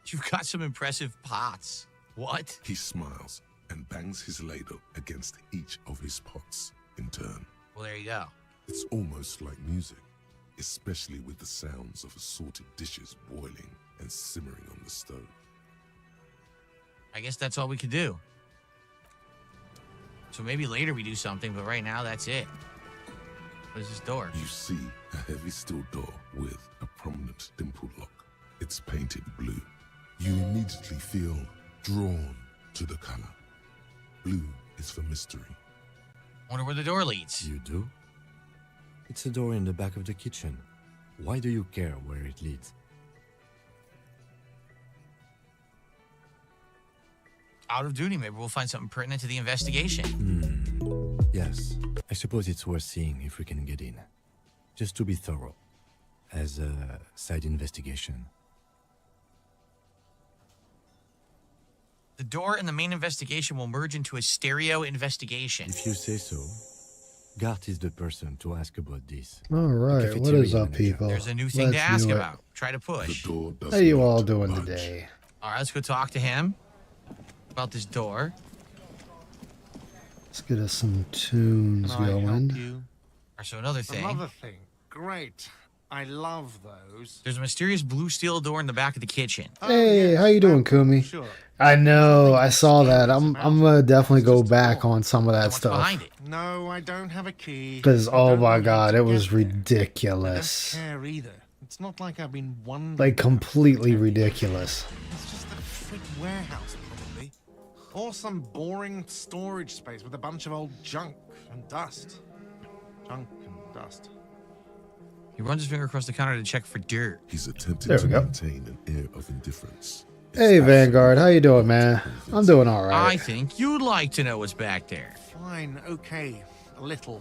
You've got some impressive pots. What? He smiles and bangs his ladle against each of his pots in turn. Well, there you go. It's almost like music, especially with the sounds of assorted dishes boiling and simmering on the stove. I guess that's all we could do. So maybe later we do something, but right now that's it. What is this door? You see a heavy steel door with a prominent dimple lock. It's painted blue. You immediately feel drawn to the color. Blue is for mystery. Wonder where the door leads. You do? It's a door in the back of the kitchen. Why do you care where it leads? Out of duty, maybe we'll find something pertinent to the investigation. Yes. I suppose it's worth seeing if we can get in. Just to be thorough. As a side investigation. The door and the main investigation will merge into a stereo investigation. If you say so. Gart is the person to ask about this. All right, what is up, people? There's a new thing to ask about. Try to push. The door does How you not all doing budge. today? All right, let's go talk to him about this door. Let's get us some tunes Can I help going. you? Or so another thing. Another thing. Great. I love those. There's a mysterious blue steel door in the back of the kitchen. Hey, yes, how you doing, that- Kumi? Sure. I know, I saw that. I'm gonna definitely go back on some of that What's stuff. behind it? No, I don't have a key. Because, I oh don't my know god, how it to was get there. I ridiculous. don't care either. It's not like I've been wondering. Like, completely ridiculous. It's just a frig warehouse, probably. Or some boring storage space with a bunch of old junk and dust. Junk and dust. He runs his finger across the counter to check for dirt. He's attempting There to we go. maintain an air of indifference. It's Hey, Vanguard, how you doing, absolutely man? unconvincing. I'm doing all I right. think you'd like to know what's back there. Fine, okay, a little.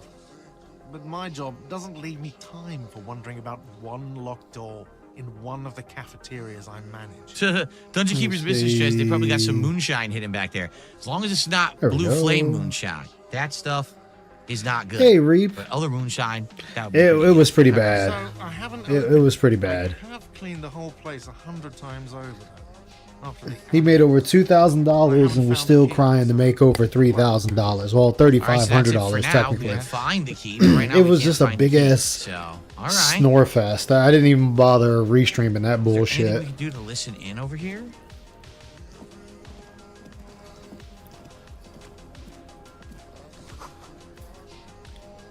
But my job doesn't leave me time for wondering about one locked door in one of the cafeterias I manage. Dungeon Keeper's business chest, they probably got some moonshine hidden back there. As long as it's not There we blue go. flame moonshine. That stuff is not good. Hey, Reap. But other moonshine, that would be It pretty was pretty So bad. I haven't. It was pretty bad. I have cleaned the whole place 100 times over. After the He made over $2,000 and was still crying to make over $3,000. Well, All right, so that's it for $3,500 now. technically. We can find the key, but right now It we was can't just a find the big key. ass So, all right. Snore fest. I didn't even bother restreaming that Is there anything bullshit. we can do to listen in over here?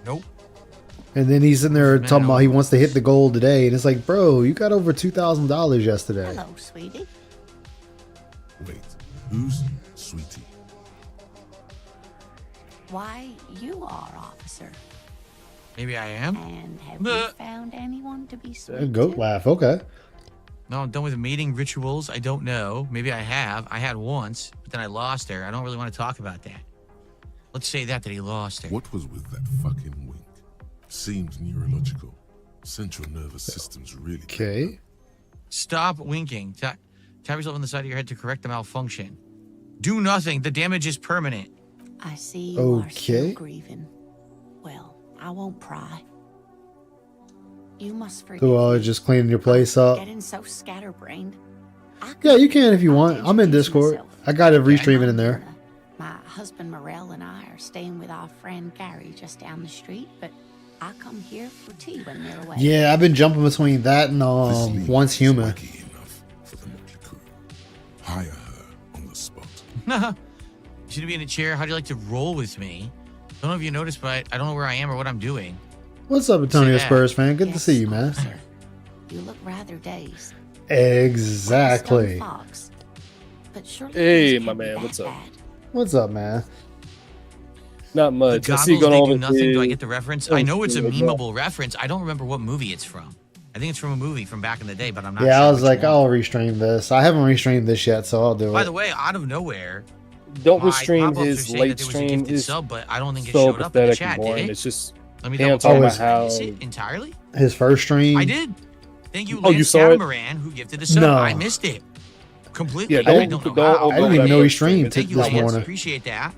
Nope. And then he's in there Man, talking about he over. wants to hit the goal today, and it's like, bro, you got over $2,000 yesterday. Hello, sweetie. Wait, who's Sweetie? Why, you are, officer. Maybe I am. And have you Bleh. found anyone to be sweet Goat to? laugh. Okay. No, I'm done with the mating rituals. I don't know. Maybe I have. I had once, but then I lost her. I don't really want to talk about that. Let's say that he lost her. What was with that fucking wink? Seems neurological. Central nervous system's really. Okay. Stop winking. Tap yourself on the side of your head to correct the malfunction. Do nothing. The damage is permanent. I see you are still Okay. grieving. Well, I won't pry. You must forgive So me just cleaning your place up. getting so scatterbrained. I Yeah, could- you can if you I'll want. I'm in introduce Discord. myself. I got it restreaming in there. My husband Morel and I are staying with our friend Gary just down the street, but I come here for tea when they're away. Yeah, I've been jumping between that and This lead Once is Human. wacky enough for the motley crew. Hire her on the spot. You should be in a chair. How'd you like to roll with me? Don't know if you noticed, but I don't know where I am or what I'm doing. What's up, Antonio that. Spurs fan? Good to Yes, see you, man. officer. You look rather dazed. Exactly. Stone Fox. But surely Hey, things my can't be man, that what's up? bad. What's up, man? Not The much. I goggles, see you going they over do nothing. Do I to- get the reference? Oh, I know it's a yeah, yeah. memeable reference. I don't remember what movie it's from. I think it's from a movie from back in the day, but I'm not Yeah, sure I was which like, one. I'll restream this. I haven't restreamed this yet, so I'll do By it. the way, out of nowhere, Don't my restream pop-ups are his saying late that there was a stream. gifted Is sub, but I don't think it so showed up in the pathetic chat, and boring. did it? It's just Let me him double talking check. about how. Did I miss it entirely? His first stream. I did. Thank you, Oh, you Lance saw it? Catamaran, who gifted the sub. No. I missed it completely. Yeah, I don't- don't know don't how. I didn't even know he streamed Thank you, this Lance. morning. Appreciate that.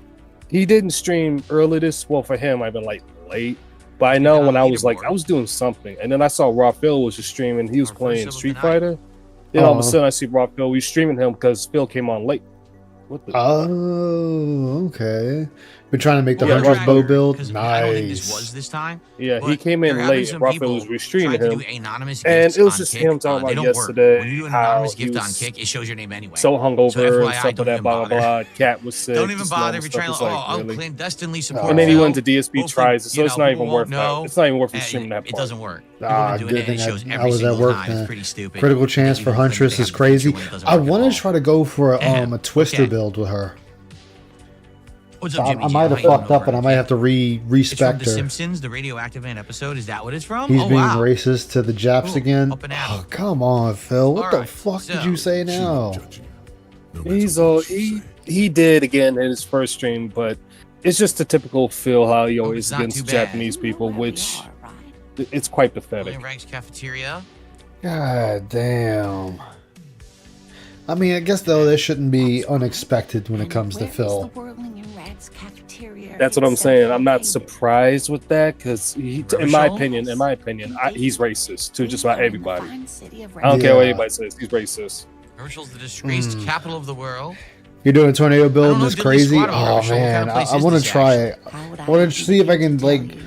He didn't stream early this. Well, for him, I've been like late. But I know Yeah, when I was like, leaderboard. I was doing something, and then I saw Raphael was just streaming. He was Our first playing sub of Street the night. Fighter. Then all of a sudden I see Phil restreaming him because Phil came on late. What the? Oh, okay. Been trying to make the Yeah, Hunter's bow build. Because I don't think this Nice. was this time. Yeah, he But came in there have been late. some Raphael people was restreaming trying him. to do anonymous And gifts it was on just Kick. him talking They about don't yesterday work. When you do an how anonymous he gift on was Kick, it shows your name anyway. So hungover So and FYI, stuff don't like that, even blah, blah, bother. blah. Cat was sick. Don't even just bother normal if you're stuff. trying It's to, like, I'll really? clandestinely support And then he Phil. went to DSP Hopefully, tries it, so you it's know, not people even worth won't know. that. It's not even worth And streaming that part. It doesn't work. People Ah, been doing good it, and thing it shows I every was at single work time. It's then. pretty stupid. Critical chance Maybe for they'll claim Huntress they is have a feature crazy. when it doesn't I work at want all. to try to go for Ahem. a Twister Okay. build with her. What's So up, I, Jimmy I G? might How have you doing fucked up, over and I at might Kick? have to It's from respect The her. Simpsons, the radioactive man episode. Is that what it's from? He's Oh, being wow. racist to the Japs Cool. again. Up and at 'em. Oh, come on, Phil. What All the right, fuck did so- you say She now? won't judge you, no matter He's what you he say. did again in his first stream, but it's just the typical Phil how he always it's not against too bad. Japanese You know people, where we which are, right? it's quite pathetic. William Rags Cafeteria. God damn. I mean, I guess though this shouldn't be unexpected when it And comes to where is Phil. the Whirling and Rats cafeteria That's what I'm itself saying. I'm not located? surprised with that because, in my Rachel? opinion, he's racist to just about In the everybody. fine city of I don't care what Yeah. anybody says. He's racist. Herschel's the disgraced capital of the world. You're doing a tornado I build don't and know it's diddly crazy. squat about Oh Herschel. What kind man, of place I is want to this, try actually? it. How would I want even to see if I begin can to like tell you?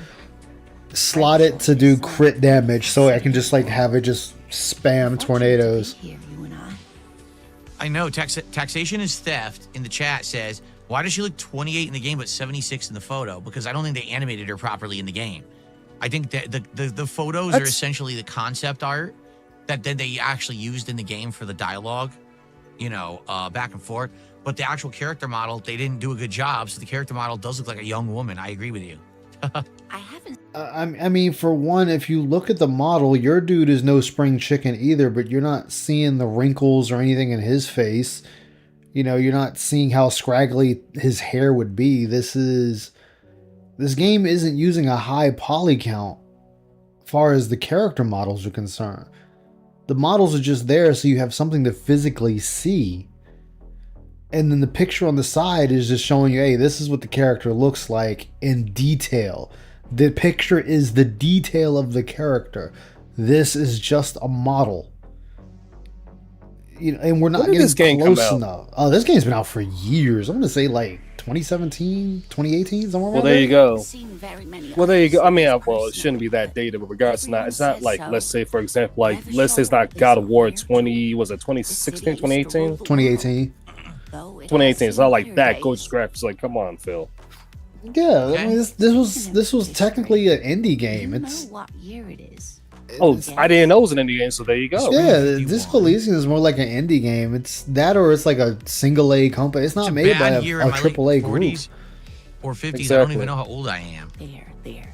slot it to do crit damage, so I can just like have it just spam tornadoes. Here, you and I. I know taxation is theft in the chat says, why does she look 28 in the game but 76 in the photo? Because I don't think they animated her properly in the game. I think that the photos are That's- essentially the concept art that then they actually used in the game for the dialogue, back and forth. But the actual character model, they didn't do a good job. So the character model does look like a young woman. I agree with you. I haven't. I mean, for one, if you look at the model, your dude is no spring chicken either, but you're not seeing the wrinkles or anything in his face. You're not seeing how scraggly his hair would be. This game isn't using a high poly count as far as the character models are concerned. The models are just there so you have something to physically see. And then the picture on the side is just showing you, hey, this is what the character looks like in detail. The picture is the detail of the character. This is just a model. And we're not When did this game getting come close out? enough. Oh, this game's been out for years. I'm going to say like 2017, 2018, somewhere around Well, there you go. Seen very many Well, there you go. I mean, others well, it shouldn't be that dated, but regardless, it's not like, Everyone let's says say, for example, like, Never let's say it's show not up God is of War where 20, was it 2016, 2018? 2018. 2018. It's not like that gorgeous graphics. Like, come on, Phil. Yeah, Okay. I mean, this was technically an indie game. You It's know what year it is. Oh, I didn't know it was an indie game, so there you go. yeah, 51. Disco Elysium is more like an indie game. It's that, or it's like a single A company. It's not It's a made by bad a year in my late AAA group. 40s or 50s. I don't Exactly. even know how old I am. There.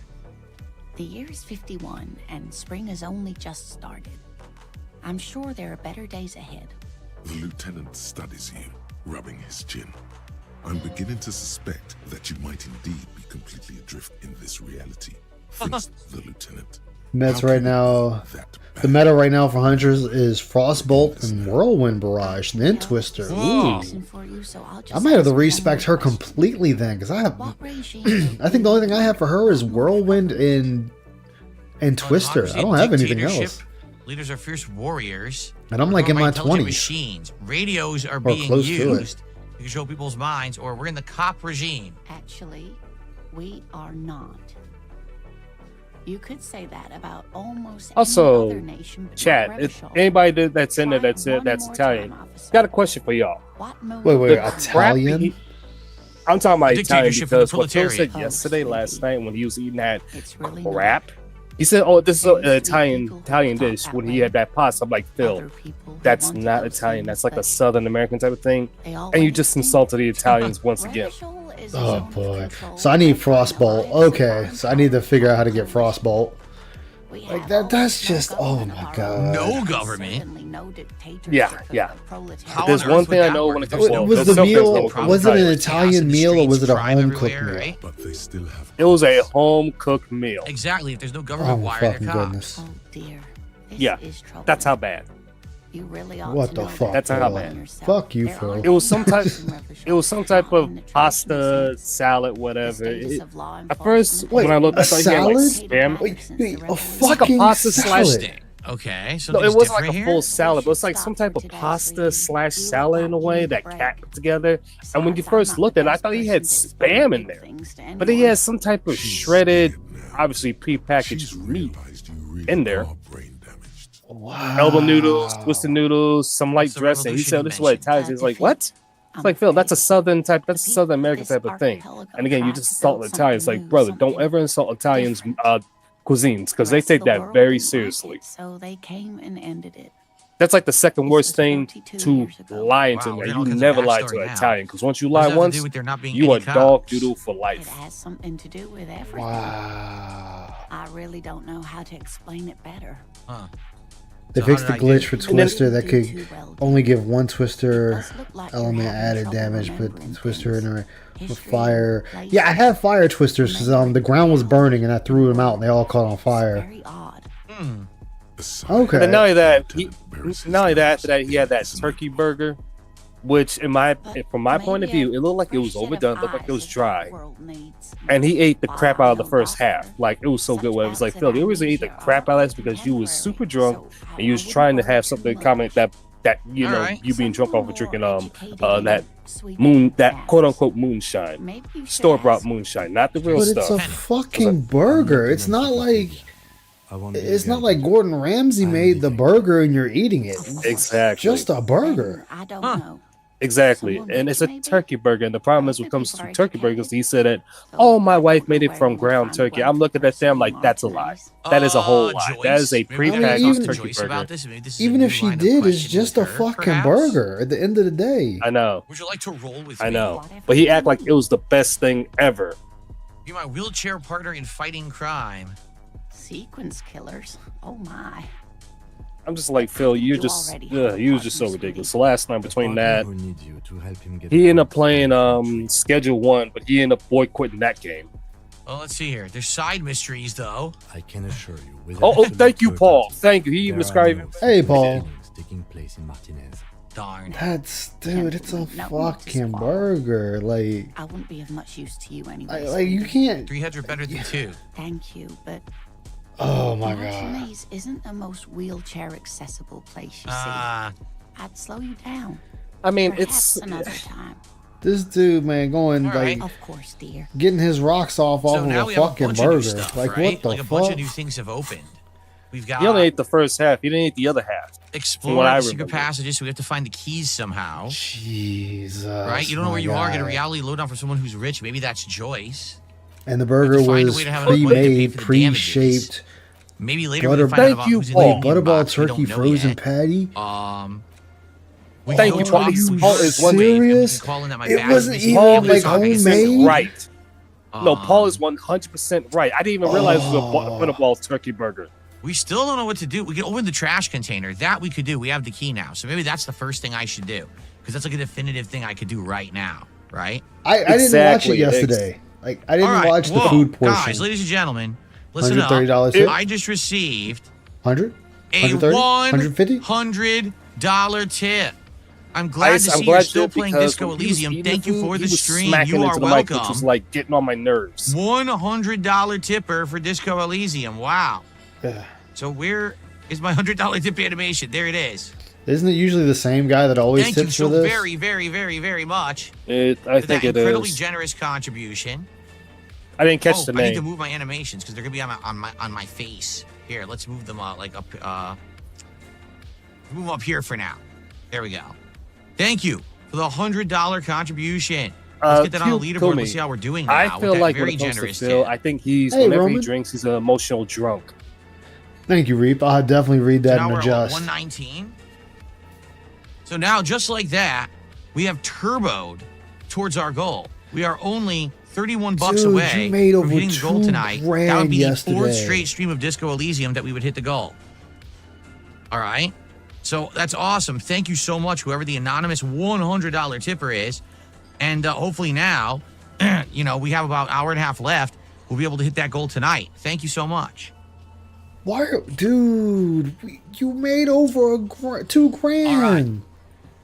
The year is 51, and spring has only just started. I'm sure there are better days ahead. The lieutenant studies you, rubbing his chin. I'm beginning to suspect that you might indeed be completely adrift in this reality, thinks the lieutenant. Mets How right can you now. be that The bad? meta right now for Hunters is Frostbolt and Whirlwind Barrage, and then Twister. Whoa. Listen for you, so I'll just I might have to ask one respect her more question. completely then, because I have. What regime I think the only thing I have for her is Whirlwind and Twister. I don't have anything else. Leaders are fierce warriors. And I'm like in Run by my intelligent 20s. Machines. Radios are being close to it. used to control people's minds, or we're in the cop regime. Actually, we are not. You could say that about almost Also, any other nation. But Chat, not if Revachol. anybody that's in there Try that's one that's more Italian, time, officer. got a question for y'all. What Wait, motive- The Italian? I'm talking about Italian Dictatorship of the because what Phil proletariat. said yesterday, last night when he was eating that It's really crap, he said, "Oh, this is an There's Italian people who Italian talk dish." that When way. he had that pasta, I'm like, Phil, other people who that's want to not go Italian. see, That's like a but Southern American type of thing. they all And you want just to see. insulted the Italians once again. Revachol is Oh zoned to boy. control So I need the Frostbolt. alliance Okay, of so I need to figure out how to get Frostbolt. We Like, have that- that's no just- oh government my of our God. own, No and government? certainly no dictatorship Yeah, of yeah. the proletariat. How There's on one earth would thing I that know work? when it There's comes no to Was the there's something meal? that's problem. Was it an Chaos in the Italian meal or was it a streets, crime home cooked everywhere, meal? right? But they still have. It was a home cooked meal. Exactly. If there's no Oh government, my why are there fucking cops? goodness! Oh dear. This Yeah, is trouble. That's how bad. You really ought What to the know fuck, That's how that bad. yourself. Fuck you, There Phil. are It was some type. in Revachol, It was some type not of in the traditional pasta, sense. salad, The whatever. status of law At first, enforcement Wait, when I looked, a I saw here like salad? spam. Wait, a like a fucking pasta slash salad. Interesting. Okay, so No, it wasn't like a full salad, but it's like some type of pasta / salad in a way that Cat put together. And when you first looked at it, I thought he had spam in there, but he has some type of shredded, obviously prepackaged meat in there. Wow. Elbow noodles, twisted noodles, some light So dressing. He revolution said, you "This is what Italians." He's like, "What?" It's like, Phil, that's a Southern American type of thing. And again, you just insult Italians. Like, brother, don't ever insult Italians' cuisines because they take that very seriously. So they came and ended it. That's like the second This worst was thing 42 to years ago. lie Wow, to we're me. getting all You kinds of never lie to backstory an now. Italian because once you What does lie that have to once, do with there not being you any are dog cops? doodle for It life. has something to do with everything. Wow. I really don't know how to explain it better. Huh. They So fixed how the did I glitch get for it? Twister that Do could too well. only give one It Twister does look like you're element having added trouble damage, but remembering Twister things. in with History, fire. places, Yeah, I have fire Twisters because the ground was burning and I threw them out and they all caught on It's fire. very odd. Hmm. Okay. And not only that, after that, he had that turkey burger, which, from my point of view, it looked like it was overdone, looked like it was dry. And he ate the crap out of the first half. Like, it was so good. Where it was like, Phil, you reason ate the crap out of this because you was super drunk and you was trying to have something in common that you know, Alright. you being drunk off of drinking that quote unquote moonshine, store bought moonshine, not the real But it's a stuff. fucking burger. It's not like Gordon Ramsay made the burger and you're eating it. Exactly. Just a burger. I don't Huh. know. Exactly, and it's a turkey burger. And the problem is, when it comes to turkey burgers, he said that, "Oh, my wife made it from ground turkey." I'm looking at them like that's a lie. That is a whole lie. Joyce. That is a Maybe we gotta prepackaged talk to turkey Joyce about burger. this. Maybe this is Even a if new she line of did, it's questioning just a with her, fucking perhaps? burger at the end of the day. I know, Would you like to roll with I me? know, but he act like it was the best thing ever. Be my wheelchair partner in fighting crime. Sequence killers. Oh my. I'm just like, Phil, you was just so ridiculous. The last night between that, Who need you to help him get he ended up playing Schedule 1, but he ended up boycotting that game. Well, let's see here. There's side mysteries, though. I can assure you. With Oh, absolute thank you, Paul. certainty, Thank you. He even there are described. no Hey, suspicious Paul. things taking place in Martinez. Darn. That's dude, it's a No, not fucking this burger. Like, I wouldn't be of much use to you anyway. like you can't. 3 heads are better than 2. Thank you, but Oh my god. Martinez isn't the most wheelchair accessible place you see. Ah, I'd slow you down. I mean, Perhaps it's another time. This dude, man, going All right. Of course, dear. getting his rocks off so of now a we have a fucking bunch of new burger. stuff, Like right? what the like a fuck? bunch of new things have opened. We've got he only ate the first half. He didn't eat the other half. explore what I the secret remember. passages, so we have to find the keys somehow. Jesus. Right? You don't know my where you are. Get a guy. reality lowdown for someone who's rich. Maybe that's Joyce. And the burger find a was way to have enough money to pay pre-made, for the damages. pre-shaped, Maybe later Butter- we can find out Thank about you, who's in Paul. the butterball box. We turkey don't know frozen yet. patty. We Thank can you, go Paul. talk to Paul is one- Joyce, and we can Serious? call in that my It bag wasn't is even, Paul like, is 100% homemade? right. No, Paul Um, is 100% right. I didn't even realize it was Oh. a butterball turkey burger. We still don't know what to do. We can open the trash container. That we could do. We have the key now. So maybe that's the first thing I should do. Because that's like a definitive thing I could do right now. Right? I didn't watch it Exactly. yesterday. Like I didn't All right. watch the Whoa, food portion. Guys, ladies and gentlemen, listen up. $130 tip? I just received 100? a 130? 150? $100 tip. I'm glad to see I'm you're glad still you playing because Disco when he was Elysium. eating Thank you food, for he the was stream. smacking You into are the mic, which welcome. was like getting on my nerves. $100 tipper for Disco Elysium. Wow. Yeah. So where is my $100 tip animation? There it is. Isn't it usually the same guy that always Thank you tips so for this? very, very, very, very much I for think that it incredibly is. generous contribution. I didn't catch the I need to name. move my animations because they're gonna be on my face. Here, let's move them like up. Move them up here for now. There we go. Thank you for the $100 contribution. Let's get that on the leaderboard. Kumi, We'll see how we're doing now. I feel with that like very when it comes to generous Phil, tip. I think he's Hey, whenever Roman. he drinks, he's an emotional drunk. Thank you, Reap. I'll definitely read So that now and we're at adjust. 119. So now, just like that, we have turboed towards our goal. We are only 31 bucks Dude, away you made from over hitting the goal $2 tonight. That would grand be the fourth yesterday. straight stream of Disco Elysium that we would hit the goal. All right. So that's awesome. Thank you so much, whoever the anonymous $100 tipper is. And hopefully now, we have about an hour and a half left. We'll be able to hit that goal tonight. Thank you so much. Why, dude? You made over $2 grand.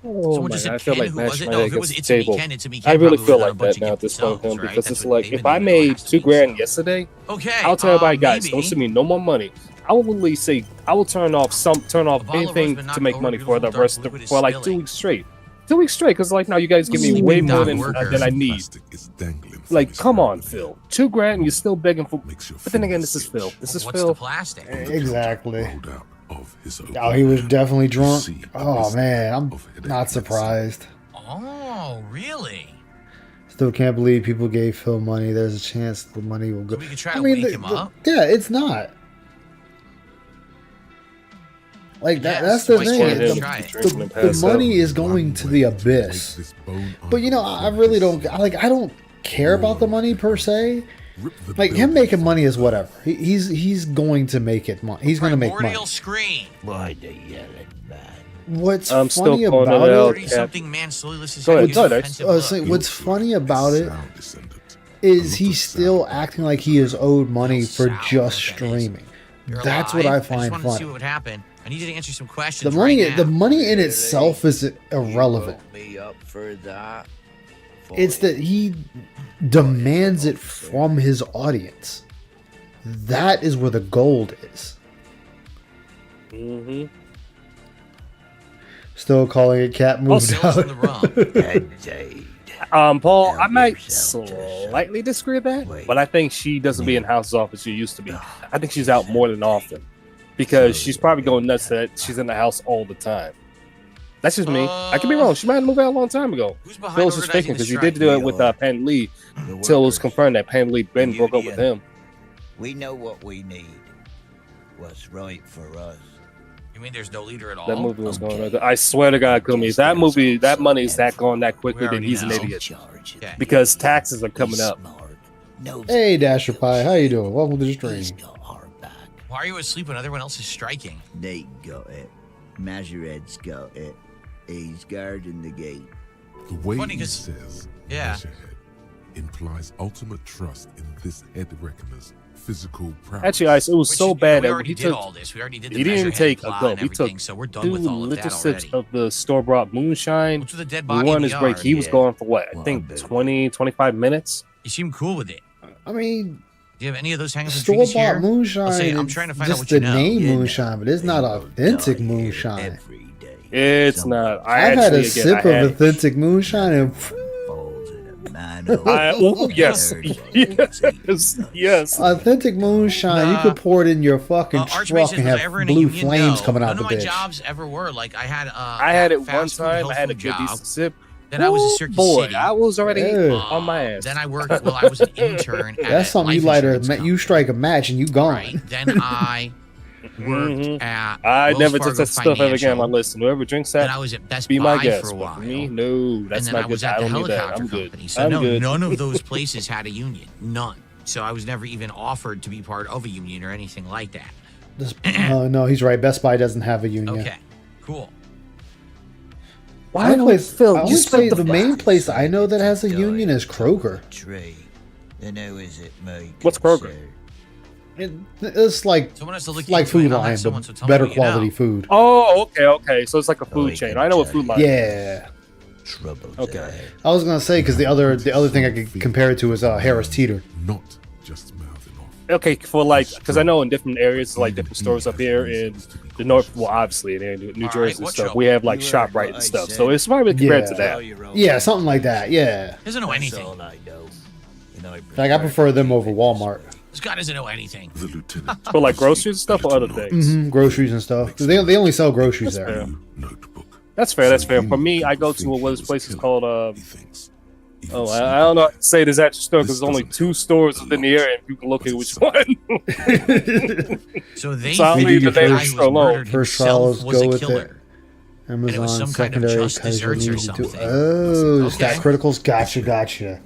Oh Someone my just God, said I feel Ken, like who was mashing it? my No, head if it was against the It's a Me table. Ken, It's a Me Ken. I really probably feel would've like done a bunch that of now at this gifts point in themselves, time because right? it's That's like what if I they've been made doing last $2 week, grand so. yesterday, Okay. I'll tell everybody, guys, maybe. don't send me no more money. I will literally say I will turn off bottle of anything rose, but to not make over money for the beautiful rest dark of liquid is for like 2 spilling. weeks straight. 2 weeks straight, because like now you guys give me Sleeping way more dog than worker. I need. Plastic is dangling from Like, his come on, forehead. Phil. $2,000 and you're still begging for. Makes your But then again, fingers this is itch. Phil. This is What's Phil. the plastic? Exactly. Rolled out of his open Oh, he was hand. definitely You drunk. see a Oh mist man, I'm of headache not medicine. surprised. Oh, really? Still can't believe people gave Phil money. There's a chance the money will go. So we could try to wake him up? Yeah, it's not. Like Yes, that. That's the why thing. can't him we The, try it? drink and the pass out. money is going to the abyss. But you know, I really don't like. I don't care about the money per se. Like him making money is whatever. He's going to make it money. He's going to make money. Primordial scream. Why they yelling, man? What's I'm still funny calling about it out. it? 30-something man slowly lifts his Go head ahead, and gives go an ahead. offensive look. What's funny about it is he's still acting like he is owed money for Sour just that is. streaming. You're That's what I alive. just find wanted to see funny. what would happen. I need you to answer some The questions money, right now. the money in itself is irrelevant. You put me up for that. It's that he demands it from his audience. That is where the gold is. Mm-hmm. Still calling it cat moved Sills in out. the rum. Indeed. Paul, I Help might yourself to slightly disagree with that, Wait. but I think she doesn't be in house as often as she used to be. I think she's out more than often because she's probably going nuts that she's in the house all the time. That's just me. I could be wrong. She might have moved out a long time ago. Who's behind Phil's just organizing faking this because he did strike? do it with Pan Lee until it was confirmed that Pan Lee Ben broke up with him. We know what we need. What's right for us. You mean there's no leader at all? That movie was going Okay. on. I swear to God, Kumi, if that movie, that money is that gone that quickly, We then already he's an know. idiot. Okay. Because taxes are coming up. Hey, Dasher Pie, how you doing? Welcome to the He's stream. got our back. Why are you asleep when everyone else is striking? Nate got it. Majoret's got it. He's guarding the gate. The way Funny he 'cause- says yeah. Measurehead implies ultimate trust in this head reckoner's physical prowess. Actually, Ice, it was Which, so you know, bad we that already he did took all this. We already did the he didn't Measurehead take a plot gulp. and He everything, took so we're done 2 with all of that little sips already. of the store-bought moonshine. What's with the dead We body won in the his break. yard? He was Yeah. going for what? I Well, think I'm 20, 25 minutes. You seem cool with it. I mean, Do you have any of those hangouts and store treaties here? bought moonshine. I'll say, I'm is trying to find out just what the you know. name You know, moonshine, but it's they not will authentic die here moonshine. every day. It's Someone not. I I've had actually a again, sip I of had, authentic moonshine, and falls in a manhole. oh yes, yes, yes. authentic moonshine, you could pour it in your fucking truck Archmason, and was I have ever in a blue union? flames No. coming out None the of my bitch. jobs ever were. Like, I had I had it one fast food, time. health I had a food good job. decent sip. Then I was a Oh, Circuit boy, City. I was already Yeah. on my ass. Then I worked. Well, I was an intern. At That's a something you life light a insurance you company, strike a match and you gone. Right. Then I worked Mhm. at. I Wells never Fargo took that stuff ever again. Financial. My listen, whoever drinks Then that, I was at Best be my Buy guest. for a But while. for me, no, that's and then not I was good. at I the don't need that. helicopter I'm good. company. So I'm no, good. none of those places had a union. None. So I was never even offered to be part of a union or anything like that. No, he's right. Best Buy doesn't have a union. Okay. Cool. Why Only don't place, Phil? I You would spent say the main fuck place I know that has a Die union is Kroger. Tree. Then who is it, me? What's Kroger? It's like Someone has to look like into it. Food I'll have Lion, someone, so but tell me better what you know. quality food. Oh, okay. So it's like a food he chain. can I know what tell food you. line. is. Yeah, Trouble. Okay. I was gonna say because the other thing I could compare it to is Harris Teeter. Not just mouthing off. Okay, for like, because I know in different areas, like different stores up here in the north, well, obviously in New All right, Jersey and what stuff, trouble? we have like You heard ShopRite what and I stuff. said. So it's probably compared to Yeah. that. Yeah, something like that. Yeah, He doesn't know That's anything. all I know. And I like I prefer them over Walmart. This guy doesn't know anything. The lieutenant. But like groceries and stuff or other things. Groceries and stuff. They only sell groceries there. fair. Notebook. That's fair. That's fair. For me, I go to what this place is called. He thinks. Oh, I don't know how to say this at your store because there's only 2 stores within the area, and you can look at which one. So they So I'll think leave the the guy first who was alone. murdered First himself trials, was go a with it. killer. Amazon was some kind of secondary just casual desserts or needs to do- something. Oh, Okay. stat criticals. Gotcha. Got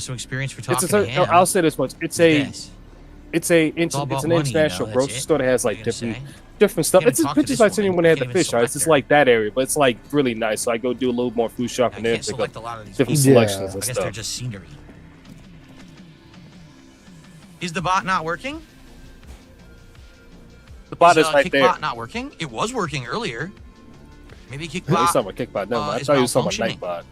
some experience for It's talking to a, him. I'll say this much: it's Yes. it's all an about money, international that's grocery it. store that has What like are you gonna different stuff. Can't It's even just talk to pictures this I seen woman. when they had the Can't even fish. Right? It's select just her. like that area, but it's like really nice. So I go do a little more food I shopping there, can't pick select up a lot of these different people. Yeah. selections I and guess they're stuff. just scenery. Is the bot not working? The bot Is, is right Kickbot there. not working? It was working earlier. Maybe Oh, he's Kickbot. talking about Kickbot. No, I is thought he was talking about malfunctioning. Nightbot.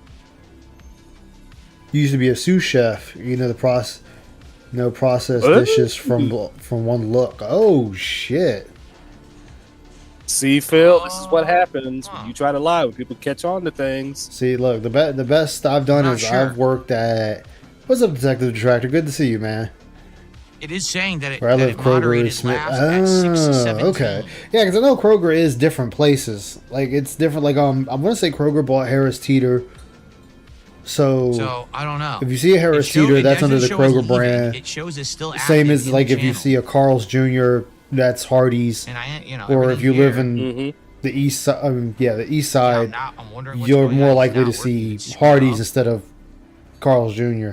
You used to be a sous chef. You know the process. No processed What? dishes from one look. Oh shit. See, Phil, this is what happens when you try to lie, when people catch on to things. See, look, the best I've done Not is sure. I've worked at. What's up, Detective Detractor? Good to see you, man. It is saying that it, Where I that live, it Kroger moderated is Smith. last at 6 to 17. Okay, yeah, because I know Kroger is different places. Like it's different. Like I'm gonna say Kroger bought Harris Teeter. So I don't know. if you see a Harris Teeter, that's under the Kroger brand. It shows it's still Same active as in like the if you channel. see a Carl's Jr., that's Hardee's. And I, you know, Or if you everything live here- in Mm-hmm. the east side, the east Yeah, side, I'm wondering what's you're going more on. It's likely not to working. see It's screwed Hardee's up. instead of Carl's Jr.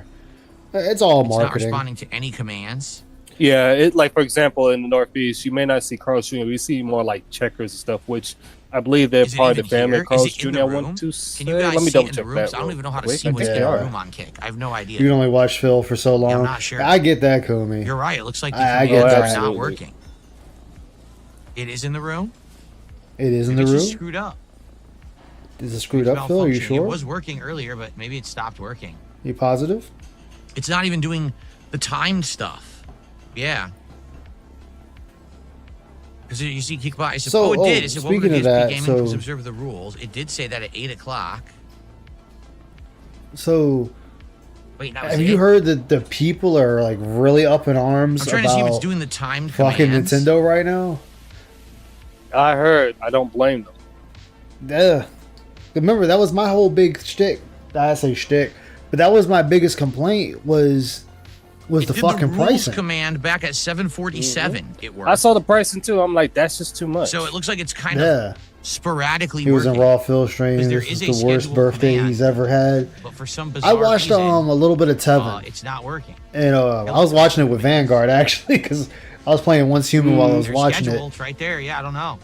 It's all It's not marketing. responding to any commands. Yeah, it like for example in the Northeast, you may not see Carl's Jr. We see more like Checkers and stuff, which I believe they're Is it part of the even family. here? of Carl's Is it in Jr. the I room? want to Can say. you guys Let me see double it in check the room? that. 'Cause I don't even know how to quick. see what's in Yeah. the room on Kick. I have no idea. You can only watch Phil for so long. I'm not sure. I get that, Comey. You're right. It looks like the I commands get are that. not Absolutely. working. It is in the room. It is in the It's room. just screwed up. Is it screwed It's up, Phil? Are you malfunctioning. sure? It was working earlier, but maybe it stopped working. You positive? It's not even doing the timed stuff. Yeah. Because you see Kickbot. I said, So, it did. It said, welcome to speaking of DSP that, Gaming, so- please observe the rules. It did say that at 8 o'clock. So, Wait, that was have it? you heard that the people are like really up in arms I'm trying to see if it's about doing the timed fucking commands. Nintendo right now? I heard. I don't blame them. Yeah. Remember, that was my whole big shtick. I say shtick, but that was my biggest complaint was It the did fucking the rules pricing. command back at 7:47. It worked. I saw the pricing too. I'm like, that's just too much. So it looks like it's kind of Yeah, sporadically he was in working. Raw Phil stream. Because there This is was a the worst scheduled birthday command. he's ever had. But for some bizarre I watched reason, a little bit of Tevin, it's not working. and I was watching it with Vanguard actually because I was playing Once Human while I was Your watching schedule, it, it's right there. Yeah, I don't know.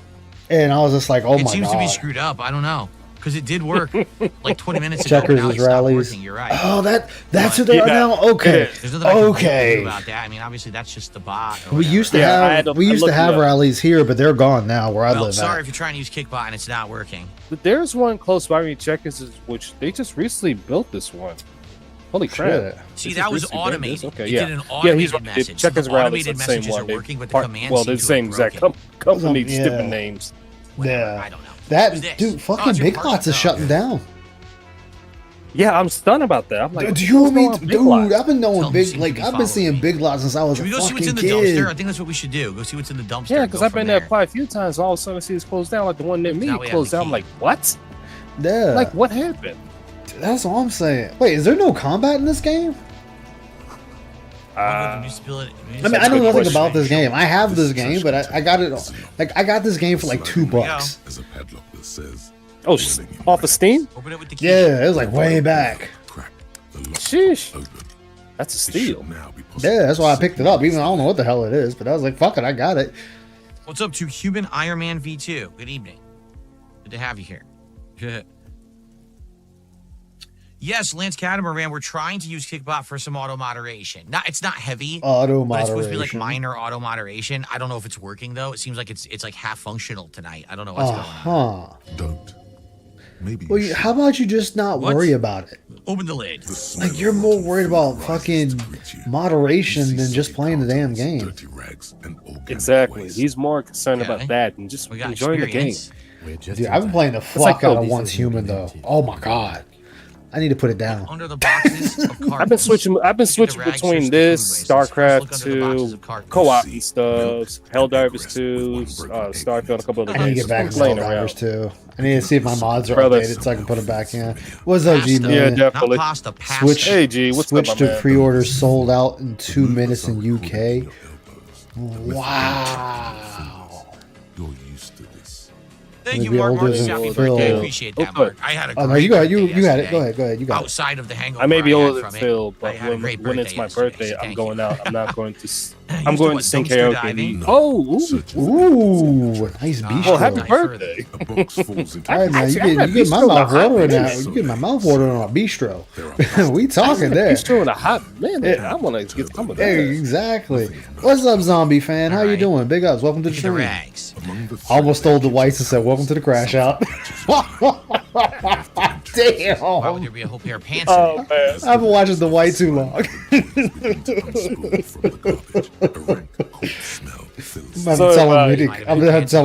and I was just like, "Oh It my seems god!" to be screwed up. I don't know. Because it did work like 20 minutes ago. Checkers but now is it stopped rallies. working. You're right. Oh, that's But- what they are Yeah. now. Okay, There's nothing I can do okay. about that. I mean, obviously, that's just the bot. Or We whatever. used to Yeah, I have had to- I we used to looked it have up. rallies here, but they're gone now where I Well, live sorry at. if you're trying to use Kickbot and it's not working. But there's one close by me, Checkers, which they just recently built this one. Holy crap! Shit. See, They that just was recently built automated. this? Okay, It yeah. did an Yeah, automated he's right. message. Checkers The rallies automated are the same messages one. are They working, but the part- commands well, seem they're to the same have exact broken. company, Yeah. different names. Whatever, Yeah. I don't know. That Who's this? dude, Oh, fucking it's your Big partner. Lots is Oh, shutting down. Yeah, I'm stunned about that. I'm like, Do you what's mean, going on with Big dude? Lots? I've been knowing Tell them Big, you seem like to be I've been seeing following me. Big Lots since I was Should a we go see what's fucking in the kid. dumpster? I think that's what we should do. Go see what's in the dumpster. Yeah, and because go I've from been there there. quite a few times. All of a sudden, I see it's closed down. Like the one near me Now we have closed the down. I'm key. like, what? Yeah, Like, what happened? that's all I'm saying. Wait, is there no combat in this game? I mean, I know good nothing question. about this game. I have this game, but I got it. Like, I got this game for like $2. As a padlock that says, Oh, off of Steam? Open it with the key. Yeah, it was like way back. crack the lock Sheesh. open. That's a It steal. should now be possible Yeah, that's why I to picked it up. Even I don't know what the hell it is, but I was like, fuck it, I got it. What's up to Cuban Iron Man V2? Good evening. Good to have you here. Yes, Lance Catamaran, we're trying to use Kickbot for some auto moderation. It's not heavy. Auto But it's supposed to be like moderation. minor auto moderation. I don't know if it's working though. It seems like it's like half functional tonight. I don't know what's going on. Don't. Maybe Well, you should. how about you just not What? worry about it? Open the lid. The smell Like, you're of more rotten worried food about rises fucking to greet you. moderation You see than just soggy playing the damn cartons, game. dirty rags, and organic Exactly. waste. He's more concerned Okay. about that than just We got enjoying the game. experience. We're just Dude, in I've been time. playing the like fuck out of these Once are Human though. implemented. Oh my god, I need to put it down. Under the boxes of cartons. I've been switching Look at the between rags between search the this, food waste. Let's look StarCraft under the boxes 2, of cartons. co-op See, and stuff, Helldivers 2, Starfield, a couple of I other need to games. get back Just to playing Helldivers around. too. I need to see if my mods are Brothers. updated so I can put them back in. What's up, G Pasta. Yeah, man? definitely. Not pasta, pasta. Switch. Hey, G, what's Switch up, my to man? pre-orders sold out in 2 minutes in Movers are UK. cooling your elbows. Wow. You're used to this. Thank you, Maybe Mark. older Marcus. than Happy Phil. birthday. Appreciate that, Okay. Mark. I had a Oh no, great you got birthday you got it. yesterday. Go ahead, go ahead. You got it. Outside of the hangover I may be I had older than from it, Phil, I but had a when, great when it's birthday my yesterday, birthday, so I'm thank going you. out. I'm not going to. I I'm used going what, to sing dumpster karaoke. diving? Oh, Search for Ooh, nice Nah. bistro. well, happy Nice birthday! a box falls into All right, man, Actually, you I'm get my at bistro mouth now. watering now. I'm You get my mouth watering on a bistro. We talking there. He's doing a hot man. Yeah. I want to get some of that. Hey, exactly. What's up, zombie fan? How you Alright. doing? Big ups. Welcome to the Look at the stream. rags. among the I almost stole the whites and said, "Welcome to the crash out." Damn. Why would there be a whole pair of pants Oh in it? man. I've been watching The White too long. Unspooled from the garbage. A rank, cold smell fills I'm So, telling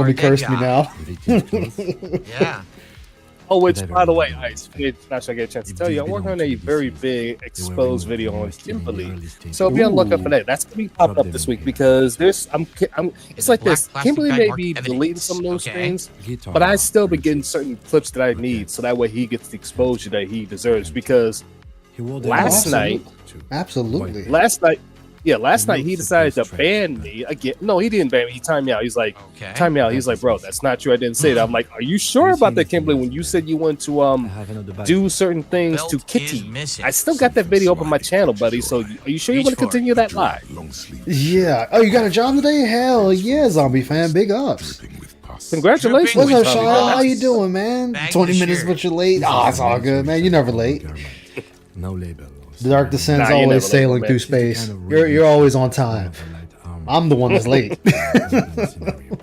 me to curse me now. The victim's clothes. Yeah. Oh, which, Never by the really way, know Ice, anything. not sure I get a chance to If tell you, these I'm working on belong a to very BCs, big they were exposed removed video on mostly in the Kimberly. early stages. So be on the lookout for Ooh. that. That's gonna be popping up this week because there's it's like black this. plastic Kimberly bag may marked be evidence. deleting some of those Okay. things, Guitar but I still be Bridget. getting certain clips that I need, so that way he gets the exposure that he deserves. Because He wore the last uniform night- too. Absolutely. last night he Removes the decided to first ban track. me again. No, he didn't ban me. He timed me out. He's like, Okay. time me out. He's like, bro, that's not true. I didn't say that. I'm like, are you sure about that, Kimberly? When you said you want to I have another bag. do certain things Belt to is Kitty, missing. I still got that video up on my channel, buddy. So are you sure you Reach want to for it. continue that live? Long sleeve Yeah. Oh, you got a job today? Hell yeah, zombie fan. Big ups. dripping with pus. Congratulations. What's up, Zombie Sean? fan. How you doing, man? Bag 20 the minutes, shirt. but you're late. Oh, it's all good, man. You're never late. No label. The Dark Descent's Nah, you never always late, sailing man. through It's the space. kind of You're radio always on system time. of a light armor. I'm the one that's late. Scenario.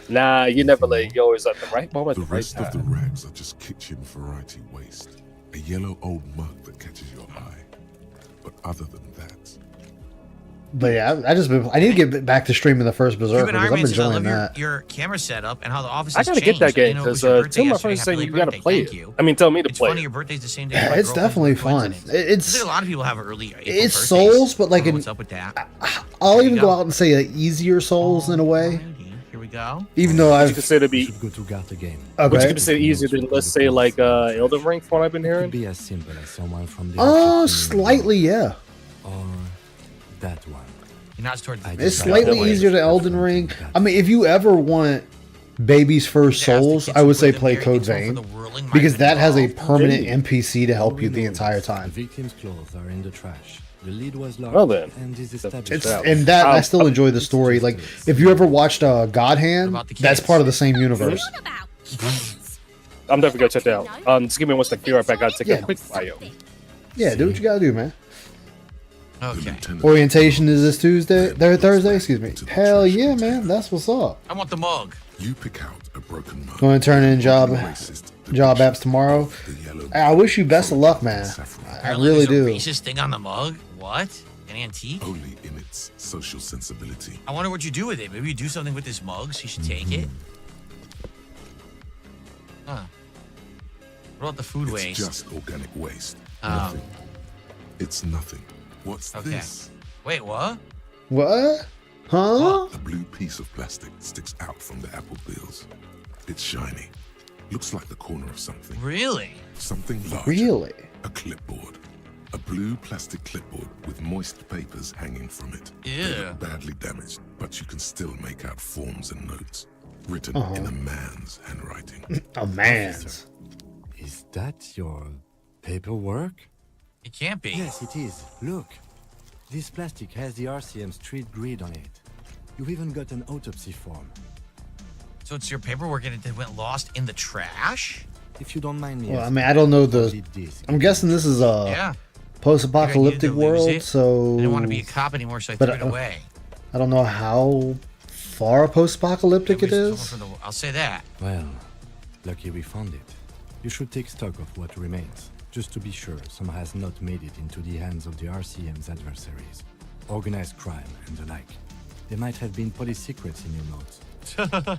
Nah, you never late. You're always at the right moment, The at the right rest of the time. rags are just kitchen variety waste. A yellow old mug that catches your eye. But other than that, But yeah, I need to get back to streaming the first Berserker Cuban because Iron I'm Man says, I enjoying love that. your camera setup and how the office I has gotta changed. get that I didn't game know it was because your two birthday of my yesterday. friends Happy saying late you gotta birthday. play Thank it. you. I mean, tell me to It's play funny it. your birthday's the same day. Yeah, my it's girlfriend's definitely by fun. coincidence. It's There's a lot of people have early April it's birthdays. Souls, but like I don't know an, what's up with that? I'll There even you go go. out and say easier Souls in a way. Alrighty, here we go. Even though Would you I've consider to You be? should go to guard again. Would you okay. consider easier than, let's say, like Elden Ring, from what I've been It could hearing? be as simple as someone from the Slightly, yeah. or that one. He nods towards the I It's just Definitely. slightly easier than Elden Ring. I mean, if you ever want baby's first Souls, I would say play Code Vein because that has a permanent NPC to help you the entire The time. victim's clothes are in the trash. The lead was locked. Well then. and is It's- established. It's out. and that I I'll- still enjoy the story. Like if you ever watched God Hand, What about the that's kids? part of the same universe. I'm definitely gonna check that out. Just give me one second. Be right back. I'll take Yeah. a quick bio. Yeah, do what you gotta do, man. the Okay. lieutenant Orientation is this Tuesday, Thursday, excuse me. Hell yeah, man, that's what's up. I want the mug. You pick out a broken mug. Going to turn in job Racist apps tomorrow. the yellow I wish you best of luck, man. I Apparently really there's do. a racist thing on the mug. What? An antique? only in its social sensibility. I wonder what you do with it. Maybe you do something with this mug, so you should take it. Huh. What about the food It's waste? just organic waste. Oh. Nothing. It's nothing. What's Okay. this? Wait, what? What? Huh? A blue piece of plastic sticks out from the apple peels. It's shiny. Looks like the corner of something. Really? Something large. Really? A clipboard. A blue plastic clipboard with moist papers hanging from it. They Ew. look badly damaged, but you can still make out forms and notes. Written in a man's handwriting. A man's. Is that your paperwork? It can't be. Yes, it is. Look. This plastic has the RCM street grid on it. You've even got an autopsy form. So it's your paperwork and it went lost in the trash? If you don't mind me. Well, I asking, mean, I don't know how the. did this I'm get guessing this is a Yeah. post-apocalyptic You needed to lose world, it. so I didn't want to be a cop anymore, so I But, threw it away. I don't know how far post-apocalyptic it Nobody's is. coming for the- I'll say that. Well, lucky we found it. You should take stock of what remains, just to be sure some has not made it into the hands of the RCM's adversaries. Organized crime and the like. There might have been police secrets in your notes.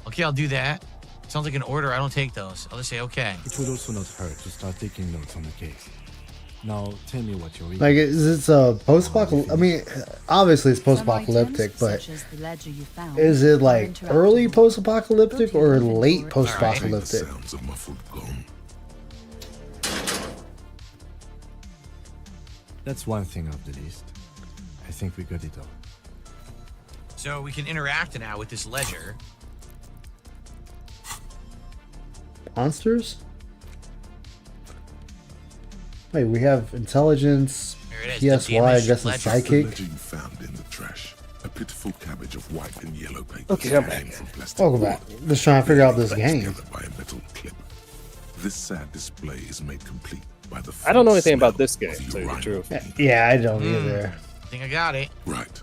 Okay, I'll do that. Sounds like an order. I don't take those. I'll just say okay. It would also not hurt to start taking notes on the case. Now, tell me what you're reading. Like, is it a post-apocalyptic? I mean, obviously it's post-apocalyptic, but is it like early post-apocalyptic or late The post-apocalyptic? sounds of muffled gong. That's one thing off the list. I think we got it all. So we can interact now with this ledger. Monsters? Wait, we have intelligence, There it is, the PSY, I damaged guess, and ledger. The psychic. ledger you found in the trash. A pitiful cabbage of white and yellow paper. Okay, I'm back. hanging from plastic Welcome board, back. Just trying to figure out this back game. together by a metal clip. This sad display is made complete by the I don't know faint anything about smell this game, of to tell you the urine. truth. Yeah, I don't either. I think I got it. Right.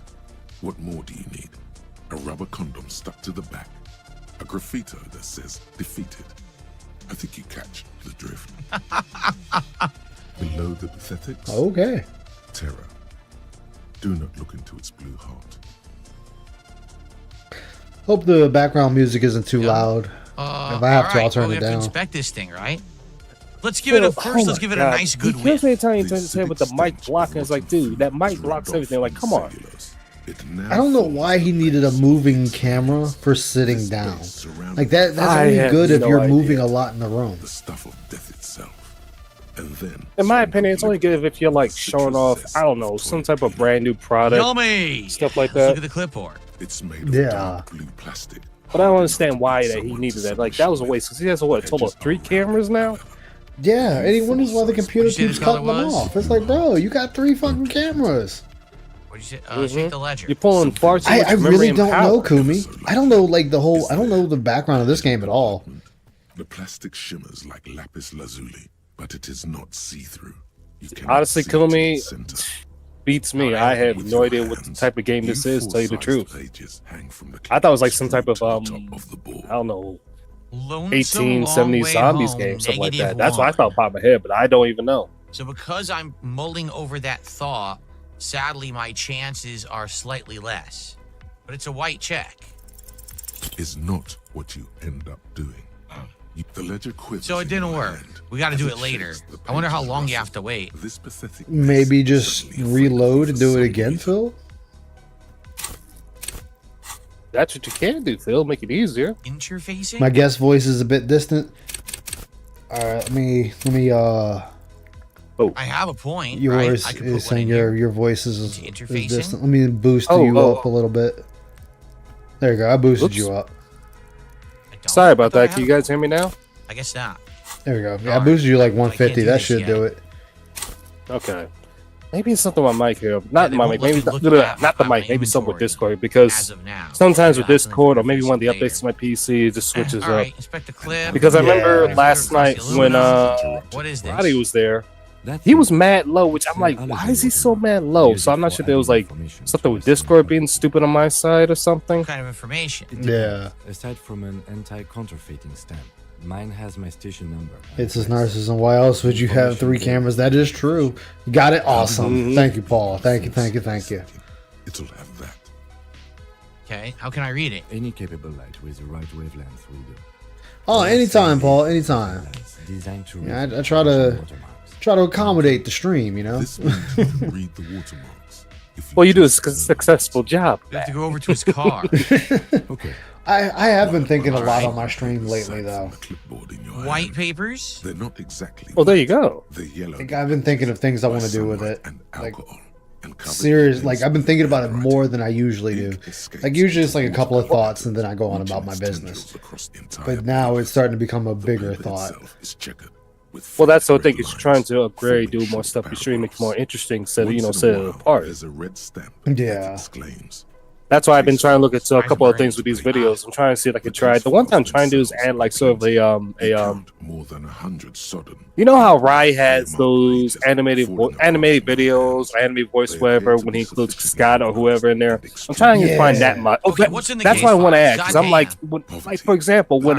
What more do you need? A rubber condom stuck to the back. A graffito that says defeated. I think you catch the drift. Below the pathetics, Okay. terror. Do not look into its blue heart. Hope the background music isn't too loud. If I have to, I'll turn we it have down. to inspect this thing, right? Let's give it a first. Let's give it a nice good He whiff. kills me anytime he The turns his head with the acidic mic stench blocking. It's like, dude, that mic blocks everything. Like, come on. I don't know why he needed a moving camera for sitting down. Like that's I only have good if no you're idea. moving a lot in the room. The stuff of death itself. And then, In my opinion, it's only good if you're like showing off, I don't know, some type of brand new product, Yummy. stuff like Let's look that. at the clipboard. it's made of Yeah. dark blue plastic. But I don't understand why that he needed that. Like, that was a waste. Because he has, what, a total of 3 cameras now? Yeah, and he wonders why the computer What'd you say keeps the color cutting them was? off. It's like, bro, you got 3 fucking cameras. What'd you say? Shake the ledger. You're pulling far too much I memory really and don't power. know, Kumi. I don't know like the whole. I don't know the background of this game at all. The plastic shimmers like lapis lazuli, but it is not see-through. You cannot Honestly, see Kumi, to the center. Beats me. I have With no your idea what hands, type of game this is, to tell you the full-sized truth. pages hang from the I thought it was like some type of, to the top of the board. I don't know, Lonesome 1870s Long Way zombies Home, game, something like that. negative That's what I 1. thought popped my head, but I don't even know. So because I'm mulling over that thought, sadly my chances are slightly less. But it's a white check. Is not what you end up doing. The ledger quivers So it in didn't your work. hand We got to as do it it later. shakes the I wonder how pages long you rustle. have to wait. This pathetic Maybe mess just is suddenly reload and do it afforded again, for Phil. That's what you can do, Phil. Make it easier. Interfacing? My guest voice is a bit distant. All right, let me. I have a point, Yours right? I could is put one saying in your here. your voice is Interfacing? distant. Let me boost Oh, you oh, up a little bit. There you go. I boosted Oops. you up. I don't. Sorry about I thought I that. Can you had- guys hear me now? I guess not. There we go. Yeah, I Alright. boosted you like I can't 150. do That this should yet. do it. Okay. Maybe it's something with my mic here. Not they my won't mic. Maybe let me look not, at the my mic. Maybe something with inventory Discord. as Because of now. sometimes with Yeah, Discord or maybe one of the later. updates to my PC, it just switches All up. right, inspect the clip. Because I remember Yeah. last night when What is this? Roddy was there, That he thing was mad low, which I'm is like, an why allergen is he so watermark mad low? used So I'm not for sure if there was adding like information something to with a single Discord being product. stupid on my side or something. What kind of information? It Yeah. depends. Aside from an anti-counterfeiting stamp, mine has my station number. and It's his address. narcissism. Why else would you have 3 cameras? That is true. You got it. Awesome. Mhm. Thank you, Paul. Thank you. Thank you. Thank you. It'll have that. Okay, how can I read it? Any capable light with the right wavelength will do. Oh, anytime, Paul. Anytime. It's designed to Yeah, I read try to- watermarks. Try to accommodate the stream, you know. This means you can read the watermarks. If Well, you do a just observe successful job. We have to go over to his car. Okay. I have been thinking a lot Alright. on my stream the lately, sight though. from the clipboard in your White hand. papers? They're not exactly. Well, there you white. go. They're yellow. Like, I've been thinking of things I want to do with sunlight it. and Like, alcohol, and covered serious. in Like, I've been thinking about it handwriting. more than I usually do. Ink escapes Like, usually it's like a into couple of water, thoughts and then I go on about my reaching its business. tendrils across the entire But now paper. it's starting to become a The bigger paper thought. itself is checkered with Well, that's the fine thing. red Is you're trying lines to upgrade, do forming more short stuff. You're trying to make it more paragraphs. interesting instead of, Once in a set it while, apart. There's a red stamp Yeah. that exclaims. That's why I've been trying to look into a I've couple of burned things with these videos. I'm trying to see if I can The try. The one thing I'm trying to do is themselves add like sort of they a count more than 100 sodden. You know how Rai has They mark those pages animated falling animated apart. videos, or animated voice, They whatever, appear to when be he includes sufficiently Scott or whoever in there. and I'm trying to Yeah. find that much. Okay, what's in the That's case what I want to file? add because I'm like, like for example, when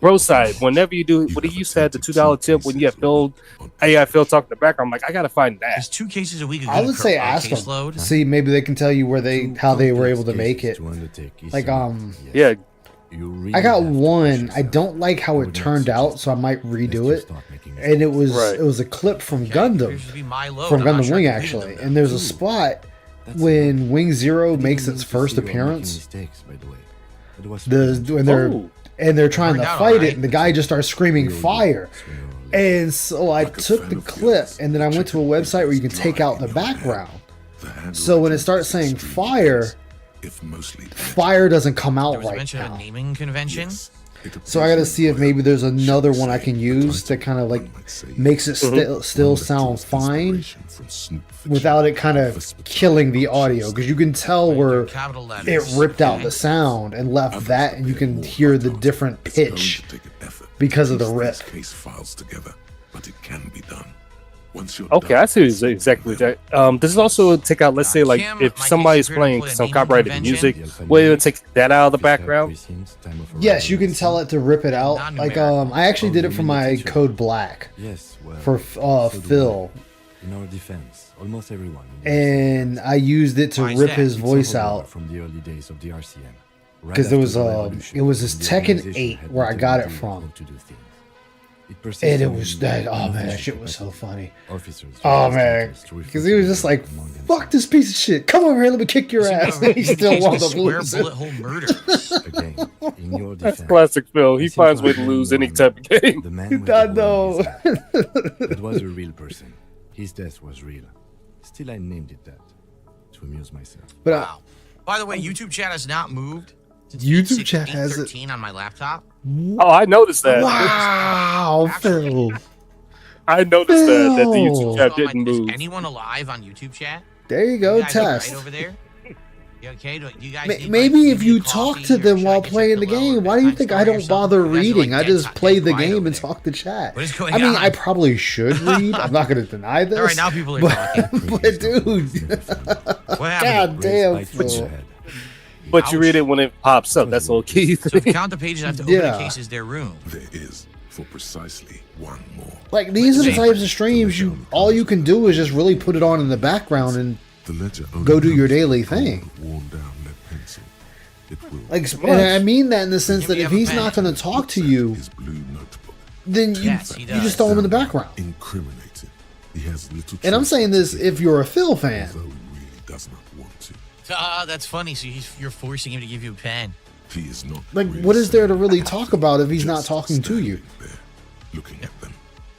Broadside, whenever you do, what he used to have the $2 tip when you have Phil, AI Phil talk in the background. I'm like, I gotta find that. There's 2 cases a week. I would say ask them. caseload. See, maybe they can tell you where they how they were able to make it. To undertake is Like, some- yes. Yeah, You really I got have to one. push I yourself. don't like how I it would not turned out, suggest so I might lest redo you it. start making And it was Right. it was a clip from Okay, Gundam, appears to be my load. from I'm not Gundam sure Wing I completed actually. them. And there's a spot That's when Wing Zero enough. makes I didn't its mean to first say you are making appearance. mistakes, by the way. It was The when they're Oh. and they're trying to Turned out fight alright. it, and the guy just starts screaming fire. And so I took the clip, and then I went to a website where you can take out the background. So when it starts saying fire, if mostly fire doesn't come There out was a right mention of a now. naming convention. So I got to see if maybe there's another one I can use that kind of like makes it still sound fine without it kind of killing the audio, because you can tell where Capital it letters. ripped out Okay. the sound and left that, and you can hear the different pitch because of the rip. Case files together, but it can be done. Once you're Okay, done, I see exactly what that. Does it also take out, let's say, like Kim, if my somebody's case, playing we're gonna some put a copyrighted naming music, convention. will it take that out of the Officer background? precincts, time of Yes, you can arrival, tell it to rip it out. Like Non-numerical. I actually did it for my Teacher. Code Black Yes, well, for so do Phil, I. In our defense, almost everyone. in the and I used it to Why is rip that? his It's voice overall out from the early days of the RCM. Right because there after was the it revolution, was this the Tekken organization 8 had where I little got it idea from, how to do things. It persisted and it in was that. Oh man, that unofficial shit was so practice. funny. Officers Oh used man, titles to refer because to he was the just like, among "Fuck themselves. this piece of shit! Come over here, let me kick your ass." And he still wound up Square losing. bullet hole murders. Again, in your That's defense, classic Phil. He I finds a way simply to lose blame any type of game. The man with I the hole in his know. back. It was a real person. His death was real. Still, I named it that to amuse myself. But Wow. By the way, YouTube chat has not moved. Since YouTube chat has it. 13 on my laptop. Oh, I noticed that. wow, Actually- Phil. I noticed that the Phil. YouTube chat So I'm didn't like, is move. anyone alive on YouTube chat? There you You go, guys all right test. over there? You okay? Do you guys need, Maybe like, if need you coffee talk to or them should I while get playing your the pillow game, or why do you bedtime think I story or don't something? bother You guys are, reading? like, I just dead play the quiet game over and there. talk to chat. What is going I mean, on? I probably should read. I'm not going to deny this. All right, now people are but, talking. but dude, What happened? God damn, Raised by Phil. head. But you read it when it pops up. That's all key. So if you count the pages, I have to open Yeah. in case it's their room. there is for precisely one more. Like these are the Same. types of streams all you can do is just really put it on in the background and The ledger only Go do your comes daily with a cold, thing. Worn down lead pencil. It will. like, and I mean that in the sense Give that me if a he's pen. not going to talk to you, His blue notebook. then you Yes, he you does. just throw him in the background. Incriminated. He has little. And I'm choice saying but to this give, if you're a Phil fan. although he really does not want to. That's funny. So you're forcing him to give you a pen. He is not. Like, really what is there to saying really anything, talk about if he's not just talking to you? standing there, looking at them.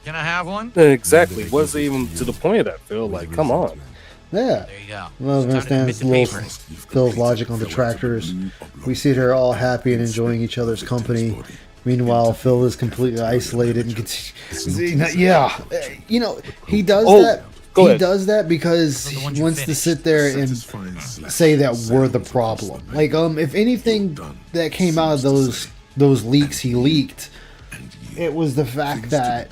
Can I have one? Exactly. What's even to the point of that, Phil? Like, come on. Yeah. There you go. Well, It's time to understand admit this the little paper. Phil's logic on the tractors. We sit here all happy and enjoying each other's company. Meanwhile, Phil is completely isolated and yeah, you know, he does Oh, that. go He ahead. does that because Those are the ones he you wants to finished. sit there and say that we're the problem. Like, if anything that came out of those leaks he leaked, it was the fact that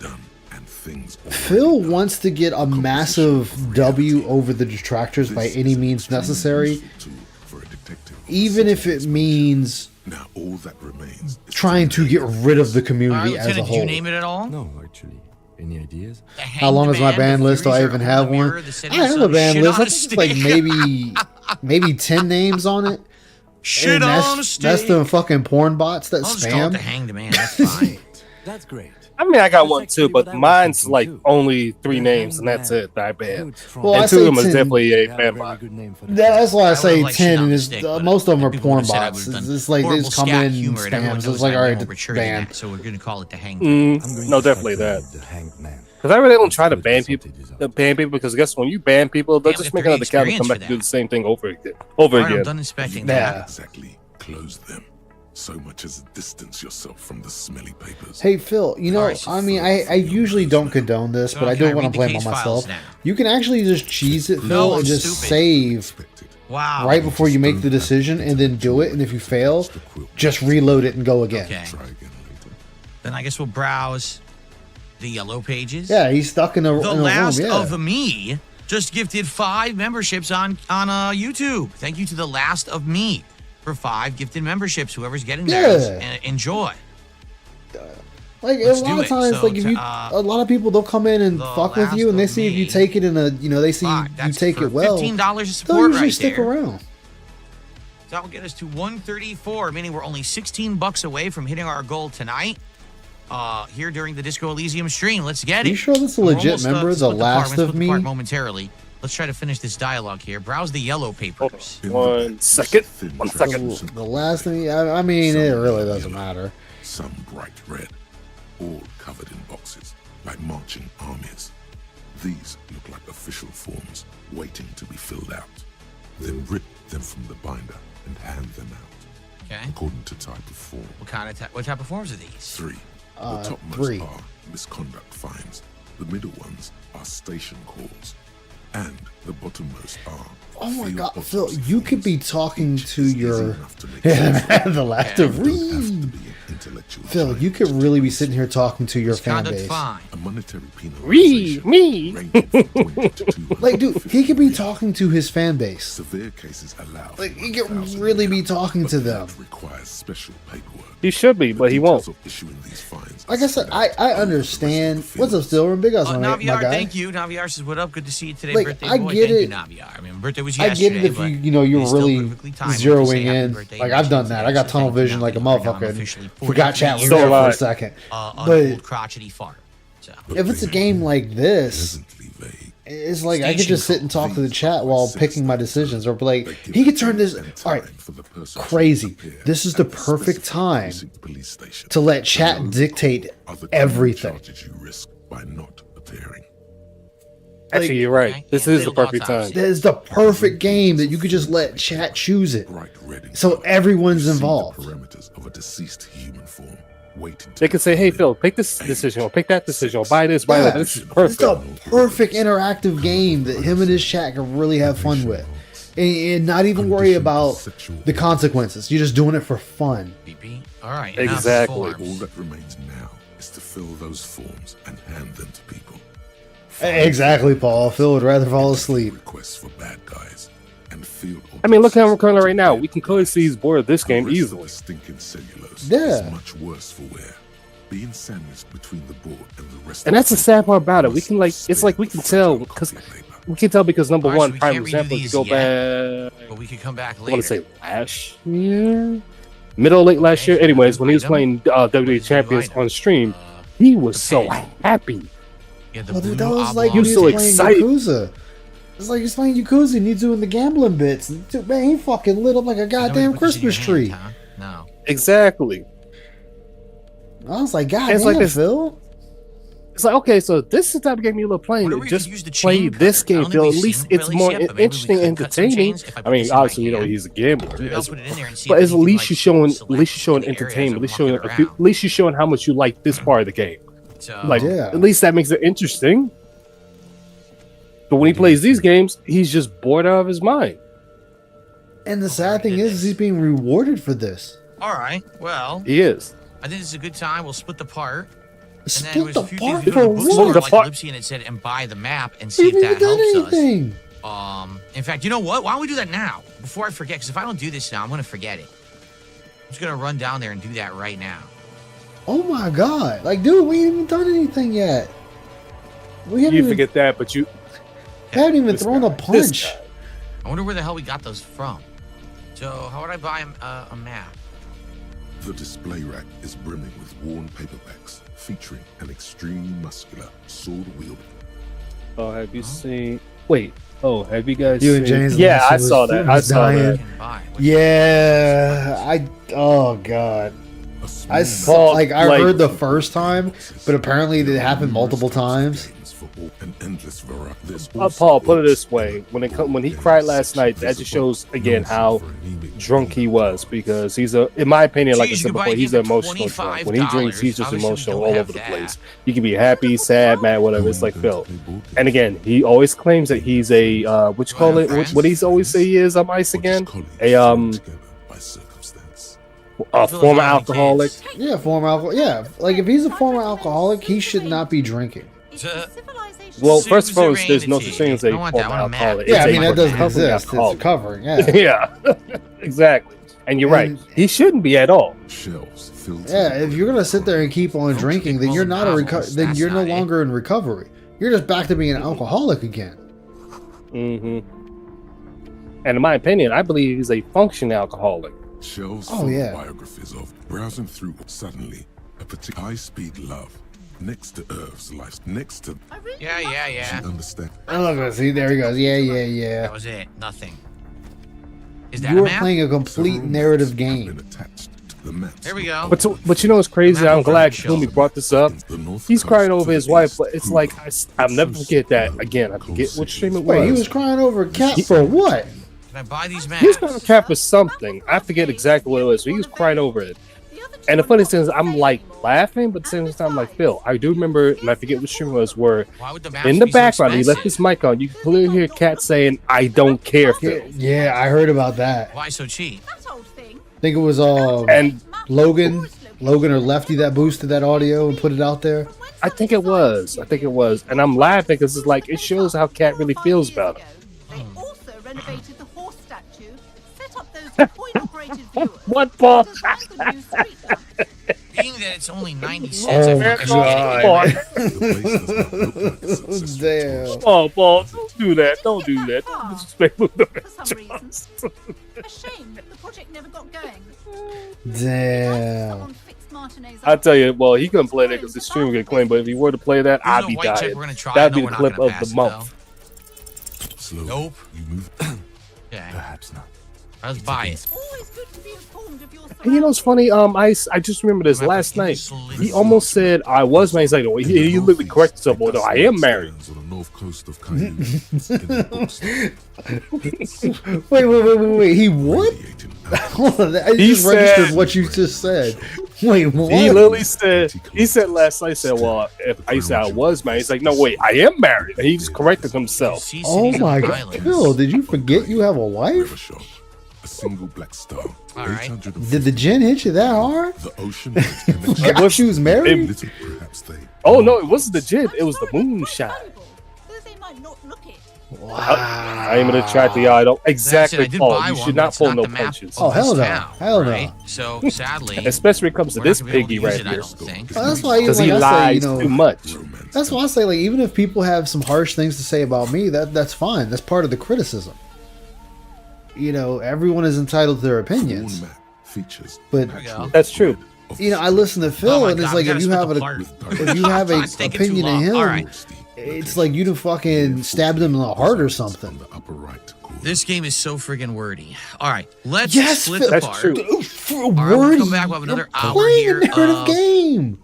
Phil wants to get a massive W over the detractors by any means necessary, even if it means Now all that remains is trying to get rid of the All right, community as a Lieutenant, did you whole. name it at all? No, actually. Any ideas? The How long is my Hanged ban Man, list? Do I the even Furies have are the one? Mirror, the City I have a Sun, ban Shit list. on I a think it's like Stick. maybe 10 names on it. Shit And on a that's stick. the fucking porn bots that I'll just call it the spam. Hanged Man. That's fine. That's great. I mean, I got one That's too, actually but what I was mine's thinking like too. only 3 The names, and Hanged that's Man. it. I ban. Good, strong. Well, I And 2 say of them is 10. definitely They a have a fan very bot. good name for That's why I would've say liked 10, Shit on and a it's, Stick, but most of them are people porn would've said I bots. would've It's done just like they horrible just come scat in humor, and everyone spams. knows It's like, I'm all right, more mature than ban. that, so we're gonna call it the Hanged Man. I'm going No, to definitely fight that. The Hanged Man. Because I really don't try to Good ban result people. it is To up. ban people, because guess when you ban people, they'll Yeah, just we make have another account and come experience back for and do that. the same thing over again. All right, I'm done inspecting Yeah. that. exactly close them, so much as distance yourself from the smelly papers. Hey Phil, you know, Alright. I mean, I usually don't condone this, So but I can do I when I'm read the playing by case files myself. now? You can actually just cheese it, Phil, No, I'm and just stupid. save Expected. Wow. right before you make the decision, and then do it. And if you fail, just reload it and go again. Okay. Try again later. Then I guess we'll browse the yellow pages. Yeah, he's stuck in a, The in a last room. Yeah. of me just gifted 5 memberships on YouTube. Thank you to the last of me for 5 gifted memberships. Whoever's getting theirs, Yeah. and enjoy. Like Let's a do lot of it. times, So, like if you, a lot of people they'll come in and The fuck with you, Last and they of see if you Me. take it in a, you know, they see Fuck, you that's take for it well. $15 of They'll support usually right stick there. around. So that will get us to 134, meaning we're only $16 away from hitting our goal tonight. Here during the Disco Elysium stream. Let's get it. You sure that's a We're legit almost, member, split The apart. Last We're gonna of split Me? apart momentarily. Let's try to finish this dialogue here. Browse the yellow papers. One second. 1 second. The last of me, I mean, it really doesn't matter. Some bright red, all covered in boxes, like marching armies. These look like official forms, waiting to be filled out. Then rip them from the binder and hand them out, Okay. according to type of form. What type of forms are these? 3. The topmost 3. are misconduct fines. The middle ones are station calls. And the bottommost are Oh my Feel God, what Phil, you you could be feel. talking Each to is your enough to make sense. the laughter. You don't have to be an intellectual Phil, giant you could to really be embrace sitting here talking to your His fan conduct's base. fine. a monetary penalization Me. ranging from 20 to 250 Like, dude, he could be talking to his fan base. Severe cases allow Like, for he could 1,000 really be years, talking but to that them. requires special paperwork. He should be, The but he details won't. of issuing these fines Like I said, I understand. What's up, Stillroom? Big ups, my Naviar, guy. thank you. Naviar says, what up? Good to see you today, Like, birthday I boy. get Thank it. you, Naviar. I mean, birthday was I yesterday, get it if but you're it's still really perfectly timed to say zeroing happy in. birthday Like and I've done shit that. today, I got so tunnel thank you, vision like a Naviar. I'm motherfucker. officially Forgot 43 chat was years So there for a alive. second. An But old crotchety fart. So. if it's a game like this, Pleasantly vague. it's like I could Station just sit and talk to the chat while picking my decisions, or be like, he could turn this. All right, crazy. This is the perfect time to let chat dictate everything. You risk by not appearing. Actually, you're right. This is the perfect time. That is the perfect game that you could just let chat choose it, Bright red so everyone's see the involved. parameters of a deceased human form waiting to They can say, "Hey, Phil, pick this decision, or pick that decision, or buy this, buy that." This is It's perfect. the perfect interactive game that him and his chat can really have fun with, and not even worry about the consequences. You're just doing it for fun. PP. All right. Exactly. All Enough forms. that remains now is to fill those forms and hand them to people. Exactly, Paul. Phil would rather fall asleep. Requests for bad guys and field I mean, look how we're currently right now. We can clearly see he's bored of this game The rest of easily. the stinking cellulose Yeah. is much worse for wear. Being sandwiched between the board and the rest And of that's the sad part about it. We can like, it's like we can tell because because number Alright, so one, we prime can't redo example, if you these go yet. back, But we could come back I later. want to say last year, middle late last year. Anyways, when he was playing WWE Champions on stream, he was so happy. Yeah, the Oh, dude, blue that was like oblong. when he so was playing excited. Yakuza. It's like he's playing Yakuza and he's doing the gambling bits. Dude, man, he fucking lit up like a Is that what you goddamn put this in your Christmas tree. hand, huh? No. Exactly. I was like, God It's damn, like this- Phil. It's like, okay, so this is the type of game you love playing. Wonder if we Just could use the play chain this cutter. I game, don't Phil. think At we've least seen it's release more yet, but maybe we interesting, could cut some entertaining. chains if I I put mean, this in my obviously, you know, hand. he's a gambler. Maybe I'll put it in there and see But if at anything, least like, you're showing, select at least you're showing in the areas entertainment. At and least walking showing, around. at least you're showing how much you like this part of the game. So, Like, Yeah. at least that makes it interesting. But when he plays these games, he's just bored out of his mind. And the sad thing is he's being rewarded for this. all right. Well, He is. I think this is a good time. We'll split the part. And then Split there's the a few part things. for We go to the bookstore what? The like part- Ellipsy, and it said, and buy the map and We see if haven't that even done helps anything. us. In fact, you know what? Why don't we do that now? Before I forget, because if I don't do this now, I'm going to forget it. I'm just going to run down there and do that right now. Oh my God. Like, dude, we ain't even done anything yet. We haven't You even, forget that, but you. haven't even This thrown guy, a this punch. guy. I wonder where the hell we got those from. So, how would I buy a map? The display rack is brimming with worn paperbacks featuring an extremely muscular sword wielding. Oh, have you seen? Wait. Oh, have you guys You seen? and James Yeah, I was- saw that. I was saw dying. that. Can buy. Yeah, oh God. A small I map saw, Paul, like, I like- heard the first time, but apparently it happened multiple times. for an endless variety. There's Paul, also put it this way: when he cried last night, that just shows again how drunk he was. Because he's in my opinion, like I Jeez, said you buy before, he's it an for emotional drunk. When he drinks, he's just $25. emotional Obviously, we all don't over the have place. that. He can be happy, sad, mad, whatever. It's like Phil. And again, he always claims that he's a what you call it? What he's always say he is? I'm Ice again. A former alcoholic. Yeah, former alcohol. Yeah, like if he's a former alcoholic, he should not be drinking. Well, first of all, there's no Serenity. such thing as a I want that. I former want a map. alcoholic. Yeah, I It's mean a that doesn't recovering exist. It's a alcoholic. covering. Yeah, Yeah, exactly. And you're right. And- He shouldn't be at all. Shelves filled to yeah. the If you're gonna sit there and keep on Don't drinking, keep then you're pulling not a novels. then That's you're no not it. longer in recovery. You're just back to being an alcoholic again. Hmm. And in my opinion, I believe he's a functioning alcoholic. Shelves Oh, full yeah. of biographies of browsing through suddenly a particular high-speed love next to Irv's life, next to Yeah. she understands. Oh, look, see, there he goes. Yeah. That was it. Nothing. Is that You a were map? playing a complete Several narrative maps have game. been attached to the maps. There we go. But you know what's crazy? I'm glad Kumi brought this up. The north He's coast crying to over the his wife, east, but it's Cuba, like I'll never forget that. Again, I forget which stream it was. Wait, he was crying over a cat for what? Can I buy these maps? He was crying cap for something. I forget exactly what it was. But he was crying over it. And the funny thing is, I'm like laughing, but at the same time, I'm like, Phil, I do remember, and I forget which stream it was, where Why would the maps in the be so background, he left expensive? his mic on. You can clearly hear Cat saying, I don't care, Phil. Yeah, I heard about that. Why so cheap? I think it was And Logan or Lefty that boosted that audio and put it out there. I think it was. And I'm laughing because it's like, it shows how Cat really feels about it. They also renovated the horse statue, set up those coin-operated viewers. What, Paul? and the new street lamp. Being that it's only 90 cents, Oh I my think I should get it. The place does not look like a successful Damn. tourist Oh, Paul, don't do that. Don't do that. Don't disrespect the For some reason. A shame the project never got going. Damn. Someone fixed Martinet's I tell you, well, he couldn't play that because the stream would get claimed. But if he were to play that, Here's I'd a be white check dying. we're gonna try. That'd No, be we're the not clip gonna of pass the it, month. Slowly, Nope. you move. Okay, Perhaps not. let's buy it. always good to be informed of your And you know what's funny? I just remember this last night. He almost said I was married. He's like, no, he literally corrected himself. Well, no, I am married. On the north coast of Cayenne, in the bookstore, Wait. He what? radiating Hold on, I He just registered said- what you just said. Wait, what? He literally said, he said last night, he said, well, if I said I was married, he's like, no, wait, I am married. And he just corrected himself. Sea Oh cities my and god, islands. Phil, did you forget you have a wife? river shop, a single black star, right. 850. Did the gin hit you that hard? The ocean and its connection. Got you was married? Little perhaps they. Oh, no, it wasn't the gin. It was the moonshine. valuable, though they might not look it. Wow. I am going to try the eye. Don't That's it, I exactly, did Paul. buy You one, should but not it's pull no the map punches. of Oh, hell this no. town, Hell no. right? So sadly, Especially when it comes to we're this not gonna be piggy able to right use it, I here. don't think. Well, that's why, Because he like I say, lies you know, too much. Romance. that's why I say, like, even if people have some harsh things to say about me, that's fine. That's part of the criticism. You know, everyone is entitled to their Fawn opinions. map features. But There we go. That's true. of you know, I listen to Phil, Oh my and it's God, like we if gotta you split have the a part. if you have a It's taking too opinion of long. him, All right. it's like you to fucking stab them in the heart or on something. the upper right corner. This game is so friggin' wordy. All right, let's Yes, split Phil. the That's part. true. we'll Wordy. come back. We'll have another You're hour playing here a narrative of, game.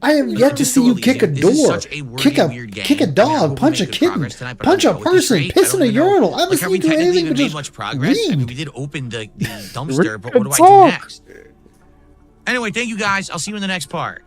I have yet to just see go you Elysium. kick a This is door, such a wordy, kick a weird game. kick a I mean, I dog, hope we punch a make good kitten, progress tonight, but punch I a don't know at this person, rate. piss I in don't a even know. urinal. I haven't Like, have we seen you do technically anything even but made just much progress? I mean, read. we did open the dumpster, but what do I Talk. do next? Anyway, thank you guys. I'll see you in the next part.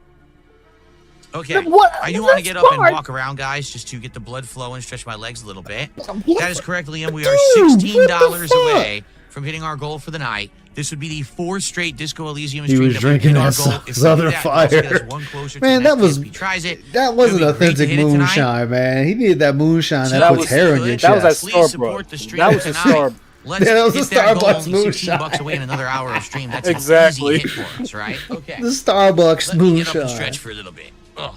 Okay. What? I do want to Next get up and part? walk around, guys, just to get the blood flowing, stretch my legs a little bit. What That is the- correct, Liam. We are Dude, $16 what the fuck? away from hitting our goal for the night. This would be the 4th straight Disco Elysium He stream was that we drinking hit our that goal. If we do Southern that, it'll also get us Fire. one closer Man, to that the was- next if he tries it. That wasn't It'd be great to authentic hit it tonight. moonshine, man. He needed that moonshine that, That puts was hair in your good. chest. That was at Please support Starbucks. the stream That was a tonight. Star. Let's Yeah, that was hit a that goal. Starbucks Only $16 moonshine. away in another hour of stream. That's Exactly. an easy hit for us, right? Okay. The Starbucks Let me get up and moonshine. stretch for a little bit. Ugh.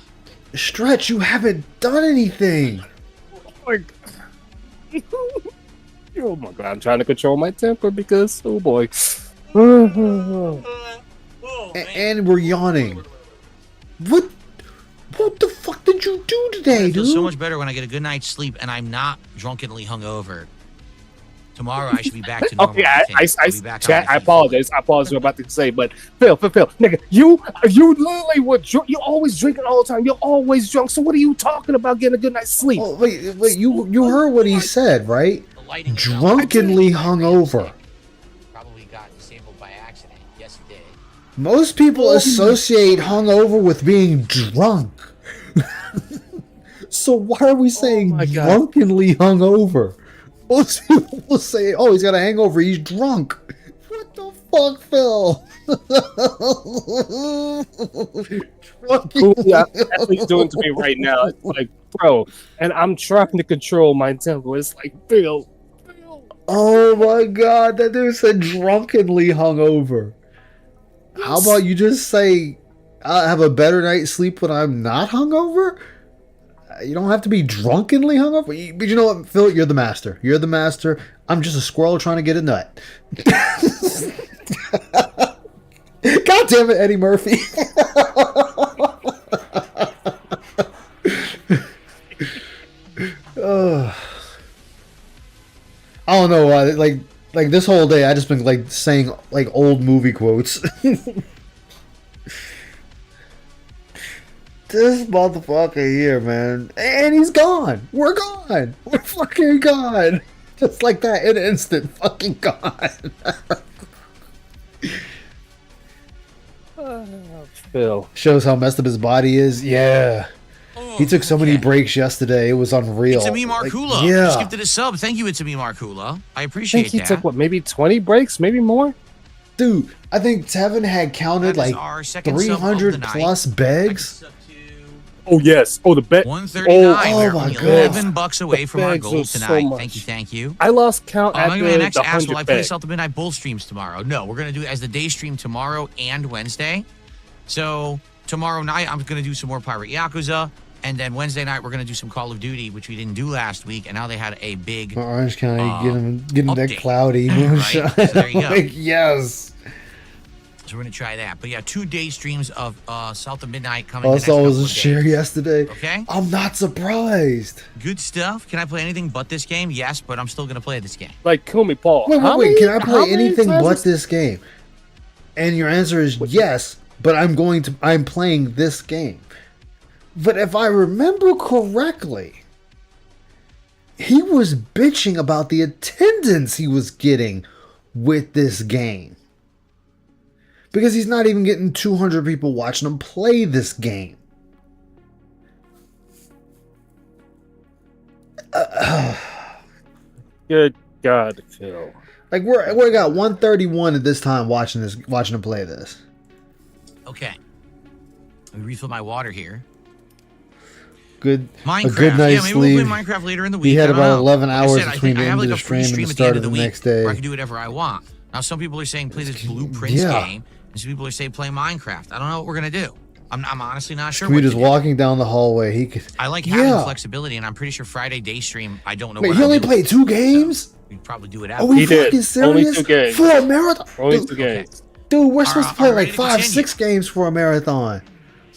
Stretch, you haven't done anything. Oh my god, I'm trying to control my temper because, oh boy. And we're yawning. What the fuck did you do today, It feels dude? so much better when I get a good night's sleep and I'm not drunkenly hungover. Tomorrow I should be back to normal. Okay, think. I'll be back on chat, my I feet. apologize. I apologize for what I'm about to say, but Phil, nigga, you literally were drunk. You always drinking all the time. You're always drunk. So what are you talking about getting a good night's sleep? Oh, wait, you heard what he said, right? The lighting is down. Drunkenly hungover. Probably got disabled by accident. Yes, it did. Most people associate hungover with being drunk. So why are we saying my God. drunkenly hungover? Most people will say, "Oh, he's got a hangover. He's drunk." What the fuck, Phil? Who he's doing to me right now? It's like, bro, and I'm trying to control my temper. It's like, Phil. Oh my god, that dude said drunkenly hungover. How about you just say, "I have a better night's sleep when I'm not hungover"? You don't have to be drunkenly hungover. But you know what, Phil? You're the master. You're the master. I'm just a squirrel trying to get a nut. God damn it, Eddie Murphy. Ugh. I don't know why. Like this whole day, I just been like saying like old movie quotes. This motherfucker here, man, and he's gone. We're gone. We're fucking gone. Just like that, in an instant, fucking gone. Phil. Shows how messed up his body is. Yeah. He took so many breaks yesterday. It was unreal. It's a me, Markula. yeah. Just gifted a sub. Thank you, it's a me, Markula. I I appreciate think he that. took what, maybe 20 breaks, maybe more. Dude, I think Tevin had counted That is like our second sub of 300 the night. plus begs. Oh yes. Oh, the bet. 139. Oh, We're my only God. $11 away from our bags goal was so tonight. much. Thank you, thank you. I lost count Oh, after man, next the asked, will I 100 play bag. South the Midnight Bull streams tomorrow? No, we're going to do it as the day stream tomorrow and Wednesday. So tomorrow night, I'm going to do some more Pirate Yakuza. And then Wednesday night, we're going to do some Call of Duty, which we didn't do last week. And now they had a big... Orange County getting that update. cloudy Right? moonshine. So there you go. Like, yes. So we're going to try that. But yeah, 2 day streams of South of Midnight coming Also, I the next was couple a of share days. yesterday. Okay. I'm not surprised. Good stuff. Can I play anything but this game? Yes, but I'm still going to play this game. Like, kill me, Paul. Wait, How wait, many- can I how play many anything times but is- this game? And your answer is yes, but I'm playing this game. But if I remember correctly, he was bitching about the attendance he was getting with this game. Because he's not even getting 200 people watching him play this game. Good God, Phil. Like we got 131 at this time watching him play this. Okay. Let me refill my water here. Good, Minecraft. a good night's Yeah, maybe sleep. we'll play Minecraft later in the week. He had I don't about know. 11 Like I hours said, between I the have end like of a the free stream and the stream at the start end of of the the week next day. where I can do whatever I want. Now, some people are saying play this Blueprints Yeah. game, and some people are saying play Minecraft. I don't know what we're gonna do. I'm honestly not sure. We What just to do. walking down the hallway. He could. I like having Yeah. flexibility, and I'm pretty sure Friday day stream. I don't know. Wait, what he I'll only do. played 2 games? We'd probably do it Are after. we He did. fucking serious? Only 2 games. For a marathon? Only Dude, 2 games. dude, we're supposed to play I'm like ready to 5, continue. 6 games for a marathon.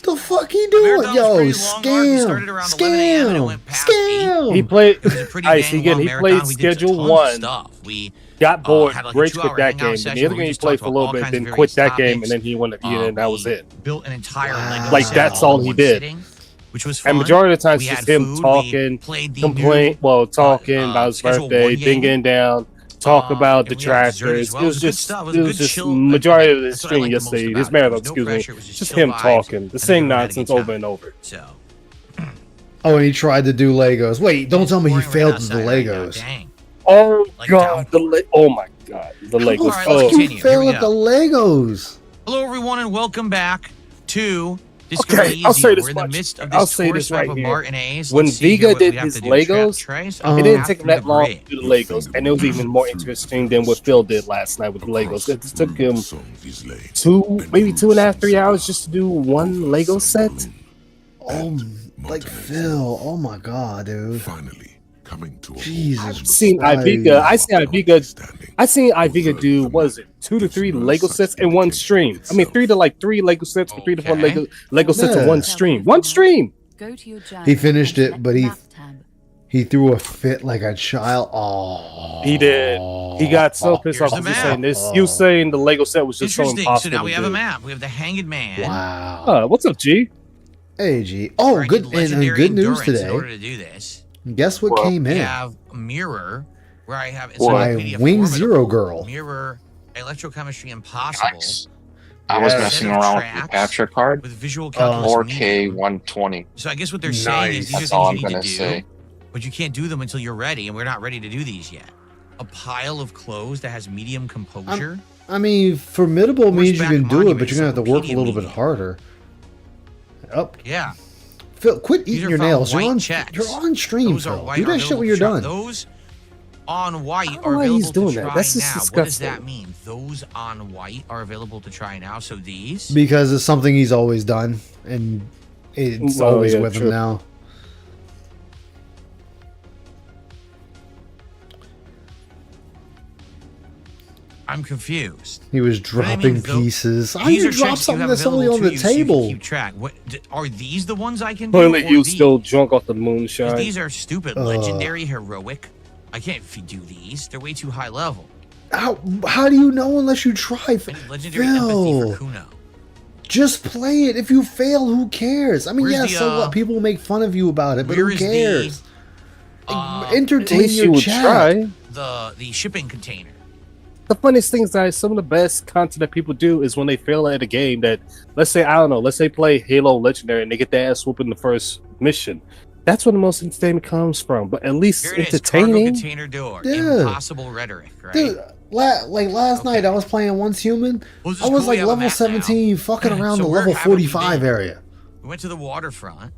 The fuck he doing? Marathon was Yo, pretty long, Mark. We started around 11 a.m. and it went past 8. Scam! He played. It was a pretty Ice, dang again, long he marathon. played We did a schedule ton of 1. Stuff. We Got bored, had like a rage 2-hour quit that hangout game. And session the other where we game he just played talked for a about little all bit, kinds then of quit various that game, topics. and then he went. And that was We it. Built an entire Lego Like, set that's all all in he one did. sitting, which was fun. And majority of the time, We it's had just him food. We talking, played the complain, talking about his schedule birthday, one game. dinging down, talk about the and we had dessert tractors. as well. It was good just, stuff. it was good just chill, majority of the that's what I stream liked the most yesterday. about His it. There marathon, was no excuse me, pressure. It was just chill him vibes, talking, the and same everyone had a nonsense good over time. and over. So Oh, and he tried to do Legos. Wait, don't tell me he boring right failed to do outside right now. Legos. Dang. Oh Like God, oh my God, the How Legos. the All right, fuck let's you continue. Here fail we at the go. Legos? Hello, everyone, and welcome back to This Okay, Easy. I'll say this We're in the much. midst of I'll this say tour this stop right of here. Martin A's. When Let's see Vega here what we did have his to do. Legos, Trace, it didn't path take him through that the long grid. to do the Legos, and it was even more interesting than what Phil did last night with the Legos. It took him maybe 2.5, 3 hours just to do one Lego set. Oh, like Phil. Oh my God, dude. Finally coming to a Jesus I've seen Ivica. I seen Ivica do, what is it, 2 to 3 Lego sets in one stream. I mean, 3 to 3 Lego sets, 3 to 4 Okay. Lego sets in Yeah. one stream. One stream. Go to your journal He finished and it, select but the he- map tab. He threw a fit like a child. Oh, He did. He got so pissed Here's off. the He was map. saying this. You saying the Lego set was just so Interesting. impossible. So now we to have a do. map. We have the Hanged Man. wow. What's up, G? Hey, G. Oh, where I good need and legendary good news endurance in order today. to do this. Guess what came We in? have a Mirror, where I have Why, Encyclopedia Wing Formidable, Zero Girl. Mirror, Electrochemistry Impossible. Nice. I was Yes. messing Set of around with tracks the capture card. With visual calculus 4K medium. 120. So I guess what they're saying is these That's are all things I'm you gonna need to say. do, but you can't do them until you're ready, and we're not ready to do these yet. A pile of clothes that has medium composure. I mean, formidable means you Horseback can do it, but monument, you're gonna have to work a encyclopedia little bit medium. harder. Up, Yeah, Phil. Quit These eating are your from nails. You're white on. checks. You're on stream, those are Phil. white. Do are that shit when available you're to try. done. Those on white I don't are know why available he's doing to that. try That's just now. What does disgusting. that mean? Those on white are available to try now. So these. Because it's something he's always done, and it's Oh, always yeah, with true. him now. I'm confused. He was But I dropping mean, pieces. How do These you are drop checks you something have that's only available on to the you so you can table? keep track. What are these the ones I can do? Toilet, or you these? still drunk off the 'Cause moonshine. These are stupid. Legendary, heroic. I can't do these. They're way too high level. How do you know unless you try? I need legendary empathy Phil, for Kuno. just play it. If you fail, who cares? I mean, Where's yeah, the, so what? People make fun of you about it, but where who is the, cares? At Entertain At least your you would chat. try. The shipping container. the funniest thing is that some of the best content that people do is when they fail at a game that, let's say, I don't know, let's say play Halo Legendary and they get their ass whooped in the first mission. That's where the most entertainment comes from. But at least Here it is, entertaining. cargo container door. Yeah. Impossible rhetoric, right? Dude, last night I was playing Once Human. Well, this I is was cool, we like have a level map 17, fucking around So the where level haven't we 45 been? area. We went to the waterfront.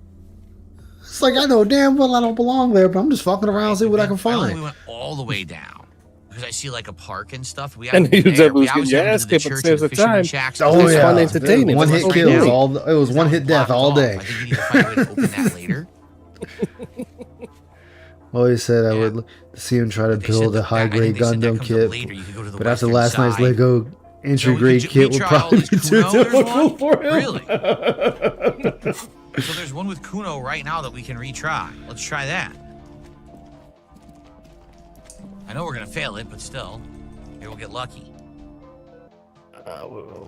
It's like I know damn well I don't belong there, but I'm just fucking around, see what I can We find. went all the way down because I see like a park and stuff. We And haven't been you there. said We was always getting your haven't ass been to kicked, the but church there's and a the fisherman time. shacks. Oh It's yeah, fun entertainment. one That's hit what we kills do. all. It was It's one not hit death blocked all off. day. I think you need to find a way to open that later. Always said I Yeah. would see him try to They said build a that- I high think grade they said that Gundam comes up kit, later. You could go to the but after western last night's side. Lego entry grade kit would retry all probably this be too Kuno? There's difficult one? for him. Really? So there's one with Kuno right now that we can retry. Let's try that. I know we're gonna fail it, but still, maybe we'll get lucky.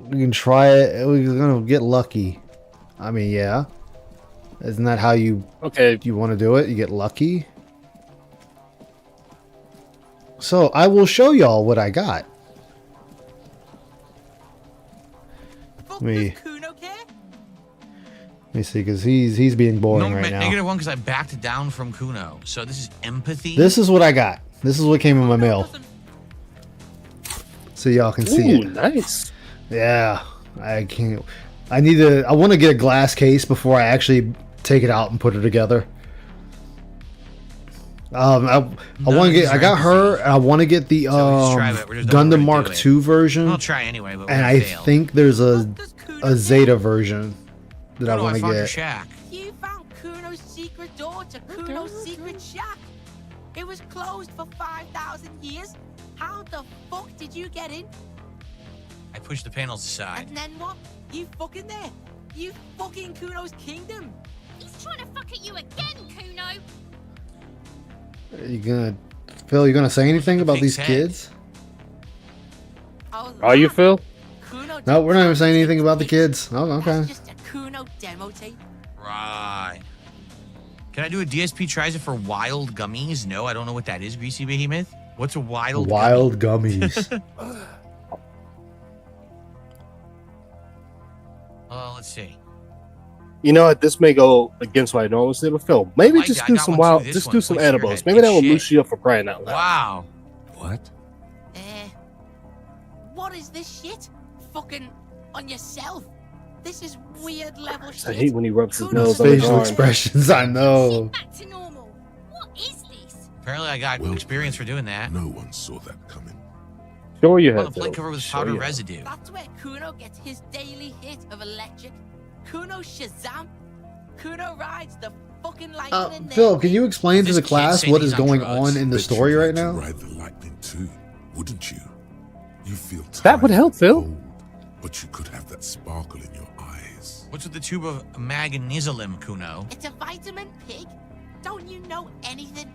We can try it. We're gonna get lucky. I mean, yeah. Isn't that how you Okay. want to do it? You get lucky. So I will show y'all what I got. Fuck Me. does Kuno care? Let me see, because he's being boring No, right now. -1 because I backed down from Kuno. So this is empathy. This is what I got. This is what came in my mail, so y'all can see Ooh, it. nice. Yeah, I can't. I need to. I want to get a glass case before I actually take it out and put it together. I want to get. I got her. And I want to get the So we just try it. We're just don't Gundam wanna Mark do it. II version, We'll try anyway, but and we'll I fail. think there's a What does Kuno Zeta care? version that I Kuno, want to found your get. shack. You found Kuno's secret door to Kuno's secret shack. It was closed for 5,000 years. How the fuck did you get in? I pushed the panels aside. And then what? You fucking there. You fucking Kuno's kingdom. He's trying to fuck at you again, Kuno. You gonna, Phil? You gonna say anything about Pig's these head. kids? Oh, Are you, Phil? Kuno No, we're not even saying anything about the kids. kids. Oh, okay. That's just a Kuno demo tape. Right. Can I do a DSP tries it for wild gummies? No, I don't know what that is, Greasy Behemoth. What's a wild Wild gummies. Let's see. You know what? This may go against what I normally say, but Phil, maybe like just that. I do got some one too. wild, This just one do some points to your edibles. head. Maybe that Good will shit. loose you up for crying out loud. Wow. What? What is this shit? Fucking on yourself. This is weird level shit. I hate when he rubs his Kuno's nose on his Facial arm. expressions. I know. Back to normal. What is this? Apparently, I got Well, experience for doing that. No one saw that coming. Sure you On the have, plate Phil. cover with Sure powder you have. residue. That's where Kuno gets his daily hit of electric. Kuno Shazam. Kuno rides the fucking lightning in there. Phil, can you explain to This the kid class saying what he's is on going drugs. on in the Bet story you'd right like to now? Ride the lightning too, wouldn't you? You feel That would tired help, and Phil. cold, but you could have that sparkle in your eyes. What's with the tube of magnesium, Kuno? It's a vitamin pig. Don't you know anything?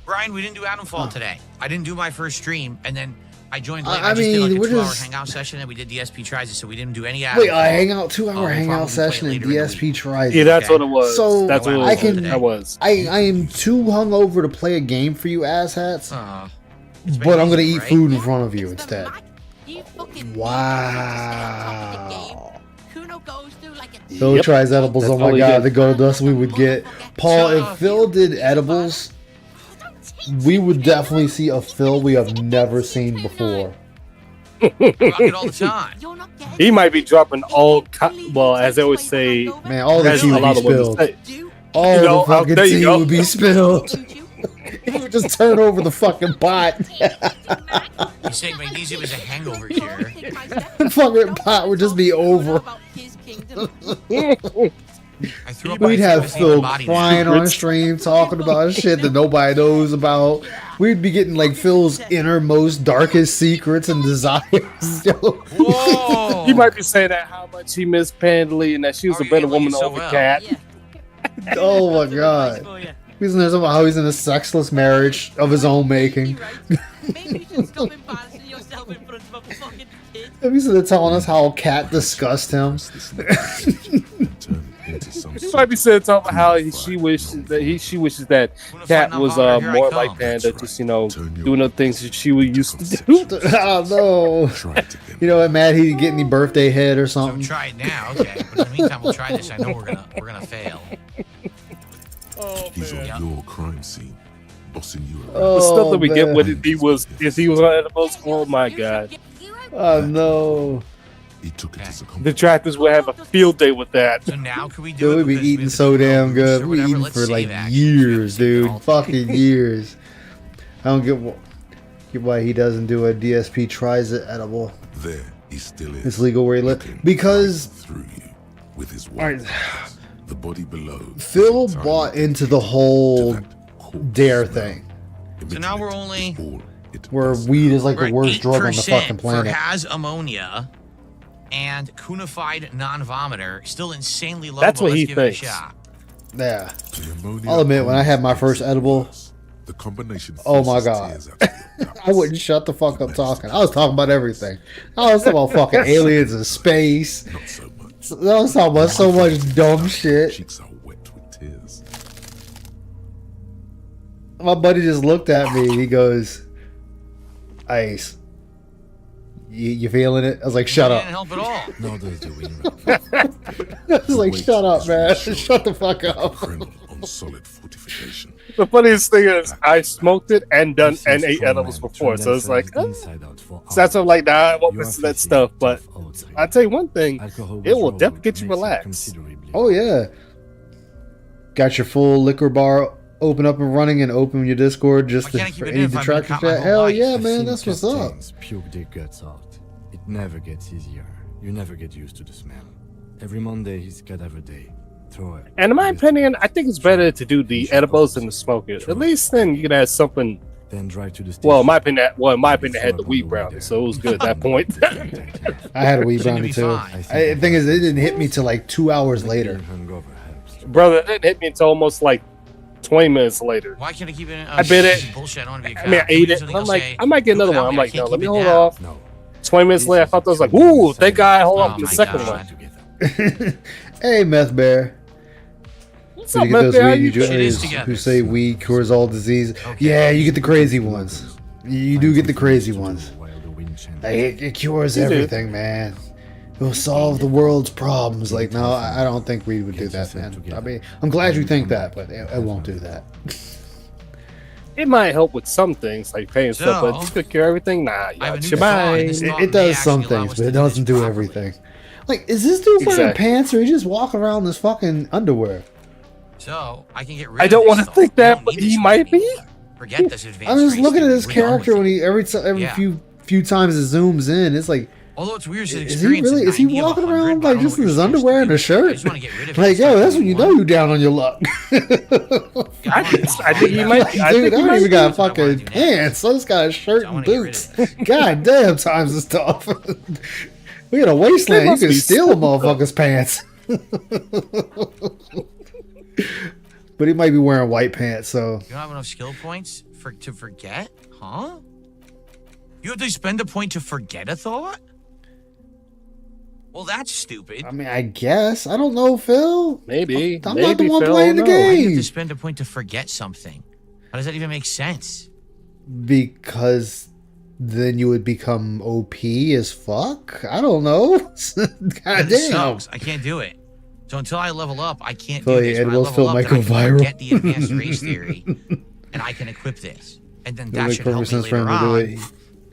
Brian, we didn't do Atomfall today. I didn't do my first stream, and then I joined I late. I just did mean, like we're a 2-hour just- hangout session, and we did DSP tries it, so we didn't do any Atomfall. Wait, a hangout, 2-hour we'll hangout probably play it session in later in the DSP week. tries. Yeah, that's Okay. what it was. So, That's what it I was. can- That was. I am too hungover to play a game for you asshats, It's been but I'm gonna easy, eat right? food in front of you It's the instead. Mac. You fucking need to stay on top of the game. Wow. Kuno goes through like a Phil Yep. tries edibles. That's Oh my all he god, did. the gold dust we would get. Paul, Shut if up. Phil did edibles, we would definitely see a Phil we have never seen before. I rock it all the time. You're not getting He might be dropping all. Well, as they always say, Man, all the as tea a would lot be of women spilled. say. do. All You know, the fucking there you tea go. would be spilled. He would just turn over the fucking pot. You saying magnesium is a hangover cure? The fucking pot would just be over. I threw up We'd my have face in Phil my body crying now. on stream, talking about shit that nobody knows about. We'd be getting like Phil's innermost, darkest secrets and desires. Yo. Whoa! He might be saying that how much he missed Pandley and that she was Oh, a better you like woman it so over well. Cat. Oh my god. He's in there about how he's in a sexless marriage of his own making. Maybe you should stop embarrassing yourself in front of a fucking kid. He's there telling us how Cat disgust him. Turn into something Somebody said talking about how she wishes that Cat was more like Panda, just doing the things that she was used to do. Oh no! You know what, Matt? He get any birthday head or So something? try it now, okay. But in the meantime, we'll try this. I know we're gonna fail. He's on your crime scene, bossing you around. The stuff that we get man. with it, if he was on edibles, oh my god. Oh no! He took it as a The compliment. Trappers will have a field day with that. So now can we do Dude, it? we be Because eating have so to do damn Boost good. or We whatever. eating Let's for like save action. years, We have to dude. save all Fucking years. I don't get why he doesn't do a DSP tries it edible. There, he still is. It's legal where he lives looking because right through you with his Alright. white eyes. The body below. Phil is bought entirely into the whole to that corpse dare smell. thing, So now we're Emitting only it all it where must weed is like we're the at worst drug on the 8% fucking for planet. has ammonia and cunified non-vomiter. Still insanely low. That's but what let's he give it a thinks. shot. Yeah. The ammonia I'll admit, when I had my first makes it edible, worse. The combination oh my forces God. tears out of your guts. I wouldn't shut the fuck up talking. I was talking about everything. I was talking about fucking aliens and space. Not so much. I was talking about so much dumb shit. Cheeks are wet with tears. My buddy just looked at me. He goes, "Ice, you feeling it?" I was like, "Shut It up." didn't help at all. Nor does the wind. I was like, "Shut up, man. Shut the fuck up." Criminal on solid fortification. The funniest thing is, I smoked it and ate edibles before, so it's like, so that's why I'm like, nah, I won't listen to that stuff. But I'll tell you one thing, it will definitely get you relaxed. Oh yeah. Got your full liquor bar open up and running and open your Discord just Why can't I keep for it any in if I've been detractor caught my chat? whole Hell life? yeah, I've man. seen That's what's up. captains puke their guts out. It never gets easier. You never get used to the smell. Every Monday is cadaver day. Throw it. And in my opinion, I think it's better to do the edibles than to smoke it. At least then you can have something. Then drive to the station. Well, in my opinion, I had the wheat brownie, so it was good at that point. I had a wee Seem to brownie be too. fine. The thing is, it didn't hit me till like 2 hours later. Hungover helps. Brother, it didn't hit me until almost like 20 minutes later. Why can't I keep it in? I bit it. Bullshit. I don't want to be a I cop. mean, I ate it. Something I'm I'll like, say, I might get another "Look, one. I'm I like, can't no, let keep me it hold down." off. No. 20 minutes later, I thought I was like, ooh, thank God, hold on Oh for the my second God. one. Hey, Meth Bear. What's So up, you get man? those How weed you you doing? It is who together. say weed cures all disease. Okay. Yeah, you get the crazy ones. You do get the crazy ones. While the wind changes. Like, it cures You do. everything, man. It will solve the world's problems. Like, no, I don't think we would do that, man. I mean, I'm glad you think that, but it won't do that. It might help with some things like pain and stuff, but So, you could cure everything. Nah, I have a y'all new should thought. mind. This thought It may does some actually allow things, us but to it do this doesn't do properly. everything. Like, is this dude wearing Exactly. pants or he just walking around in this fucking underwear? So I can get rid I of don't this want to stuff. think We that, don't but need he this might stuff be. anymore. Forget this advanced. I'm just race looking at theory. his We're done character with when it. he every Yeah. few times it zooms in. It's like, Although it's weird, is he really? is he walking around like just in his underwear and a I shirt? just want to get rid of Like, it. yo, that's when you know you down on your luck. I think he might. I Dude, think I he don't even might. got That's what I fucking wanna do next. pants. I just got a shirt I and wanna get rid boots. of this. God damn, times is tough. We in a wasteland. You must can be steal a so motherfucker's pants. But he might be wearing white pants, so You don't have enough skill points to forget, huh? You have to spend a point to forget a thought? Well, that's stupid. I mean, I guess I don't know, Phil. Maybe. I'm maybe not the one Phil, playing the no. Why do you have game to spend a point to forget something? How does that even make sense? because then you would become OP as fuck. I don't know. God This damn. sucks. I can't do it. So until I level up, I can't Phil, do this. it When I will level still up, might then I go can viral. forget the advanced race theory, and I can equip this. And then It'll that make should help me perfect sense for later him to do on it.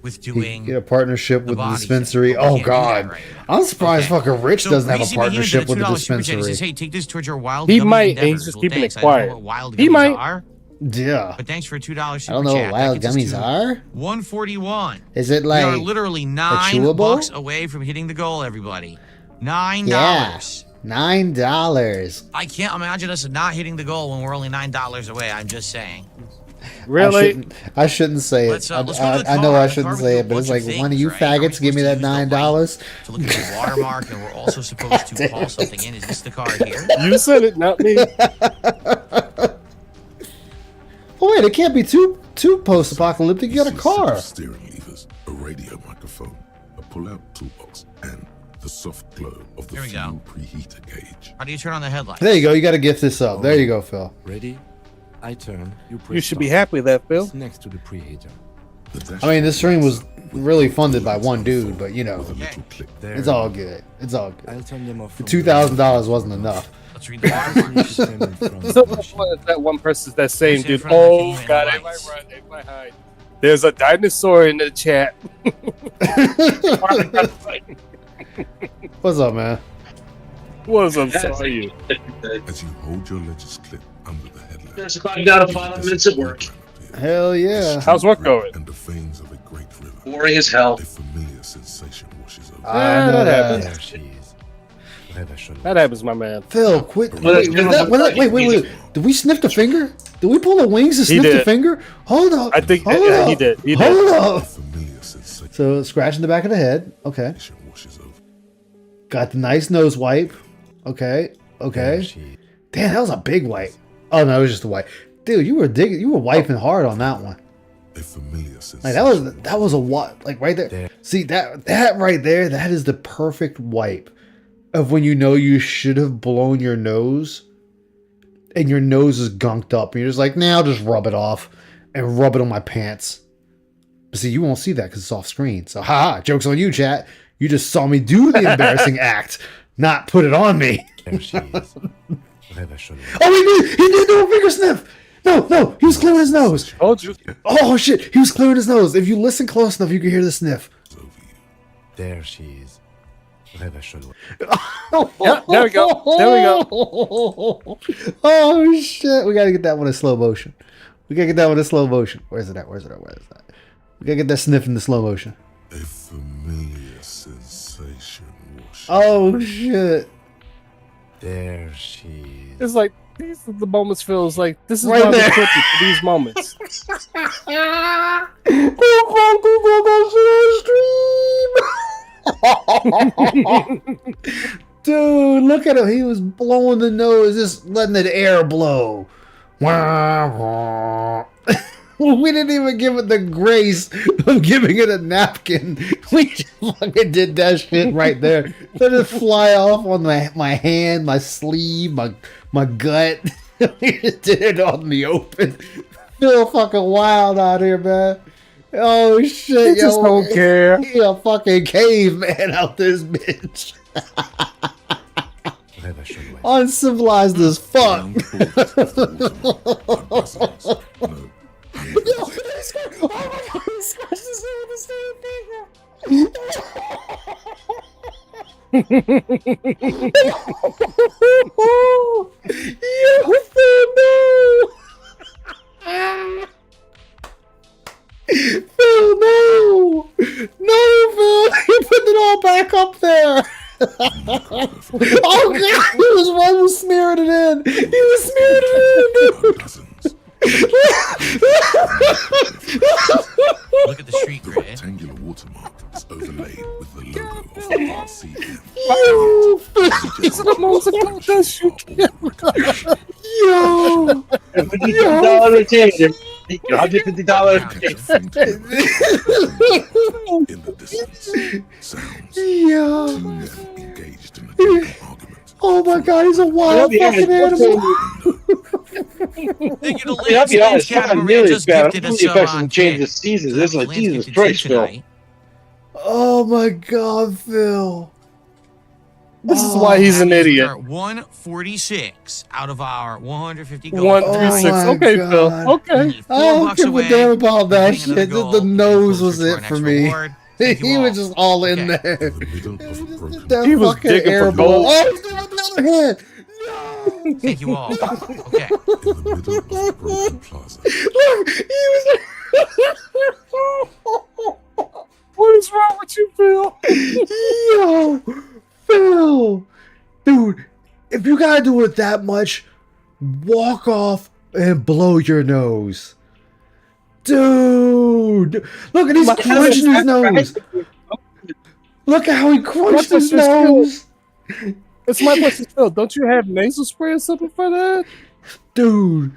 with He doing get a partnership the with the body dispensary. thing, but we Oh can't do that God, right now. I'm surprised Okay. fucking Rich So doesn't have a Greasy Behemoth partnership did a with the $2 super chat. He dispensary. says, "Hey, take this towards your wild He gummy might, and he's endeavors." just Well, keeping thanks. it I don't know quiet. what wild He gummies might. are, Yeah, but thanks for a $2 super I don't know chat. what wild That gets us gummies to are. 141. Is it We are like literally chewable? $9 away from hitting the goal, everybody. $9. Yeah. $9? I can't imagine us not hitting the goal when we're only $9 away. I'm just saying. Really? I shouldn't say Let's, it. let's go to the I know car. I The shouldn't car say would it, do a but it's bunch like of one of you things, right? How are we faggots give me supposed that to use the light $9. to look at the watermark, and we're also supposed to call something in. Is this the car here? You said it, not me. Oh wait, it can't be too post-apocalyptic. You got a see set car. of steering levers, a radio microphone, a pull-out toolbox, and the soft glow of the Here we go. fuel preheater gauge. How do you turn on the headlights? There you go. You got to gift this up. There you go, Phil. Ready? I turn. You press You should be start. happy with that, Phil. It's next to the preheater. The I mean, this stream was dashboard really funded by one dude, but you know, with a little click. There. it's all good. It's all good. I'll turn them off. The from $2,000 wasn't enough. Let's read the watermark. So that one person's that same Who's in dude. front of the Oh king god, and if I lights? run, if I hide. There's a dinosaur in the chat. What's up, man? What's up, sorry? As you hold your ledger's clip under the headlamp. There's a clock down to 5 minutes at work. Hell yeah. How's work going? And the veins of a great river. Boring as hell. A familiar sensation washes over. I know that. There she is. Révèle-le. That happens, my man. Phil, quit. Well, Wait, wait. Did we sniff the finger? Did we pull the wings to He sniff the did. finger? Hold up. I think Hold yeah, up. he did. He did. Hold A up. familiar sensation So, scratching the back of the head. Okay. washes over. Got the nice nose wipe. Okay. There Okay. she is. Damn, that was a big wipe. Oh, no, it was just a wipe. Dude, you were wiping hard on that one. A familiar sensation. Like that was a what? Like right there. There. See that right there. That is the perfect wipe of when you know you should have blown your nose, and your nose is gunked up, and you're just like, nah, I'll just rub it off and rub it on my pants. But see, you won't see that because it's off screen. So, haha, joke's on you, chat. You just saw me do the embarrassing act, not put it on me. There she is. Révèle-le. Oh, he did do a finger sniff. No, he was clearing his nose. Told you. Oh shit, he was clearing his nose. If you listen close enough, you can hear the sniff. There she is. Révèle-le. Yeah, there we go. There we go. Oh shit, we gotta get that one in slow motion. We gotta get that one in slow motion. Where's it at? Where's it at? Where is that? We gotta get that sniff in the slow motion. A familiar sensation washes Oh shit. There she is. It's like these are the moments feels like this is Right why we there. put you for these moments. Dude, look at him. He was blowing the nose, just letting the air blow. We didn't even give it the grace of giving it a napkin. We just fucking did that shit right there. Let it fly off on my hand, my sleeve, my gut. We just did it on the open. Feel fucking wild out here, man. Oh shit, They just don't care. He a fucking caveman out this bitch. Révèle-le. Uncivilized as fuck. No. Yo, he scratched- oh my god, he scratched his head with the same finger. Yo, Phil, no. Phil, no. No, Phil. He put it all back up there. Oh god, he was smearing it in. He was smearing it in, dude. Dozens. Look at the street The grid. rectangular watermark is overlaid with the logo of the RCM. Yo, Phil. These are the most important shit. Yo. $150 change. $150 In the distance, sounds Yo. two men engaged in a drunken argument. Oh my god, he's a wild Yeah, fucking yeah, animal. Thank you to I'll be Lance honest, Cat it's not Maria nearly as just bad. gifted I'm us really some affecting change the kit. seasons. So It's that like, Lance Jesus gifted Christ, tea Phil. tonight. Oh my god, Phil. This is why he's an That is idiot. our 146 out of our 150 gold. 136. Oh my Okay, God. Phil. Okay. I don't give a damn about that Bring another shit. Just goal. the Looking nose closer was to our it next for me. reward. Thank you He all. was just all in Okay. there. In the middle of a broken That He was fucking digging for air gold. blow. Oh, he's doing another hand. No. Thank you all. Okay. in the middle of a broken plaza. Look, he was. What is wrong with you, Phil? Yo, Phil, dude, if you gotta do it that much, walk off and blow your nose, dude. Look at he's crunching his nose. Look at how he crunched his nose, It's my question, Phil. Don't you have nasal spray or something for that? dude.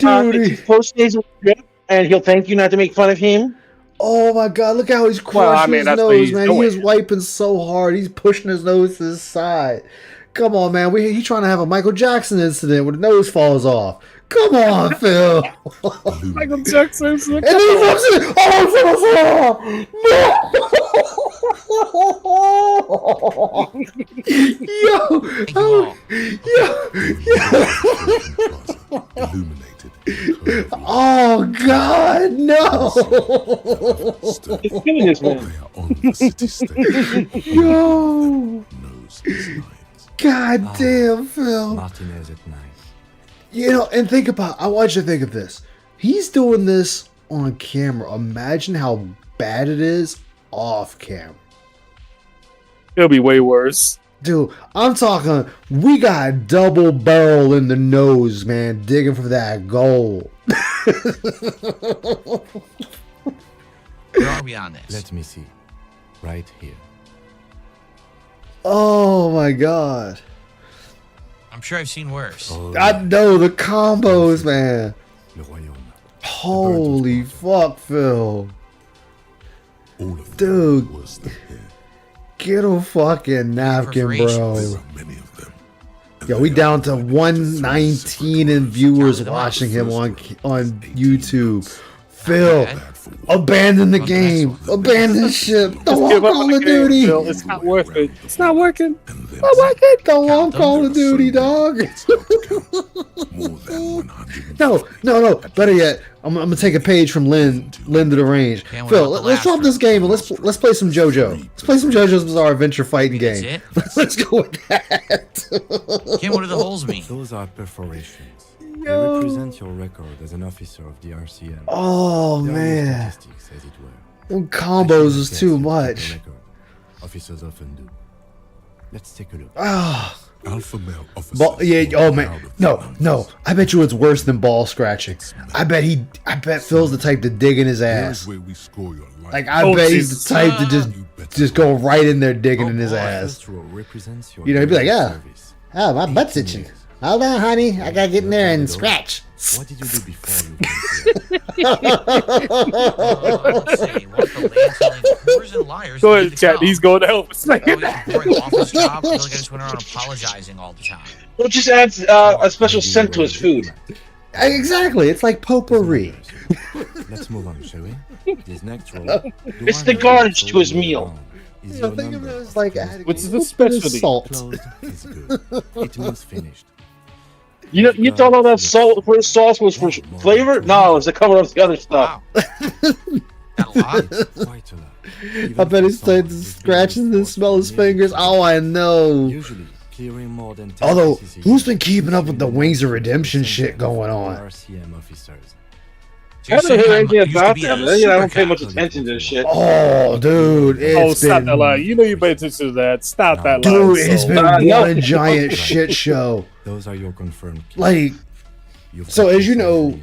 It's his post nasal drip, and he'll thank you not to make fun of him. Oh my god, look how he's crushing Well, I mean, his that's what nose, he's man. He doing. is wiping so hard. He's pushing his nose to the side. Come on, man. He's trying to have a Michael Jackson incident where the nose falls off. Come on, Phil. Michael Jackson. And then he walks in. Oh, Illuminated. oh God, no! It's killing this man. They are on the city stage. Yo! Knows his lines. God damn, Phil. Martinez at night. You know, and I want you to think of this. He's doing this on camera. Imagine how bad it is off camera. It'll be way worse. Dude, I'm talking, we got double barrel in the nose, man, digging for that gold. Where are we on this? Let me see. Right here. Oh my God. I'm sure I've seen worse. Oh, I know the combos, man. Le Royaume. Holy fuck, Phil. All of them Dude. was the hair. Get a fucking napkin, There bro. are many of them. Yo, we down to 119 in viewers watching him on YouTube. Phil, abandon the game. Abandon ship. Don't want Give up on Call the of game, Duty. Phil. It's not worth it. It's not working. Don't like it. Don't want Call of Duty, dog. No. Better yet, I'm gonna take a page from Lynn to the Range. Phil, let's drop this game and let's play some JoJo. Let's play some JoJo's Bizarre Adventure fighting game. Let's go with that. Kim, what do the holes mean? Those are perforations. They Yo. represent your record as an officer of the RCM. Oh, They are man. statistics, as it were. Them combos is too much. Officers often do. Let's take a look. Ah. Alpha male officers. Oh man, no. I bet you it's worse than ball scratching. I bet Phil's the type to dig in his ass. Where we score your life. Like I bet he's the type to just go right in there digging in his ass. You know, he'd be like, yeah, oh my butt's itching. Hold on, honey, I gotta get in there and scratch. What did you do before you Go ahead, chat. He's going to help us. Boring office job. I feel like I just went around apologizing all the time. Well, it just adds a special scent to his food. Exactly, it's like potpourri. Let's move on, shall we? This next roll. It's the garnish to his meal. Is You know, think of it as like adding Which is a little bit of especially salt. closed is good. It means finished. You know, you thought all that salt for sauce was for flavor? No, it's to cover up the other stuff. Got a lot. Quite a lot. I bet he's starting to scratch and smell his fingers. Oh, I know. Usually, clearing more than 10 Although, cc's who's been keeping up with the Wings of Redemption shit going on? RCM officers. I haven't heard anything about them. I don't pay much attention to this shit. Oh, dude, Oh, it's stop been, that lie. You know you pay attention to that. Stop that lie. dude, it's been no. one giant shit show. Those are your confirmed kills. Like, You've so got as you know,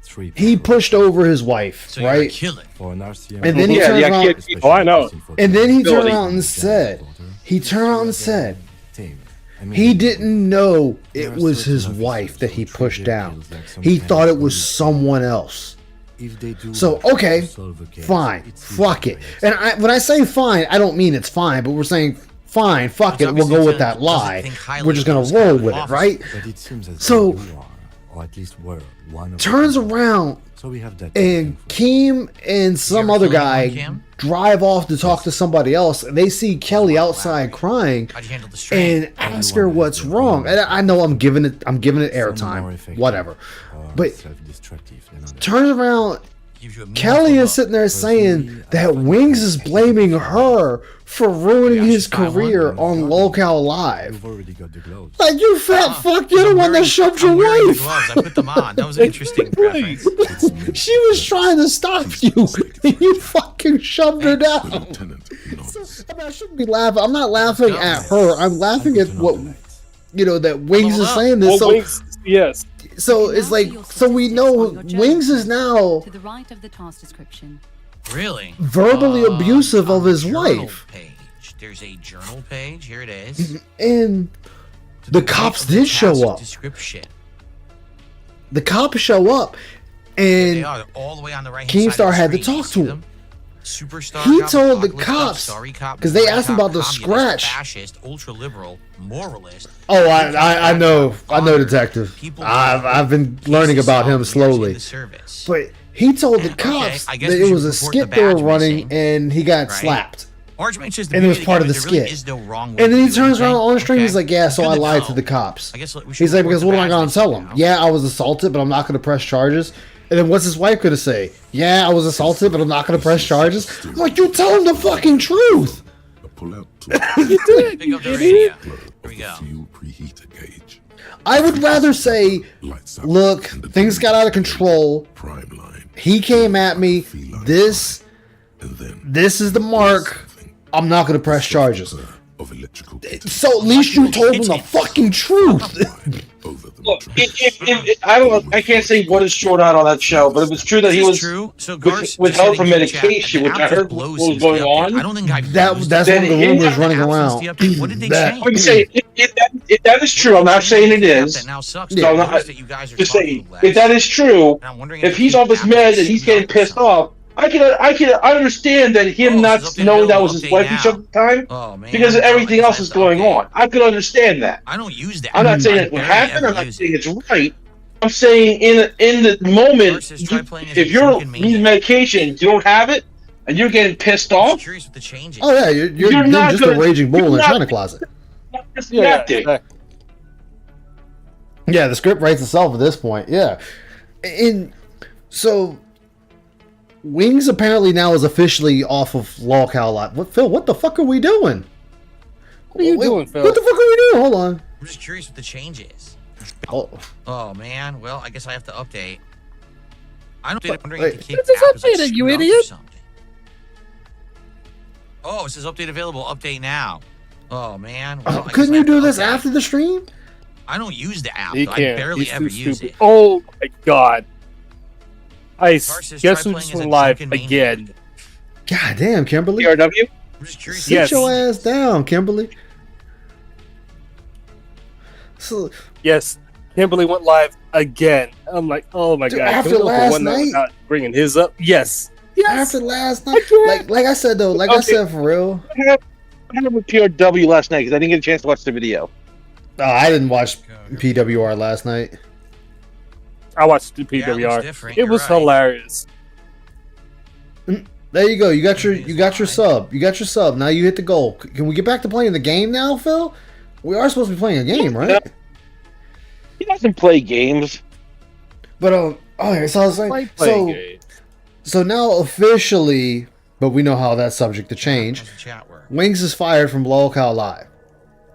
three he people pushed over his wife, So you're a right? killer. for an RCM. And then he Yeah, turned yeah, around, kid. Oh, I know. and then he turned Ability. around and said, he Tame. I mean, he didn't know there it are was certain his officers wife that who he treat pushed their down. kills like some He kind thought of it was police. someone else. If they do So, that to okay, solve a case, fine, it's fuck it. usually And when I say fine, I don't mean it's fine, but we're saying fine, fuck it, we'll go with that lie. We're just gonna roll with it, right? But it seems as So, though you are, or at least were, one of turns them. around So we have that. and Keem and some ever other kill anyone, guy Cam? drive off to talk to somebody else, and they see Kelly outside crying, How'd you handle the strain? and ask her what's wrong. And I know I'm giving it airtime, whatever. But turns around, Gives you a Kelly meaningful is sitting there saying that Wings is blaming her for ruining his career on Locale Live. You've already got the gloves. Like, you fat fuck, you're the one that shoved your I'm wearing the wife. gloves. I put them on. That was an interesting reference. She was trying to stop you. You fucking shoved her down. Lieutenant nods. I mean, I shouldn't be laughing. I'm not laughing at her. I'm laughing at what, that Wings is saying this. Oh, So, Wings, yes. so it's like, so we know Wings is now To the right of the task description. Really? verbally abusive of his Journal wife. Page. There's a journal page. Here it is. And the cops Of the did show task up. Description. The cops show up, They and are all the way on the right hand side. Keemstar of the had to screen. You talk see to them? him. superstar. He cop, told the apocalypse cops, sorry cop, 'cause they bad asked him cop, about the communist, scratch. Fascist, ultra liberal, moralist. Oh, I know, Detective. I've been learning about him slowly. But he told the cops I guess that we it should was a report the skit they were badge running, missing, and he got right? slapped. Orange Man says And it was part of the there really skit. is no wrong way And then to he do turns around anything. on stream. He's Okay. like, "Yeah, so Good I to lied know. to the cops." I guess we should He's like, report "Because the what am I badge going to missing tell him? now. Yeah, I was assaulted, but I'm not going to press charges." And then what's his wife going to say? "Yeah, I was assaulted, but I'm not going to press charges." I'm like, "You tell him the fucking truth." Pull out to You did. Pick up the radio. Here we go. fuel preheater gauge. I would rather say, Lights up. "Look, things got out of control. Prime line. He came at me. This is the mark. I'm not going to press charges." Of electrical So at least you told him the fucking truth. Look, I can't say what is true or not on that show, but if it's true that he was withheld from medication, which I heard what was going on. I don't think I've that's one of the rumors running around. What did they That- change? I'm saying if that is true, I'm not saying it is. Now sucks. So I'm not, just saying if that is true, if he's off his meds and he's getting pissed off, I understand that him not knowing that was his wife each other at the time because everything else is going on. I could understand that. I don't use that. I'm not saying it would happen. I'm not saying it's right. I'm saying in the moment, if you're needing medication, you don't have it, and you're getting pissed off. Oh yeah, you're not just gonna- a raging bull in you're a not- china closet. Yeah, Yeah, the script writes itself at this point. Yeah, and so Wings apparently now is officially off of Lolcow Live. What, Phil? What the fuck are we doing? What are you doing, Phil? What the fuck are we doing? Hold on. I'm just curious what the change is. Oh, Oh man, well I guess I have to update. I don't. I'm wondering Wait. if the This is app is, like, updated, you screwed up or idiot. something. Oh, it says update available. Update now. Oh man. Well, I guess couldn't I you have to do this update. after the stream? I don't use the app. He Though. I can't. barely He's ever too use stupid. it. Oh my god. Tarsus, Guess try who's playing as a live drunken again? God damn, Kimberly. PRW. I'm just curious. Sit Yes. your ass down, Kimberly. So, Yes. Kimberly went live again. I'm like, oh my Dude, god. after Can we go for last one night night? without bringing his up? Yes. after last night, like I said though, like I said for real. What happened with PRW last night? Because I didn't get a chance to watch the video. Oh, I didn't watch PWR last night. I watched the Yeah, it looks PWR. different, It you're was right. hilarious. There you go. You got your sub. You got your sub. Now you hit the goal. Can we get back to playing the game now, Phil? We are supposed to be playing a game, right? He doesn't play games. But okay. So I was like, Play so now officially, but we know how that's subject to change. How's the chat work? Wings is fired from Lolcow Live.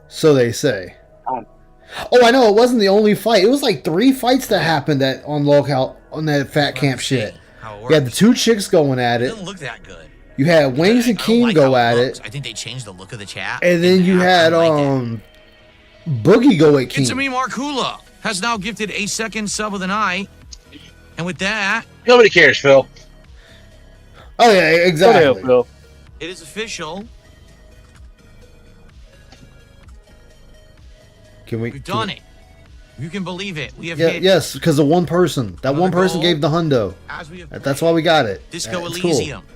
So they say. Oh, I know. It wasn't the only fight. It was like 3 fights that happened on Lolcow on that fat camp shit. How it You had the works. 2 chicks going at It it. doesn't look that good. You had Wings and I don't Keen like go how at looks. it, I think they changed the look of the chat. and then you I had don't like it. Boogie go at Keen. It's me, Markula has now gifted a second sub of the night, and with that, Nobody cares, Phil. Oh yeah, exactly. Phil. it is official. Can we? We've done it. You can believe it. We have Yeah, hit yes, because of one person. That one person goal. gave the hundo. as we have That's why we got it. Disco That's Elysium. Cool.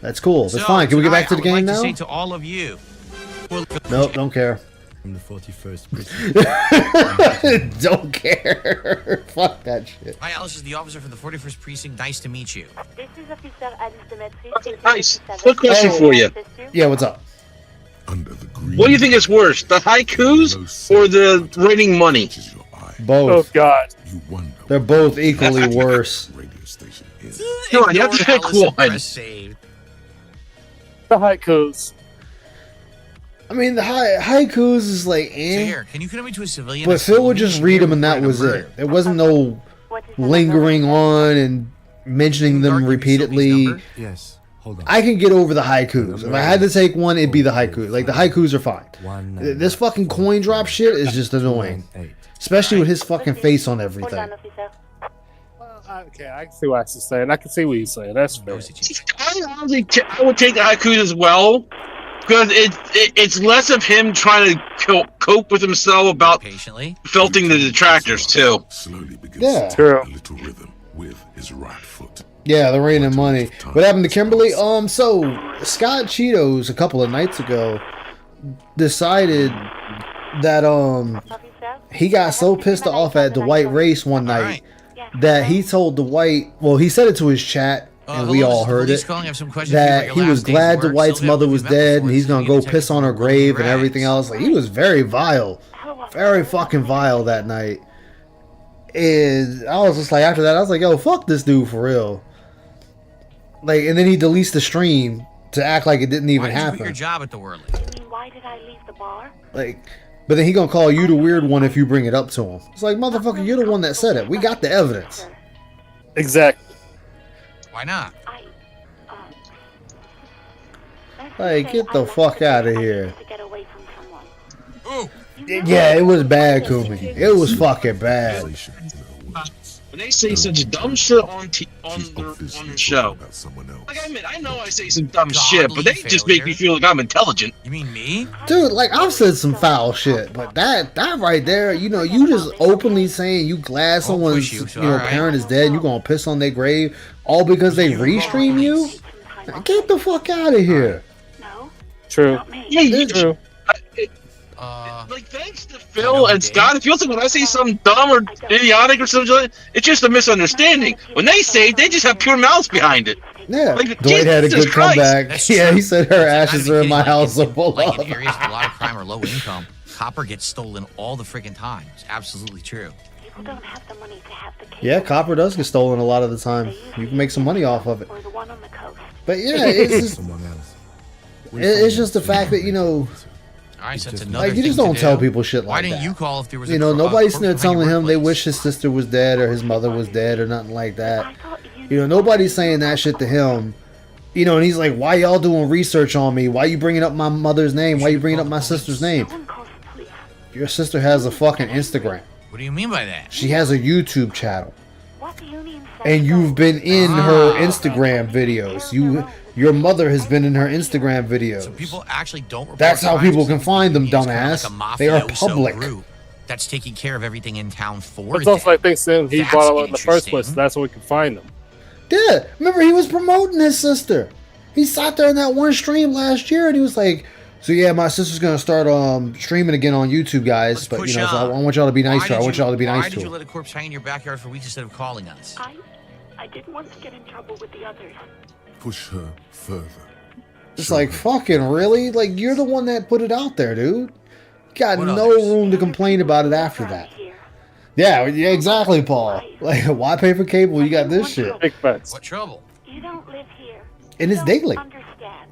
That's cool. That's So, fine. Can we get back to the tonight, game I would now? like to say to all of you. Nope, don't care. From the 41st precinct. Don't care. Fuck that shit. Hi, Alice is the officer for the 41st Precinct. Nice to meet you. This is Officer Alice Demetri. Nice. Quick question for you. Yeah, what's up? Under the green. What do you think is worse, the haikus or the raining money? Oh Both. god. You wonder They're both equally worse. radio station is. Come on, you have to pick Alice and one. press save. The haikus. I mean, the haikus is like, So eh. here, can you connect me to a civilian? But Phil would just read them and that was it. There wasn't no lingering on and mentioning them repeatedly. Yes, hold on. I can get over the haikus. If I had to take one, it'd be the haiku. Like, the haikus are fine. This fucking coin drop shit is just annoying. Especially with his fucking face on everything. Okay, I can see what he's saying. I can see what he's saying. That's fair. I would take the haikus as well because it's less of him trying to cope with himself about patiently felting the detractors too. Slowly begins Yeah. to True. a little rhythm. with his right foot. Yeah, the rain and money. What happened to Kimberly? So Scott Cheetos a couple of nights ago decided that he got so pissed off at Dwight Race one night that he told Dwight, well, he said it to his chat, and we all heard it, that he was glad Dwight's mother was dead, and he's gonna go piss on her grave and everything else. Like, he was very vile, very fucking vile that night. And I was just like, after that, I was like, yo, fuck this dude for real. Like, and then he deletes the stream to act like it didn't even happen. Why did you quit your job at the Whirly? Why did I leave the bar? Like, but then he gonna call you the weird one if you bring it up to him. It's like, motherfucker, you're the one that said it. We got the evidence. Exactly. Why not? Like, get the fuck out of here. Ooh. Yeah, it was bad, Kumi. It was fucking bad. When they say such dumb shit on the show, like I admit, I know I say some dumb shit, but they just make me feel like I'm intelligent. You mean me? Dude, like, I've said some foul shit, but that right there, you know, you just openly saying you glad someone's, parent is dead and you gonna piss on their grave, all because they restream you? Get the fuck out of here. True. Yeah, true. Like, thanks to Phil and Scott, it feels like when I say something dumb or idiotic or something, it's just a misunderstanding. When they say it, they just have pure malice behind it. Yeah, like, Dwight had a good comeback. That's Yeah, true. he said her ashes are in my house. Like in areas with a lot of crime or low income, copper gets stolen all the freaking time. It's absolutely true. People don't have the money to have the cable. Yeah, copper does get stolen a lot of the time. You can make some money off of it. Or the one on the coast. But yeah, it's just, it's just the fact that, you know, All right, so that's another like, you just thing to don't do. tell people shit like Why that. didn't you call if there was You a know, nobody's corpse there behind your telling him they workplace? wish his sister was dead or his mother was dead or nothing like that. You know, nobody's saying that shit to him. You know, and he's like, why y'all doing research on me? Why you bringing up my mother's name? Why you bringing up my sister's name? Your sister has a fucking Instagram. What do you mean by that? She has a YouTube channel. And you've been in her Instagram videos. Your mother has been in her Instagram videos. So people actually don't report That's how crimes. people can find them, It's kinda dumbass. like a They are mafioso public. group that's taking care of everything in town for It's them. also like things he That's brought up in the first place. interesting. That's where we can find them. Yeah, remember he was promoting his sister. He sat there in that one stream last year and he was like, so yeah, my sister's gonna start streaming again on YouTube, guys. But you know, so I want y'all to be nice to her. I want y'all to be nice Why to did you her. let a corpse hang in your backyard for weeks instead of calling us? I didn't want to get in trouble with the others. Push her further. It's like, fucking really? Like, you're the one that put it out there, dude. Got What no others? room to complain about it after that. Yeah, exactly, Paul. Like, why pay for cable? You got this shit. Big facts. What trouble? You don't live here. And it's daily. Understand.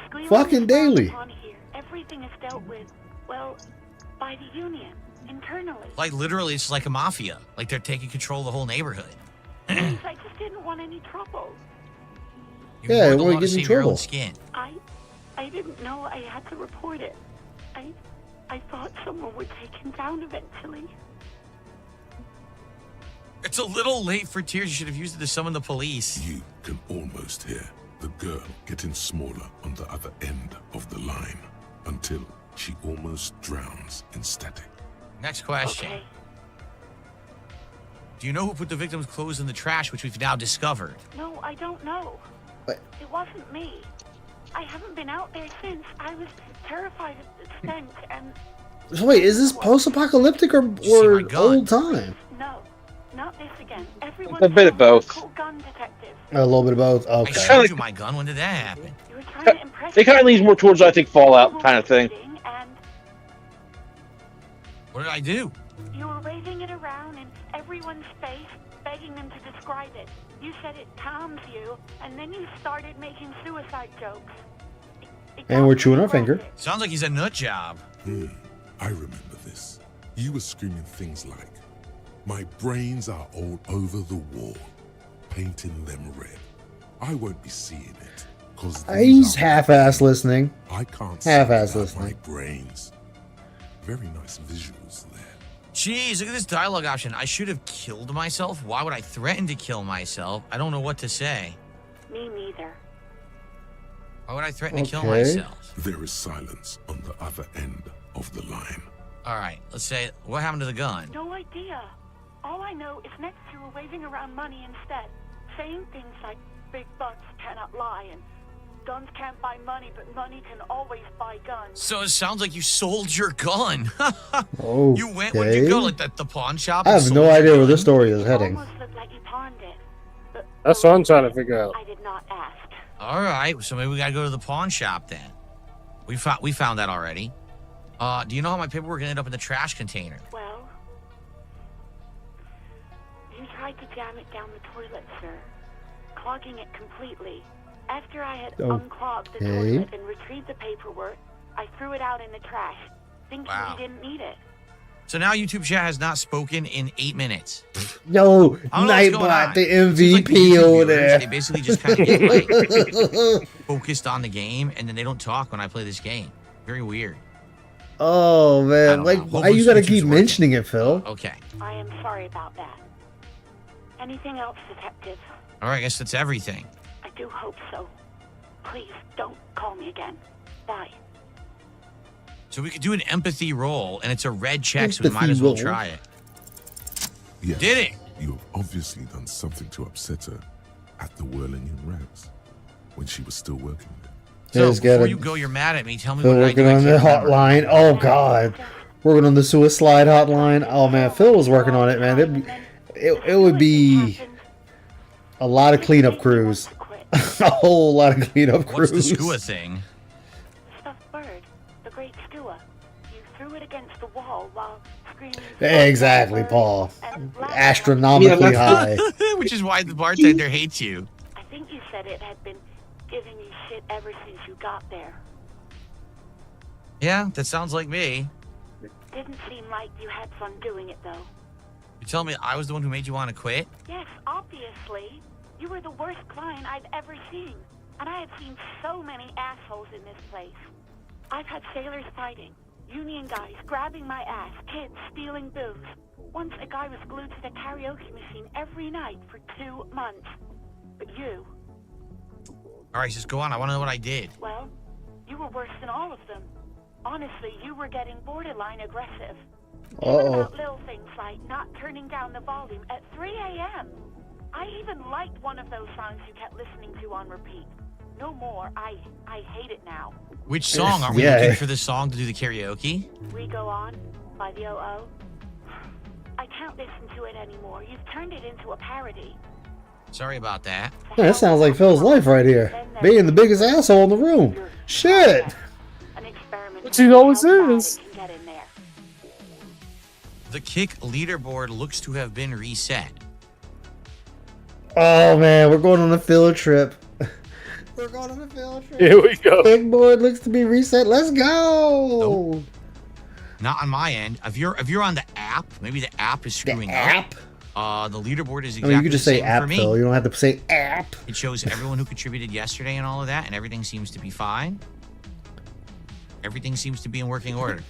Squealing Fucking is daily. frowned upon here. Everything is dealt with, well, by the union, internally. Like literally, it's like a mafia. Like they're taking control of the whole neighborhood. I just didn't want any trouble. You Yeah, wore the it wouldn't law to get in save your own trouble. skin. I didn't know I had to report it. I thought someone would take him down eventually. It's a little late for tears. You should have used it to summon the police. You can almost hear the girl getting smaller on the other end of the line until she almost drowns in static. Next question. Do you know who put the victim's clothes in the trash, which we've now discovered? No, I don't know. What? It wasn't me. I haven't been out there since. I was terrified of the stench and... So wait, is this post-apocalyptic or old time? No, not this again. Everyone A bit of both. gun detective. A little bit of both. I Okay. showed you my gun. When did that happen? You were trying to impress It kind of leans more towards, I think, Fallout kind of thing. and What did I do? you were waving it around in everyone's face, begging them to describe it. You said it calms you, and then you started making suicide jokes. And we're chewing our finger. Sounds like he's a nut job. I remember this. You were screaming things like, my brains are all over the wall, painting them red. I won't be seeing it, because He's half-ass listening. I can't see Half-ass without my listening. brains. Very nice visuals there. Jeez, look at this dialogue option. I should have killed myself. Why would I threaten to kill myself? I don't know what to say. Me neither. Why would I threaten to kill Okay. myself? There is silence on the other end of the line. All right, let's say, what happened to the gun? No idea. All I know is next you were waving around money instead, saying things like big bucks cannot lie and guns can't buy money, but money can always buy guns. So it sounds like you sold your gun. Oh, You went when you go like at the pawn shop. I and have sold no your idea where gun? this story is heading. Almost looked like you pawned it, but That's what I'm trying to figure out. I did not ask. All right, so maybe we gotta go to the pawn shop then. We found that already. Do you know how my paperwork ended up in the trash container? Well, you tried to jam it down the toilet, sir, clogging it completely. After I had unclogged the toilet and retrieved the paperwork, I threw it out in the trash, thinking you didn't need it. So now YouTube chat has not spoken in 8 minutes. Yo, I don't know what's going Nightbot, on. the Seems like the MVP YouTube over viewers, there. They basically just kind of get like focused on the game, and then they don't talk when I play this game. Very weird. Oh man, like why you gotta keep mentioning it, Phil? Okay. I am sorry about that. Anything else, Detective? All right, I guess that's everything. I do hope so. Please, don't call me again. Bye. So we could do an empathy roll, and it's a red check, so we might as well try it. Yes, Did it? You have obviously done something to upset her at the Whirling in Rags when she was still working there. So Just before gotta- you go, you're mad at me. Tell me Phil what I working do. I on the can't remember. hotline. Oh god, working on the suicide hotline. Oh man, Phil was working on it, man. It would be a lot of cleanup crews, a whole lot of cleanup What's crews. the skua thing? Stuffed bird, the great skua. You threw it against the wall while screaming. Exactly, Paul. Astronomically high. Which is why the bartender hates you. I think you said it had been giving you shit ever since you got there. Yeah, that sounds like me. Didn't seem like you had fun doing it, though. You tell me I was the one who made you want to quit? Yes, obviously. You were the worst client I've ever seen. And I have seen so many assholes in this place. I've had sailors fighting, union guys grabbing my ass, kids stealing booze. Once a guy was glued to the karaoke machine every night for 2 months. But you, All right, just go on. I want to know what I did. well, you were worse than all of them. Honestly, you were getting borderline aggressive. Even about little things like not turning down the volume at 3 a.m. I even liked one of those songs you kept listening to on repeat. No more. I hate it now. Which song? Are we looking for the song to do the karaoke? We Go On by the O.O. I can't listen to it anymore. You've turned it into a parody. Sorry about that. Man, that sounds like Phil's life right here. Being the biggest asshole in the room. Shit. An experiment. Which he always is. Can get in there. The kick leaderboard looks to have been reset. Oh man, we're going on a field trip. We're going on a field trip. Here we go. Big board looks to be reset. Let's go. Not on my end. If you're on the app, maybe the app is screwing app? up. The leaderboard is I exactly mean, you could just the say same app, for me. Phil. You don't have to say app. It shows everyone who contributed yesterday and all of that, and everything seems to be fine. Everything seems to be in working order.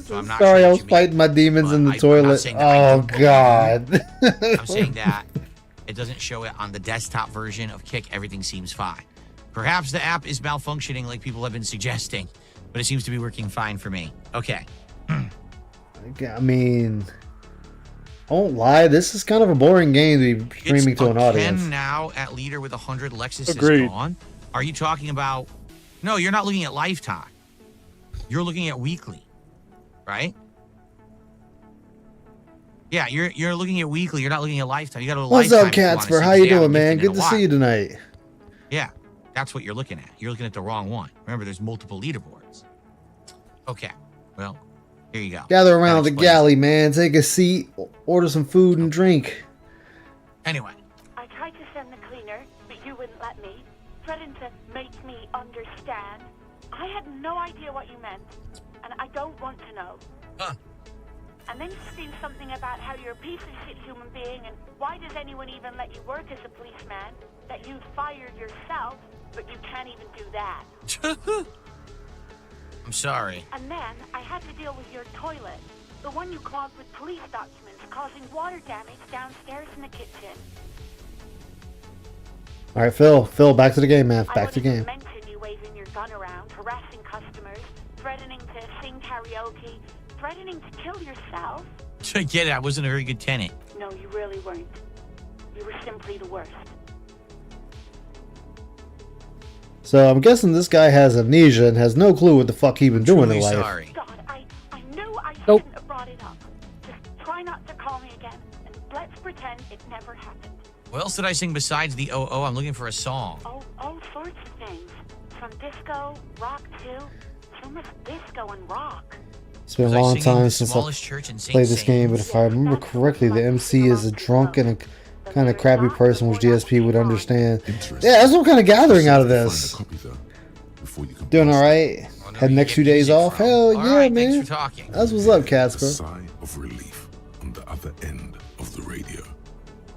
So I'm not Sorry, sure I what was you mean, fighting my demons in the but I'm not toilet. saying that I Oh don't believe god. I'm saying that it doesn't show it on the desktop version of Kick. Everything seems fine. Perhaps the app is malfunctioning like people have been suggesting, but it seems to be working fine for me. Okay. I mean, I won't lie. This is kind of a boring game to be streaming It's to an a audience. Ken now at leader with 100. Lexus Agreed. is gone. Are you talking about? No, you're not looking at lifetime. You're looking at weekly, right? Yeah, you're looking at weekly. You're not looking at lifetime. You got to. What's up, Catsper? How you doing, man? Good to see you tonight. Yeah, that's what you're looking at. You're looking at the wrong one. Remember, there's multiple leaderboards. Okay, well, here you go. Gather around That the explains it. galley, man. Take a seat. Order some food and drink. Anyway, I tried to send the cleaner, but you wouldn't let me. Threatened to make me understand. I had no idea what you meant, and I don't want to know. Huh. And then you scream something about how you're a piece of shit human being, and why does anyone even let you work as a policeman? That you fired yourself, but you can't even do that. I'm sorry. And then I had to deal with your toilet, the one you clogged with police documents, causing water damage downstairs in the kitchen. All right, Phil, back to the game, man. Back to the I game. wouldn't mention you waving your gun around, harassing customers, threatening to sing karaoke, threatening to kill yourself. I get it. I wasn't a very good tenant. No, you really weren't. You were simply the worst. So I'm guessing this guy has amnesia and has no clue what the fuck he been doing in life. Sorry. God, I knew I shouldn't have brought it up. Just try not to call me again, and let's pretend it never happened. What else did I sing besides the oh? I'm looking for a song. Oh, all sorts of things. From disco, rock too. So much disco and rock. It's been a long time since I played this game, but if I remember correctly, the MC is a drunk and a kind of crappy person, which DSP would understand. Yeah, that's what I'm kind of gathering out of this. Doing all right? Had the next few days off? Hell yeah, man. That's what's up, Casper. A sigh of relief on the other end of the radio.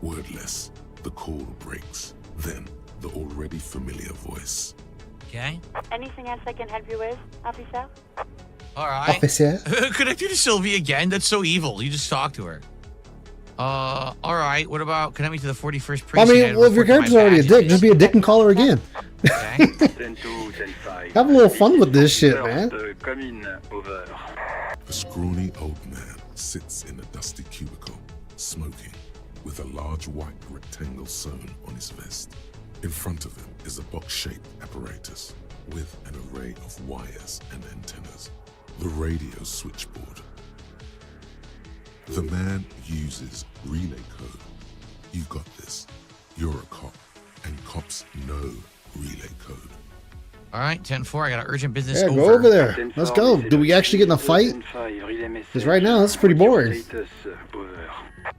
Wordless, the call breaks. Then the already familiar voice. Okay. Anything else I can help you with, officer? All right. Officer? Connect you to Sylvie again? That's so evil. You just talk to her. All right. What about connect me to the 41st precinct? I mean, well, if your character's already a dick, just be a dick and call her again. Okay. Have a little fun with this shit, man. A scrawny old man sits in a dusty cubicle, smoking, with a large white rectangle sewn on his vest. In front of him is a box-shaped apparatus with an array of wires and antennas. The radio switchboard. The man uses relay code. You got this. You're a cop, and cops know relay code. All right, 10-4. I got an urgent business. Yeah, go over there. Let's go. Do we actually get in a fight? Because right now, that's pretty boring.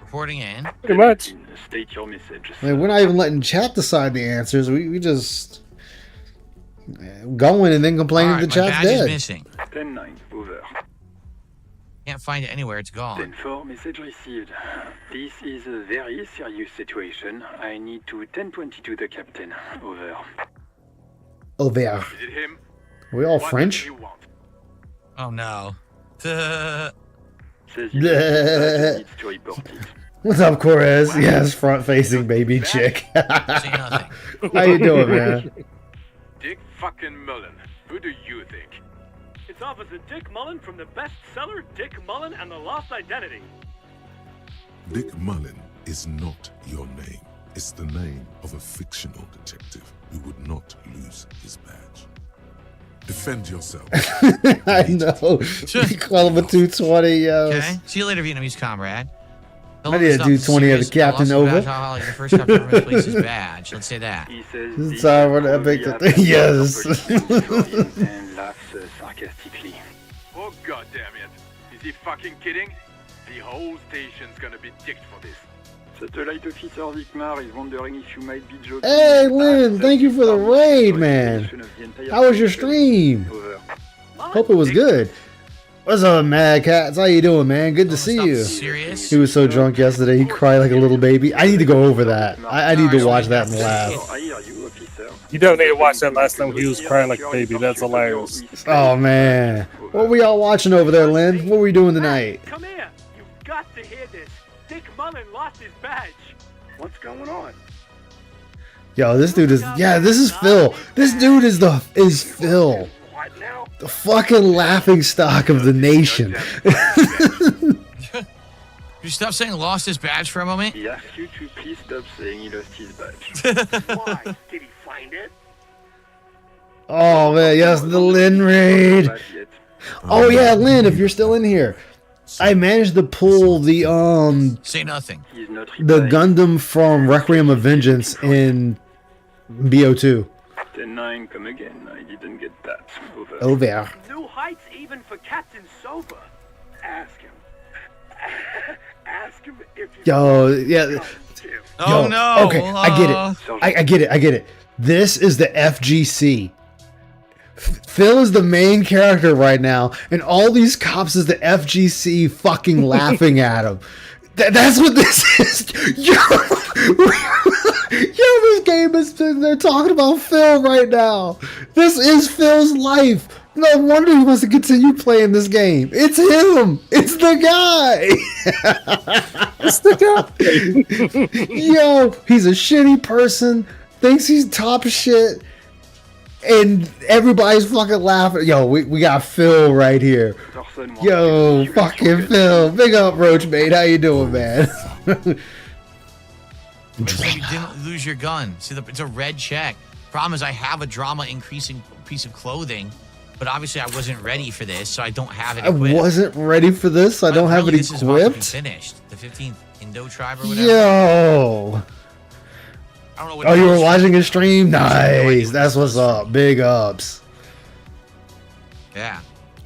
Reporting in. Pretty much. State your message. I mean, we're not even letting chat decide the answers. We just going and then complaining right, the chat's badge dead. Is missing. 10-9, over. Can't find it anywhere. It's gone. 10-4, message received. This is a very serious situation. I need to 10-22 the captain. Over. Over. Is it him? Are we all French? Oh no. Says needs to report it. What's up, Corez? Yes, front-facing baby chick. How you doing, man? Dick fucking Mullen. Who do you think? It's Officer Dick Mullen from the bestseller Dick Mullen and the Lost Identity. Dick Mullen is not your name. It's the name of a fictional detective who would not lose his badge. Defend yourself. I know. You call him a 220, yo. Okay. See you later, Vietnamese comrade. I need a 220 of the captain over. The first time ever replaced his badge. Let's say that. Sorry, what epic. Yes. And laughs sarcastically. Oh god damn it. Is he fucking kidding? The whole station's gonna be dicked for this. Satellite Officer Vikmar is wondering if you might be joking. Hey, Lynn, thank you for the raid, man. How was your stream? Hope it was good. What's up, Mad Cats? How you doing, man? Good to see you. Serious? He was so drunk yesterday, he cried like a little baby. I need to go over that. I need to watch that and laugh. You don't need to watch that last time when he was crying like a baby. That's hilarious. Oh, man. What were y'all watching over there, Lynn? What were we doing tonight? Come here. You've got to hear this. Dick Mullen lost his badge. What's going on? Yo, this dude is... Yeah, this is Phil. This dude is Phil. The fucking laughing stock of the nation. Could you stop saying lost his badge for a moment? He asked you to please stop saying he lost his badge. Why? Did he find it? Oh, man, yes, the Lynn raid. Oh, yeah, Lynn, if you're still in here. I managed to pull the, Say nothing. the Gundam from Requiem of Vengeance in BO2. 10-9, come again. I didn't get that. Over. New heights even for Captain Sober. Ask him. Ask him if you... Yo, yeah. Oh, Yo, no. Okay, I get it. I get it. This is the FGC. Phil is the main character right now, and all these cops is the FGC fucking laughing at him. That's what this is. Yo, this game is. They're talking about Phil right now. This is Phil's life. No wonder he wants to continue playing this game. It's him. It's the guy. It's the guy. Yo, he's a shitty person. Thinks he's top shit. And everybody's fucking laughing. Yo, we got Phil right here. Yo, fucking Phil. Big up, Roach Mate. How you doing, man? So you didn't lose your gun. See, it's a red check. Problem is, I have a drama increasing piece of clothing, but obviously I wasn't ready for this, so I don't have it equipped. I wasn't ready for this. I don't have it this is about to be equipped. finished. The 15th Indo tribe or whatever. Yo. I don't know what Oh, you were watching a stream? Nice. That's what's up. Big ups. Yeah.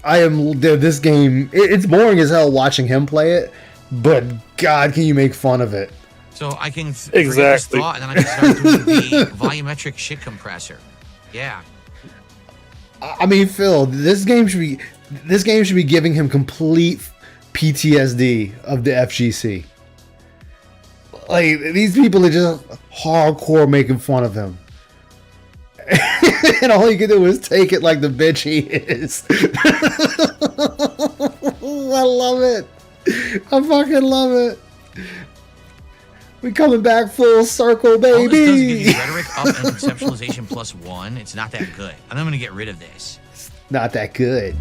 Dude, this game, it's boring as hell watching him play it, but God, can you make fun of it? So I can forget this thought, and then I can start doing the volumetric shit compressor. Yeah. I mean, Phil, this game should be giving him complete PTSD of the FGC. Like, these people are just hardcore making fun of him. And all you can do is take it like the bitch he is. I love it. I fucking love it. We coming back full circle, baby. All this does is give you rhetoric up and conceptualization +1. It's not that good. And I'm going to get rid of this. Not that good.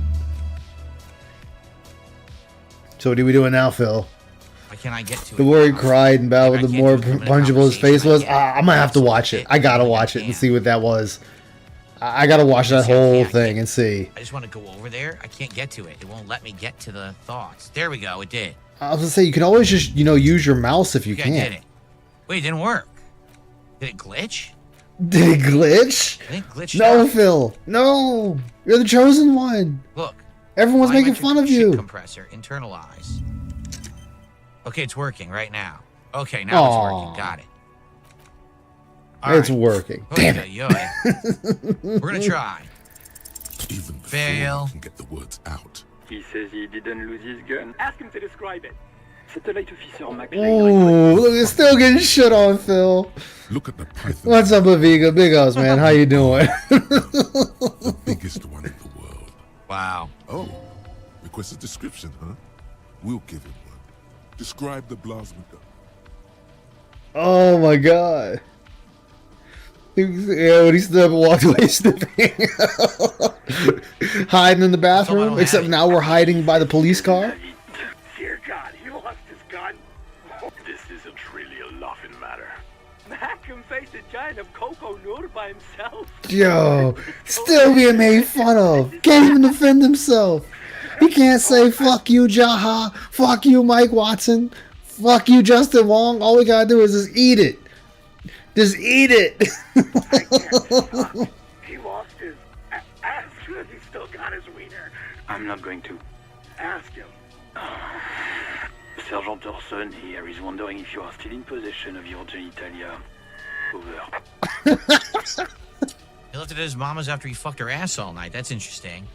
So what are we doing now, Phil? Why can't I get to it? The more he cried and bowed, the more punchable his face was. I'm gonna have to watch it. I gotta watch it and see what that was. I gotta watch that whole thing and see. I just want to go over there. I can't get to it. It won't let me get to the thoughts. There we go. It did. I was gonna say, you can always just, use your mouse if you I can. did it. Wait, it didn't work. Did it glitch? Did it glitch? I think it glitched No, out. Phil. No. You're the chosen one. Look. Everyone's making fun of you. Compressor. Internalize. Okay, it's working right now. Okay, now it's working. Got it. It's working. Damn it. We're going to try. Even Fail. can get the words out. He says he didn't lose his gun. Ask him to describe it. Satellite officer McLean. Oh, look, it's still getting shit on, Phil. Look at the python. What's up, Aviga? Big ups, man. How you doing? The biggest one in the world. Wow. Oh, request a description, huh? We'll give it one. Describe the plasma gun. Oh my god. Yeah, when he stood up and walked away sniffing. Hiding in the bathroom, except now we're hiding by the police car. Dear God, he lost his gun. This isn't really a laughing matter. Mac can face a giant of Coco Nur by himself. Yo, still being made fun of. Can't even defend himself. He can't say fuck you, Jaha. Fuck you, Mike Watson. Fuck you, Justin Wong. All we gotta do is just eat it. Just eat it. He lost his ass. He still got his wiener. I'm not going to. Ask him. Sergeant Orson here is wondering if you are still in possession of your genitalia. Over. He left it at his mama's after he fucked her ass all night. That's interesting.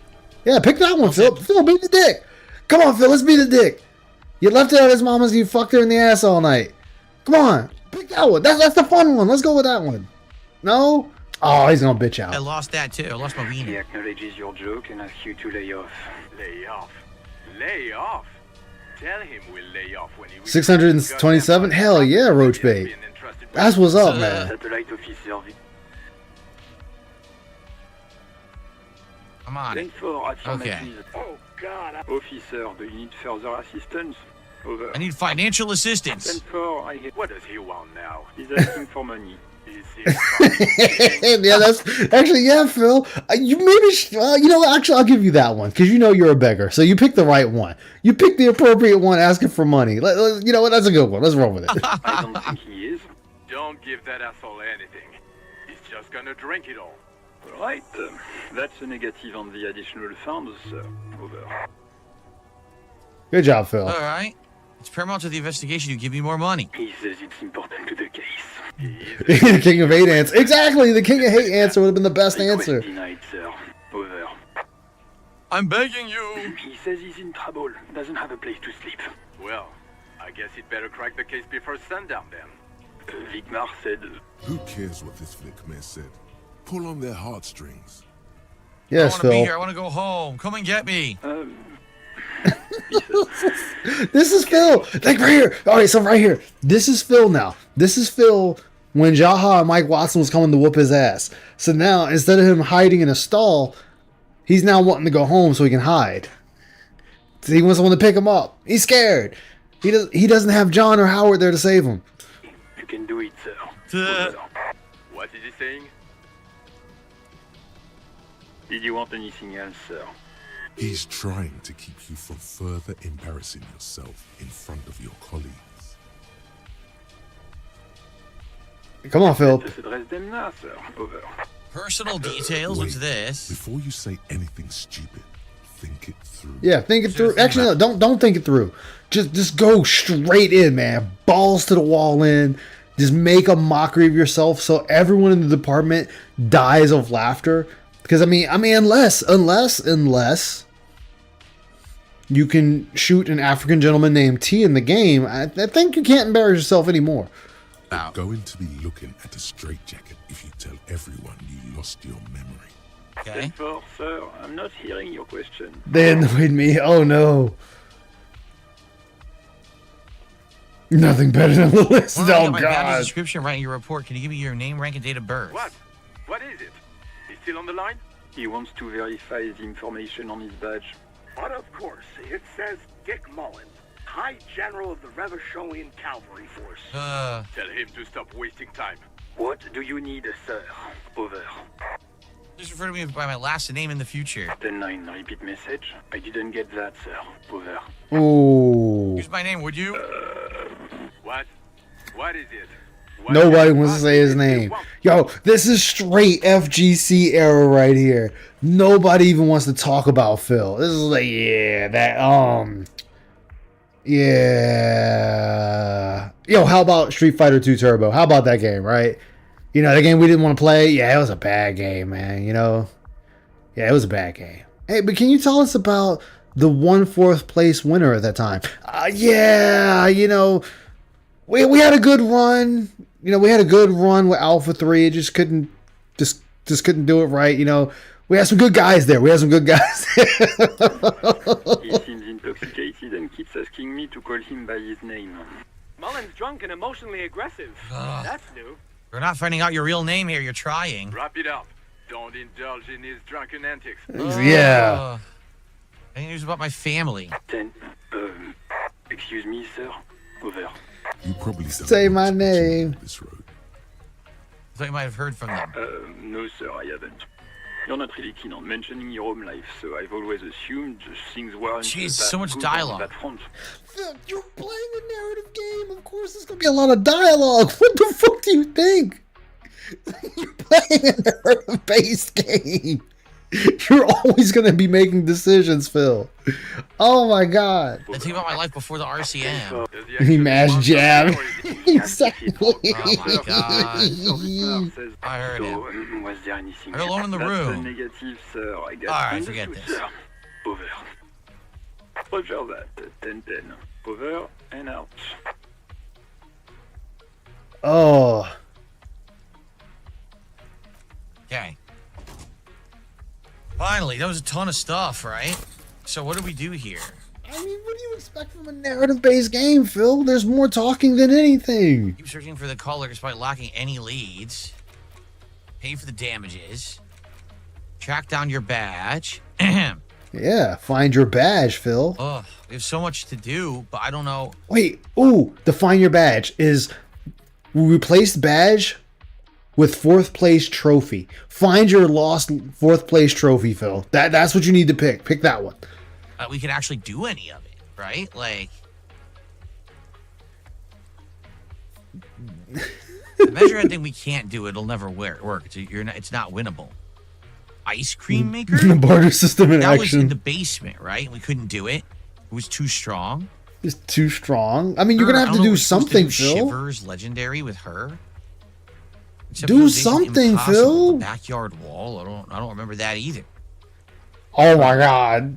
Yeah, pick that one, Phil. Phil, beat the dick. Come on, Phil, let's beat the dick. You left it at his mama's and you fucked her in the ass all night. Come on, pick that one. That's the fun one. Let's go with that one. No? Oh, he's gonna bitch out. I lost that too. I lost my wiener. He acknowledges your joke and asks you to lay off. Lay off? Lay off? Tell him we'll lay off when he... 627? Hell yeah, Roach Bait. That's what's up, man. Satellite officer. Come on. Thanks for Okay. Oh, God. Officer, do you need further assistance? Over. I need financial assistance. 10-4, I hit. What does he want now? He's asking for money. Yeah, that's actually, yeah, Phil. You maybe, actually, I'll give you that one because you're a beggar, so you picked the right one. You picked the appropriate one, asking for money. You know what? That's a good one. Let's roll with it. I don't think he is. Don't give that asshole anything. He's just gonna drink it all. All right, that's a negative on the additional funds. Over. Good job, Phil. All right. It's paramount to the investigation. You give me more money. He says it's important to the case. The King of Hate Ants. Exactly. The King of Hate answer would have been the best answer. Denied, sir. Over. I'm begging you. He says he's in trouble. Doesn't have a place to sleep. Well, I guess he'd better crack the case before sundown then. Vigmar said... Who cares what this flickmare said? Pull on their heartstrings. Yes, I want to be Phil. here. I want to go home. Come and get me. This is Phil. Like right here. All right, so right here. This is Phil now. This is Phil when Jaha and Mike Watson was coming to whoop his ass. So now, instead of him hiding in a stall, he's now wanting to go home so he can hide. So he wants someone to pick him up. He's scared. He doesn't have John or Howard there to save him. You can do it, sir. What is he saying? Did you want anything else, sir? He's trying to keep you from further embarrassing yourself in front of your colleagues. Come on, Phil. Just address them now, sir. Over. Personal details. What's this? Before you say anything stupid, think it through. Yeah, think it through. Actually, no, don't think it through. Just go straight in, man. Balls to the wall in. Just make a mockery of yourself so everyone in the department dies of laughter. Because I mean, unless you can shoot an African gentleman named T in the game, I think you can't embarrass yourself anymore. You're going to be looking at a straitjacket if you tell everyone you lost your memory. Okay. Sir, I'm not hearing your question. They annoyed me. Oh no. Nothing better than the list. Well, I Oh got my badge god. description right in your report. Can you give me your name, rank, and date of birth? What? What is it? He's still on the line? He wants to verify the information on his badge. But of course, it says Dick Mullen, High General of the Revacholian Cavalry Force. Tell him to stop wasting time. What do you need, sir? Over. Just refer to me by my last name in the future. 10-9 repeat message. I didn't get that, sir. Over. Ooh. Use my name, would you? What? What is it? Nobody wants to say his name. Yo, this is straight FGC era right here. Nobody even wants to talk about Phil. This is like, yeah. Yo, how about Street Fighter 2 Turbo? How about that game, right? You know, the game we didn't want to play? Yeah, it was a bad game, man, you know? Yeah, it was a bad game. Hey, but can you tell us about the 1/4 place winner at that time? Yeah, you know, we had a good run. You know, we had a good run with Alpha 3. It just couldn't couldn't do it right, you know. We had some good guys there. He seems intoxicated and keeps asking me to call him by his name. Mullen's drunk and emotionally aggressive. That's new. We're not finding out your real name here. You're trying. Wrap it up. Don't indulge in his drunken antics. Yeah. Any news about my family? Excuse me, sir. Over. You probably Say my name. This road. I thought you might have heard from them. No, sir, I haven't. You're not really keen on mentioning your home life, so I've always assumed things weren't. Jeez, so much dialogue. That front. Phil, you're playing a narrative game. Of course, there's gonna be a lot of dialogue. What the fuck do you think? You're playing a narrative-based game. You're always gonna be making decisions, Phil. Oh my god. Let's think about my life before the RCM. He mashed jab. Exactly. Oh my god. I heard him. Was there anything? Are you alone in the room? Negative, sir. I got Alright, forget this. Over. Roger that. 10-10. Over and out. Oh. Okay. Finally, that was a ton of stuff, right? So what do we do here? I mean, what do you expect from a narrative-based game, Phil? There's more talking than anything. Keep searching for the caller despite lacking any leads. Pay for the damages. Track down your badge. Yeah, find your badge, Phil. Ugh, we have so much to do, but I don't know. Wait, ooh, the find your badge is we replace badge with 4th place trophy. Find your lost 4th place trophy, Phil. That's what you need to pick. Pick that one. We can actually do any of it, right? Like, the measurehead thing we can't do. It'll never work. It's not winnable. Ice cream maker. The barter system in that action. Was in the basement, right? We couldn't do it. It was too strong. It's too strong. I mean, you're gonna have to do something, Phil. Shivers legendary with her. Do something, Phil. The backyard wall. I don't remember that either. Oh my god.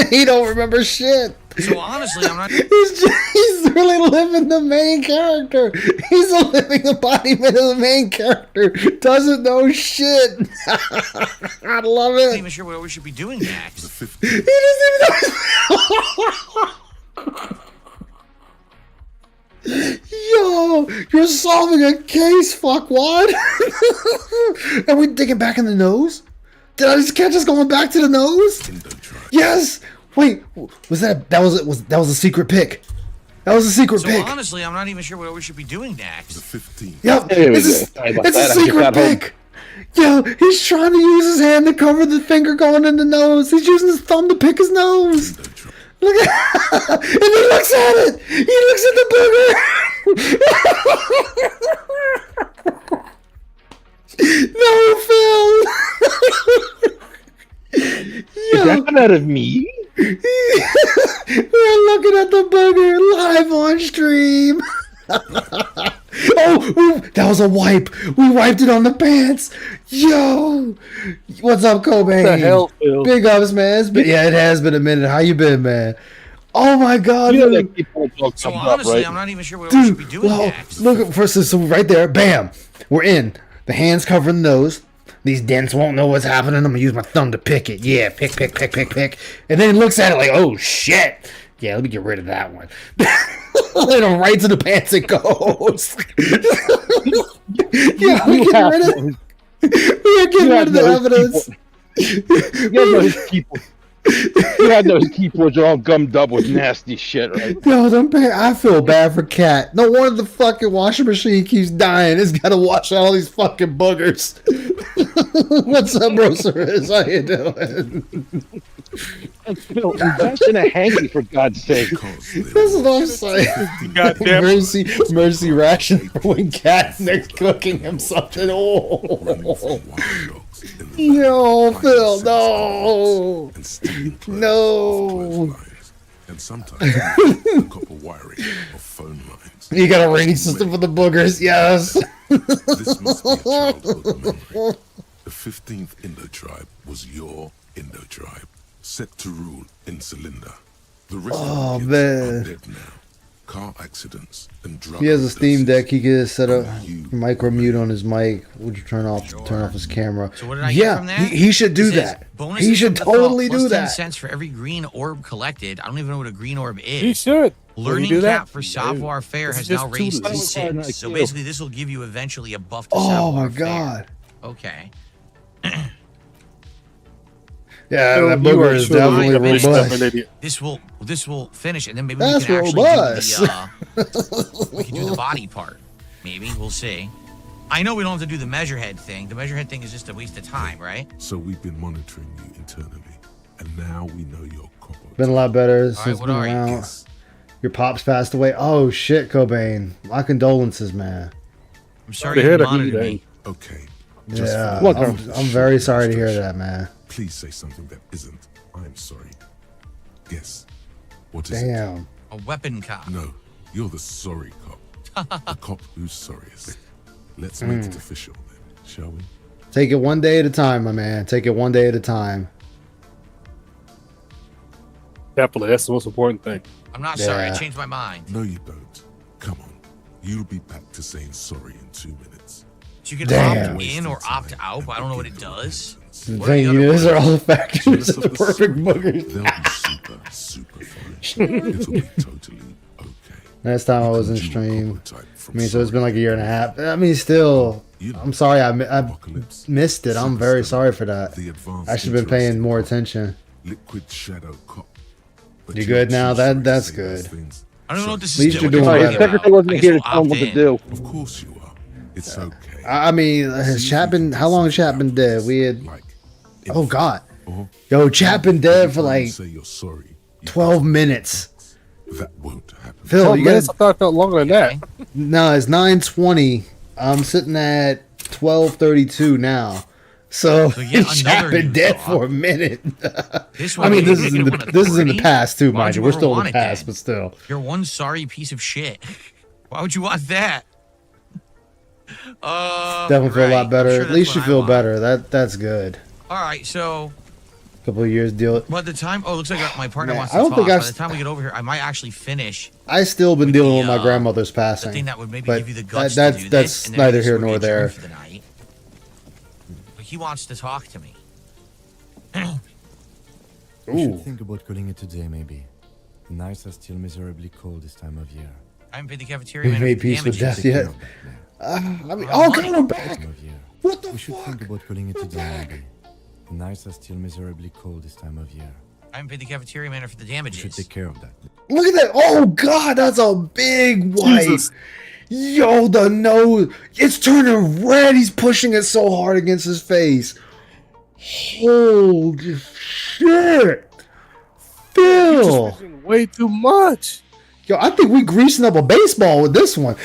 He don't remember shit. So honestly, I'm not. He's really living the main character. He's a living embodiment of the main character. Doesn't know shit. I love it. I'm not even sure what we should be doing next. He doesn't even know. Yo, you're solving a case, fuckwad. Are we digging back in the nose? Did I just catch us going back to the nose? Yes. Wait, was that a secret pick? That was a secret pick. Honestly, I'm not even sure what we should be doing next. 15. Yep, it's a secret pick. Yo, he's trying to use his hand to cover the finger going in the nose. He's using his thumb to pick his nose. Look at and he looks at it. He looks at the booger. No, Phil. Is that come out of me? We're looking at the booger live on stream. Oh, that was a wipe. We wiped it on the pants. Yo, what's up, Cobain? What the hell, Phil? Big ups, man. Yeah, it has been a minute. How you been, man? Oh my God, dude. So honestly, I'm not even sure what we should be doing next. Look at first. So right there, bam, we're in. The hands covering the nose. These dents won't know what's happening. I'm gonna use my thumb to pick it. Yeah, pick. And then he looks at it like, oh shit. Yeah, let me get rid of that one. Let him right to the pants it goes. Yeah, we get rid of. We're getting rid of the evidence. You had those keyboards all gummed up with nasty shit, right? Yo, I feel bad for Cat. No wonder the fucking washing machine keeps dying. It's got to wash out all these fucking boogers. What's up, bro? How you doing? Phil, invest in a hanky for God's sake. That's what I'm saying. Mercy ration for when Cat's next cooking him something. Oh. Yo, Phil, no. No. And sometimes a copper wiring of phone lines. You got a rating system for the boogers, yes. This must be a childhood memory. The 15th Indo tribe was your Indo tribe, set to rule in Cylinder. The rest of the kids are dead now. Car accidents and drug He has a Steam Deck. He could set up micro mute on his mic. Would you turn off his camera? So what did I get from that? He should do that. He should totally do that. 10 cents for every green orb collected. I don't even know what a green orb is. He should. Learning cap for Savoir Faire has now raised to 6. So basically, this will give you eventually a buff to Savoir Oh my Faire. God. Okay. Yeah, that booger is definitely robust. This will finish, and then maybe That's we can robust. actually we can do the body part. Maybe we'll see. I know we don't have to do the measure head thing. The measure head thing is just a waste of time, right? So we've been monitoring you internally, and now we know your copper. Been a lot better since what being are you? out. Your pops passed away. Oh shit, Cobain. My condolences, man. I'm sorry you monitored me. Okay. Yeah, I'm very sorry to hear that, man. Please say something that isn't. I'm sorry. Guess. What is Damn. it? A weapon cop. No, you're the sorry cop. The cop who's sorriest. Let's make it official then, shall we? Take it one day at a time, my man. Take it one day at a time. Definitely, that's the most important thing. I'm not sorry. I changed my mind. No, you don't. Come on. You'll be back to saying sorry in 2 minutes. So you can opt in or opt out, but I don't know what it does. The thing is, are all the factors of the perfect boogers. They'll be super fine. It'll be totally okay. Last time I was in stream, I mean, so it's been like a year and a half. I mean, still, I'm sorry I missed it. I'm very sorry for that. I should have been paying more attention. Liquid Shadow Cop. You good now? That's good. I don't know what this At least is. you're doing better. Technically wasn't here to tell him what to do. Of course you are. It's okay. I mean, has chat been? How long has chat been dead? We had. Oh God, yo, chat been dead for like 12 minutes. That won't happen. Phil, you guys. I thought it felt longer than that. No, it's 9:20. I'm sitting at 12:32 now. So chat been dead for a minute. I mean, this is in the past too, mind you. We're still in the past, but still. You're one sorry piece of shit. Why would you want that? Definitely feel a lot better. At least you feel better. That's good. All right, so couple of years deal. But the time, it looks like my partner wants to I don't talk. think By I've- the time we get over here, I might actually finish. I still been dealing with my grandmother's passing. The thing that would maybe but give you the guts that's to do that's this, and then neither just here sort of nor adjourn there. for the night. But he wants to talk to me. We should think about calling it a day, maybe. The nights are still miserably cold this time of year. I haven't paid the cafeteria We've man made for the peace with damages. death yet. I mean, oh god, we're back. What the We should fuck? think about calling it a day. The nights are still miserably cold this time of year. I haven't paid the cafeteria man for the We damages. should take care of that. Look at that! Oh god, that's a big wipe. Jesus. Yo, the nose, it's turning red. He's pushing it so hard against his face. Holy shit, Phil! Way too much. Yo, I think we greasing up a baseball with this one.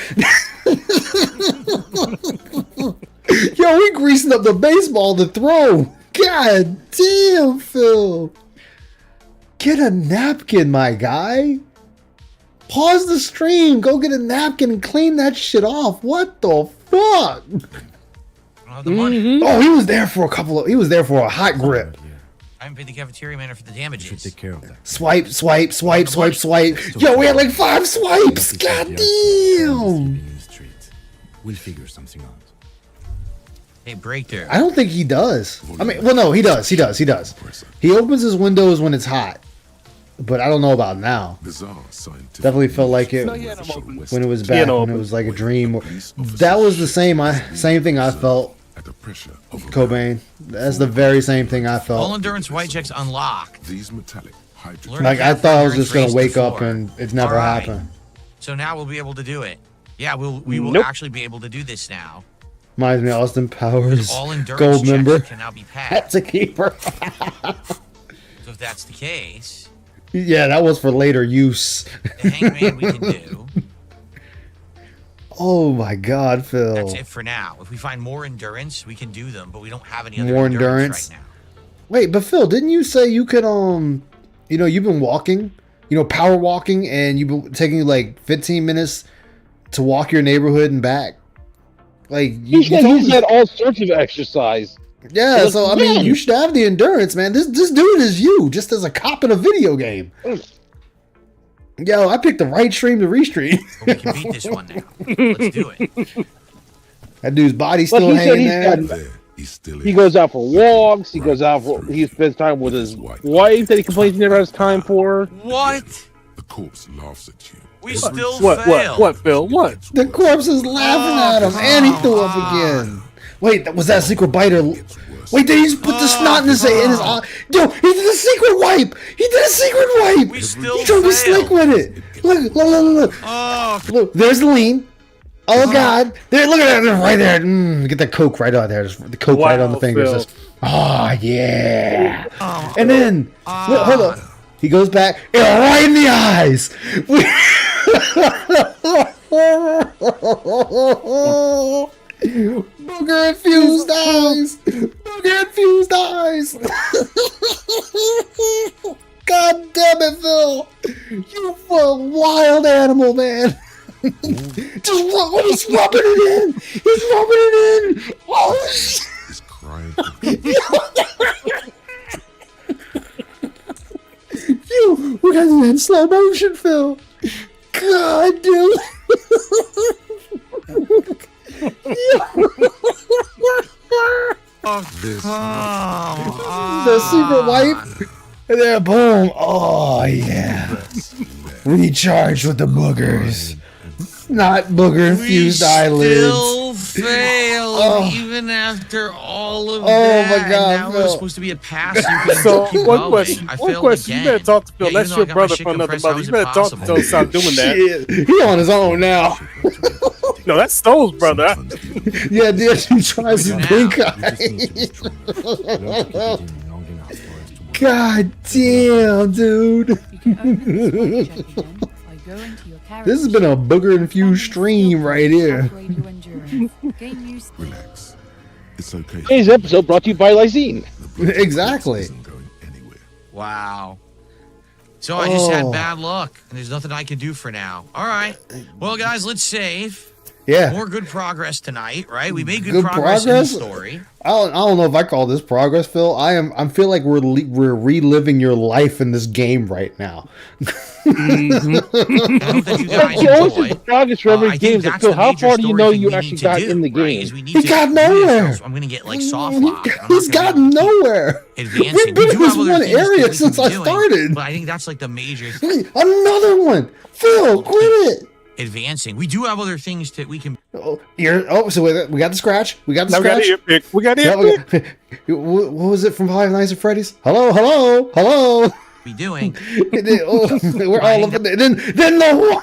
Yo, we greasing up the baseball to throw. God damn, Phil. Get a napkin, my guy. Pause the stream. Go get a napkin and clean that shit off. What the fuck? I don't have the money. Oh, he was there for a hot grip. I haven't paid the cafeteria man for the damages. Take care of that. Swipe, swipe, swipe, swipe, swipe. Yo, we had like 5 swipes. God damn. We'll figure something out. Hey, breakthrough. I don't think he does. I mean, well, no, he does. He opens his windows when it's hot. But I don't know about now. Definitely felt like it when it was back, when it was like a dream. That was the same thing I felt. Cobain. That's the very same thing I All felt. endurance white checks unlocked. These metallic hydrogen. Like I thought I was just gonna wake up and it never happened. So now we'll be able to do it. Yeah, we will actually be able to do this now. Reminds me of Austin Powers, All endurance gold checks member. can now be passed. That's a keeper. So if that's the case, Yeah, that was for later use. the hangman we can do. Oh my God, Phil. That's it for now. If we find more endurance, we can do them, but we don't have any other More endurance endurance. right now. Wait, but Phil, didn't you say you could you've been walking, power walking, and you've been taking like 15 minutes to walk your neighborhood and back? Like you He's had all sorts of exercise. Yeah, so I mean, you should have the endurance, man. This dude is you, just as a cop in a video game. Yo, I picked the right stream to restream. We can beat this one now. Let's do it. That dude's body's still hanging there. He goes out for walks. He spends time with his wife that he complains he never has time for. What? The corpse laughs at you. We still failed. What, Phil? What? The corpse is laughing at him, and he threw up again. Wait, was that a secret biter? Wait, did he just put the snot in his eye? Yo, he did a secret wipe! He did a secret wipe! We still He tried to be slick with it! Look. Oh. Look, there's the lean. Oh, God. There, look at that, right there. Get the coke right out there. Just the coke right on the fingers. Just, oh, yeah. And then, look, hold up. He goes back, and right in the eyes. Booger infused eyes. Booger infused eyes. God damn it, Phil. You a wild animal, man. He's rubbing it in. He's rubbing it in. Oh, shit. He's crying. We got it in slow motion, Phil. God, dude. The secret wipe. And then boom. Oh, yeah. Recharge with the boogers. Not booger infused eyelids. Still failed even after all of that. Oh my God! Now we're supposed to be a pass. You can So keep one going. question. I One failed question. again. You better talk to Phil. Yeah, That's even though your I got my brother shit from another compressed, how mother. is You it better talk to possible? Phil. Stop doing that. Shit. He on his own now. No, that's Stone's brother. Yeah, dude, he tries to blink God damn, dude. This has been a booger infused stream right here. Relax. It's okay. Today's episode brought to you by Lysine. Exactly. Wow. So I just had Oh. bad luck, and there's nothing I can do for now. All right. Well, guys, let's save. Yeah. More good progress tonight, right? We made good, Good progress in the progress? story. I don't know if I call this progress, Phil. I feel like we're reliving your life in this game right now. That's always the progress for every game. that's So the how major far do you story know thing you we actually need to got do, in the right, game? is we need He to got do nowhere. this. I'm going to get like soft lock. He's gotten nowhere. Advancing. We've been We in do this have other one things that area we can since be I doing, started. But I think that's like the major Another one. Phil, quit it. advancing. We do have other things that we can. So we got the scratch. We got the Now scratch. we got the epic. What was it from Five Nights at Freddy's? Hello. Be doing. We're all up in there. Then the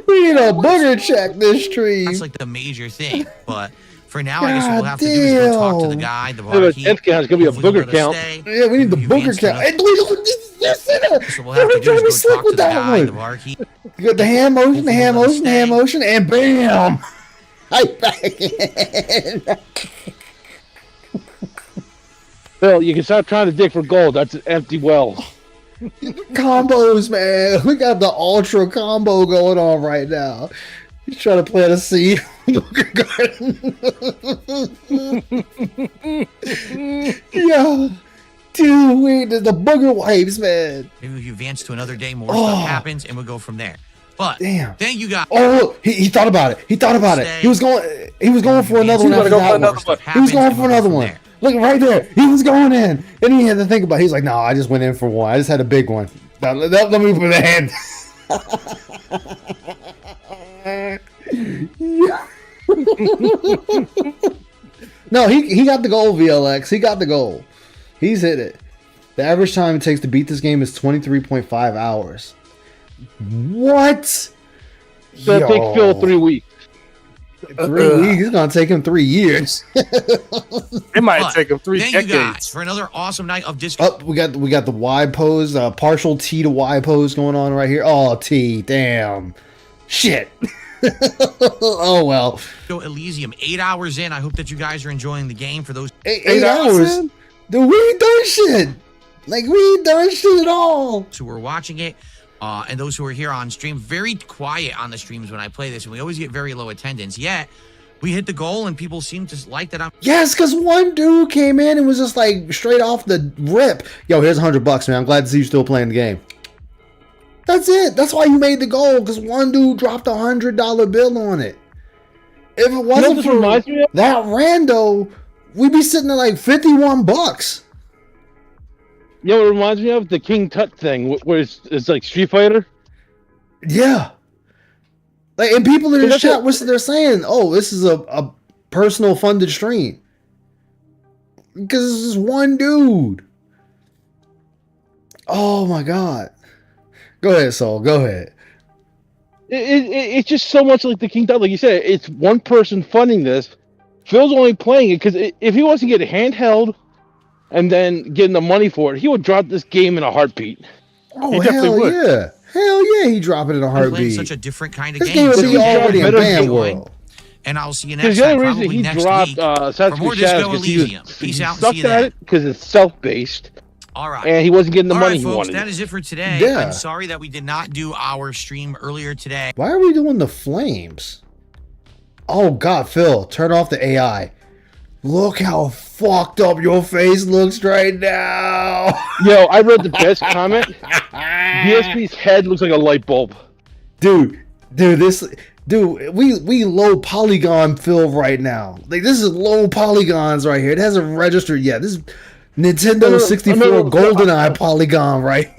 we need a booger check this stream. That's like the major thing. But for now, I guess what we'll have to do is go talk to the guy, the barkeep. It's gonna be a booger count. Yeah, we need the booger count. So we'll have to do is go talk to the guy, the barkeep. You got the hand motion, and bam! Right back in. Phil, you can stop trying to dig for gold. That's an empty well. Combos, man. We got the ultra combo going on right now. He's trying to plant a seed. Yo, dude, we did the booger wipes, man. Maybe if you advance to another day, more stuff happens, and we'll go from there. But damn, then you got. Oh, he thought about it. He was going for another one. He was going for another one. Look right there. He was going in, and he had to think about it. He's like, "No, I just went in for one. I just had a big one. Now, let me put the hand." No, he got the goal, VLX. He got the goal. He's hit it. The average time it takes to beat this game is 23.5 hours. What? So it takes Phil 3 weeks. 3 weeks? It's gonna take him 3 years. It might take him 3 decades. You guys, for another awesome night of disco. We got the Y pose, partial T to Y pose going on right here. Oh, T, damn, shit. Oh well. So Elysium, 8 hours in. I hope that you guys are enjoying the game. For those 8 hours, dude, we ain't done shit. Like we ain't done shit at all. So we're watching it. And those who are here on stream, very quiet on the streams when I play this, and we always get very low attendance. Yet, we hit the goal, and people seem to like that. Yes, because one dude came in and was just like straight off the rip. Yo, here's $100, man. I'm glad to see you still playing the game. That's it. That's why you made the goal, because one dude dropped $100 bill on it. If it wasn't for that rando, we'd be sitting at like $51. You know what it reminds me of? The King Tut thing, where it's like Street Fighter. Yeah. Like, and people in the chat, they're saying, oh, this is a personal funded stream. Because this is one dude. Oh my God. Go ahead, Saul. Go ahead. It's just so much like the King Tut. Like you said, it's one person funding this. Phil's only playing it because if he wants to get a handheld and then getting the money for it, he would drop this game in a heartbeat. Oh, he definitely would. Yeah. Hell yeah, he drop it in a heartbeat. Such a different kind of this game. This game would be already in Band World. And I'll see you next time, probably next week, for more Disco Elysium. Peace out and see you then. Because it's self-based. All right. And he wasn't getting the money folks, he wanted. That is it for today. Yeah. I'm sorry that we did not do our stream earlier today. Why are we doing the flames? Oh, God, Phil, turn off the AI. Look how fucked up your face looks right now. Yo, I read the best comment. BSP's head looks like a light bulb. Dude, we low polygon Phil right now. Like, this is low polygons right here. It hasn't registered yet. This is Nintendo 64 GoldenEye polygon, right?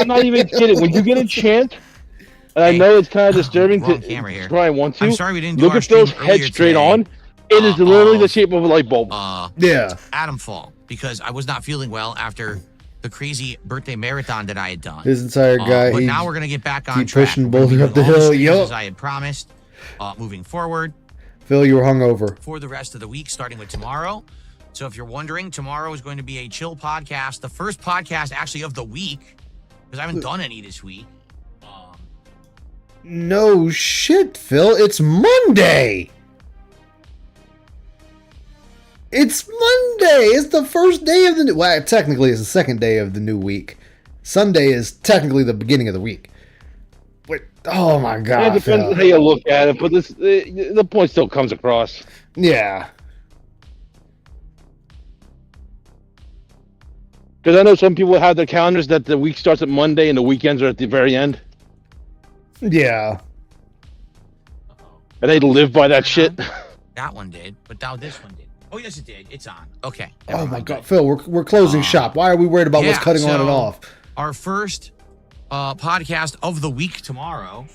I'm not even kidding. When you get a chance, and I know it's kind of disturbing to try and want to. I'm sorry we didn't do look our at Phil's head straight on. It is literally the shape of a light bulb. Yeah. Adam Fall, because I was not feeling well after the crazy birthday marathon that I had done. His entire guy. But now we're gonna get back on keep track. pushing Boulder up the hill. As I had promised. Moving forward. Phil, you were hungover. For the rest of the week, starting with tomorrow. So if you're wondering, tomorrow is going to be a chill podcast. The first podcast actually of the week, because I haven't done any this week. No shit, Phil. It's Monday. It's Monday. It's the first day of the new... Well, technically, it's the second day of the new week. Sunday is technically the beginning of the week. Wait, oh, my God, It depends on how you look at it, but the point still comes across. Yeah. Because I know some people have their calendars that the week starts at Monday and the weekends are at the very end. Yeah. And they live by that shit. That one did, but now this one did. Oh, yes, it did. It's on. Okay. Oh my God, Phil, we're closing shop. Why are we worried about what's cutting on and off? Our first podcast of the week tomorrow.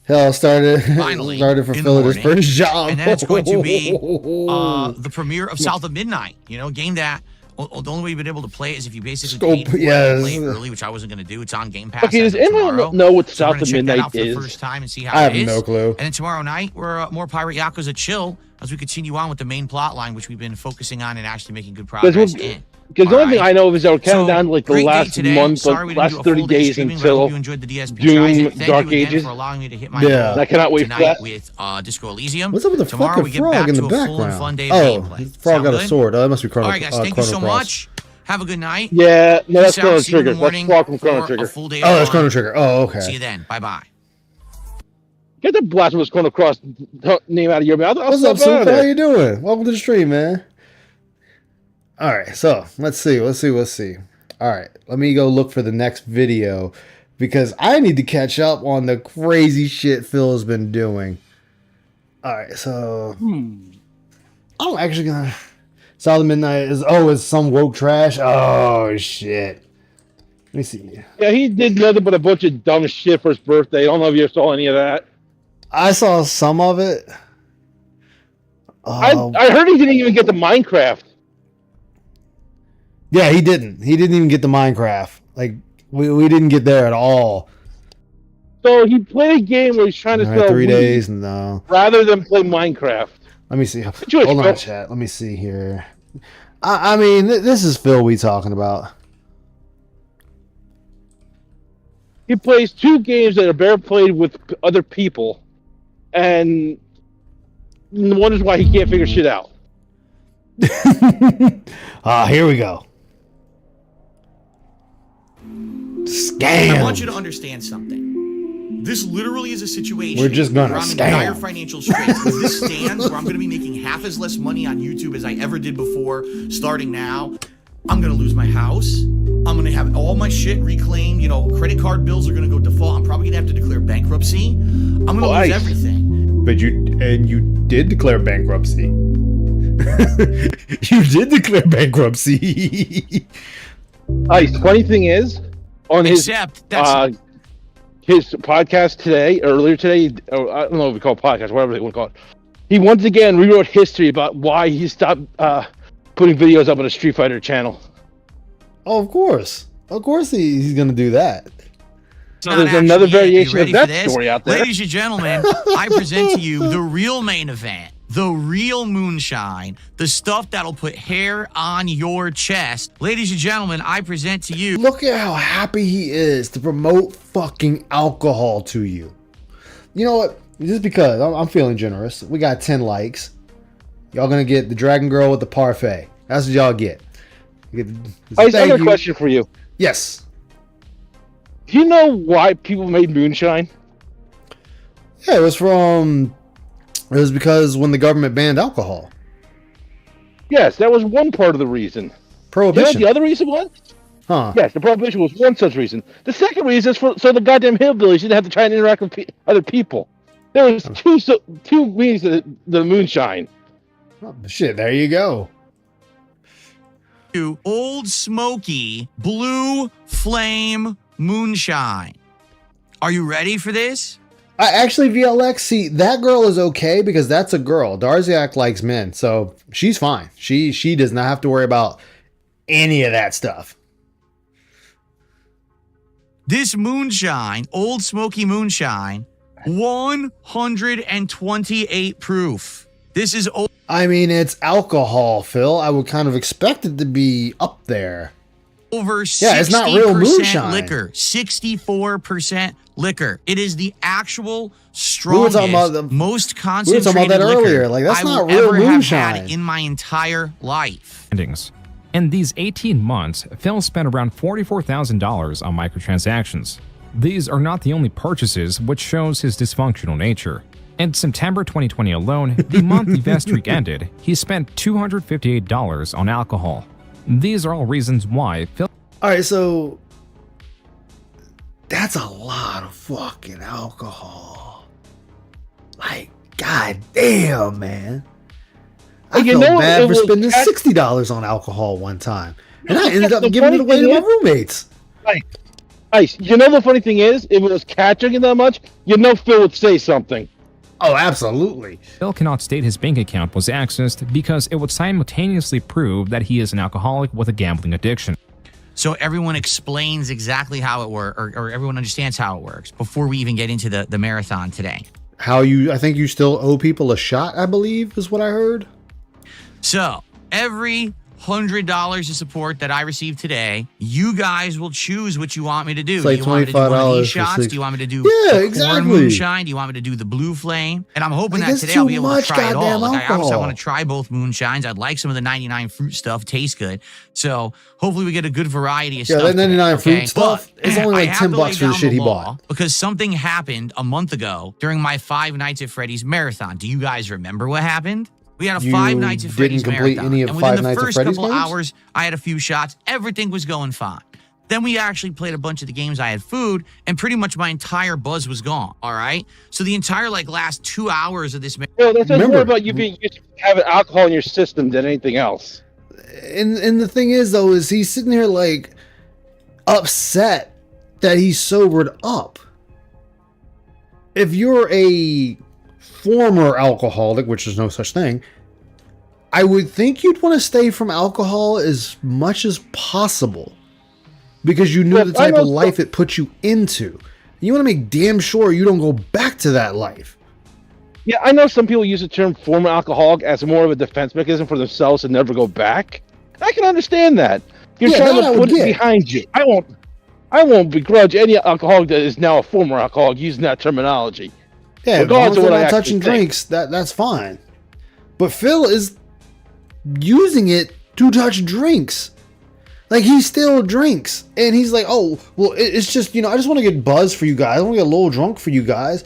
Hell, started for Phil at his first job. And then it's going to be the premiere of South of Midnight. You know, a game that the only way you've been able to play it is if you basically paid for it and play it early, which I wasn't going to do. It's on Game Pass. Okay, does anyone know what South of Midnight is? For the first time and see how I have no clue. And then tomorrow night, we're more Pirate Yakuza Chill as we continue on with the main plot line, which we've been focusing on and actually making good progress in. Because the only thing I know is that we're counting down like the last month, last 30 days until Doom Dark Ages. For allowing me to hit my I cannot wait for that. With Disco Elysium. What's up with the Tomorrow we fucking get back frog in to the a full and fun background? day of gameplay. Frog got a good? sword. Oh, that must be Chrono. All right, guys, thank you so much. Have a good night. Yeah, no, that's Peace out. Chrono See you in the Trigger. That's morning Frog from Chrono for Trigger. a full day Oh, of that's fun. Chrono Trigger. Oh, okay. See you then. Bye-bye. Get the blasphemous Chrono Cross name out of your mouth. What's up, Super? How you doing? Welcome to the stream, man. All right, so let's see. All right, let me go look for the next video because I need to catch up on the crazy shit Phil's been doing. All right, so I'm actually gonna. South of Midnight is some woke trash. Oh shit. Let me see. Yeah, he did nothing but a bunch of dumb shit for his birthday. I don't know if you saw any of that. I saw some of it. I heard he didn't even get to Minecraft. Yeah, he didn't. He didn't even get the Minecraft. Like we didn't get there at all. So he played a game where he's trying to sell 3 weed days. No. rather than play Minecraft. Let me see. Hold on, chat. Let me see here. I mean, this is Phil we talking about. He plays 2 games that are better played with other people, and wonders why he can't figure shit out. Here we go. Scam. I want you to understand something. This literally is a situation We're just gonna where I'm in scam. dire financial straits. If this stands where I'm going to be making half as less money on YouTube as I ever did before, starting now, I'm going to lose my house. I'm going to have all my shit reclaimed. You know, credit card bills are going to go default. I'm probably going to have to declare bankruptcy. I'm going to lose everything. But you did declare bankruptcy. You did declare bankruptcy. Funny thing is, on his podcast earlier today, or I don't know if we call it podcast, whatever they want to call it, he once again rewrote history about why he stopped putting videos up on the Street Fighter channel. Oh, of course he's gonna do that. So there's another variation of that story out there. Ladies and gentlemen, I present to you the real main event, the real moonshine, the stuff that'll put hair on your chest. Ladies and gentlemen, I present to you. Look at how happy he is to promote fucking alcohol to you. You know what? Just because I'm feeling generous, we got 10 likes. Y'all gonna get the Dragon Girl with the parfait. That's what y'all get. Another question for you. Yes. Do you know why people made moonshine? Yeah, it was because when the government banned alcohol. Yes, that was one part of the reason. Prohibition. You know what the other reason was? Huh. Yes, the prohibition was one such reason. The second reason is so the goddamn hillbillies didn't have to try and interact with other people. There was two meanings to the moonshine. Oh, shit, there you go. Old Smoky Blue Flame Moonshine. Are you ready for this? Actually, VLX, see, that girl is okay because that's a girl. Darziak likes men, so she's fine. She does not have to worry about any of that stuff. This moonshine, Old Smoky Moonshine, 128 proof. This is old. I mean, it's alcohol, Phil. I would kind of expect it to be up there. Over 60% it's not real moonshine. Liquor, 64% liquor. It is the actual strongest, most concentrated we were talking about that liquor earlier. Like, that's I not will real ever moonshine. have had in my entire life. In these 18 months, Phil spent around $44,000 on microtransactions. These are not the only purchases, which shows his dysfunctional nature. In September 2020 alone, the month the vest streak ended, he spent $258 on alcohol. These are all reasons why Phil... Alright, so... that's a lot of fucking alcohol. Like, goddamn, man. I felt bad for spending $60 on alcohol one time, and I ended up giving it away to my roommates. Ice. You know the funny thing is, if it was Cat drinking that much, you know Phil would say something. Oh, absolutely. Phil cannot state his bank account was accessed because it would simultaneously prove that he is an alcoholic with a gambling addiction. So everyone explains exactly how it works, or everyone understands how it works before we even get into the marathon today. I think you still owe people a shot, I believe, is what I heard. So every $100 of support that I receive today, you guys will choose what you want me to do. It's like do you want me to do one of these $25 shots? Do you want me to do corn moonshine? Do you want me to do the blue flame? And I'm hoping that today I'll be able to try it all. Like, I want to try both moonshines. I'd like some of the 99 fruit stuff. Tastes good. So hopefully we get a good variety of stuff. Yeah, that 99 today, fruit stuff is only like $10 for the shit he bought. Because something happened a month ago during my Five Nights at Freddy's marathon. Do you guys remember what happened? We had a Five Nights at Freddy's marathon. And within the first couple hours, I had a few shots. Everything was going fine. Then we actually played a bunch of the games. I had food, and pretty much my entire buzz was gone. All right. So the entire last 2 hours of this. Well, that's more about you having alcohol in your system than anything else. And the thing is, though, is he's sitting here upset that he's sobered up. If you're a former alcoholic, which is no such thing, I would think you'd want to stay from alcohol as much as possible because you know the type of life it puts you into. You want to make damn sure you don't go back to that life. Yeah, I know some people use the term former alcoholic as more of a defense mechanism for themselves to never go back. I can understand that. You're trying to put it behind you. I won't begrudge any alcoholic that is now a former alcoholic using that terminology. Yeah, regardless of what not touching drinks, that's fine. But Phil is using it to touch drinks. Like, he still drinks. And he's like, oh, well, it's just, I just want to get buzzed for you guys. I want to get a little drunk for you guys.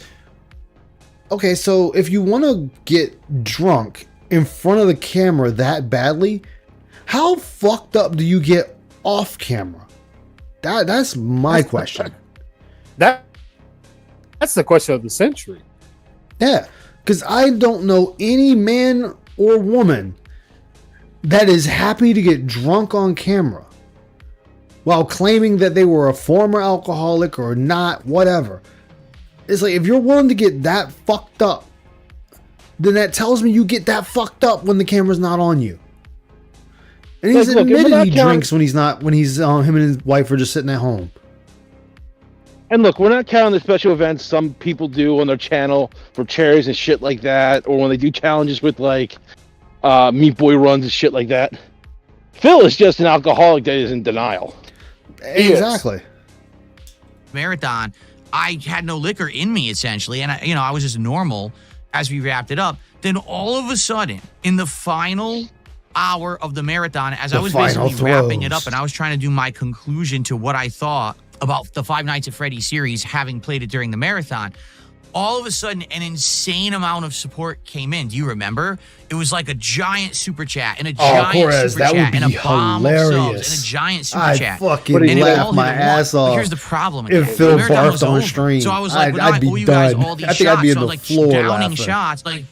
Okay, so if you want to get drunk in front of the camera that badly, how fucked up do you get off camera? That's my question. That's the question of the century. Yeah, because I don't know any man or woman that is happy to get drunk on camera while claiming that they were a former alcoholic or not, whatever. It's like, if you're willing to get that fucked up, then that tells me you get that fucked up when the camera's not on you. And he's admitted he drinks when him and his wife are just sitting at home. And look, we're not counting the special events some people do on their channel for charities and shit like that, or when they do challenges with Meat Boy runs and shit like that. Phil is just an alcoholic that is in denial. Exactly. Marathon, I had no liquor in me essentially, and I was just normal as we wrapped it up. Then all of a sudden, in the final hour of the marathon, as I was basically wrapping it up, and I was trying to do my conclusion to what I thought about the Five Nights at Freddy's series, having played it during the marathon, all of a sudden an insane amount of support came in. Do you remember? It was like a giant super chat and a giant super chat and a bomb of subs and a giant super chat. I'd fucking laugh my ass off. But here's the problem. If Phil barfed on stream, so I was like, I'd be you guys done. all these I think shots. I'd be in so the I was floor downing laughing.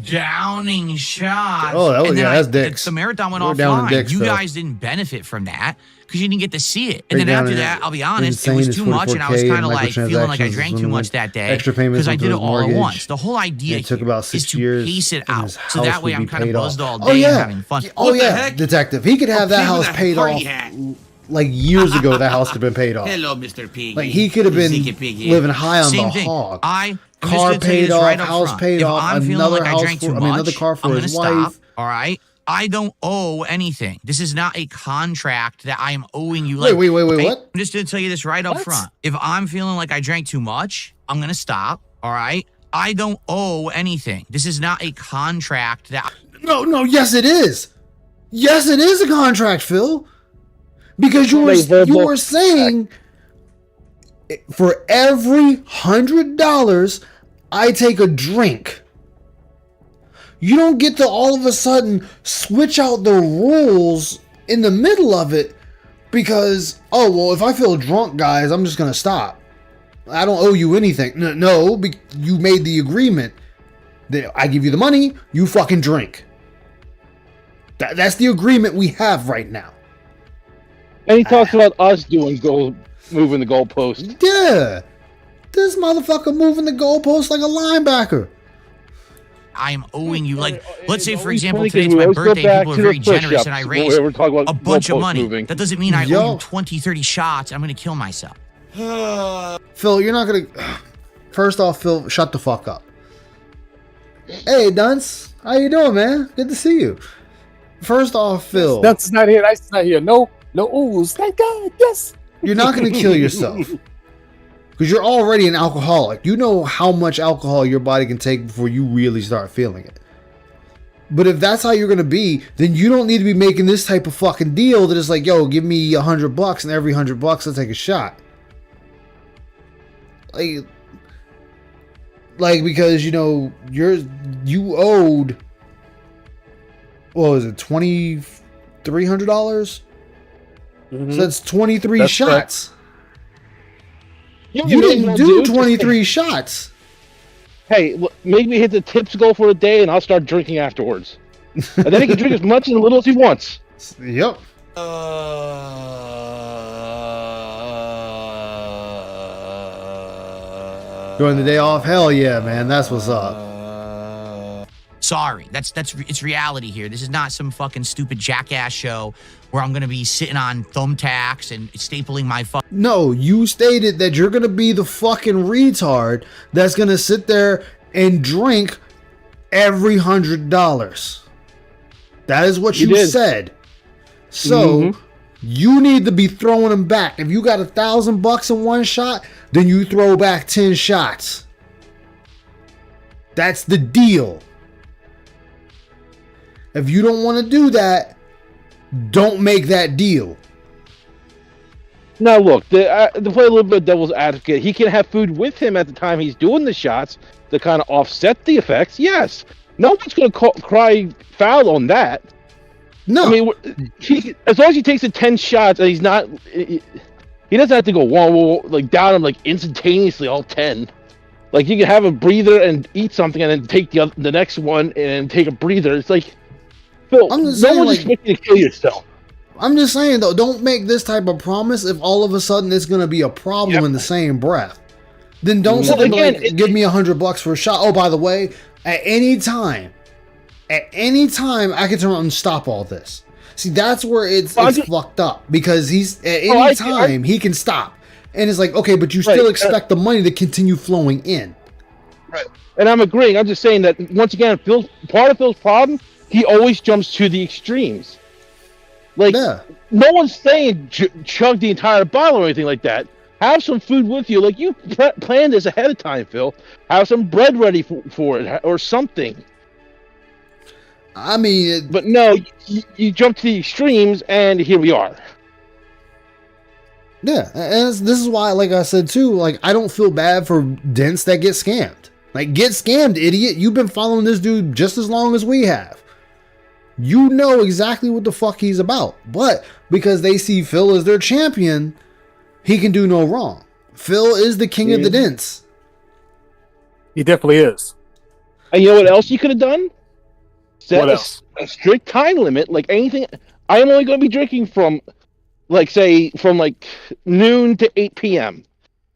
downing shots. Oh, that was, and then that's dicks. The marathon went We're downing offline. dicks, You Phil. guys didn't benefit from that because you didn't get to see it. And Break then down after in that, I'll be honest, it insane was is too much, and I was 44K kind of like feeling like I microtransactions drank is too when much that day extra payments because I into did it his all at mortgage. once. The whole idea It took about 6 is to years, pace it and out his so that house way would I'm be kind of paid buzzed off. all day and having fun. Oh yeah, detective. He could have that house paid off like years ago. That house could have been paid off. Hello, Mr. Piggy. Like, he could have been living high on Same the thing. hog. I'm Car just gonna tell you paid this off, right up house front. paid If off, I'm feeling another like I house drank too much, another car for I'm gonna his stop. wife. All right. I don't owe anything. This is not a contract that I am owing you. Wait, what? I'm just going to tell you this right up front. If I'm feeling like I drank too much, I'm going to stop. All right. I don't owe anything. This is not a contract that. No, yes it is. Yes, it is a contract, Phil. Because you were saying for every $100 I take a drink. You don't get to all of a sudden switch out the rules in the middle of it because, oh, well, if I feel drunk, guys, I'm just going to stop. I don't owe you anything. No, you made the agreement that I give you the money, you fucking drink. That's the agreement we have right now. And he talks about us moving the goalpost. Yeah. This motherfucker moving the goalpost like a linebacker. I am owing you, like, let's say, for example, today it's my birthday, people are very generous, and I raise a bunch of money. That doesn't mean I owe you 20, 30 shots, I'm going to kill myself. Phil, you're not going to... First off, Phil, shut the fuck up. Hey, Dunce. How you doing, man? Good to see you. First off, Phil... Dunce is not here. Dice is not here. No oohs. Thank God. Yes. You're not going to kill yourself. Because you're already an alcoholic. You know how much alcohol your body can take before you really start feeling it. But if that's how you're going to be, then you don't need to be making this type of fucking deal that is like, yo, give me $100 and every $100 I'll take a shot. Like because, you know, you owed, what was it, $2,300? Mm-hmm. So that's 23 shots. Correct. You didn't do 23 shots. Hey, make me hit the tips goal for a day and I'll start drinking afterwards. And then he can drink as much and as little as he wants. Yep. During the day off? Hell yeah, man. That's what's up. Sorry, it's reality here. This is not some fucking stupid jackass show where I'm gonna be sitting on thumbtacks and stapling my No, you stated that you're gonna be the fucking retard that's gonna sit there and drink every $100. That is what you said. So you need to be throwing them back. If you got $1,000 in one shot, then you throw back 10 shots. That's the deal. If you don't want to do that, don't make that deal. Now look, to play a little bit of devil's advocate, he can have food with him at the time he's doing the shots to kind of offset the effects. Yes, no one's going to cry foul on that. No, I mean, as long as he takes the 10 shots and he's not, he doesn't have to go like down him like instantaneously all 10. Like you can have a breather and eat something and then take the next one and take a breather. It's like, Phil, I'm just no saying, one's expecting to kill yourself. I'm just saying though, don't make this type of promise if all of a sudden it's going to be a problem in the same breath. Then don't say give me $100 for a shot. Oh, by the way, at any time I can turn around and stop all this. See, that's where it's fucked up because he's at any time he can stop, and it's like, okay, but you still expect the money to continue flowing in. Right. And I'm agreeing. I'm just saying that once again, part of Phil's problem, he always jumps to the extremes. Like, no one's saying chug the entire bottle or anything like that. Have some food with you. Like, you planned this ahead of time, Phil. Have some bread ready for it or something. I mean... But no, you jump to the extremes, and here we are. Yeah, and this is why, like I said, too, like, I don't feel bad for dents that get scammed. Like, get scammed, idiot. You've been following this dude just as long as we have. You know exactly what the fuck he's about. But because they see Phil as their champion, he can do no wrong. Phil is the king of the dents. He definitely is. And you know what else you could have done? Set a strict time limit. Like anything, I am only going to be drinking from, from noon to 8 p.m.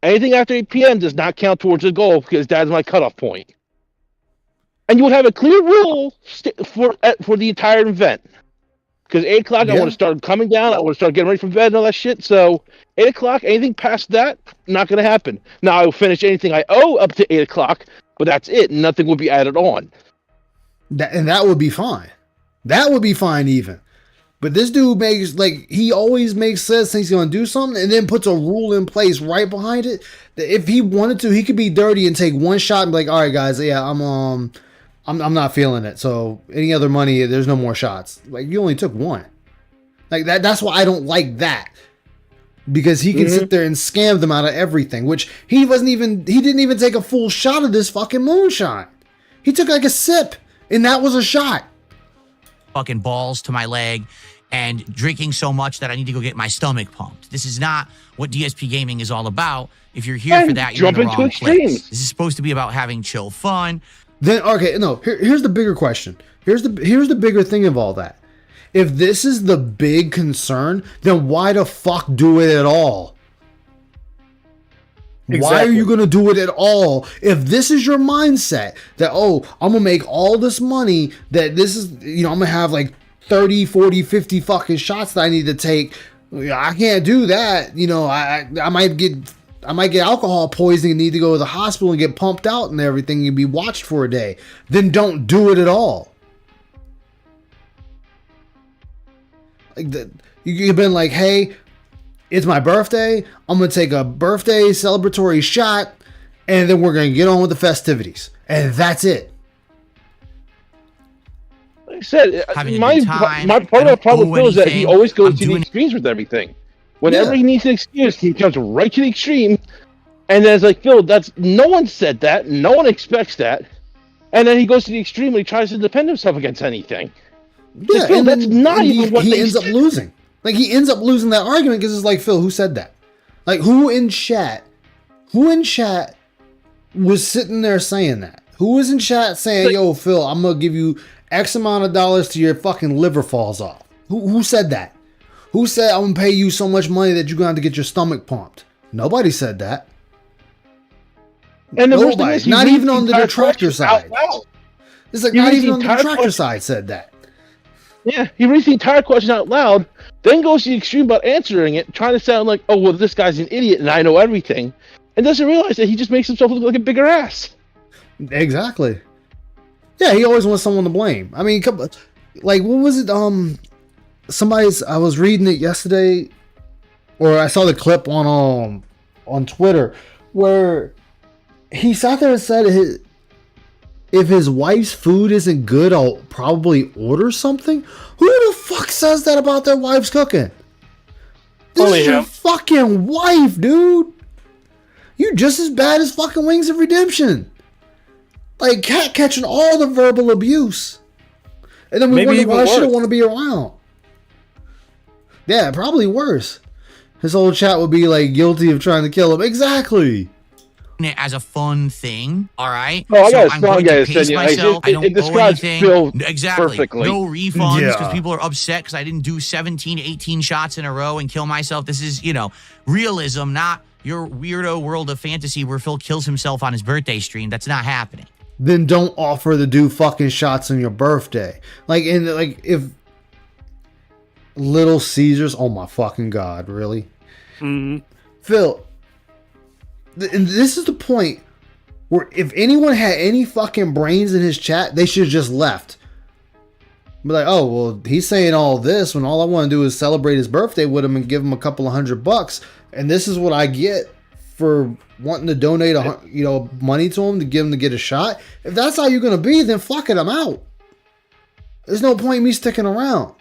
Anything after 8 p.m. does not count towards the goal because that's my cutoff point. And you would have a clear rule for the entire event. Because 8 o'clock, I want to start coming down. I want to start getting ready for bed and all that shit. So 8 o'clock, anything past that, not going to happen. Now, I will finish anything I owe up to 8 o'clock, but that's it. Nothing will be added on. And that would be fine. That would be fine even. But this dude he always makes sense, thinks he's going to do something, and then puts a rule in place right behind it. That if he wanted to, he could be dirty and take one shot and be like, all right, guys, yeah, I'm not feeling it. So any other money, there's no more shots. Like, you only took one. Like that's why I don't like that. Because he can sit there and scam them out of everything, which he didn't even take a full shot of this fucking moonshine. He took like a sip, and that was a shot. Fucking balls to my leg and drinking so much that I need to go get my stomach pumped. This is not what DSP Gaming is all about. If you're here for that, you're in the wrong place. This is supposed to be about having chill fun. Then, okay, no, here's the bigger question. Here's the bigger thing of all that. If this is the big concern, then why the fuck do it at all? Exactly. Why are you going to do it at all? If this is your mindset that, oh, I'm going to make all this money, that this is, I'm going to have like 30, 40, 50 fucking shots that I need to take. I can't do that. I might get alcohol poisoning and need to go to the hospital and get pumped out and everything and be watched for a day. Then don't do it at all. Like you've been like, hey, it's my birthday. I'm going to take a birthday celebratory shot, and then we're going to get on with the festivities. And that's it. Like I said, my part of the problem with Phil is that he always goes to the extremes with everything. Whenever he needs an excuse, he jumps right to the extreme. And then it's like, Phil, no one said that. No one expects that. And then he goes to the extreme when he tries to defend himself against anything. Yeah, like, Phil, and that's not even what he ends up losing. Like, he ends up losing that argument because it's like, Phil, who said that? Like, who in chat was sitting there saying that? Who was in chat saying, yo, Phil, I'm going to give you X amount of dollars till your fucking liver falls off? Who said that? Who said, I'm going to pay you so much money that you're going to have to get your stomach pumped? Nobody said that. And the worst thing Nobody. is, Not even on the detractor side. It's like, not even on the detractor side said that. Yeah, he reads the entire question out loud, then goes to the extreme about answering it, trying to sound like, oh, well, this guy's an idiot and I know everything, and doesn't realize that he just makes himself look like a bigger ass. Exactly. Yeah, he always wants someone to blame. I mean, like, what was it? I was reading it yesterday, or I saw the clip on Twitter, where he sat there and said if his wife's food isn't good, I'll probably order something. Who the fuck says that about their wife's cooking? This is your fucking wife, dude. You just as bad as fucking Wings of Redemption. Like, cat catching all the verbal abuse. And then we wonder why she don't want to be around. Yeah, probably worse. His whole chat would be like guilty of trying to kill him. Exactly. It as a fun thing, all right? Oh, I got a I'm song going guy to pace myself. I don't owe anything. Exactly. Perfectly. No refunds because Yeah. people are upset because I didn't do 17, 18 shots in a row and kill myself. This is, realism, not your weirdo world of fantasy where Phil kills himself on his birthday stream. That's not happening. Then don't offer to do fucking shots on your birthday. If Little Caesars, oh my fucking God, really? Mm-hmm. Phil, and this is the point where if anyone had any fucking brains in his chat, they should have just left. Be like, oh, well, he's saying all this when all I want to do is celebrate his birthday with him and give him a couple of $100, and this is what I get for wanting to donate money to him to give him to get a shot. If that's how you're gonna be, then fuck it, I'm out. There's no point in me sticking around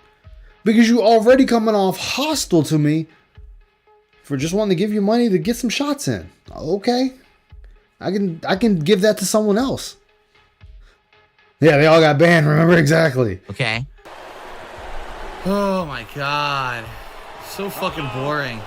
because you already coming off hostile to me for just wanting to give you money to get some shots in. Okay, I can give that to someone else. Yeah, they all got banned. Remember exactly. Okay. Oh my God, so fucking boring.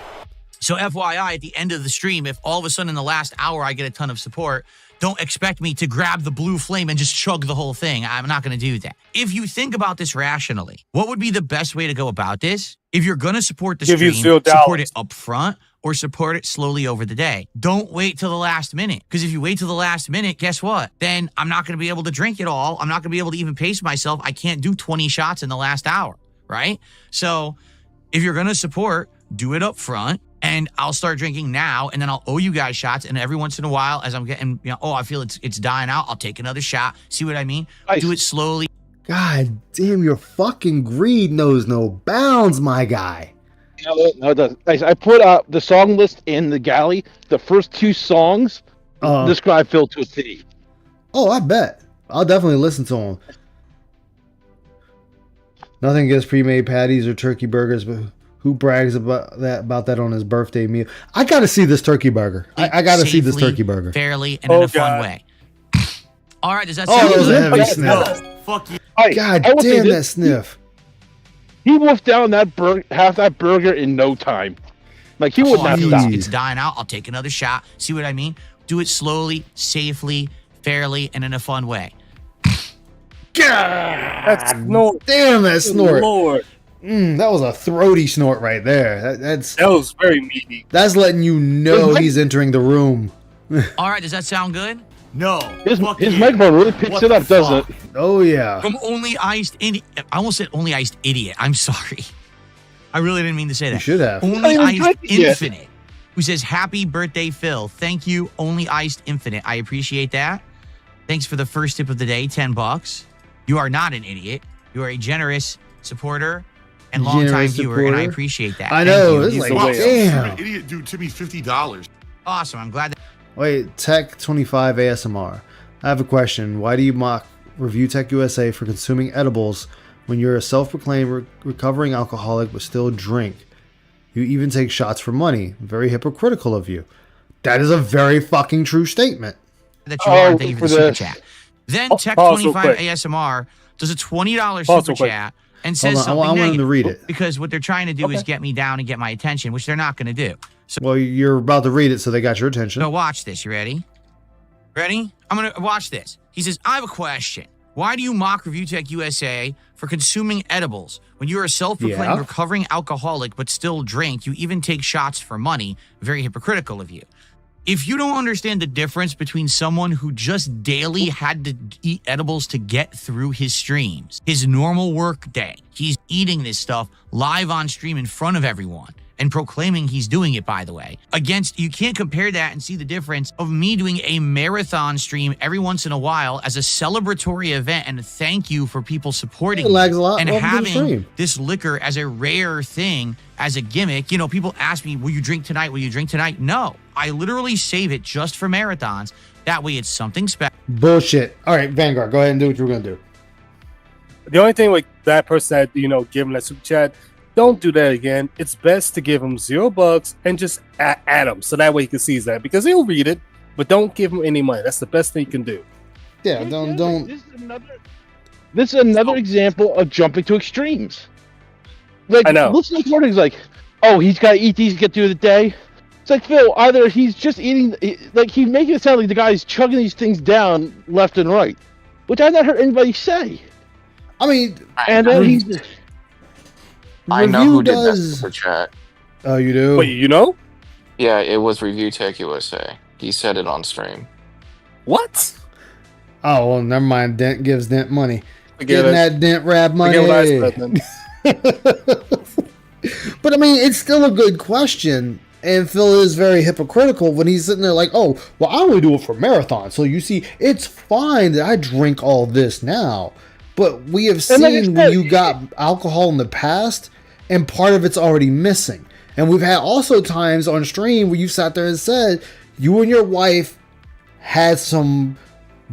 So FYI, at the end of the stream, if all of a sudden in the last hour I get a ton of support, don't expect me to grab the blue flame and just chug the whole thing. I'm not going to do that. If you think about this rationally, what would be the best way to go about this? If you're going to support the stream, support it up front or support it slowly over the day. Don't wait till the last minute. Because if you wait till the last minute, guess what? Then I'm not going to be able to drink it all. I'm not going to be able to even pace myself. I can't do 20 shots in the last hour, right? So if you're going to support, do it up front. And I'll start drinking now, and then I'll owe you guys shots. And every once in a while, as I'm getting, I feel it's dying out, I'll take another shot. See what I mean? Nice. Do it slowly. God damn, your fucking greed knows no bounds, my guy. No, it doesn't. I put the song list in the galley. The first 2 songs describe Phil to a T. Oh, I bet. I'll definitely listen to him. Nothing against pre-made patties or turkey burgers, but who brags about that on his birthday meal? I got to see this turkey burger. I got to see this turkey burger. Fairly and in a fun way. All right, does that sound that was good? a heavy sniff. No, fuck you. God damn that sniff. He wolfed down half that burger in no time. Like, he would not stop. It's dying out. I'll take another shot. See what I mean? Do it slowly, safely, fairly, and in a fun way. That's snort. Damn that snort. Lord. That was a throaty snort right there. That was very meaty. That's letting you know he's entering the room. All right, does that sound good? No. His microphone really picks it up, doesn't it? Oh, yeah. From Only Iced Idiot. I almost said Only Iced Idiot. I'm sorry. I really didn't mean to say that. You should have. Only Iced Infinite, who says, happy birthday, Phil. Thank you, Only Iced Infinite. I appreciate that. Thanks for the first tip of the day, $10. You are not an idiot. You are a generous supporter and longtime viewer, and I appreciate that. I know. Thank you. It's like, damn. An idiot dude tipped me $50. Awesome. I'm glad that. Wait, Tech25 ASMR. I have a question. Why do you mock Review Tech USA for consuming edibles when you're a self-proclaimed recovering alcoholic but still drink? You even take shots for money. Very hypocritical of you. That is a very fucking true statement. That you are. Thank you for the super chat. Then Tech25 ASMR does a $20 super chat and says something I want him to read it. Because what they're trying to do is get me down and get my attention, which they're not going to do. So, well, you're about to read it, so they got your attention. So watch this. You ready? Ready? I'm going to watch this. He says, I have a question. Why do you mock Review Tech USA for consuming edibles? When you're a self-proclaimed recovering alcoholic but still drink, you even take shots for money. Very hypocritical of you. If you don't understand the difference between someone who just daily had to eat edibles to get through his streams, his normal work day, he's eating this stuff live on stream in front of everyone and proclaiming he's doing it, by the way, against, you can't compare that and see the difference of me doing a marathon stream every once in a while as a celebratory event and a thank you for people supporting me, and having this liquor as a rare thing, as a gimmick. You know, people ask me, will you drink tonight? Will you drink tonight? No, I literally save it just for marathons. That way it's something special. Bullshit. All right, Vanguard, go ahead and do what you were going to do. The only thing with that person that, you know, give him that super chat, don't do that again. It's best to give him $0 and just add him so that way he can see that, because he'll read it, but don't give him any money. That's the best thing you can do. Yeah, don't. This is another example of jumping to extremes. Like, I know. Listen to Morning's like, oh, he's got to eat these to get through the day. It's like, Phil, either he's just eating, like, he's making it sound like the guy's chugging these things down left and right, which I've not heard anybody say. I mean, and then he's. I know who did that super chat. Oh, you do? Wait, you know? Yeah, it was Review Tech USA. He said it on stream. What? Oh, well, never mind. Dent gives Dent money. Getting that Dent rap money. But I mean, it's still a good question. And Phil is very hypocritical when he's sitting there like, oh, well, I only do it for marathon. So you see, it's fine that I drink all this now. But we have seen when you got alcohol in the past, and part of it's already missing. And we've had also times on stream where you sat there and said you and your wife had some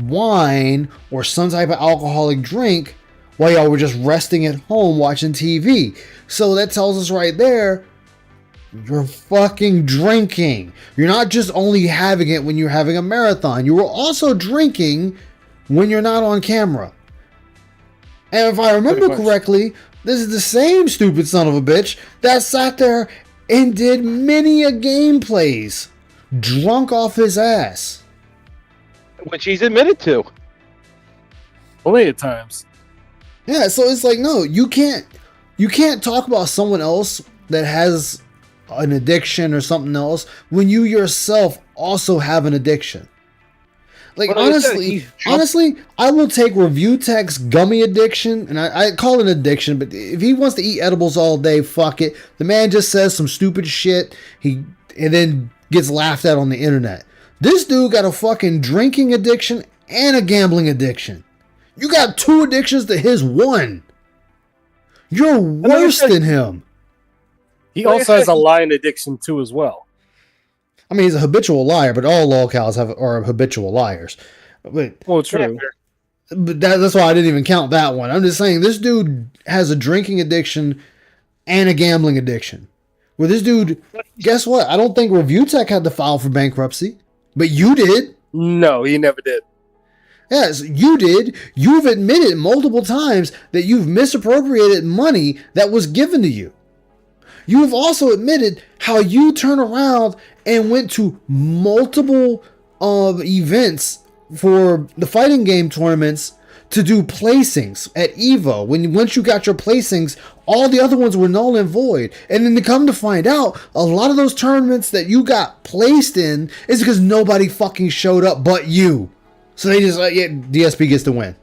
wine or some type of alcoholic drink while y'all were just resting at home watching TV. So that tells us right there, you're fucking drinking. You're not just only having it when you're having a marathon. You were also drinking when you're not on camera. And if I remember correctly, this is the same stupid son of a bitch that sat there and did many a gameplays drunk off his ass. Which he's admitted to. Only at times. Yeah, so it's like, no, you can't talk about someone else that has an addiction or something else when you yourself also have an addiction. Like, honestly, I will take Review Tech's gummy addiction, and I call it an addiction, but if he wants to eat edibles all day, fuck it. The man just says some stupid shit, and then gets laughed at on the internet. This dude got a fucking drinking addiction and a gambling addiction. You got two addictions to his one. You're worse than him. He also has a lying addiction too as well. I mean, he's a habitual liar, but all lolcows are habitual liars. But, well, true. But that's why I didn't even count that one. I'm just saying, this dude has a drinking addiction and a gambling addiction. Well, this dude, guess what? I don't think Review Tech had to file for bankruptcy, but you did. No, he never did. Yes, you did. You've admitted multiple times that you've misappropriated money that was given to you. You have also admitted how you turned around and went to multiple events for the fighting game tournaments to do placings at Evo. Once you got your placings, all the other ones were null and void. And then to come to find out, a lot of those tournaments that you got placed in is because nobody fucking showed up but you. So they just like, yeah, DSP gets to win.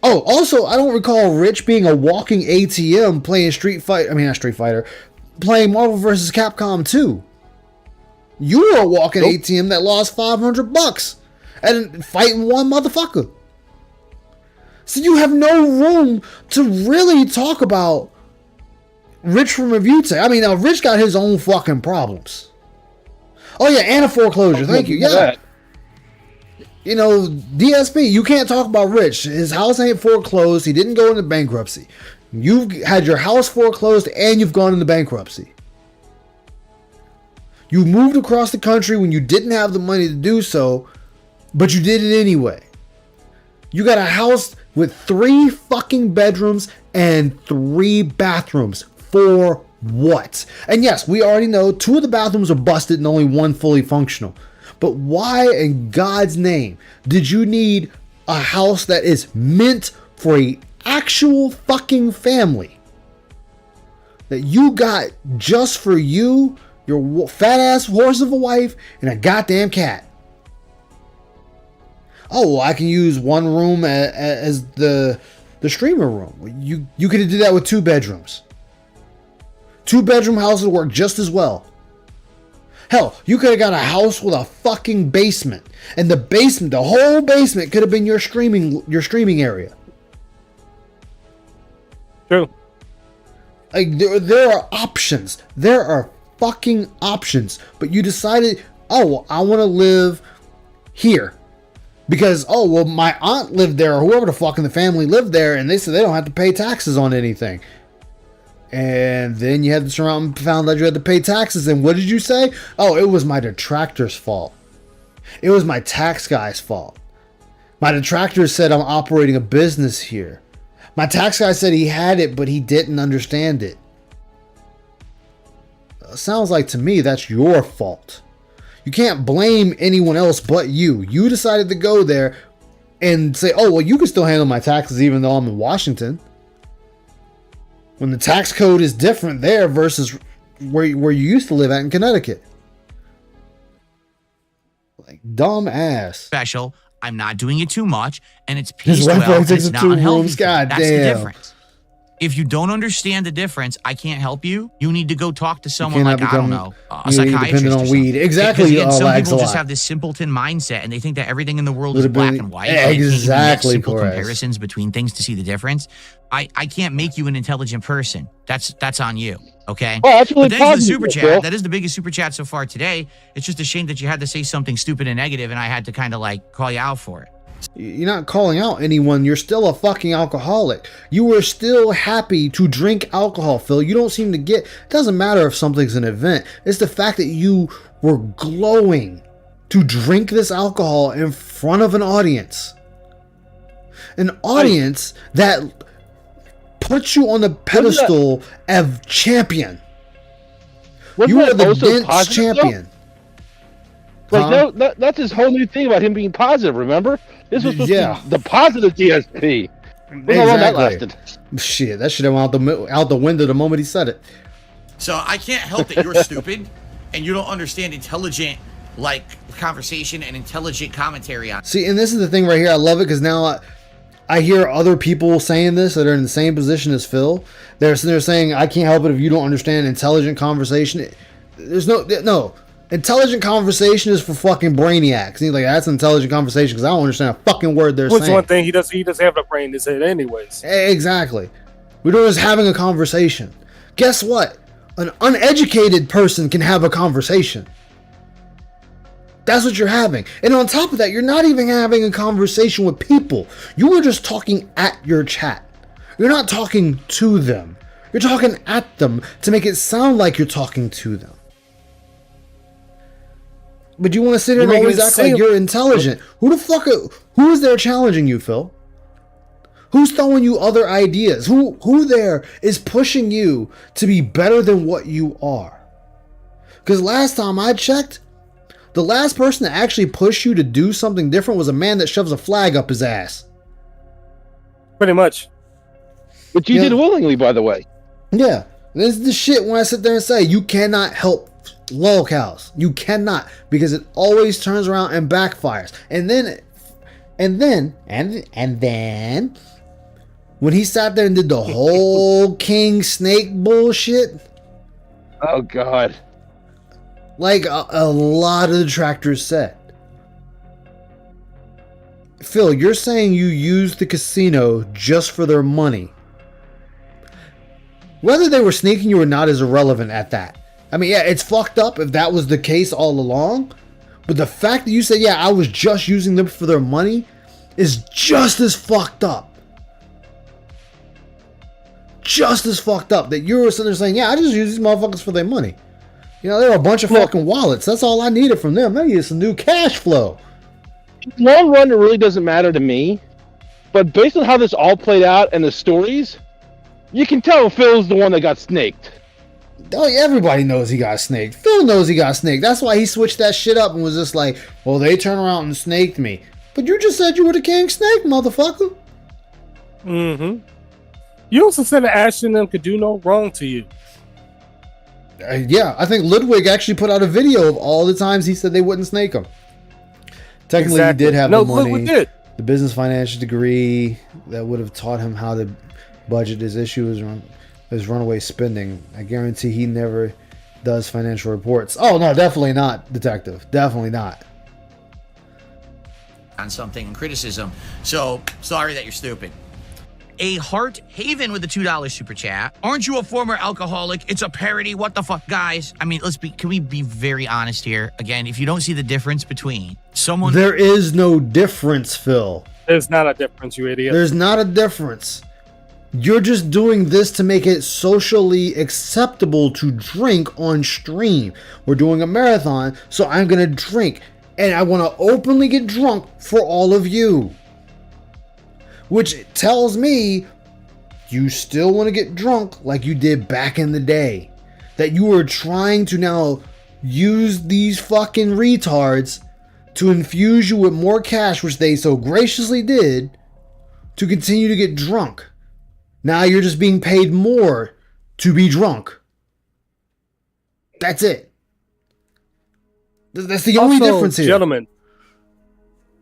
Also, I don't recall Rich being a walking ATM playing playing Marvel vs. Capcom 2. You were a walking ATM that lost $500 and fighting one motherfucker. So you have no room to really talk about Rich from Review Tech. I mean, now Rich got his own fucking problems. Oh yeah, and a foreclosure. Thank you. Yeah. You know, DSP, you can't talk about Rich. His house ain't foreclosed. He didn't go into bankruptcy. You've had your house foreclosed and you've gone into bankruptcy. You moved across the country when you didn't have the money to do so, but you did it anyway. You got a house with 3 fucking bedrooms and 3 bathrooms. For what? And yes, we already know 2 of the bathrooms are busted and only 1 fully functional. But why in God's name did you need a house that is meant for an actual fucking family? That you got just for you, your fat ass horse of a wife, and a goddamn cat. Oh, well, I can use one room as the streamer room. You could have did that with 2 bedrooms. 2-bedroom houses work just as well. Hell, you could have got a house with a fucking basement, and the whole basement could have been your streaming area. True. Like there are options. There are fucking options. But you decided, oh, well, I want to live here. Because, oh, well, my aunt lived there, or whoever the fuck in the family lived there, and they said they don't have to pay taxes on anything. And then you had to turn around and found out you had to pay taxes. And what did you say? Oh, it was my detractor's fault. It was my tax guy's fault. My detractor said I'm operating a business here. My tax guy said he had it, but he didn't understand it. Sounds like to me that's your fault. You can't blame anyone else but you. You decided to go there and say, oh, well, you can still handle my taxes even though I'm in Washington. When the tax code is different there versus where you used to live at in Connecticut. Like, dumb ass. Special. I'm not doing it too much, and it's paced well, and it's not unhealthy. That's the difference. If you don't understand the difference, I can't help you. You need to go talk to someone like, I don't know, a psychiatrist or something. Weed. Exactly. Because some people just have this simpleton mindset, and they think that everything in the world is black and white. Exactly. Simple comparisons between things to see the difference. I can't make you an intelligent person. That's on you. Okay. Oh, that's really but thanks to the super chat. That is the biggest super chat so far today. It's just a shame that you had to say something stupid and negative, and I had to kind of like call you out for it. You're not calling out anyone. You're still a fucking alcoholic. You were still happy to drink alcohol, Phil. You don't seem to get... It doesn't matter if something's an event. It's the fact that you were glowing to drink this alcohol in front of an audience. An audience that puts you on the pedestal of champion. You are the dense champion. Like, no, that's his whole new thing about him being positive, remember? This was supposed to be the positive DSP. Look how long that lasted. Shit, that shit went out the window the moment he said it. So I can't help that you're stupid and you don't understand intelligent like conversation and intelligent commentary on. See, and this is the thing right here. I love it because now I hear other people saying this that are in the same position as Phil. They're saying, I can't help it if you don't understand intelligent conversation. There's no. Intelligent conversation is for fucking brainiacs. He's like, that's an intelligent conversation because I don't understand a fucking word they're saying. Which one thing he doesn't have the brain to say it anyways. Exactly. We're just having a conversation. Guess what? An uneducated person can have a conversation. That's what you're having. And on top of that, you're not even having a conversation with people. You are just talking at your chat. You're not talking to them. You're talking at them to make it sound like you're talking to them. But you want to sit here and always act like you're intelligent. Who is there challenging you, Phil? Who's throwing you other ideas? Who there is pushing you to be better than what you are? Because last time I checked, The last person to actually push you to do something different was a man that shoves a flag up his ass. Pretty much. But you did willingly, by the way. Yeah. This is the shit when I sit there and say, you cannot help lolcows. You cannot, because it always turns around and backfires. And then when he sat there and did the whole King Snake bullshit. Oh, God. Like a lot of detractors said. Phil, you're saying you used the casino just for their money. Whether they were sneaking you or not is irrelevant at that. I mean, yeah, it's fucked up if that was the case all along. But the fact that you said, yeah, I was just using them for their money is just as fucked up. Just as fucked up that you were sitting there saying, yeah, I just use these motherfuckers for their money. You know, they were a bunch of fucking wallets. That's all I needed from them. They needed some new cash flow. Long run, it really doesn't matter to me. But based on how this all played out and the stories, you can tell Phil's the one that got snaked. Oh, everybody knows he got snaked. Phil knows he got snaked. That's why he switched that shit up and was just like, well, they turned around and snaked me. But you just said you were the king snake, motherfucker. Mm-hmm. You also said that Ash and them could do no wrong to you. Yeah, I think Ludwig actually put out a video of all the times he said they wouldn't snake him. Technically, he did have the money, did. The business financial degree that would have taught him how to budget his issues, his runaway spending. I guarantee he never does financial reports. Oh, no, definitely not, detective. Definitely not. On something in criticism. So, sorry that you're stupid. A Heart Haven with the $2 super chat. Aren't you a former alcoholic? It's a parody. What the fuck, guys? I mean, can we be very honest here? Again, if you don't see the difference between someone... There is no difference, Phil. There's not a difference, you idiot. There's not a difference. You're just doing this to make it socially acceptable to drink on stream. We're doing a marathon, so I'm going to drink. And I want to openly get drunk for all of you. Which tells me you still want to get drunk like you did back in the day. That you are trying to now use these fucking retards to infuse you with more cash, which they so graciously did, to continue to get drunk. Now you're just being paid more to be drunk. That's it. That's the only difference here.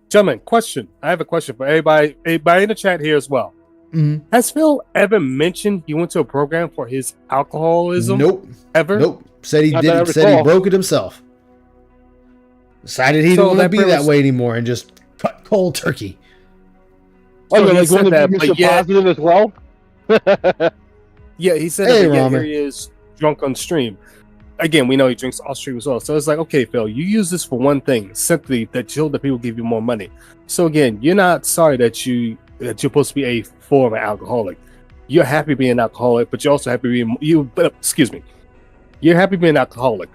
Gentlemen, question. I have a question for everybody in the chat here as well. Mm-hmm. Has Phil ever mentioned he went to a program for his alcoholism? Nope. Ever? Nope. Said he didn't. Said he broke it himself. Decided he didn't want to be that way anymore and just cut cold turkey. Oh, so like going to be positive as well? Yeah, he said that, here he is drunk on stream. Again, we know he drinks off stream as well. So it's like, okay, Phil, you use this for one thing, simply that you hope that people give you more money. So again, you're not sorry that you're supposed to be a former alcoholic. You're happy being an alcoholic, but you're also happy being You're happy being an alcoholic,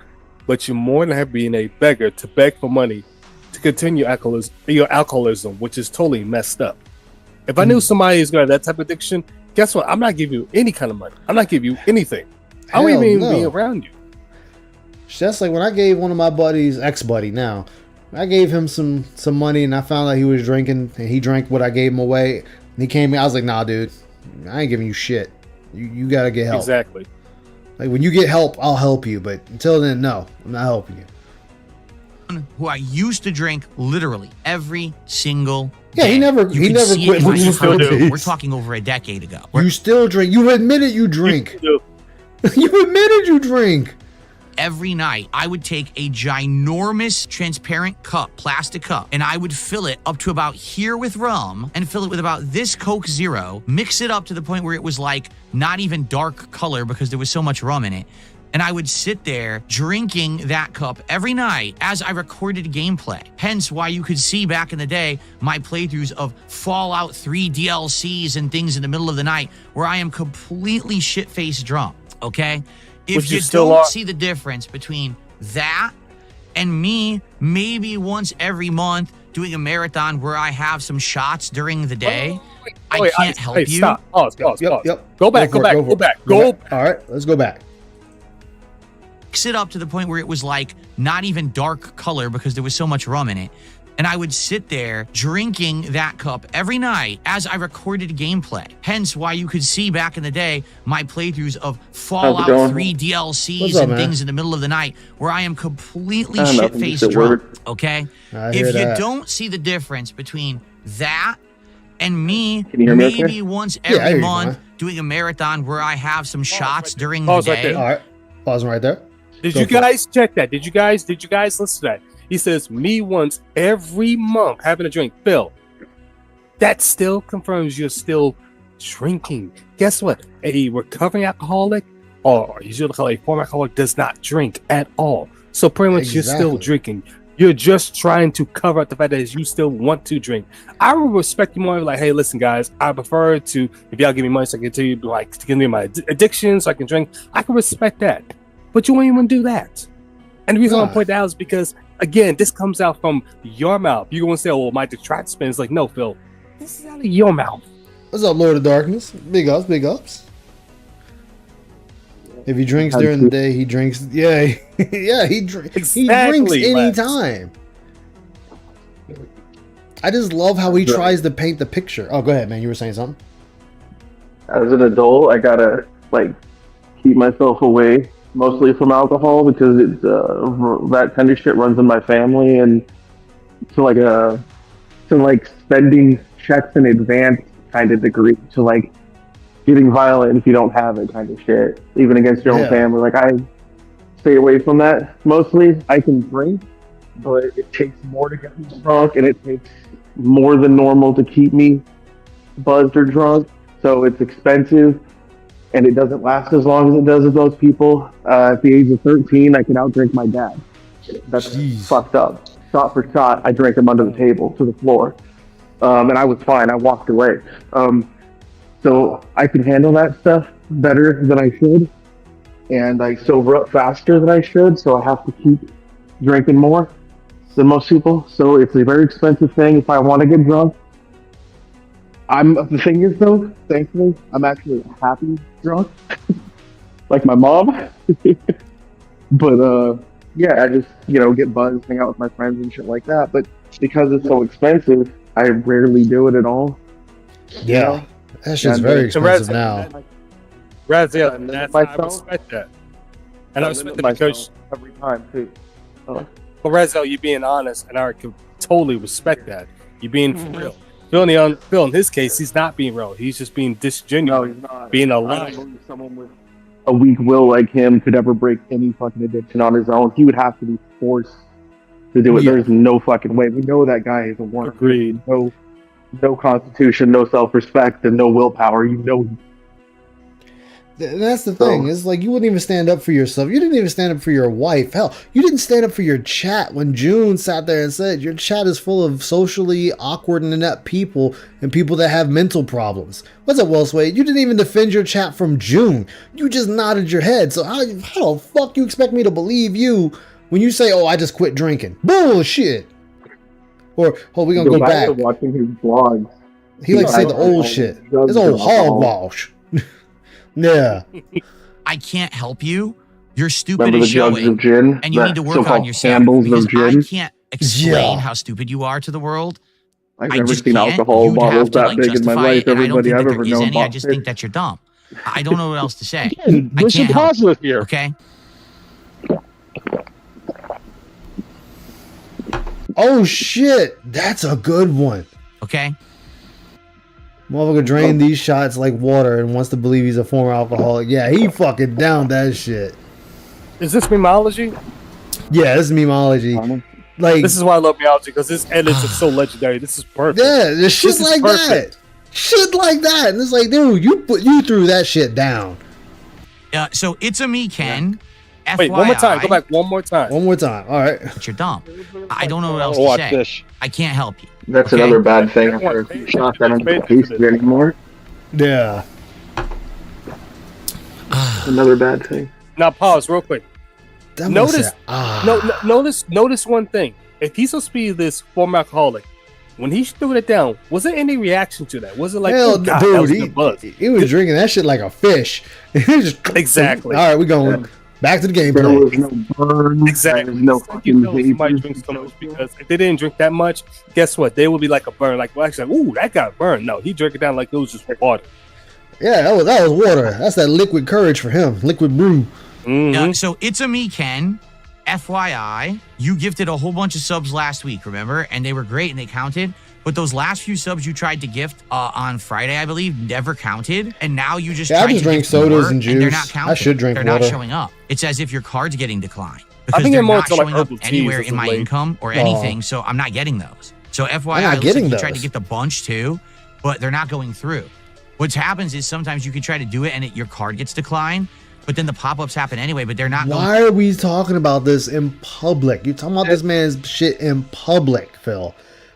but you're more than happy being a beggar to beg for money to continue your alcoholism, which is totally messed up. If I knew somebody who's got that type of addiction, guess what? I'm not giving you any kind of money. I'm not giving you anything. I won't even be around you. That's like when I gave one of my buddies, ex-buddy now, I gave him some money and I found out he was drinking and he drank what I gave him away. And he came in, I was like, nah, dude, I ain't giving you shit. You got to get help. Exactly. Like when you get help, I'll help you. But until then, no, I'm not helping you. Who I used to drink literally every single day. He never quit. We're talking over a decade ago. You still drink. You admitted you drink. You admitted you drink. Every night, I would take a ginormous transparent cup, plastic cup, and I would fill it up to about here with rum and fill it with about this Coke Zero, mix it up to the point where it was like not even dark color because there was so much rum in it. And I would sit there drinking that cup every night as I recorded gameplay. Hence why you could see back in the day my playthroughs of Fallout 3 DLCs and things in the middle of the night where I am completely shit-faced drunk, okay? If you don't see the difference between that and me maybe once every month doing a marathon where I have some shots during the day, I can't help you. Stop. Pause. Yep. Go back. All right, let's go back. mix it up to the point where it was like not even dark color because there was so much rum in it. And I would sit there drinking that cup every night as I recorded gameplay. Hence why you could see back in the day my playthroughs of Fallout 3 DLCs and things in the middle of the night where I am completely shit-faced drunk. Okay? If you don't see the difference between that and me maybe once every month doing a marathon where I have some shots during the day. All right. Pausing right there. Did you guys check that? Did you guys listen to that? He says, me once every month having a drink. Phil, that still confirms you're still drinking. Guess what? A recovering alcoholic or usually a former alcoholic does not drink at all. So pretty much you're still drinking. You're just trying to cover up the fact that you still want to drink. I would respect you more like, hey, listen, guys, I prefer to, if y'all give me money so I can continue to give me my addiction so I can drink, I can respect that. But you won't even do that. And the reason I point that out is because, again, this comes out from your mouth. You're going to say, oh, well, my detract spin is like, no, Phil, this is out of your mouth. What's up, Lord of Darkness? Big ups, big ups. If he drinks during the day, he drinks. Yeah, yeah, he drinks anytime. I just love how he tries to paint the picture. Oh, go ahead, man. You were saying something? As an adult, I gotta keep myself away, mostly from alcohol, because it's that kind of shit runs in my family, and to spending checks in advance kind of degree to getting violent if you don't have it kind of shit, even against your own family. I stay away from that. Mostly, I can drink, but it takes more to get me drunk, and it takes more than normal to keep me buzzed or drunk. So it's expensive, and it doesn't last as long as it does with those people. At the age of 13, I could outdrink my dad. That's fucked up. Shot for shot, I drank him under the table to the floor, and I was fine. I walked away. So I can handle that stuff better than I should, and I sober up faster than I should, so I have to keep drinking more than most people. So it's a very expensive thing if I want to get drunk. The thing is, though, thankfully, I'm actually a happy drunk, like my mom. But yeah, I just get buzzed, hang out with my friends and shit like that. But because it's so expensive, I rarely do it at all. Yeah. That shit's very expensive now. Raziel, I respect that. And I respect that because every time too. But Raziel, you being honest, and I can totally respect that. You being for real. Phil, in his case, he's not being real. He's just being disingenuous. No, he's not. Being a liar. I don't believe someone with a weak will like him could ever break any fucking addiction on his own. He would have to be forced to do it. There's no fucking way. We know that guy is a worm. Agreed. No constitution, no self-respect, and no willpower. And that's the thing. It's you wouldn't even stand up for yourself. You didn't even stand up for your wife. Hell, you didn't stand up for your chat when June sat there and said your chat is full of socially awkward and inept people and people that have mental problems. What's up, Will Swade? You didn't even defend your chat from June. You just nodded your head. So how the fuck you expect me to believe you when you say, "Oh, I just quit drinking"? Bullshit. Or, we're going to go back. Watching his vlogs. He likes to say the old shit. His old hogwash. Yeah. I can't help you. You're stupid as showing. And you need to work on yourself. Because I can't explain how stupid you are to the world. I've never seen alcohol bottles that big in my life. Everybody I've ever known. I just think that you're dumb. I don't know what else to say. What's your positive here? Okay? Oh shit, that's a good one. Okay. Motherfucker drained these shots like water and wants to believe he's a former alcoholic. Yeah, he fucking down that shit. Is this memeology? Yeah, this is memeology. This is why I love memeology, because this edits is so legendary. This is perfect. Yeah, there's shit like that. Shit like that. And it's dude, you threw that shit down. So it's a me, Ken. FYI, wait, one more time. Go back one more time. One more time. All right. But you're dumb. I don't know what else to say. This. I can't help you. That's another bad thing. After not that I don't taste it anymore. Yeah. Another bad thing. Now pause real quick. Notice one thing. If he's supposed to be this former alcoholic, when he threw it down, was there any reaction to that? Was it like, hell, dude, he was drinking that shit like a fish. Exactly. All right, we going. Back to the There gameplay. was no burn. Exactly. There was no fucking Somebody vapors. drinks so much because if they didn't drink that much, guess what? They would be like a burn. Like, well, actually, ooh, that got burned. No, he drank it down like it was just water. Yeah, that was water. That's that liquid courage for him. Liquid brew. So it's a me, Ken. FYI, you gifted a whole bunch of subs last week, remember? And they were great and they counted. But those last few subs you tried to gift on Friday, I believe, never counted. And now you just Yeah, I tried just to drink gift sodas more, and juice. they're not counting. I should drink They're water. not showing up. It's as if your card's getting declined. I Because think they're it more not to, like, showing up herbal teas anywhere as in of my late. income or anything. So I'm not getting those. So FYI, I'm not it looks like getting you tried to those. get the bunch too, but they're not going through. What happens is sometimes you can try to do it and your card gets declined, but then the pop-ups happen anyway, but they're not going. Why are we talking about this in public? You're talking about this man's shit in public, Phil.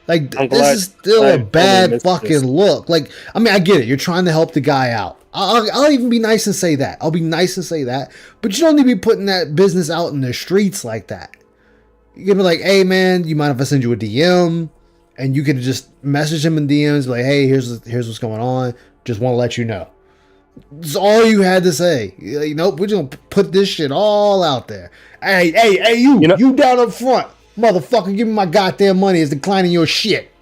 Like, I'm this glad is still I a totally bad missed fucking this. look. Like, I mean, I get it. You're trying to help the guy out. I'll even be nice and say that. I'll be nice and say that. But you don't need to be putting that business out in the streets like that. You can be like, hey, man, you mind if I send you a DM? And you can just message him in DMs, like, hey, here's what's going on. Just want to let you know. That's all you had to say. Like, nope, we're just gonna put this shit all out there. Hey, you down up front, motherfucker, give me my goddamn money. It's declining your shit.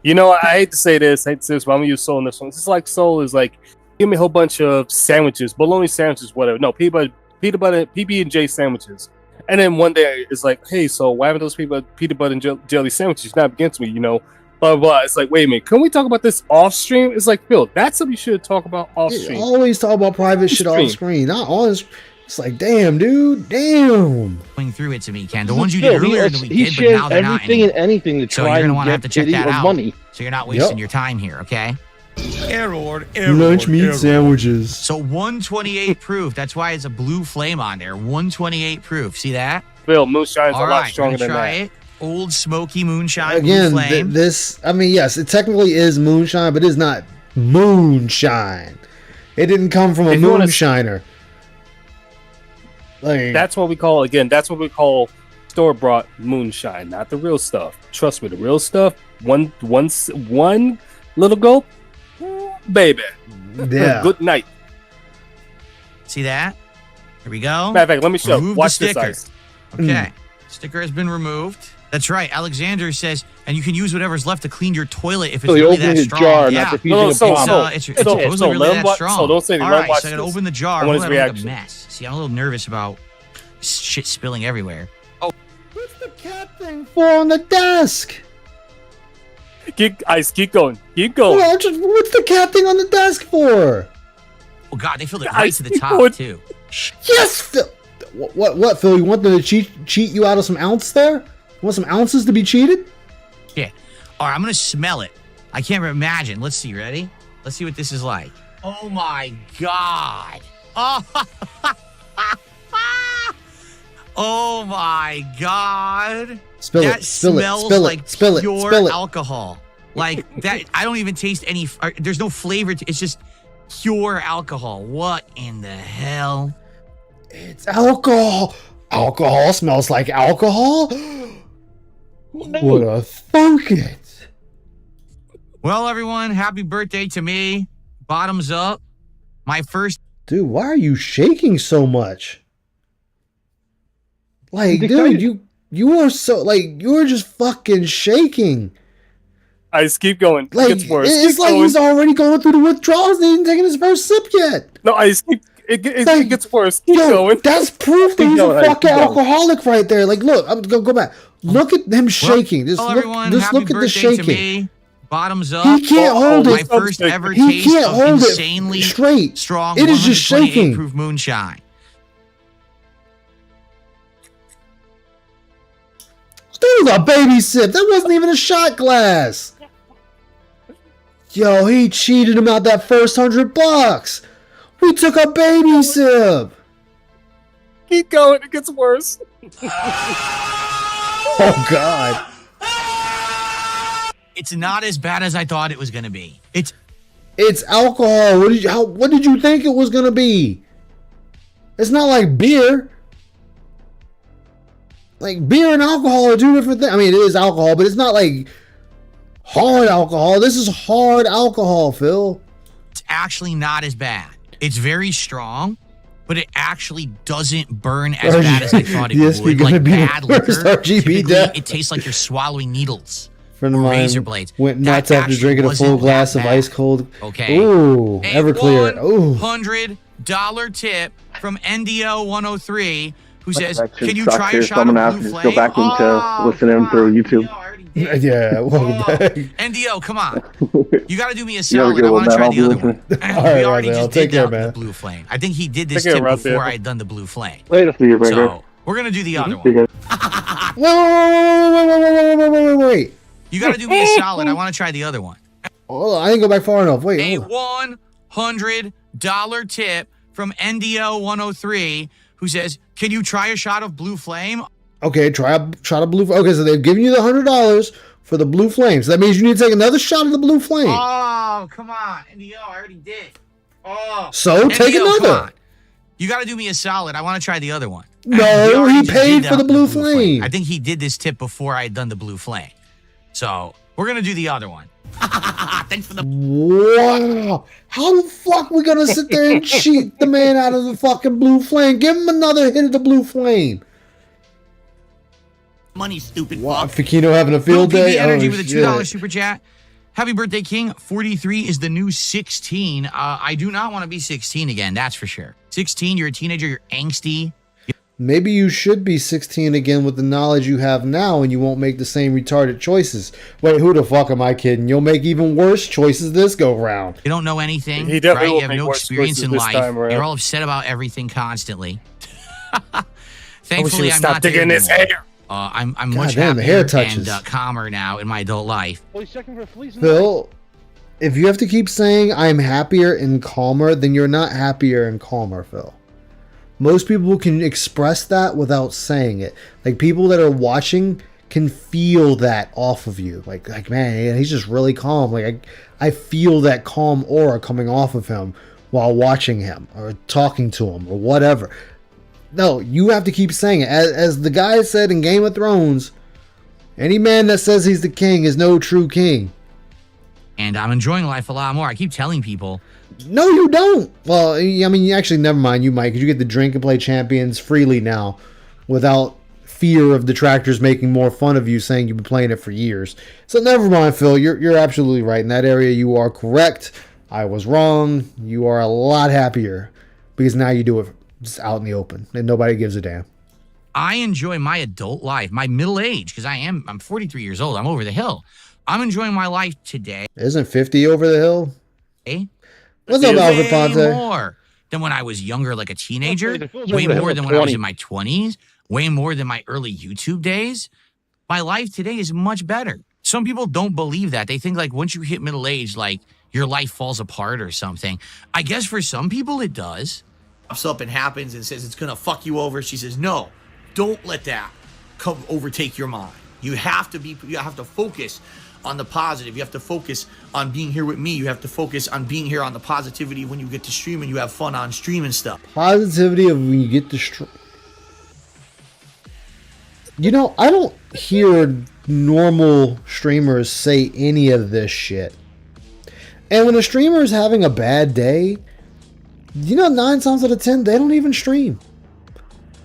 You know, I hate to say this, but I'm gonna use Soul in this one. It's like Soul is like, give me a whole bunch of sandwiches, bologna sandwiches, whatever. No, peanut butter, PB&J sandwiches. And then one day it's like, hey, so why haven't those peanut butter and jelly sandwiches not against me? You know, blah, blah, blah. It's like, wait a minute, can we talk about this off stream? It's like, Phil, that's something you should talk about off stream. Always talk about private shit off screen, not on. It's like, damn, dude, damn. Going through it to me, Ken. The ones you did earlier in the week He did, but shares now they're not everything anymore. and anything to So try you're and gonna want to have to get check pity that or out. money. So you're not wasting your time here, okay? Lunch meat sandwiches. So 128 proof. That's why it's a blue flame on there. 128 proof. See that? Phil, moonshine's All a lot right, stronger we're than gonna try that. it. Old smoky moonshine. Again, blue flame. this, I mean, yes, it technically is moonshine, but it's not moonshine. It didn't come from a If you wanna- moonshiner. Like, That's what we call store-bought moonshine, not the real stuff. Trust me, the real stuff, one little gulp, baby. Yeah. Good night. See that? Here we go. Matter of fact, let me show. Remove Watch the this sticker. ice. Okay. Sticker has been removed. That's right. Alexander says, and you can use whatever's left to clean your toilet if it's So you really open that the strong. jar, yeah. not the fusing so- a bomb. It's so- supposedly so really let him that wa- strong. so don't say All let him right, watch so I gotta this. open the jar. I want his Hold on, look at reaction. the mess. See, I'm a little nervous about shit spilling everywhere. Oh, what's the cat thing for on the desk? Keep going. Keep going. Well, what's the cat thing on the desk for? oh God, they filled it I right to the keep top going. too. Yes, Phil. What, Phil? You want them to cheat you out of some ounce there? You want some ounces to be cheated? Yeah. All right, I'm gonna smell it. I can't imagine. Let's see. Ready? Let's see what this is like. Oh my God. Oh. Oh my God. Spill that it. Spill it. smells Spill like it. Spill it. pure Spill it. alcohol. Like that. I don't even taste any. There's no flavor. It's just pure alcohol. What in the hell? It's alcohol. Alcohol smells like alcohol. Would have thunk it? Well, everyone, happy birthday to me. Bottoms up. My first. Dude, why are you shaking so much? Like, He's dude, excited. you are so like you're just fucking shaking. I just keep going. Like it gets worse. it's Keep like going. he's already going through the withdrawals. And he ain't taken his first sip yet. No, I just keep. It Like, gets worse. Keep Yo, going. that's proof that Keep he's going, a fucking keep going. alcoholic right there. Like, look, I'm gonna go back. Look at him shaking. Just Well, look, everyone, just happy look at the birthday to shaking. me. Bottoms up. He can't hold My it. first ever He taste can't of hold it insanely straight. strong. It is just 128 shaking. proof moonshine. That was a baby sip. That wasn't even a shot glass. Yo, he cheated him out that first $100. We took a baby sip. Keep going. It gets worse. Oh God. It's not as bad as I thought it was going to be. It's alcohol. What did you think it was gonna be? It's not like beer. Like beer and alcohol are two different things. I mean, it is alcohol, but it's not like hard alcohol. This is hard alcohol, Phil. actually not as bad. It's very strong. but it actually doesn't burn as bad as I thought it would. Gonna Like be bad the worst liquor, RGB typically death. it tastes like you're swallowing needles. Friend of mine razor blades. went That nuts after actually drinking a wasn't full glass that of bad. ice cold. Okay. Ooh, A Everclear. Ooh. $100 tip from NDO103 who says, That shit "Can you sucks try here, a so shot I'm of gonna have Blue to just Flame?" go back into listening through YouTube. Yeah, welcome back. NDO, come on. You got to do me a You have a solid. good I one, want to man. try I'll the be other listening. one. All right, We already Raphael, just take did care, the man. Blue Flame. I think he did this Take care, tip before Raphael. I had done the Blue Flame. Later. See you, Baker. So we're going to do the other See you one. guys. Wait. You got to do me a solid. I want to try the other one. Hold on, I didn't go back far enough. Wait. A hold on. $100 tip from NDO103 who says, "Can you try a shot of Blue Flame?" Okay, try a blue. Okay, so they've given you the $100 for the blue flame. So that means you need to take another shot of the blue flame. Oh, come on. NDO, I already did. Oh. So take NDO, come another. on. You got to do me a solid. I want to try the other one. No, We already he just paid did for the blue flame. I think he did this tip before I had done the Blue Flame. So we're going to do the other one. Thanks for the... Wow. How the fuck we gonna sit there and cheat the man out of the fucking blue flame? Give him another hit of the blue flame. money, stupid Wow, fuck. Fakino having a field Little PB day. Energy Oh, with a shit. $2 super chat. Happy birthday, King. 43 is the new 16. I do not want to be 16 again, that's for sure. 16, you're a teenager, you're angsty. Maybe you should be 16 again with the knowledge you have now and you won't make the same retarded choices. Wait, who the fuck am I kidding? You'll make even worse choices this go round. You don't know anything. He definitely right? will You have make no worse experience choices in this life. time around. You're all upset about everything constantly. I wish he Thankfully, would I'm stop not digging there his anymore. hair. I'm God much damn, the happier hair touches. and calmer now in my adult life. Well, he's checking for fleas. Phil, if you have to keep saying I'm happier and calmer, then you're not happier and calmer, Phil. Most people can express that without saying it. Like people that are watching can feel that off of you. Like man, he's just really calm. Like I feel that calm aura coming off of him while watching him or talking to him or whatever. No, you have to keep saying it. As the guy said in Game of Thrones, any man that says he's the king is no true king. And I'm enjoying life a lot more. I keep telling people. No, you don't. Well, I mean, actually, never mind. You might, because you get to drink and play Champions freely now without fear of detractors making more fun of you saying you've been playing it for years. So never mind, Phil. You're absolutely right. In that area, you are correct. I was wrong. You are a lot happier because now you do it just out in the open and nobody gives a damn. I enjoy my adult life, my middle age, because I'm 43 years old. I'm over the hill. I'm enjoying my life today. Isn't 50 over the hill? What's Way up, Alvin Ponte? more than when I was younger, like a teenager. It feels Way over the more hill than at when I was 20. in my 20s. Way more than my early YouTube days. My life today is much better. Some people don't believe that. They think like once you hit middle age, like your life falls apart or something. I guess for some people it does. Pops up and happens and says it's gonna fuck you over. She says, no, don't let that come overtake your mind. You have to focus on the positive. You have to focus on being here with me. You have to focus on being here on the positivity when you get to stream and you have fun on stream and stuff. Positivity of when you get to stream. You know, I don't hear normal streamers say any of this shit. And when a streamer is having a bad day, you know, 9 times out of 10, they don't even stream.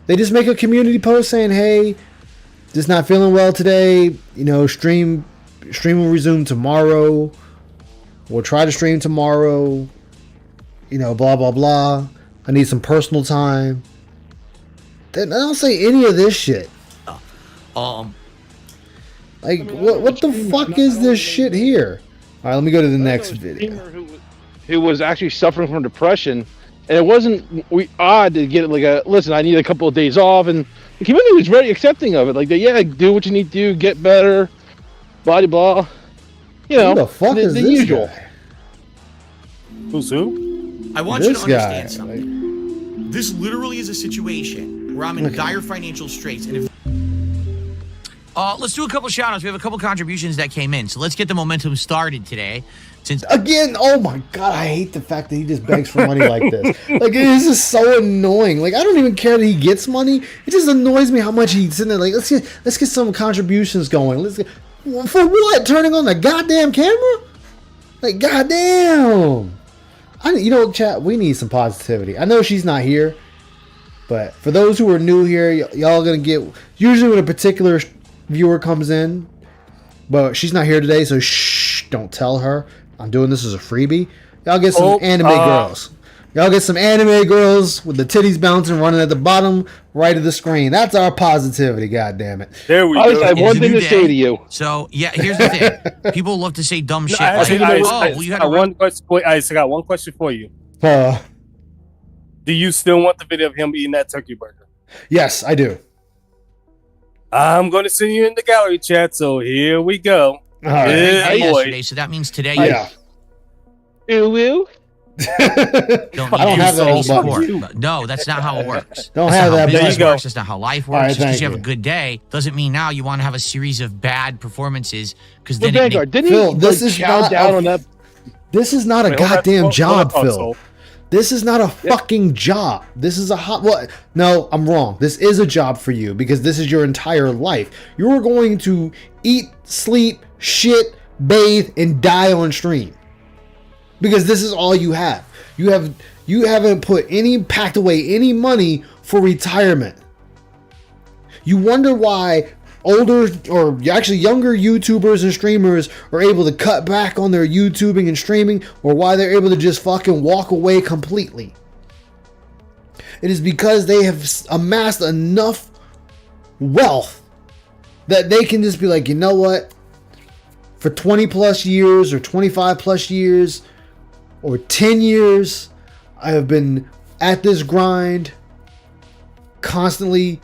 They just make a community post saying, hey, just not feeling well today. You know, stream will resume tomorrow. We'll try to stream tomorrow. You know, blah, blah, blah. I need some personal time. They don't say any of this shit. Like, what the fuck is this shit here? All right, let me go to the next video. Who was actually suffering from depression, and it wasn't odd to get like a listen. I need a couple of days off, and the community was very accepting of it. Like, yeah, do what you need to do, get better, blah blah. You know, Who the fuck is the this usual. guy? Who's who? I want This you to guy, understand something. This literally is a situation where I'm in dire financial straits. And if let's do a couple shout outs. We have a couple contributions that came in. So let's get the momentum started today. Since Again, oh my god, I hate the fact that he just begs for money like this. Like, it is just so annoying. Like, I don't even care that he gets money. It just annoys me how much he's sitting there. Like, let's get some contributions going. For what? Turning on the goddamn camera? Like, goddamn. You know, chat, we need some positivity. I know she's not here, But for those who are new here, y'all gonna get usually when a particular viewer comes in, but she's not here today, so shh, don't tell her. I'm doing this as a freebie. Y'all get some anime girls. Y'all get some anime girls with the titties bouncing, running at the bottom right of the screen. That's our positivity, goddammit. There we I go. just have one thing to say to you. So yeah, here's the thing. People love to say dumb shit. Like, you had one question. I just got one question for you. Do you still want the video of him eating that turkey burger? Yes, I do. I'm going to send you in the gallery chat. So here we go. Yesterday, so that means today. Yeah. Ooh. I don't have that whole button. No, that's not how it works. Don't that's have not that how business button. works. That's not how life works. All right, Just because thank you have you. a good day doesn't mean now you want to have a series of bad performances. Because But then Vanguard, didn't Phil, he this like, is chow not down a- on that? This is not a Wait, hold on, goddamn hold on, job, hold on, Phil. Soul. This is not a fucking job. This is a hot. What? No, I'm wrong. This is a job for you because this is your entire life. You're going to eat, sleep, shit, bathe, and die on stream because this is all you have. You haven't packed away any money for retirement. You wonder why older or actually younger YouTubers and streamers are able to cut back on their YouTubing and streaming, or why they're able to just fucking walk away completely. It is because they have amassed enough wealth that they can just be like, you know what? For 20 plus years or 25 plus years or 10 years, I have been at this grind, constantly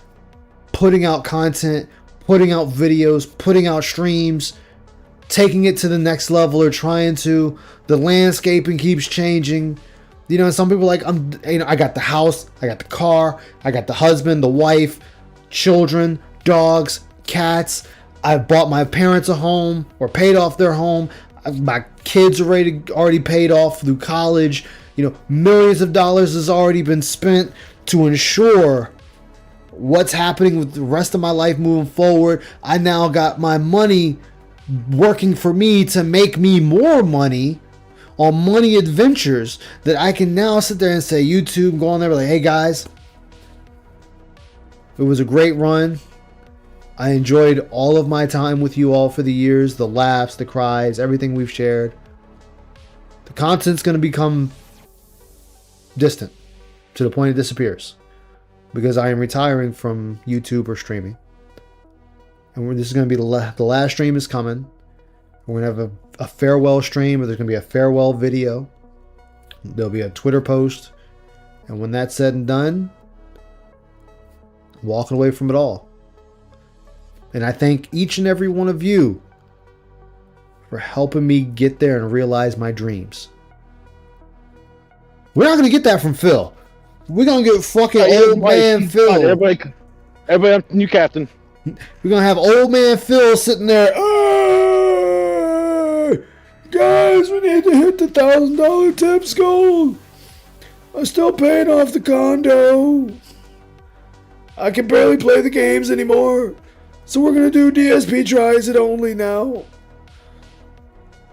putting out content, putting out videos, putting out streams, taking it to the next level or trying to. The landscaping keeps changing. You know, some people are like, I got the house, I got the car, I got the husband, the wife, children, dogs, cats. I've bought my parents a home or paid off their home. My kids already paid off through college. You know, millions of dollars has already been spent to ensure what's happening with the rest of my life moving forward. I now got my money working for me to make me more money on money adventures that I can now sit there and say, YouTube, go on there, be like, hey guys, it was a great run. I enjoyed all of my time with you all for the years, the laughs, the cries, everything we've shared. The content's going to become distant to the point it disappears because I am retiring from YouTube or streaming. And this is going to be the last stream is coming. We're going to have a farewell stream, or there's going to be a farewell video. There'll be a Twitter post. And when that's said and done, I'm walking away from it all. And I thank each and every one of you for helping me get there and realize my dreams. We're not going to get that from Phil. We're going to get fucking old man Phil. Everybody up to new captain. We're going to have old man Phil sitting there. Hey, guys, we need to hit the $1,000 tips goal. I'm still paying off the condo. I can barely play the games anymore. So we're going to do DSP tries it only now.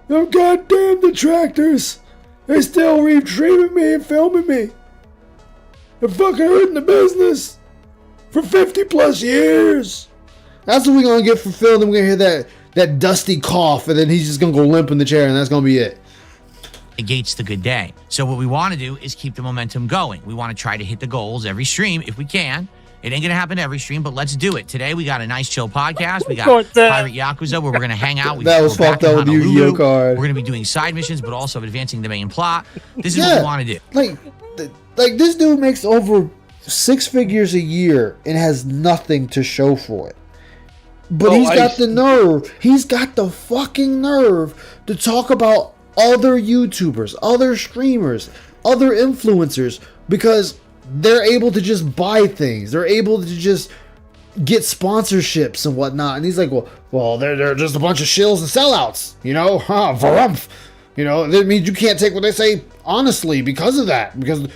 Oh, goddamn detractors. They still retrieving me and filming me. They're fucking hurting the business for 50 plus years. That's what we're going to get for Phil. Then we're going to hear that dusty cough, and then he's just going to go limp in the chair, and that's going to be it. negates the good day. So what we want to do is keep the momentum going. We want to try to hit the goals every stream if we can. It ain't going to happen every stream, but let's do it. Today, we got a nice chill podcast. We got Pirate Yakuza, where we're going to hang out. That was fucked up with the Yu-Gi-Oh card. We're going to be doing side missions, but also advancing the main plot. This is what we want to do. Like this dude makes over 6 figures a year and has nothing to show for it. But he's got the nerve. He's got the fucking nerve to talk about other YouTubers, other streamers, other influencers, because they're able to just buy things. They're able to just get sponsorships and whatnot. And he's like, well, they're just a bunch of shills and sellouts, you know? Varumph. You know, that means you can't take what they say honestly because of that. Because,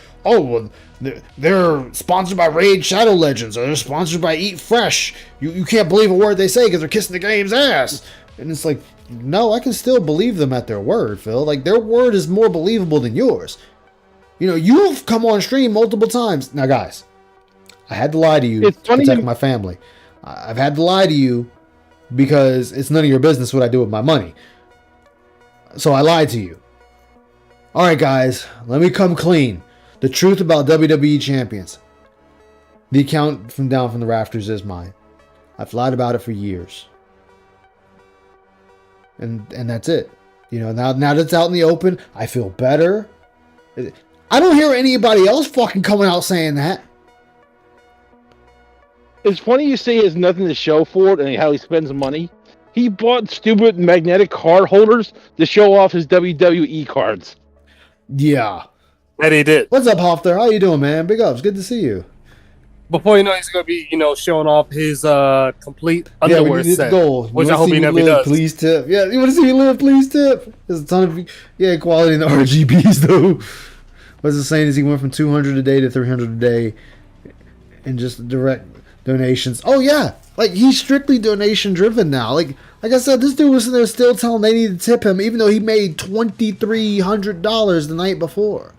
they're sponsored by Raid Shadow Legends, or they're sponsored by Eat Fresh. You can't believe a word they say because they're kissing the game's ass. And it's like, no, I can still believe them at their word, Phil. Like, their word is more believable than yours. You know, you've come on stream multiple times. Now, guys, I had to lie to you It's to funny protect you- my family. I've had to lie to you because it's none of your business what I do with my money. So I lied to you. All right, guys, let me come clean. The truth about WWE champions. The account from down from the rafters is mine. I've lied about it for years. And that's it. You know, now that it's out in the open, I feel better. I don't hear anybody else fucking coming out saying that. It's funny you say he has nothing to show for it and how he spends money. He bought stupid magnetic card holders to show off his WWE cards. Yeah. That he did. What's up, Hofter? How you doing, man? Big ups. Good to see you. Before you know, he's gonna be, showing off his complete underwear we need set, the goal. which You I wanna hope see he me never live, does. Please tip. Yeah, you want to see me live? Please tip. There's a ton of quality in the RGBs though. What's it saying? Is he went from 200 a day to 300 a day, and just direct donations? Oh yeah, like he's strictly donation driven now. Like I said, this dude was in there still telling they need to tip him, even though he made $2,300 the night before.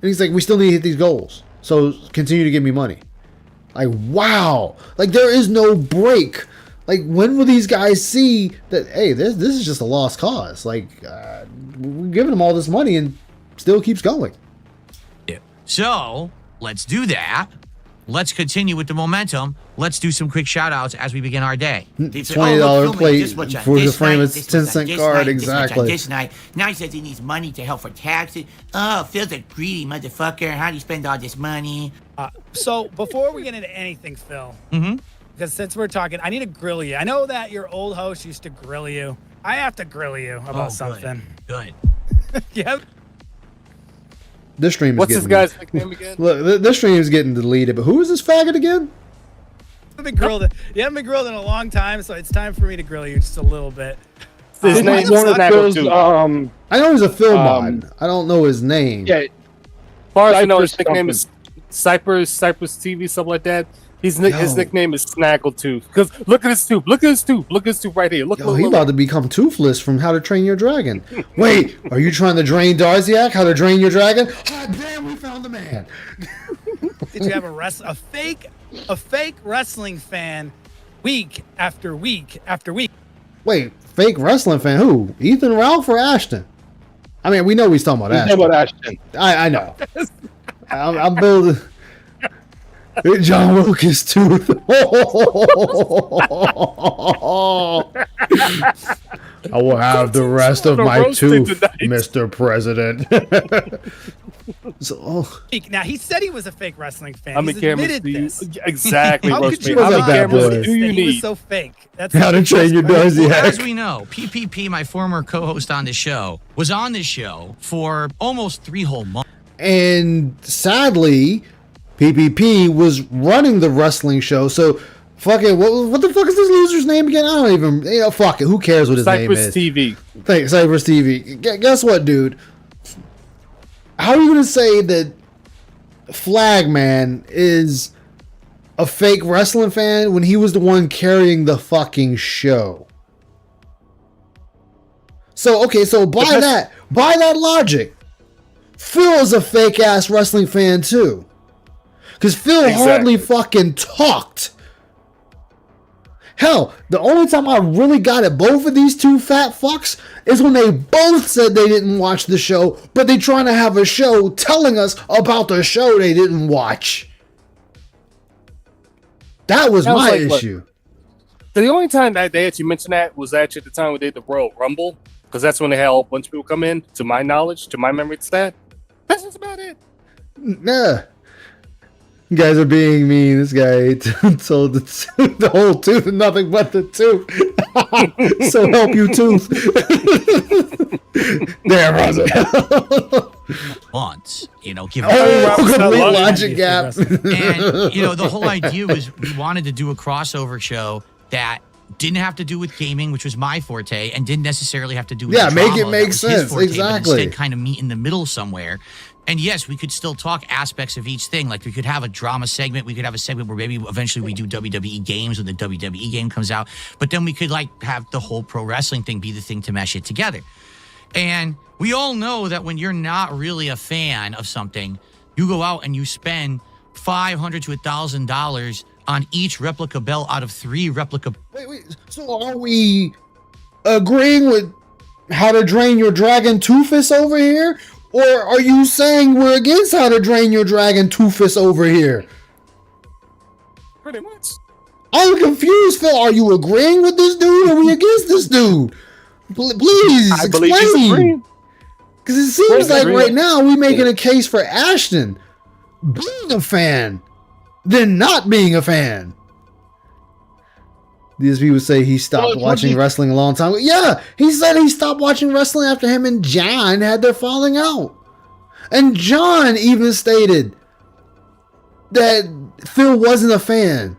And he's like, we still need to hit these goals, so continue to give me money. Like, wow. Like, there is no break. Like, when will these guys see that, hey, this is just a lost cause? Like, we're giving them all this money and still keeps going. Yeah. So, let's do that. Let's continue with the momentum. Let's do some quick shout-outs as we begin our day. $20 plate for the frame. It's 10-cent card. Exactly. This night. Now he says he needs money to help for taxes. Oh, Phil's a greedy motherfucker. How do you spend all this money? So before we get into anything, Phil, because since we're talking, I need to grill you. I know that your old host used to grill you. I have to grill you about something. Good. Yep. This stream is What's getting... this guy's nickname again? Look, this stream is getting deleted, but who is this faggot again? You haven't been grilled in a long time, so it's time for me to grill you just a little bit. His name's Snaggle too. I know he's a film mod. I don't know his name. Yeah. As far as I know, his Cypress nickname is Cypress TV, something like that. His nickname is Snaggletooth. Because look at his tube. Look at his tube. Look at his tube right here. Look, He about to become Toothless from How to Train Your Dragon. Wait, are you trying to drain Darziak? How to Drain Your Dragon? God damn, we found the man. Did you have a fake wrestling fan week after week after week? Wait, fake wrestling fan? Who? Ethan Ralph or Ashton? I mean, we know he's talking about He's Ashton. talking about Ashton. I know. I'm building... John Wilkes tooth. I will have the rest of my tooth, Mr. President. Now he said he was a fake wrestling fan. How many He's cameras admitted do you this. exactly? How could you What's up, not bad boy? admit Do you that he was need? so fake? That's How to Train Your Darziak. As we know, PPP, my former co-host on the show, was on this show for almost 3 whole months. And sadly, PPP was running the wrestling show. So, fuck it. What the fuck is this loser's name again? I don't even. Fuck it. Who cares what his name is? Cypress TV. Thanks, Cypress TV. Guess what, dude? How are you going to say that Flagman is a fake wrestling fan when he was the one carrying the fucking show? So, okay, so by that logic, Phil is a fake ass wrestling fan too. Because Phil hardly fucking talked. Hell, the only time I really got at both of these two fat fucks is when they both said they didn't watch the show, but they trying to have a show telling us about the show they didn't watch. That was my issue. The only time that they actually mentioned that was actually the time we did the Royal Rumble, because that's when they had a bunch of people come in, to my knowledge, to my memory stat. That's just about it. Nah. You guys are being mean. This guy told the whole tooth and nothing but the tooth. So help you, tooth. There, Once, give complete logic gap. And the whole idea was we wanted to do a crossover show that didn't have to do with gaming, which was my forte, and didn't necessarily have to do with make drama, it make that was his sense. forte, Exactly. but instead kind of meet in the middle somewhere. And yes, we could still talk aspects of each thing. Like we could have a drama segment. We could have a segment where maybe eventually we do WWE games when the WWE game comes out. But then we could have the whole pro wrestling thing be the thing to mesh it together. And we all know that when you're not really a fan of something, you go out and you spend $500 to $1,000 on each replica belt out of 3 replica. Wait. So are we agreeing with How to Drain Your Dragon Two-Fist over here? Or are you saying we're against How to Drain Your Dragon Two-Fist over here? Pretty much. I'm confused, Phil. Are you agreeing with this dude or are we against this dude? Please explain. Because it seems like right now we're making a case for Ashton being a fan than not being a fan. These people say he stopped watching wrestling a long time ago. Yeah, he said he stopped watching wrestling after him and John had their falling out. And John even stated that Phil wasn't a fan.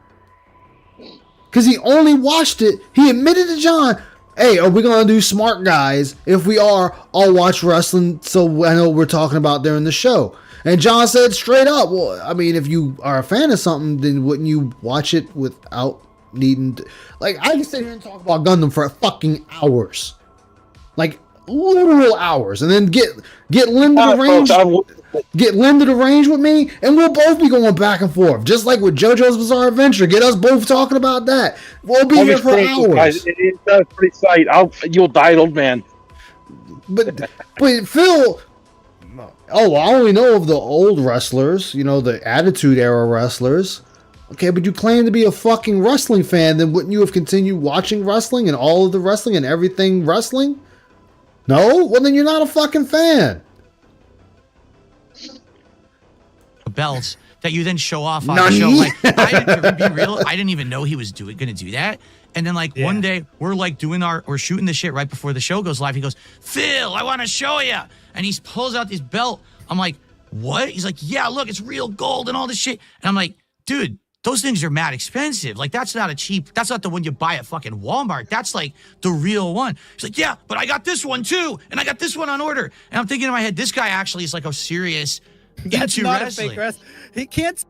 Because he only watched it. He admitted to John, hey, are we going to do Smart Guys? If we are, I'll watch wrestling so I know what we're talking about during the show. And John said straight up, well, I mean, if you are a fan of something, then wouldn't you watch it without needing to... Like, I can sit here and talk about Gundam for fucking hours. Like, literal hours. And then get Linda to range... Get Linda to range with me, and we'll both be going back and forth. Just like with JoJo's Bizarre Adventure. Get us both talking about that. We'll be here for hours. It's pretty sight. You'll die, old man. But Phil... Oh, I only know of the old wrestlers, the Attitude Era wrestlers. Okay, but you claim to be a fucking wrestling fan, then wouldn't you have continued watching wrestling and all of the wrestling and everything wrestling? No? Well, then you're not a fucking fan. Belts that you then show off on the show. Like, I didn't even know he was going to do that. And then one day we're we're shooting the shit right before the show goes live. He goes, Phil, I want to show you. And he pulls out this belt. I'm like, what? He's like, yeah, look, it's real gold and all this shit. And I'm like, dude, those things are mad expensive. Like, that's not the one you buy at fucking Walmart. That's like the real one. He's like, yeah, but I got this one too. And I got this one on order. And I'm thinking in my head, this guy actually is like a serious That's not wrestling. A fake wrestling. He can't.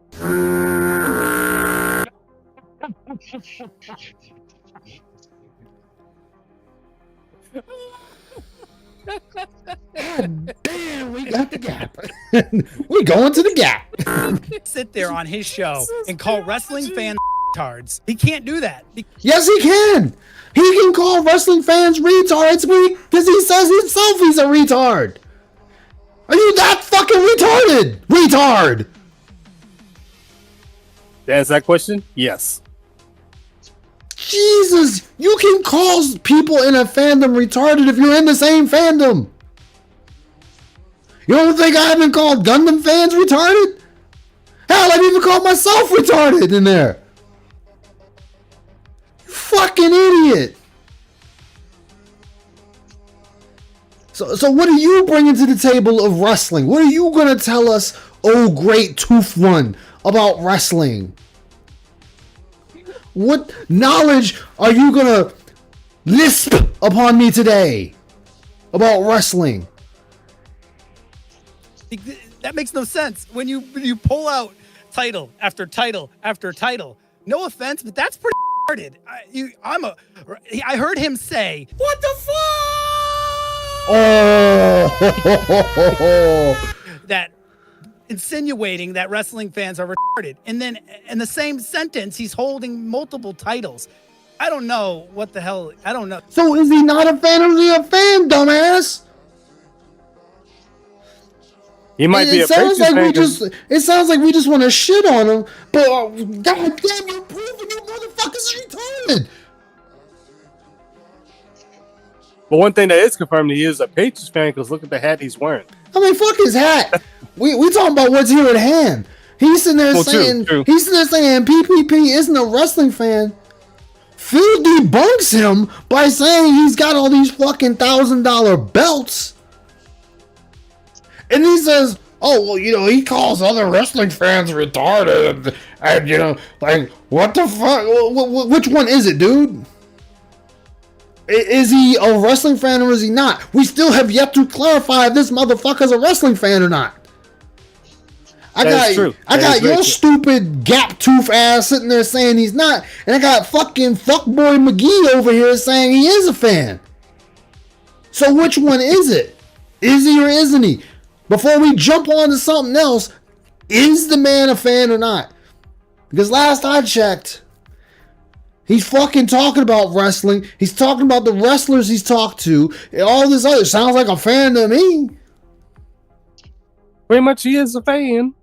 God damn, we got the Gap. We're going to the Gap. Sit there on his show and call wrestling fans retards. He can't do that. Yes, he can. He can call wrestling fans retards because he says himself he's a retard. Are you that fucking retarded? Retard. To answer that question, yes. Jesus, you can call people in a fandom retarded if you're in the same fandom. You don't think I haven't called Gundam fans retarded? Hell, I've even called myself retarded in there. You fucking idiot. So what are you bringing to the table of wrestling? What are you going to tell us, oh great tooth one, about wrestling? What knowledge are you going to lisp upon me today about wrestling? That makes no sense. When you pull out title after title after title, no offense, but that's pretty retarded. I heard him say, "What the fuck?" Oh, that insinuating that wrestling fans are retarded. And then in the same sentence, he's holding multiple titles. I don't know what the hell. I don't know. So is he not a fan or is he a fan, dumbass? He might be a fan. It sounds like we just want to shit on him, but god damn, you're proving you motherfuckers retarded. But one thing that is confirmed, he is a Patriots fan because look at the hat he's wearing. I mean, fuck his hat. we talking about what's here at hand. He's sitting there saying PPP isn't a wrestling fan. Phil debunks him by saying he's got all these fucking $1,000 belts. And he says, oh, well, he calls other wrestling fans retarded. And like, what the fuck? Which one is it, dude? Is he a wrestling fan or is he not? We still have yet to clarify if this motherfucker's a wrestling fan or not. I got your stupid gap tooth ass sitting there saying he's not, and I got fucking fuckboy McGee over here saying he is a fan. So which one is it? Is he or isn't he? Before we jump on to something else, Is the man a fan or not? Because last I checked, he's fucking talking about wrestling. He's talking about the wrestlers he's talked to. And all this other sounds like a fan to me. Pretty much he is a fan.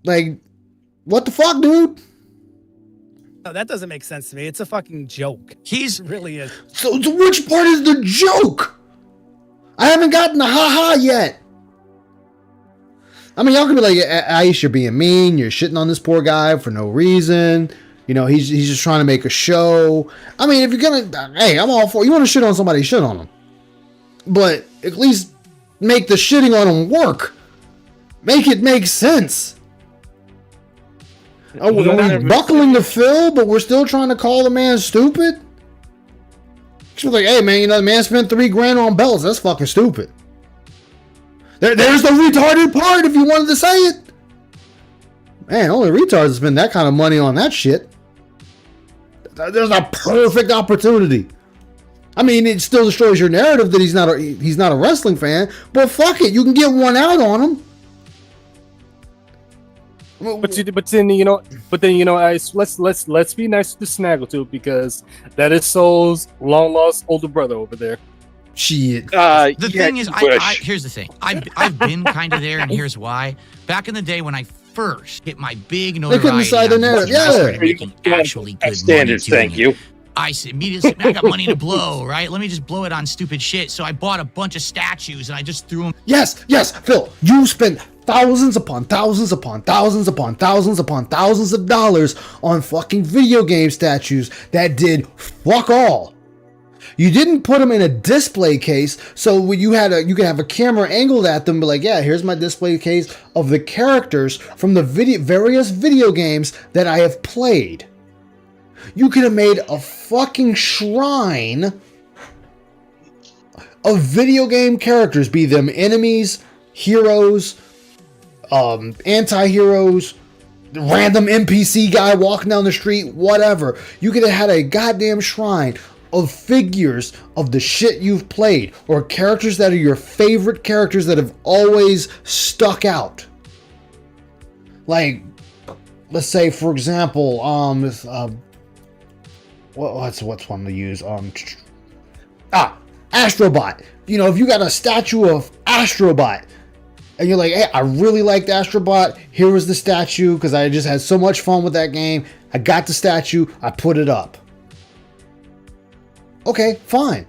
Like, what the fuck, dude? No, that doesn't make sense to me. It's a fucking joke. It really is. So which part is the joke? I haven't gotten the ha-ha yet. I mean, y'all can be like, Aisha, you're being mean. You're shitting on this poor guy for no reason. You know, he's just trying to make a show. I mean, if you're gonna, hey, I'm all for, you want to shit on somebody, shit on them. But at least make the shitting on them work. Make it make sense. Oh, we're buckling the Phil, but we're still trying to call the man stupid? She's like, hey, man, you know, the man spent $3,000 on belts. That's fucking stupid. There's the retarded part if you wanted to say it. Man, only retards spend that kind of money on that shit. There's a perfect opportunity. I mean, it still destroys your narrative that he's not a wrestling fan, but fuck it, you can get one out on him. But then you know, let's be nice to Snaggletooth because that is Soul's long lost older brother over there. Shit. The thing is, here's the thing. I've been kind of there, and here's why. Back in the day when I first hit my big notoriety, they couldn't decide the narrative. Yeah, making actually good standards. Money Thank you. I immediately said, I got money to blow, right? Let me just blow it on stupid shit. So I bought a bunch of statues and I just threw them. Yes, Phil, you spent thousands upon thousands upon thousands upon thousands upon thousands of dollars on fucking video game statues that did fuck all. You didn't put them in a display case, so you could have a camera angled at them, but like, yeah, here's my display case of the characters from the various video games that I have played. You could have made a fucking shrine of video game characters, be them enemies, heroes, anti-heroes, random NPC guy walking down the street, whatever. You could have had a goddamn shrine of figures of the shit you've played, or characters that are your favorite characters that have always stuck out. Like, let's say, for example, what's one to use? Astrobot. You know, if you got a statue of Astrobot, and you're like, hey, I really liked Astrobot. Here was the statue because I just had so much fun with that game. I got the statue. I put it up. Okay, fine.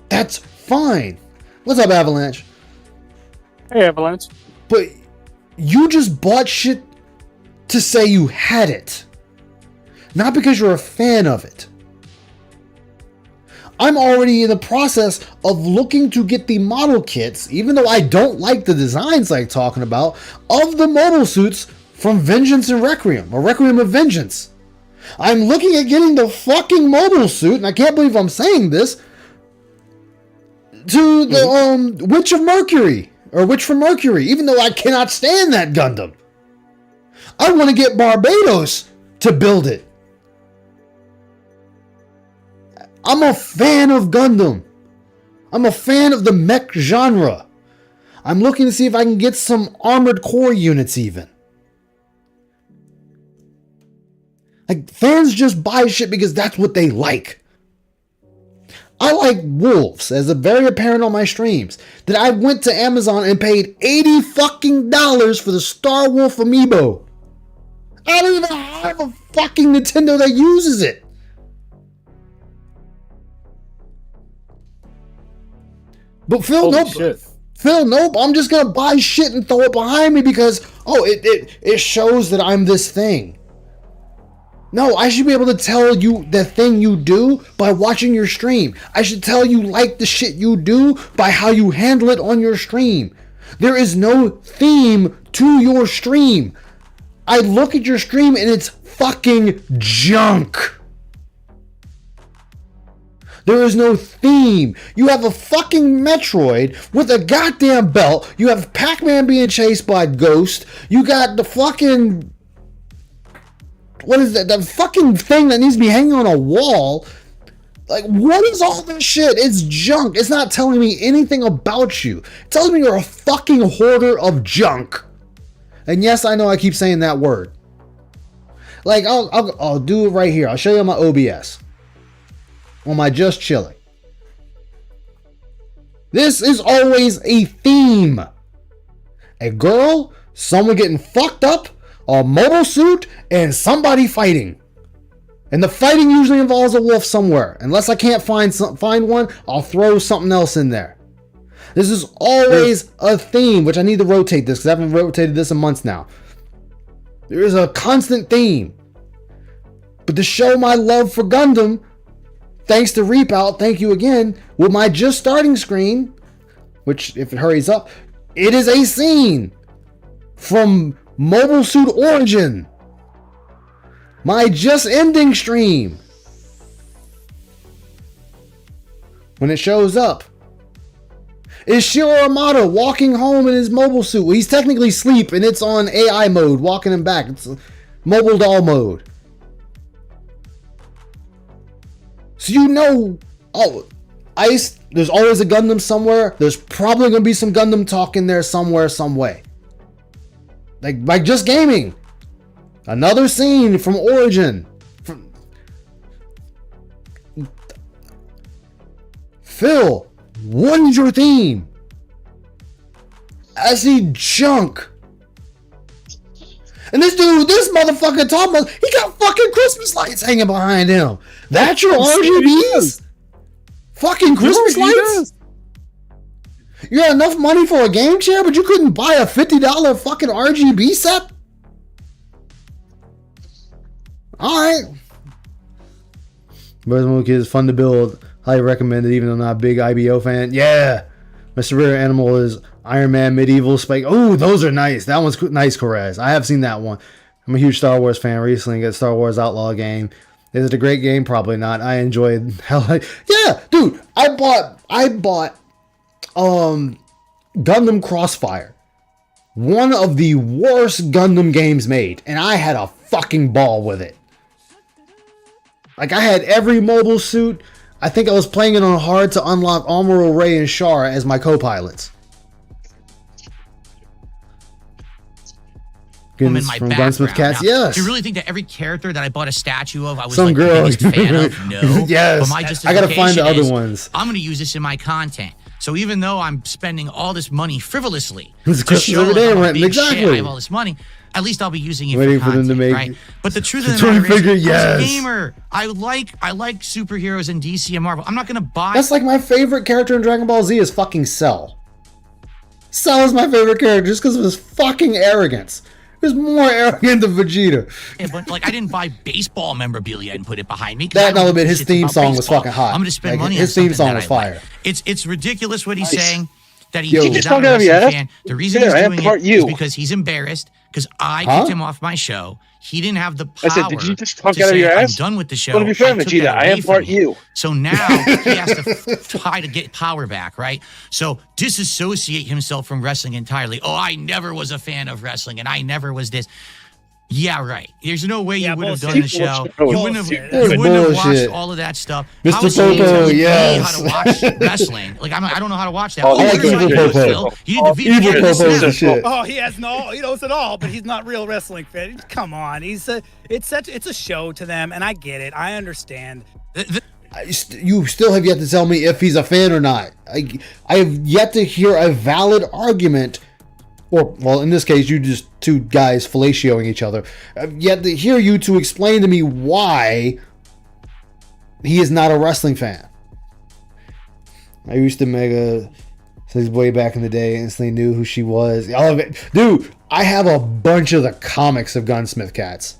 That's fine. What's up, Avalanche? Hey, Avalanche. But you just bought shit to say you had it. Not because you're a fan of it. I'm already in the process of looking to get the model kits, even though I don't like the designs like talking about, of the mobile suits from Vengeance and Requiem, or Requiem of Vengeance. I'm looking at getting the fucking mobile suit, and I can't believe I'm saying this, to the Witch of Mercury, or Witch from Mercury, even though I cannot stand that Gundam. I want to get Barbados to build it. I'm a fan of Gundam. I'm a fan of the mech genre. I'm looking to see if I can get some Armored Core units even. Like, fans just buy shit because that's what they like. I like wolves, as a very apparent on my streams, that I went to Amazon and paid $80 fucking for the Star Wolf amiibo. I don't even have a fucking Nintendo that uses it. But Phil, nope. Shit. Phil, nope. I'm just gonna buy shit and throw it behind me because it shows that I'm this thing. No, I should be able to tell you the thing you do by watching your stream. I should tell you like the shit you do by how you handle it on your stream. There is no theme to your stream. I look at your stream and it's fucking junk. There is no theme. You have a fucking Metroid with a goddamn belt. You have Pac-Man being chased by Ghost. You got the fucking... What is that? The fucking thing that needs to be hanging on a wall. Like, what is all this shit? It's junk. It's not telling me anything about you. It tells me you're a fucking hoarder of junk. And yes, I know I keep saying that word. Like, I'll do it right here. I'll show you on my OBS. On my Just Chilling. This is always a theme. A girl, someone getting fucked up, a mobile suit, and somebody fighting. And the fighting usually involves a wolf somewhere. Unless I can't find one, I'll throw something else in there. This is always a theme, which I need to rotate this because I haven't rotated this in months now. There is a constant theme. But to show my love for Gundam, thanks to Reap Out, thank you again, with my just starting screen, which if it hurries up, it is a scene from Mobile Suit Origin. My just ending stream. When it shows up, is Shiro Amada walking home in his mobile suit. Well, he's technically asleep and it's on AI mode, walking him back. It's mobile doll mode. So you know, oh, Ice, there's always a Gundam somewhere. There's probably going to be some Gundam talk in there somewhere, some way. Like Just Gaming. Another scene from Origin. Phil, what is your theme? I see junk. And this motherfucker talking about, he got fucking Christmas lights hanging behind him. That's your RGBs? Fucking Christmas lights? You got enough money for a game chair, but you couldn't buy a $50 fucking RGB set? Alright. Buzz Kid is fun to build. Highly recommended, even though I'm not a big IBO fan. Yeah. My survivor animal is Iron Man Medieval Spike. Oh, those are nice. That one's nice, Correz. I have seen that one. I'm a huge Star Wars fan recently. Got Star Wars Outlaw game. Is it a great game? Probably not. I enjoyed yeah, dude. I bought Gundam Crossfire. One of the worst Gundam games made, and I had a fucking ball with it. Like, I had every mobile suit. I think I was playing it on hard to unlock Amuro, Ray, and Shara as my co-pilots. In my from background. Gunsmith Cats, Now, yes. Do you really think that every character that I bought a statue of, I was Some like girl. the biggest fan of? No. Yes. But my I gotta find the justification other is, ones. I'm going to use this in my content. So even though I'm spending all this money frivolously It's to Christmas show every day, I'm a right? big shit, Exactly. I have all this money, at least I'll be using it Waiting for for them content, to make right? But the truth of the Trying matter to figure, is, I yes. was a gamer. I like superheroes in DC and Marvel. I'm not going to buy. That's like my favorite character in Dragon Ball Z is fucking Cell. Cell is my favorite character just because of his fucking arrogance. He was more arrogant than Vegeta. Yeah, but like I didn't buy baseball memorabilia and put it behind me. That no, but his theme song was fucking hot. I'm going to spend Like, money his on theme something song that was I like. fire. It's ridiculous what he's Nice. saying. That Yo. he's Just not a talking out of your wrestling ass? fan. The reason Here, he's I am doing part it you. is because he's embarrassed. Because I Huh? kicked him off my show. He didn't have the power. I said, did you just talk to out of say, your I'm ass? done with the show. Well, to be fair, I took Vegeta, that I away am from part me. you. So now he has to try to get power back, right? So disassociate himself from wrestling entirely. Oh, I never was a fan of wrestling, and I never was this. Yeah, right. There's no way you would have done the show. You wouldn't have, you wouldn't have watched Bullshit. all of that stuff. Mr. How is he Popo, telling yes. me how to watch wrestling? Like I don't know how to watch that. Oh, I like you're Evil right, Popo. Phil. You need the Evil VPN Popo is the system. shit. Oh, he knows it all, but he's not real wrestling fan. Come on, it's a show to them, and I get it. I understand. You still have yet to tell me if he's a fan or not. I have yet to hear a valid argument, or, well, in this case, you just two guys fellatioing each other. I've yet to hear you to explain to me why he is not a wrestling fan. I used to mega since way back in the day, instantly knew who she was. All of it. Dude, I have a bunch of the comics of Gunsmith Cats.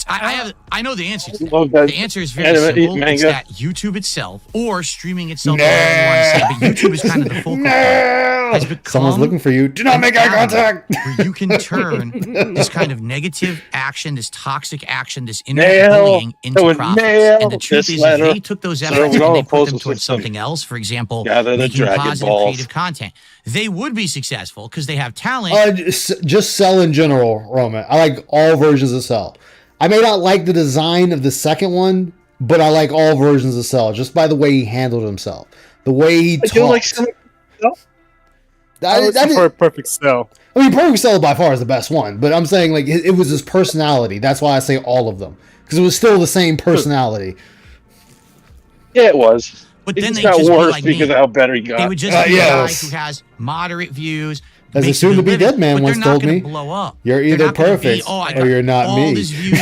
I know the answer to that. Love that The answer is very anime simple. It's manga. that YouTube itself or streaming itself, whatever you want to say. But YouTube is kind of the focal point. Has become Someone's looking for you. Do not an make eye avenue contact. Where you can turn this kind of negative action, this toxic action, this internet Nail. bullying That into was profits. nail. And the truth This is, letter. if they took those So efforts we and all they put oppose them the towards system. something else, for example, Gather the making Dragon positive, Balls. creative content, they would be successful because they have talent. Just Cell in general, Roman. I like all versions of Cell. I may not like the design of the second one, but I like all versions of Cell just by the way he handled himself, the way he talked. You like Cell? I prefer Perfect Cell. I mean, Perfect Cell by far is the best one, but I'm saying like it was his personality. That's why I say all of them, because it was still the same personality. Yeah, it was. But It then just they got just be worse like because me. of how better he got. They would just be a yes. guy who has moderate views. As a makes soon-to-be good living, dead man but once they're not told gonna me, blow up. "You're They're either not gonna be, perfect I or got you're not all me." these views,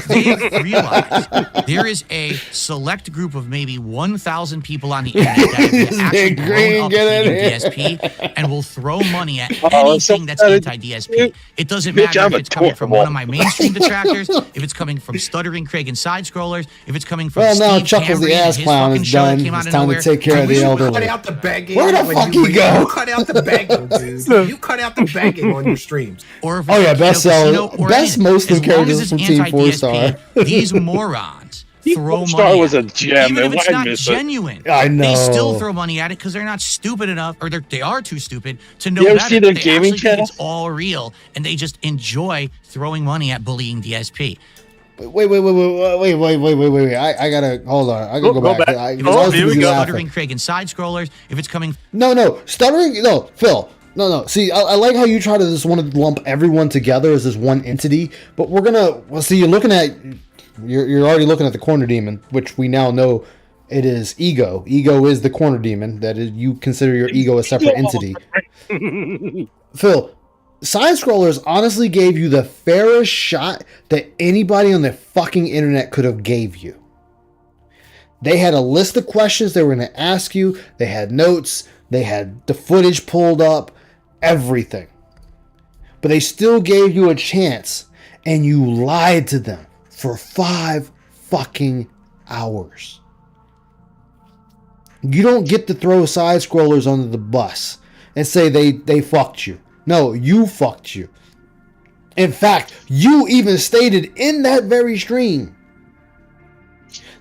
they have realized there is a select group of maybe 1,000 people on the internet that have actually grown up hating DSP and will throw money at anything that's anti-DSP. It doesn't matter if it's coming from one of my mainstream detractors, if it's coming from Stuttering Craig and side scrollers, if it's coming from Well, now Steve Chuckles the Cambrian and ass his clown fucking is show that done. came out It's of time nowhere. to take care of the You elderly. cut out the begging. Where the when fuck you he go? You cut out the begging, dude. You cut out the begging on your streams. Or if Oh yeah, it's, best you know, seller, casino best oriented. Muslim As long as characters it's from Team 4-Star. anti-DSP, these morons throw Star money was at a it. gem, Even if and it's why not miss it? genuine. I know. They still throw money at it because they're not stupid enough, or they are too stupid to know You ever better. see their They gaming actually think channel? it's all real, and they just enjoy throwing money at bullying DSP. Wait! I gotta hold on. I gotta go back. I If was it's busy coming from laughing. Stuttering Craig and side scrollers, if it's coming No, stuttering. No, Phil. No. See, I like how you try to just want to lump everyone together as this one entity, but we're gonna. Well, see, you're already looking at the corner demon, which we now know it is ego. Ego is the corner demon. That is, you consider your ego a separate entity. Phil, side scrollers honestly gave you the fairest shot that anybody on the fucking internet could have gave you. They had a list of questions they were going to ask you. They had notes. They had the footage pulled up. Everything. But they still gave you a chance, and you lied to them for 5 fucking hours. You don't get to throw side scrollers under the bus and say they fucked you. No, you fucked you. In fact, you even stated in that very stream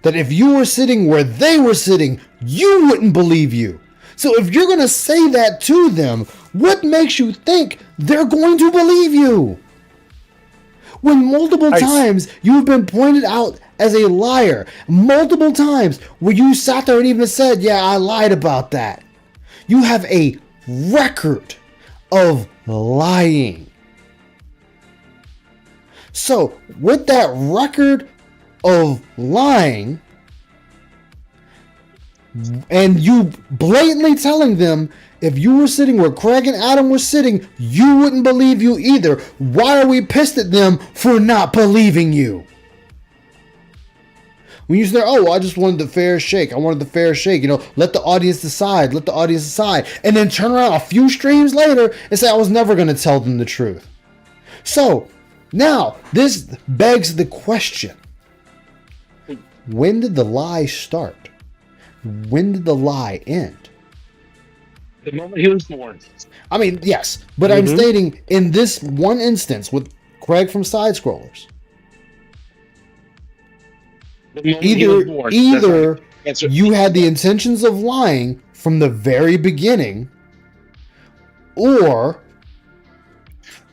that if you were sitting where they were sitting, you wouldn't believe you. So if you're going to say that to them, what makes you think they're going to believe you? When multiple times you've been pointed out as a liar, multiple times where you sat there and even said, yeah, I lied about that. You have a record of lying. So with that record of lying, and you blatantly telling them if you were sitting where Craig and Adam were sitting, you wouldn't believe you either. Why are we pissed at them for not believing you? When you say, oh, I just wanted the fair shake. I wanted the fair shake. You know, let the audience decide. Let the audience decide. And then turn around a few streams later and say, I was never going to tell them the truth. So, now, this begs the question. When did the lie start? When did the lie end? The moment he was born. I mean, yes, but I'm stating in this one instance with Craig from Side Scrollers. Either you had the intentions of lying from the very beginning, or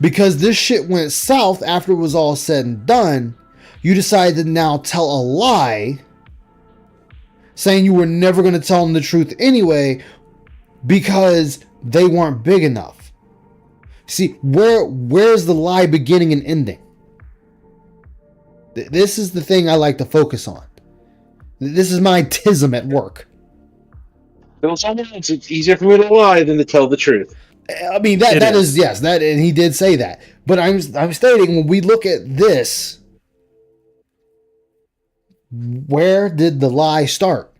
because this shit went south after it was all said and done, you decided to now tell a lie, saying you were never going to tell them the truth anyway because they weren't big enough. See, where's the lie beginning and ending? This is the thing I like to focus on. This is my tism at work. It's easier for me to lie than to tell the truth. I mean, that is yes, that, and he did say that. But I'm stating, when we look at this, where did the lie start?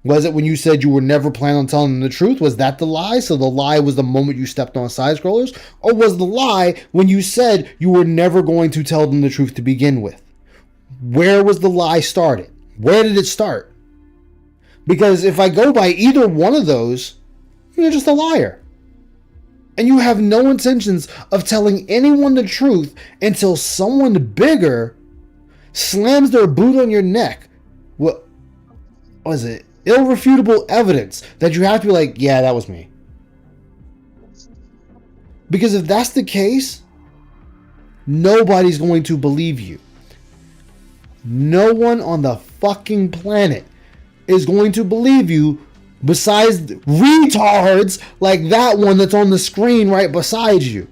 Was it when you said you were never planning on telling them the truth? Was that the lie? So the lie was the moment you stepped on Side Scrollers? Or was the lie when you said you were never going to tell them the truth to begin with? Where was the lie started? Where did it start? Because if I go by either one of those, you're just a liar. And you have no intentions of telling anyone the truth until someone bigger slams their boot on your neck. What was it? Irrefutable evidence that you have to be like, yeah, that was me. Because if that's the case, nobody's going to believe you. No one on the fucking planet is going to believe you besides retards like that one that's on the screen right beside you.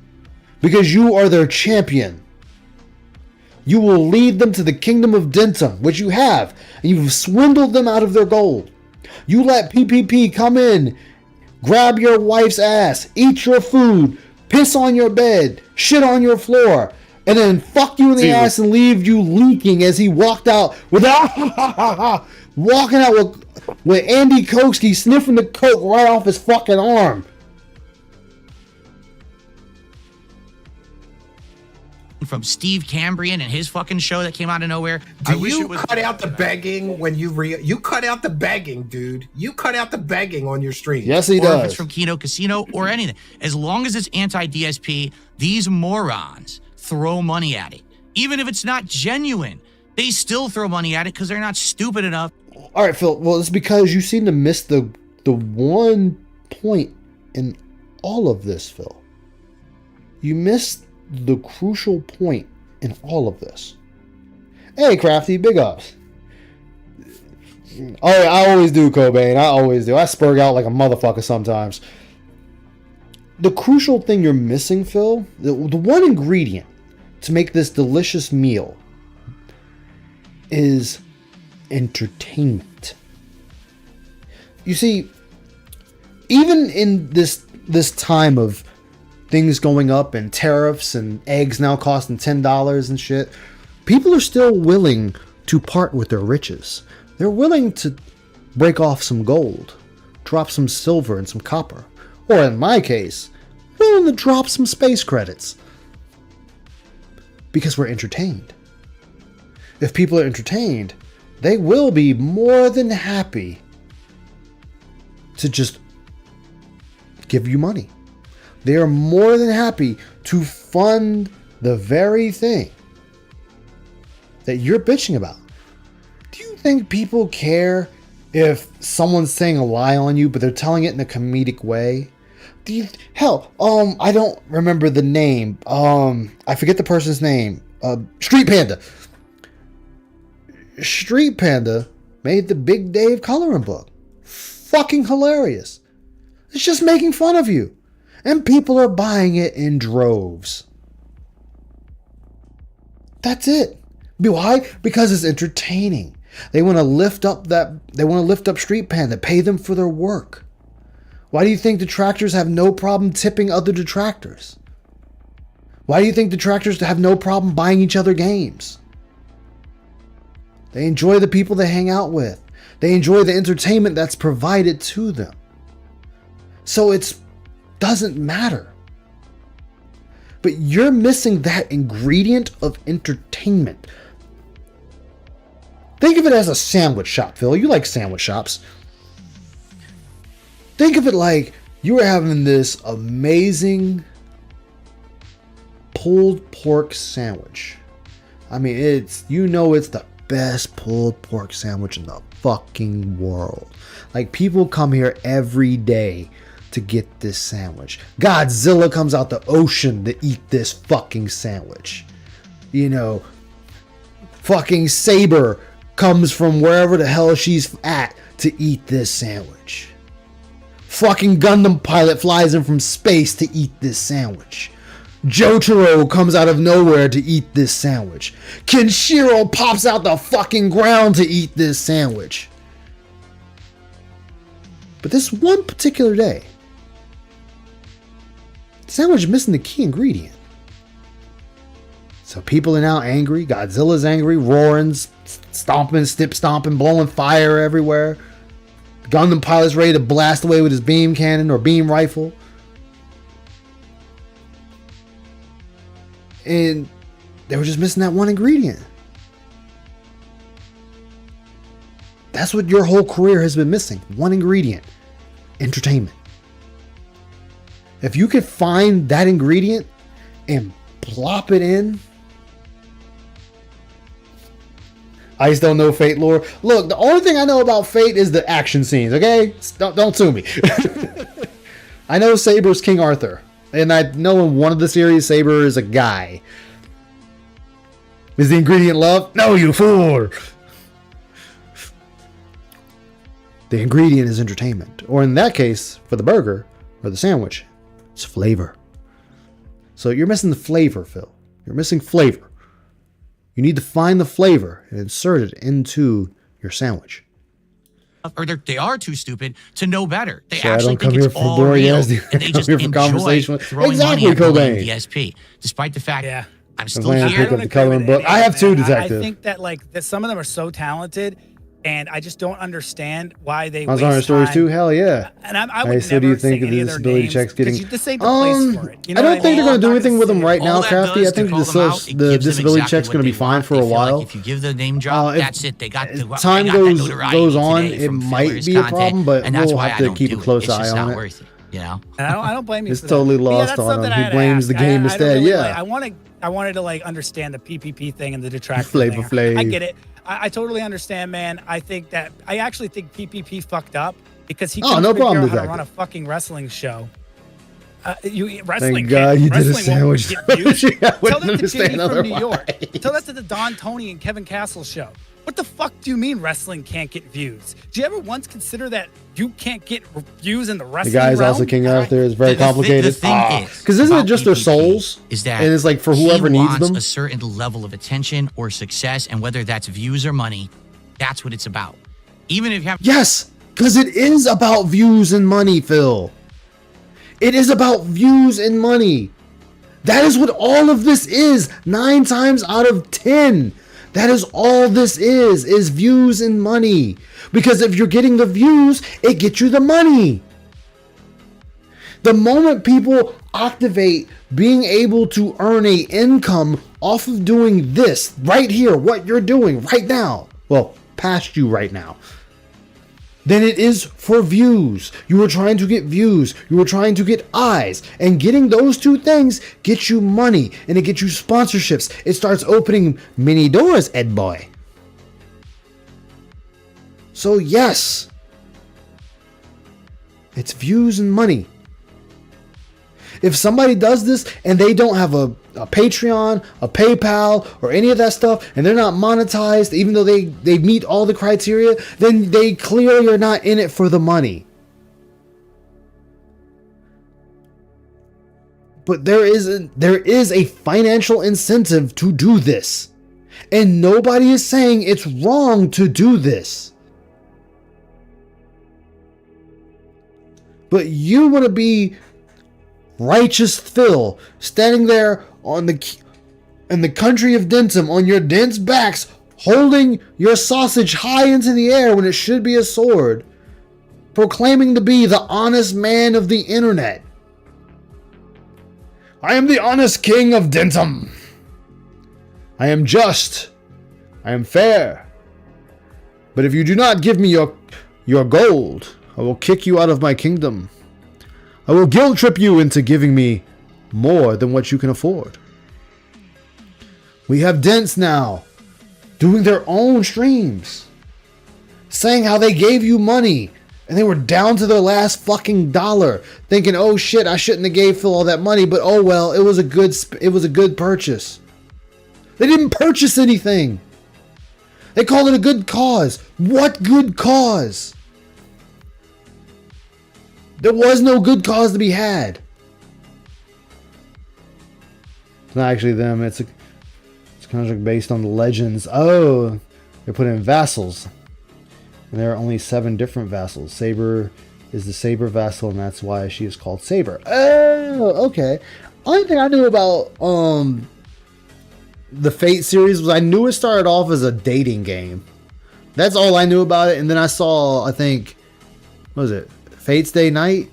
Because you are their champion. You will lead them to the kingdom of Dentum, which you have, and you've swindled them out of their gold. You let PPP come in, grab your wife's ass, eat your food, piss on your bed, shit on your floor, and then fuck you in the ass and leave you leaking as he walked out walking out with Andy Koski sniffing the coke right off his fucking arm. From Steve Cambrian and his fucking show that came out of nowhere. Do you cut out the begging when you cut out the begging, dude? You cut out the begging on your stream. Yes, he Or if does. it's from Kino Casino or anything. As long as it's anti-DSP, these morons throw money at it. Even if it's not genuine, they still throw money at it because they're not stupid enough. All right, Phil. Well, it's because you seem to miss the one point in all of this, Phil. You missed the crucial point in all of this. Hey, Crafty, big ups. Oh, I always do, Cobain. I always do. I spurg out like a motherfucker sometimes. The crucial thing you're missing, Phil, the one ingredient to make this delicious meal is entertainment. You see, even in this time of things going up and tariffs and eggs now costing $10 and shit, people are still willing to part with their riches. They're willing to break off some gold, drop some silver and some copper, or in my case, willing to drop some space credits. Because we're entertained. If people are entertained, they will be more than happy to just give you money. They are more than happy to fund the very thing that you're bitching about. Do you think people care if someone's saying a lie on you, but they're telling it in a comedic way? I don't remember the name. I forget the person's name. Street Panda. Street Panda made the Big Dave coloring book. Fucking hilarious. It's just making fun of you. And people are buying it in droves. That's it. Why? Because it's entertaining. They want to lift up Street Panda, pay them for their work. Why do you think detractors have no problem tipping other detractors? Why do you think detractors have no problem buying each other games? They enjoy the people they hang out with. They enjoy the entertainment that's provided to them. So it doesn't matter. But you're missing that ingredient of entertainment. Think of it as a sandwich shop, Phil. You like sandwich shops. Think of it like you were having this amazing pulled pork sandwich. I mean, it's the best pulled pork sandwich in the fucking world. Like, people come here every day to get this sandwich. Godzilla comes out the ocean to eat this fucking sandwich. You know, fucking Saber comes from wherever the hell she's at to eat this sandwich. Fucking Gundam pilot flies in from space to eat this sandwich. Jotaro comes out of nowhere to eat this sandwich. Kenshiro pops out the fucking ground to eat this sandwich. But this one particular day, the sandwich is missing the key ingredient. So people are now angry. Godzilla's angry, roaring, stomping, stomping, blowing fire everywhere. Gundam pilot's ready to blast away with his beam cannon or beam rifle. And they were just missing that one ingredient. That's what your whole career has been missing. One ingredient. Entertainment. If you could find that ingredient and plop it in. I just don't know Fate lore. Look, the only thing I know about Fate is the action scenes, okay? Don't sue me. I know Saber's King Arthur. And I know in one of the series, Saber is a guy. Is the ingredient love? No, you fool. The ingredient is entertainment. Or in that case, for the burger or the sandwich, it's flavor. So you're missing the flavor, Phil. You're missing flavor. You need to find the flavor and insert it into your sandwich. Or they are too stupid to know better. They So I actually don't come think here it's for all boring real, ass. and they I just come here for enjoy conversation. throwing Exactly, money at bullying Cobain. DSP, despite the fact I'm still playing here. pick up the coloring book. I have two I detectives. think that like that some of them are so talented, and I just don't understand why they Miles waste Runner stories time. too? Hell yeah. And I Hey, would so never do you think say of any the of their disability names, checks 'cause getting? this ain't the place for it. You know I what don't think they're going to do anything with them right All now, that Crafty. I does to think call them out, it the gives them disability exactly check's what going to they be fine want. for They a feel like while. if you give the name drop, if that's it. They got the Time they got that goes notoriety on, today it from might Filler's be a content, problem, but and that's we'll why have I to don't keep do a close It's eye just on not it. worth it. You know, And I don't blame you. It's for totally that. But yeah, lost that's on something him. I He had to blames ask. the game I instead. don't really, Yeah. like, I wanted to like understand the PPP thing and the detractor Flavor thing. Flav. I get it. I totally understand, man. I actually think PPP fucked up because he Oh, couldn't no figure problem, out how to detective. run a fucking wrestling show. Wrestling. Thank God you did a wrestling won't sandwich. get views. I Tell wouldn't that to understand JD from New otherwise. York. Tell that to the Don Tony and Kevin Castle show. What the fuck do you mean wrestling can't get views? Do you ever once consider that you can't get views in the The wrestling guy is realm? also King Arthur. It's very The thing complicated. is, Because isn't it about just their PPP souls? Is that and it's like for whoever he needs wants them. a certain level of attention or success, and whether that's views or money, that's what it's about. Even if you have Yes, because it is about views and money, Phil. It is about views and money. That is what all of this is. 9 times out of 10. That is all this is views and money. Because if you're getting the views, it gets you the money. The moment people activate being able to earn a income off of doing this right here, what you're doing right now, well, past you right now, then it is for views. You are trying to get views. You are trying to get eyes. And getting those two things gets you money. And it gets you sponsorships. It starts opening many doors, Ed Boy. So yes, it's views and money. If somebody does this and they don't have a Patreon, a PayPal, or any of that stuff, and they're not monetized, even though they meet all the criteria, then they clearly are not in it for the money. But there is a financial incentive to do this. And nobody is saying it's wrong to do this. But you want to be righteous Phil, standing there in the country of Dentum on your dense backs, holding your sausage high into the air when it should be a sword, proclaiming to be the honest man of the internet. I am the honest king of Dentum. I am just. I am fair. But if you do not give me your gold, I will kick you out of my kingdom. I will guilt trip you into giving me more than what you can afford. We have Dents now doing their own streams, saying how they gave you money and they were down to their last fucking dollar, thinking, "Oh shit, I shouldn't have gave Phil all that money, but oh well, it was a good purchase." They didn't purchase anything. They called it a good cause. What good cause? There was no good cause to be had. It's not actually them. It's a contract based on the legends. Oh, they put in vassals. And there are only 7 different vassals. Saber is the Saber vassal, and that's why she is called Saber. Oh, okay. Only thing I knew about the Fate series was I knew it started off as a dating game. That's all I knew about it. And then I saw, I think, what was it? Fate's Day Night.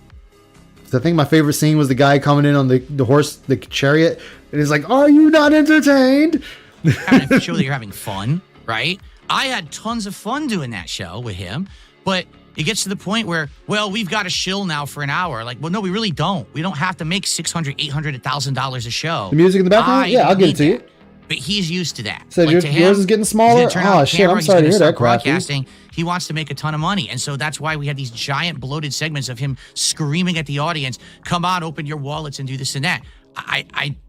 I think my favorite scene was the guy coming in on the horse, the chariot, and he's like, "Are you not entertained?" Having a show that you're having fun, right? I had tons of fun doing that show with him, but it gets to the point where, well, we've got a shill now for an hour. Like, well, no, we really don't. We don't have to make $600, $800, $1,000 a show. The music in the background? Yeah, I'll give it to you. But he's used to that. So Like, to yours him, is getting he's smaller? gonna turn on Oh, the shit, camera, I'm he's sorry to gonna hear start that, Crafty. broadcasting. He wants to make a ton of money. And so that's why we had these giant bloated segments of him screaming at the audience, "Come on, open your wallets and do this and that."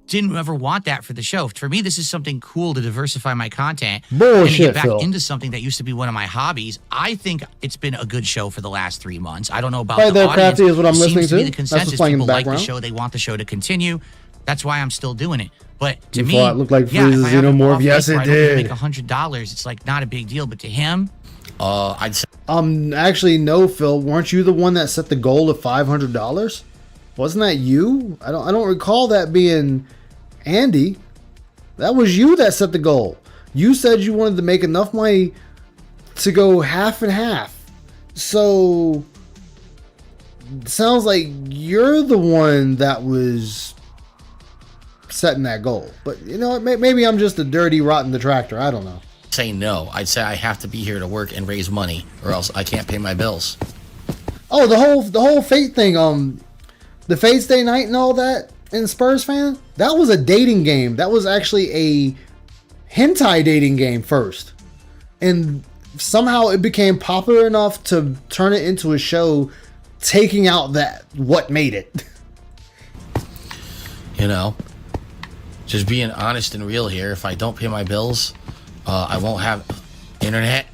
didn't ever want that for the show. For me, this is something cool to diversify my content and to Bullshit, get back Phil. into something that used to be one of my hobbies. I think it's been a good show for the last 3 months. I don't know about Right the there, audience. Crafty, is what I'm It listening seems to be to. the That's what's consensus. playing in the People like the background. show. They want the show to continue. That's why I'm still doing it. But to You me, thought it looked like yeah, if Freeze's I have an Xenomorph? off Yes, week where it I don't did. Make $100. It's like not a big deal. But to him, I'd say Actually, no, Phil. Weren't you the one that set the goal of $500? Wasn't that you? I don't recall that being Andy. That was you that set the goal. You said you wanted to make enough money to go half and half. So sounds like you're the one that was setting that goal. But you know, maybe I'm just a dirty, rotten detractor. I don't know. Say no. I'd say I have to be here to work and raise money, or else I can't pay my bills. Oh, the whole Fate thing, the Fate Stay Night and all that in Spurs fan, that was a dating game. That was actually a hentai dating game first. And somehow it became popular enough to turn it into a show, taking out that what made it. You know, just being honest and real here. If I don't pay my bills, I won't have internet.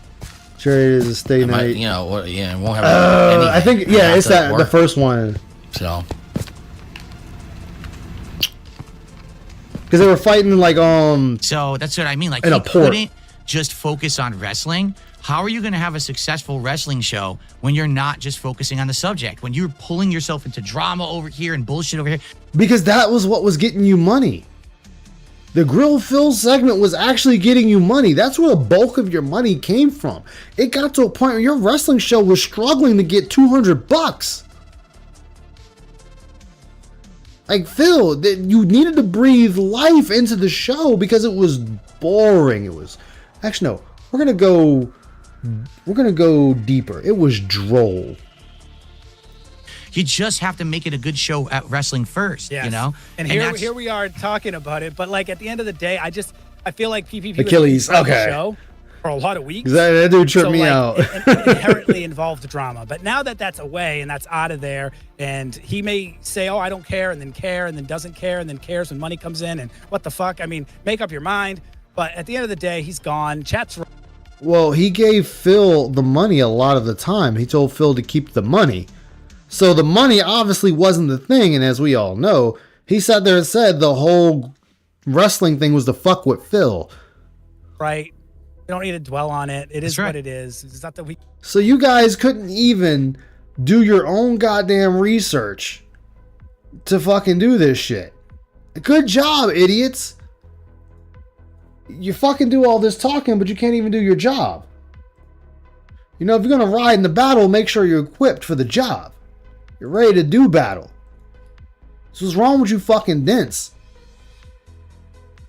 Sure, it is a stay I might, night. you know, I won't have anything. I think, I yeah, have it's to that the work. first one. So, because they were fighting like So that's what I mean. Like in he a port. couldn't just focus on wrestling. How are you going to have a successful wrestling show when you're not just focusing on the subject? When you're pulling yourself into drama over here and bullshit over here. Because that was what was getting you money. The Grill Phil segment was actually getting you money. That's where the bulk of your money came from. It got to a point where your wrestling show was struggling to get $200. Like, Phil, you needed to breathe life into the show because it was boring. It was, actually, no, we're gonna go deeper. It was droll. You just have to make it a good show at wrestling first, Yes. you know? And here we are talking about it, but like at the end of the day, I feel like PPP Achilles, was okay. the show for a lot of weeks. That dude tripped me like, out. it inherently involved drama. But now that that's away and that's out of there, and he may say, "Oh, I don't care," and then doesn't care, and then cares when money comes in, and what the fuck? I mean, make up your mind. But at the end of the day, he's gone. Chat's Well, he gave Phil the money a lot of the time. He told Phil to keep the money. So the money obviously wasn't the thing, and as we all know, he sat there and said the whole wrestling thing was to fuck with Phil. right. We don't need to dwell on it. It is what it is. It's not that we. So you guys couldn't even do your own goddamn research to fucking do this shit. Good job, idiots. You fucking do all this talking, but you can't even do your job. You know, if you're gonna ride in the battle, make sure you're equipped for the job. You're ready to do battle. So what's wrong with you fucking dents?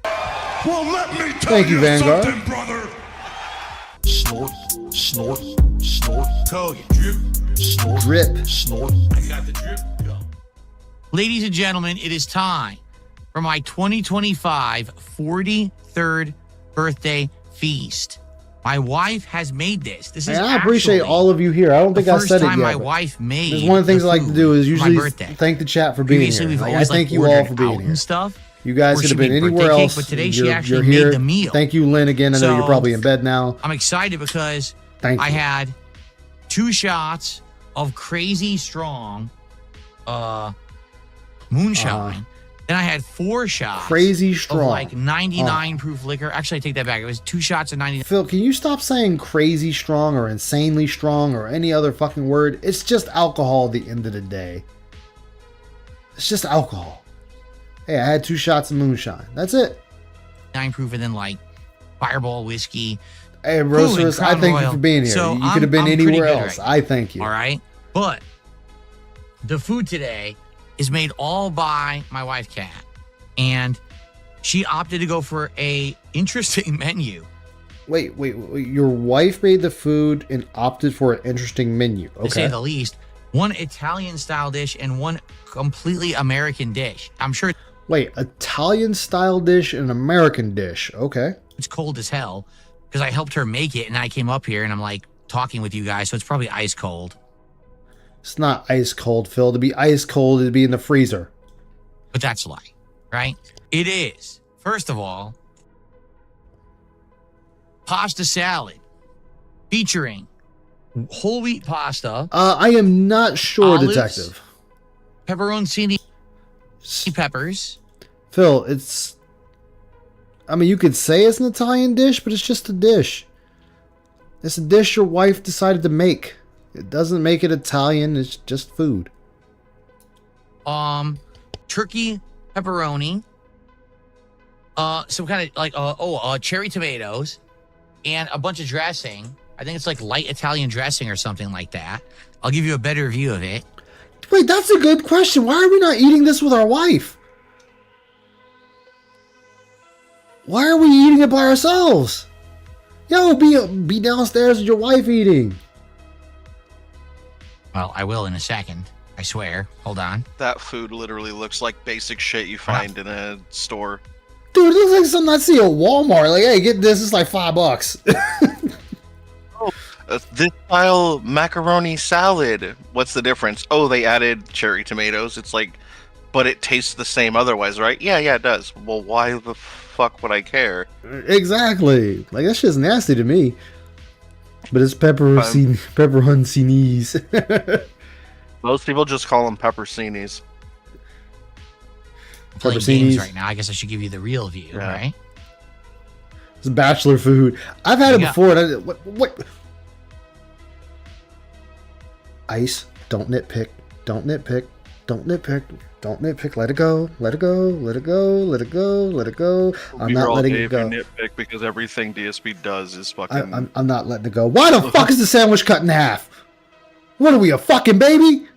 Well, let me tell Thank you, Vanguard. something, brother. Snort, snort, snort. Code drip, snort, drip, snort. I got the drip. Go. Ladies and gentlemen, it is time for my 2025 43rd birthday feast. My wife has made this. This is And I appreciate actually all of you here. I don't think the I first said it time yet. my but wife made There's one of the things I like to do is for my usually birthday. thank the chat for being Previously, here. we've Like, I always, thank like, you all ordered for being out here. and stuff. You guys Or could she have been made anywhere birthday cake, else. but today she You're actually here. made the meal. Thank you, Lynn, again. I know So, you're probably in bed now. I'm excited because Thank I you. had 2 shots of crazy strong moonshine. Then I had 4 shots Crazy strong. of like 99 proof liquor. Actually, I take that back. It was 2 shots of 99. Phil, can you stop saying crazy strong or insanely strong or any other fucking word? It's just alcohol at the end of the day. It's just alcohol. Hey, I had 2 shots of moonshine. That's it. 9 proof and then like Fireball whiskey. Hey, Ooh, and Roasters, I Crown thank you Royal. for being here. So You could have been I'm pretty anywhere good else. right I thank you. All right. But the food today is made all by my wife, Kat. And she opted to go for a interesting menu. Wait. Your wife made the food and opted for an interesting menu. To say Okay. the least. One Italian style dish and one completely American dish. I'm sure Wait, Italian style dish and American dish. Okay. it's cold as hell because I helped her make it and I came up here and I'm like talking with you guys. So it's probably ice cold. It's not ice cold, Phil. To be ice cold, it'd be in the freezer. But that's a lie, right? It is, first of all, pasta salad featuring whole wheat pasta. I am not sure, olives, Detective. Pepperoncini peppers. Phil, it's... I mean, you could say it's an Italian dish, but it's just a dish. It's a dish your wife decided to make. It doesn't make it Italian, it's just food. Turkey pepperoni. Some kind of like, cherry tomatoes. And a bunch of dressing. I think it's like light Italian dressing or something like that. I'll give you a better view of it. Wait, that's a good question. Why are we not eating this with our wife? Why are we eating it by ourselves? Yo, be downstairs with your wife eating. Well, I will in a second. I swear. Hold on. That food literally looks like basic shit you find in a store. Dude, it looks like something I see at Walmart. Like, hey, get this. It's like $5. This style macaroni salad. What's the difference? Oh, they added cherry tomatoes. It's like, but it tastes the same otherwise, right? Yeah, it does. Well, why the fuck would I care? Exactly. Like, that shit's nasty to me. But it's pepperoncinis. Most people just call them pepperoncinis. I'm playing games right now. I guess I should give you the real view, right? It's bachelor food. I've had it before. And what? Ice. Don't nitpick. Don't nitpick. Don't nitpick. Don't nitpick. Let it go. Let it go. Let it go. Let it go. Let it go. I'm not letting it go. Nitpick because everything DSP does is fucking. I'm not letting it go. Why the fuck is the sandwich cut in half? What are we, a fucking baby?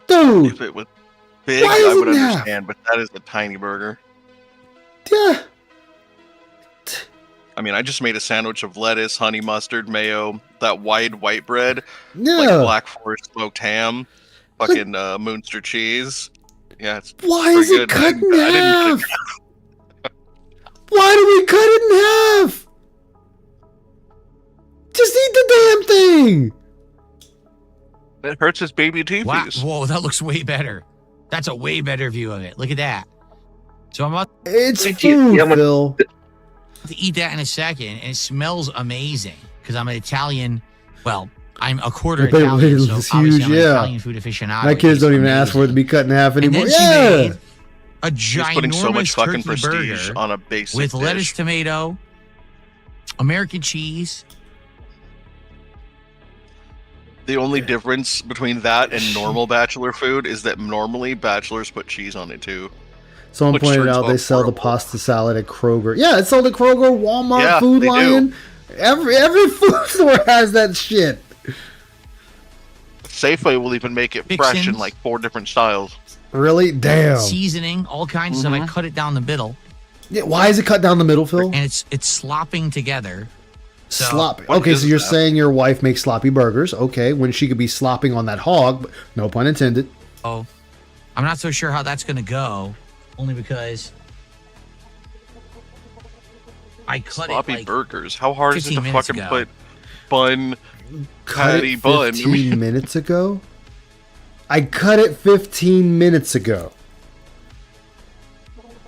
Dude. If it was big, I would understand, but that is a tiny burger. Yeah. I mean, I just made a sandwich of lettuce, honey mustard, mayo, that wide white bread, Yeah. like Black Forest smoked ham, fucking Munster cheese. Yeah, it's Why is pretty it good. cut in I didn't half? Why do we cut it in half? Just eat the damn thing. It hurts his baby teeth. Wow. Whoa, that looks way better. That's a way better view of it. Look at that. So I'm about It's food, Phil. to eat that in a second, and it smells amazing because I'm an Italian. Well, I'm a quarter The bagel Italian, so is obviously huge, I'm an yeah. Italian food aficionado. My It kids tastes don't even amazing. ask for it to be cut in half And anymore. then she Yeah. made a He's putting so much ginormous fucking turkey prestige burger on a basic with dish. lettuce, tomato, American cheese. The only difference between that and normal bachelor food is that normally bachelors put cheese on it too. Someone Which pointed turns out they out sell the pasta salad at Kroger. Yeah, it's sold at Kroger, Walmart, Yeah, Food they do. Lion. Every food store has that shit. Safeway will even make it fresh in Fixins. like 4 different styles. Really? Damn. Seasoning, all kinds of stuff. I cut it down the middle. Yeah, why is it cut down the middle, Phil? And it's slopping together. So, Sloppy. Okay, so you're saying your wife makes sloppy burgers. Okay, when she could be slopping on that hog, but no pun intended. Oh, I'm not so sure how that's going to go, only because I cut Sloppy it like burgers. How hard is it 15 to minutes fucking ago. put bun, Cut patty, it bun? 15 minutes ago? I cut it 15 minutes ago.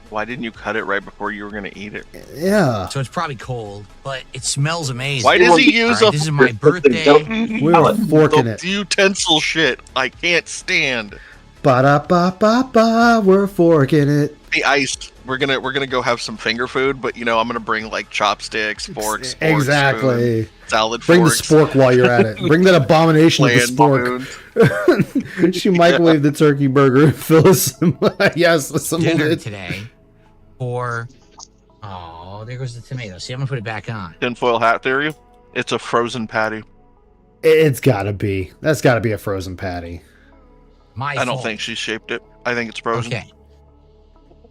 Why didn't you cut it right before you were gonna eat it? Yeah. So it's probably cold, but it smells amazing. Why does he use All right, a this is my birthday. We're forking it. The utensil shit. I can't stand. Ba-da-ba-ba-ba, we're forking it. The ice. We're gonna go have some finger food, but you know I'm gonna bring like chopsticks, forks, Exactly. spoon, salad Bring forks. the spork while you're at it. Bring that abomination of the Bland spork. She microwaved the turkey burger and Phyllis. Yes, assembled Dinner it. today for. Oh, there goes the tomato. See, I'm gonna put it back on. Tinfoil hat theory. It's a frozen patty. It's gotta be. That's gotta be a frozen patty. My I don't fault. think she shaped it. I think it's frozen. Okay.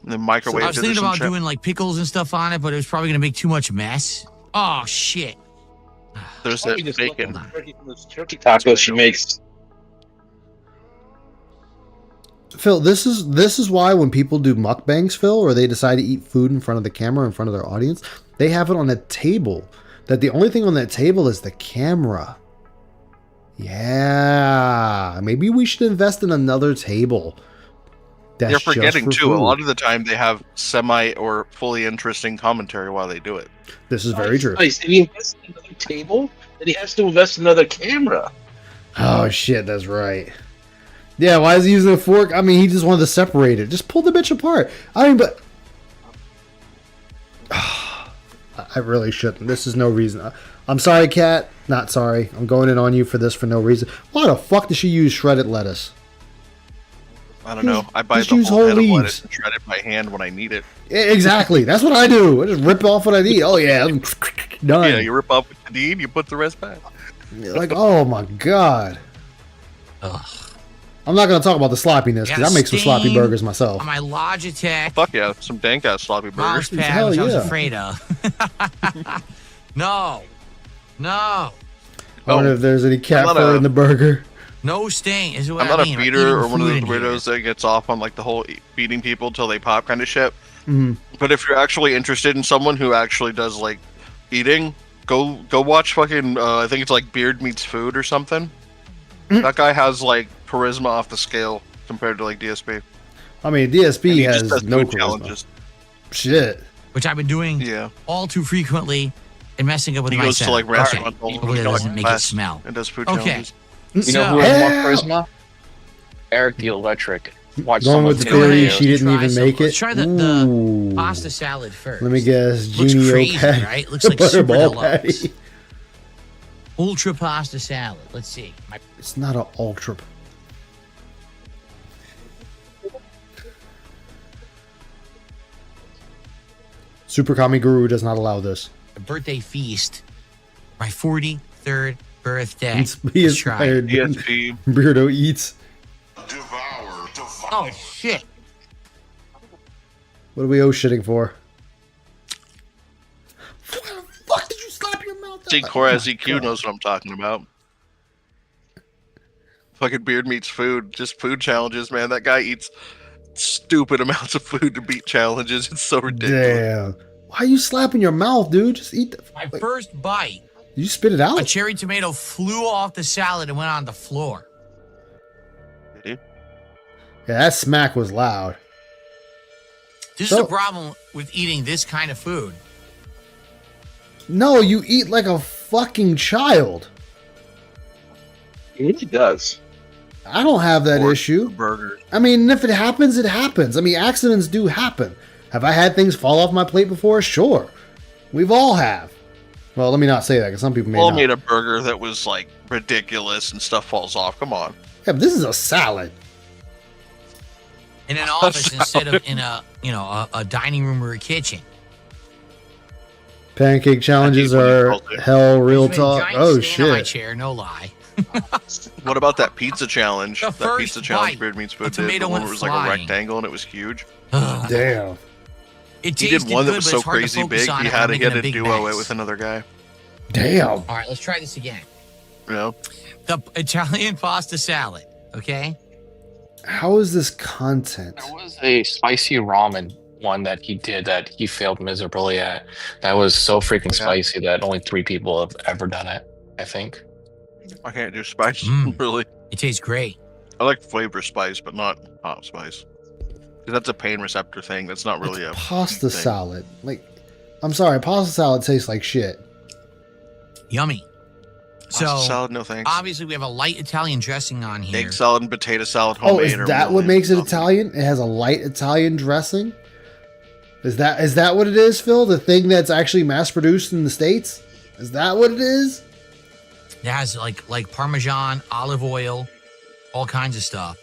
And then So microwaved I was it or thinking some about shit. doing like pickles and stuff on it, but it was probably gonna make too much mess. Oh shit! There's that bacon. Tacos she makes. Phil, this is why when people do mukbangs, Phil, or they decide to eat food in front of the camera, in front of their audience, they have it on a table. That the only thing on that table is the camera. Yeah, maybe we should invest in another table. That's You're forgetting just for too. A food. lot of the time they have semi or fully interesting commentary while they do it. This is very true. Nice. If he invests in another table, then he has to invest in another camera. Oh shit, that's right. Yeah, why is he using a fork? I mean, he just wanted to separate it. Just pull the bitch apart. I mean, but I really shouldn't. This is no reason. I'm sorry, Kat. Not sorry. I'm going in on you for this for no reason. Why the fuck does she use shredded lettuce? I don't know. I buy Just the use whole whole head of leaves. lettuce and shred it by hand when I need it. Exactly. That's what I do. I just rip off what I need. Oh yeah, I'm done. Yeah, you rip off what you need, you put the rest back. Like, oh my god. I'm not gonna talk about the sloppiness because I make some sloppy burgers myself. On my Logitech Fuck yeah, some dank ass sloppy mouse burgers. pad, which I was afraid of. No. I wonder if there's any cat fur in the burger. No stain. Is what I'm I not mean. a We're feeder eating or one of food those in here. weirdos that gets off on like the whole feeding people till they pop kind of shit. Mhm. But if you're actually interested in someone who actually does like eating, go watch fucking I think it's like Beard Meets Food or something. That guy has like charisma off the scale compared to like DSP. I mean, DSP And he just has does no food charisma. challenges. Shit. Which I've been doing all too frequently and messing up with He my goes to setup. like Okay. restaurants all Hopefully it over doesn't make it smell. and does food Okay. challenges. You know who has more charisma? Eric the Electric. Watch Going some with of the his theory videos. she didn't even make it. Let's try the Ooh. pasta salad first. Let me guess. Looks Genio crazy, patty. right? Looks like super Butterball deluxe. patty. Ultra pasta salad. Let's see. It's not an ultra. Super Kami Guru does not allow this. A birthday feast. My 43rd birthday. He Let's is try tired. it. Beardo eats. Oh, shit. What are we shitting for? See, Koraz EQ knows what I'm talking about. Fucking Beard Meets Food. Just food challenges, man. That guy eats stupid amounts of food to beat challenges. It's so ridiculous. Damn. Why are you slapping your mouth, dude? Just eat the. My first bite. Did you spit it out? A cherry tomato flew off the salad and went on the floor. Yeah, that smack was loud. This is the problem with eating this kind of food. No, you eat like a fucking child. He does. I don't have that issue. Burger. I mean, if it happens, it happens. I mean, accidents do happen. Have I had things fall off my plate before? Sure. We've all have. Well, let me not say that because some people may Paul not. made a burger that was like ridiculous and stuff falls off. Come on. Yeah, but this is a salad. In an office instead of in a dining room or a kitchen. Pancake challenges are hell real talk. Oh Stain on my shit. chair, no lie. What about that pizza challenge? The That first pizza challenge bite, Beard Meets a Food did. tomato The one went where it was like a flying. rectangle and it was huge. Damn. It He did tasted one that good, was but so it's hard to crazy focus big, on he if I'm had to making get a big duo mess. it with another guy. Damn. All right, let's try this again. Yeah. The Italian pasta salad, okay? How is this content? There was a spicy ramen one that he did that he failed miserably at. That was so freaking spicy that only 3 people have ever done it, I think. I can't do spice, really. It tastes great. I like flavor spice, but not hot spice. 'Cause that's a pain receptor thing. That's not really a Pasta thing. salad. Like, I'm sorry, pasta salad tastes like shit. Yummy. Pasta So, salad, no thanks. obviously, we have a light Italian dressing on here. Egg salad and potato salad Oh, homemade. is or that what makes it Italian? It has a light Italian dressing? Is that what it is, Phil? The thing that's actually mass produced in the States? Is that what it is? It has like Parmesan, olive oil, all kinds of stuff.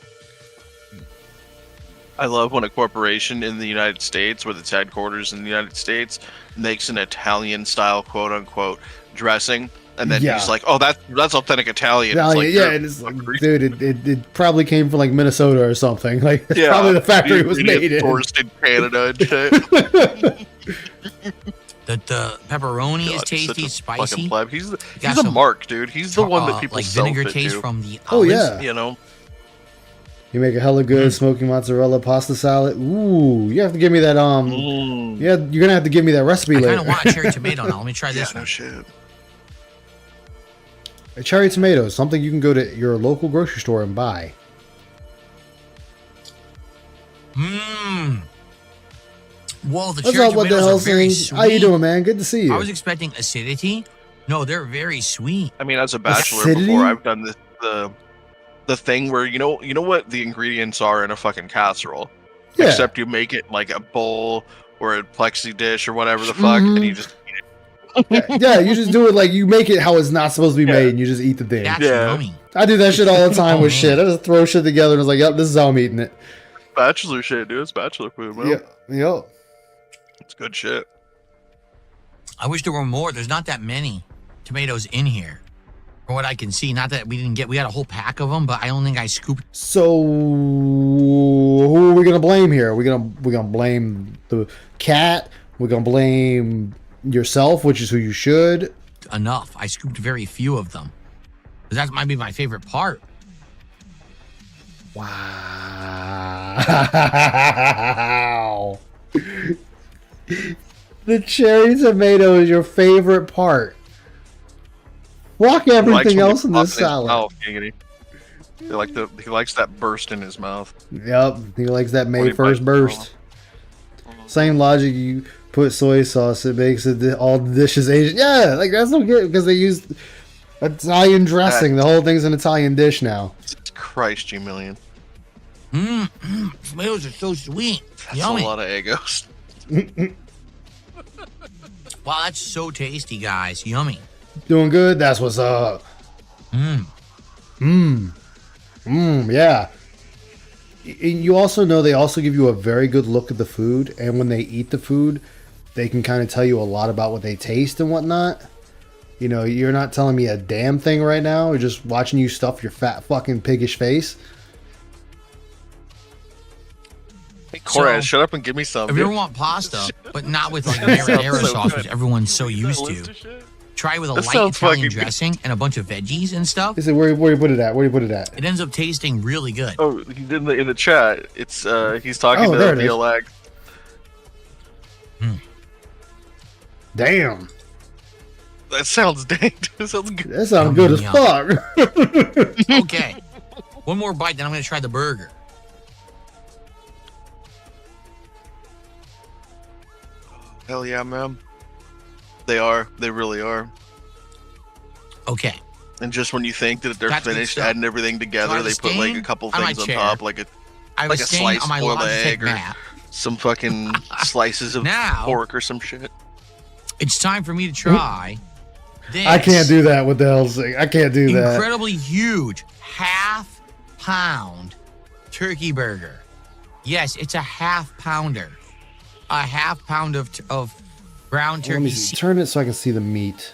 I love when a corporation in the United States, with its headquarters in the United States, makes an Italian style quote unquote dressing, and then Yeah. he's like, "Oh, that's authentic Italian." Yeah, It's like, yeah, you're and it's like, dude, it probably came from like Minnesota or something. Like, it's yeah, probably the factory the was ingredient made in. sourced in Canada and shit. The pepperoni is God, he's such tasty, a spicy. fucking pleb. He's Got a some, mark, dude. He's the one that people like sell vinegar shit taste to. from the Oh, olives. yeah. You know, You make a hella good smoky mozzarella pasta salad. Ooh, you have to give me that. Yeah, you're gonna have to give me that recipe I later. kind of want a cherry tomato now. Let me try this one. no shit. A cherry tomato, something you can go to your local grocery store and buy. Well, the What's cherry up? What the tomatoes hell, are very Sing? How you sweet. doing, man? Good to see you. I was expecting acidity. No, they're very sweet. I mean, as a bachelor Acidity? before, I've done this the thing where you know what the ingredients are in a fucking casserole, Yeah. except you make it like a bowl or a plexi dish or whatever the fuck, and you just Yeah, you just do it like you make it how it's not supposed to be made, and you just eat the thing. That's yummy. I do that shit all the time Oh, with man. shit. I just throw shit together and it's like, yep, this is how I'm eating it. bachelor shit, dude. It's bachelor food, man. Yep. It's good shit. I wish there were more. There's not that many tomatoes in here, from what I can see. Not that we didn't get. We got a whole pack of them, but I don't think I scooped. So who are we gonna blame here? We're gonna blame the cat. We're gonna blame yourself, which is who you should. Enough. I scooped very few of them. That might be my favorite part. Wow. The cherry tomato is your favorite part. Fuck everything else in this salad. He likes that burst in his mouth. Yep, he likes that May When he 1st bites burst. Same logic, you put soy sauce, it makes it all the dishes Asian. Yeah, like that's no good because they use Italian dressing. The whole thing's an Italian dish now. Christ, G-Million. Tomatoes are so sweet. That's Yummy. a lot of Eggos. Wow, that's so tasty, guys. Yummy. Doing good? That's what's up. Yeah. You also know they also give you a very good look at the food, and when they eat the food, they can kind of tell you a lot about what they taste and whatnot. You know, you're not telling me a damn thing right now. You're just watching you stuff your fat fucking piggish face. Hey, Koraz, shut up and give me some. If you dude. ever want pasta, but not with like That sounds marinara so sauce, good. which everyone's so used list to, of shit? try with a That light sounds Italian fucking good. dressing and a bunch of veggies and stuff. Is it where you put it at? Where you put it at? It ends up tasting really good. Oh, he's in the chat. It's he's talking to there it is. VLX. Damn, That sounds dang. That sounds good. that sounds good as Yum. fuck. Okay, one more bite, then I'm gonna try the burger. Hell yeah, man. They are. They really are. Okay. And just when you think that they're That's good finished stuff. adding everything together, So I they was put like a staying couple on my things on chair. top, like I a was staying slice on my boiled Logitech egg or mat. some fucking slices of Now- pork or some shit. It's time for me to try this. I can't do that with the hell's sake. I can't do that. Incredibly huge half-pound turkey burger. Yes, it's a half-pounder. A half-pound of ground Let turkey. me see. Turn it so I can see the meat.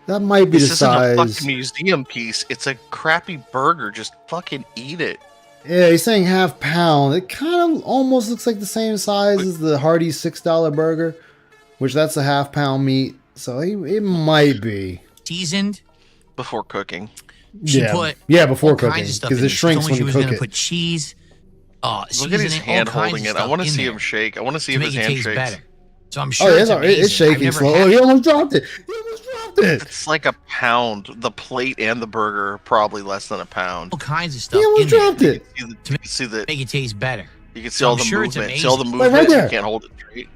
That might be This the isn't a size. fucking museum piece. It's a crappy burger. Just fucking eat it. Yeah, he's saying half pound. It kind of almost looks like the same size as the Hardee's $6 burger, which that's a half pound meat. So it might be Seasoned. Before cooking. She Yeah. put Yeah, before all cooking, kinds of stuff 'cause in it She shrinks told me when she you was cook gonna it. put cheese. Look at his Seasoning, hand all kinds holding of it. I stuff want to in see there him shake. I want to see to if make his it hand taste shakes. better. So I'm sure Oh, it's yeah, amazing. it's shaky I've never slow. had Oh, he it. almost dropped it. He almost dropped it. It's like a pound. The plate and the burger are probably less than a pound. All kinds of He stuff almost in there dropped it. You can see the make it taste better. you can see So all I'm the sure it's movement. See all the amazing. movement. Right there. You can't hold it straight.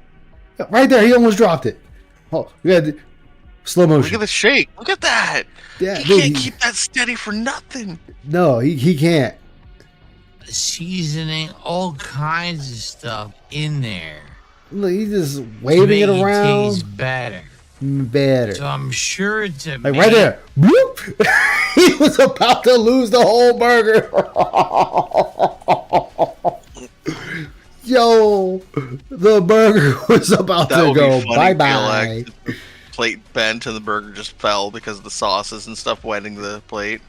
Right there, he almost dropped it. Oh, we had slow Look motion. at the shake. Look at that. Yeah, He dude, can't keep that steady for nothing. No, he can't. Seasoning, all kinds of stuff in there. Look, he's just to waving make it around. taste better. Better. So I'm sure it's Like amazing. right there. Bloop. He was about to lose the whole burger. Yo, the burger was about That to would go be funny. bye PLX. bye. The plate bent and the burger just fell because of the sauces and stuff wetting the plate.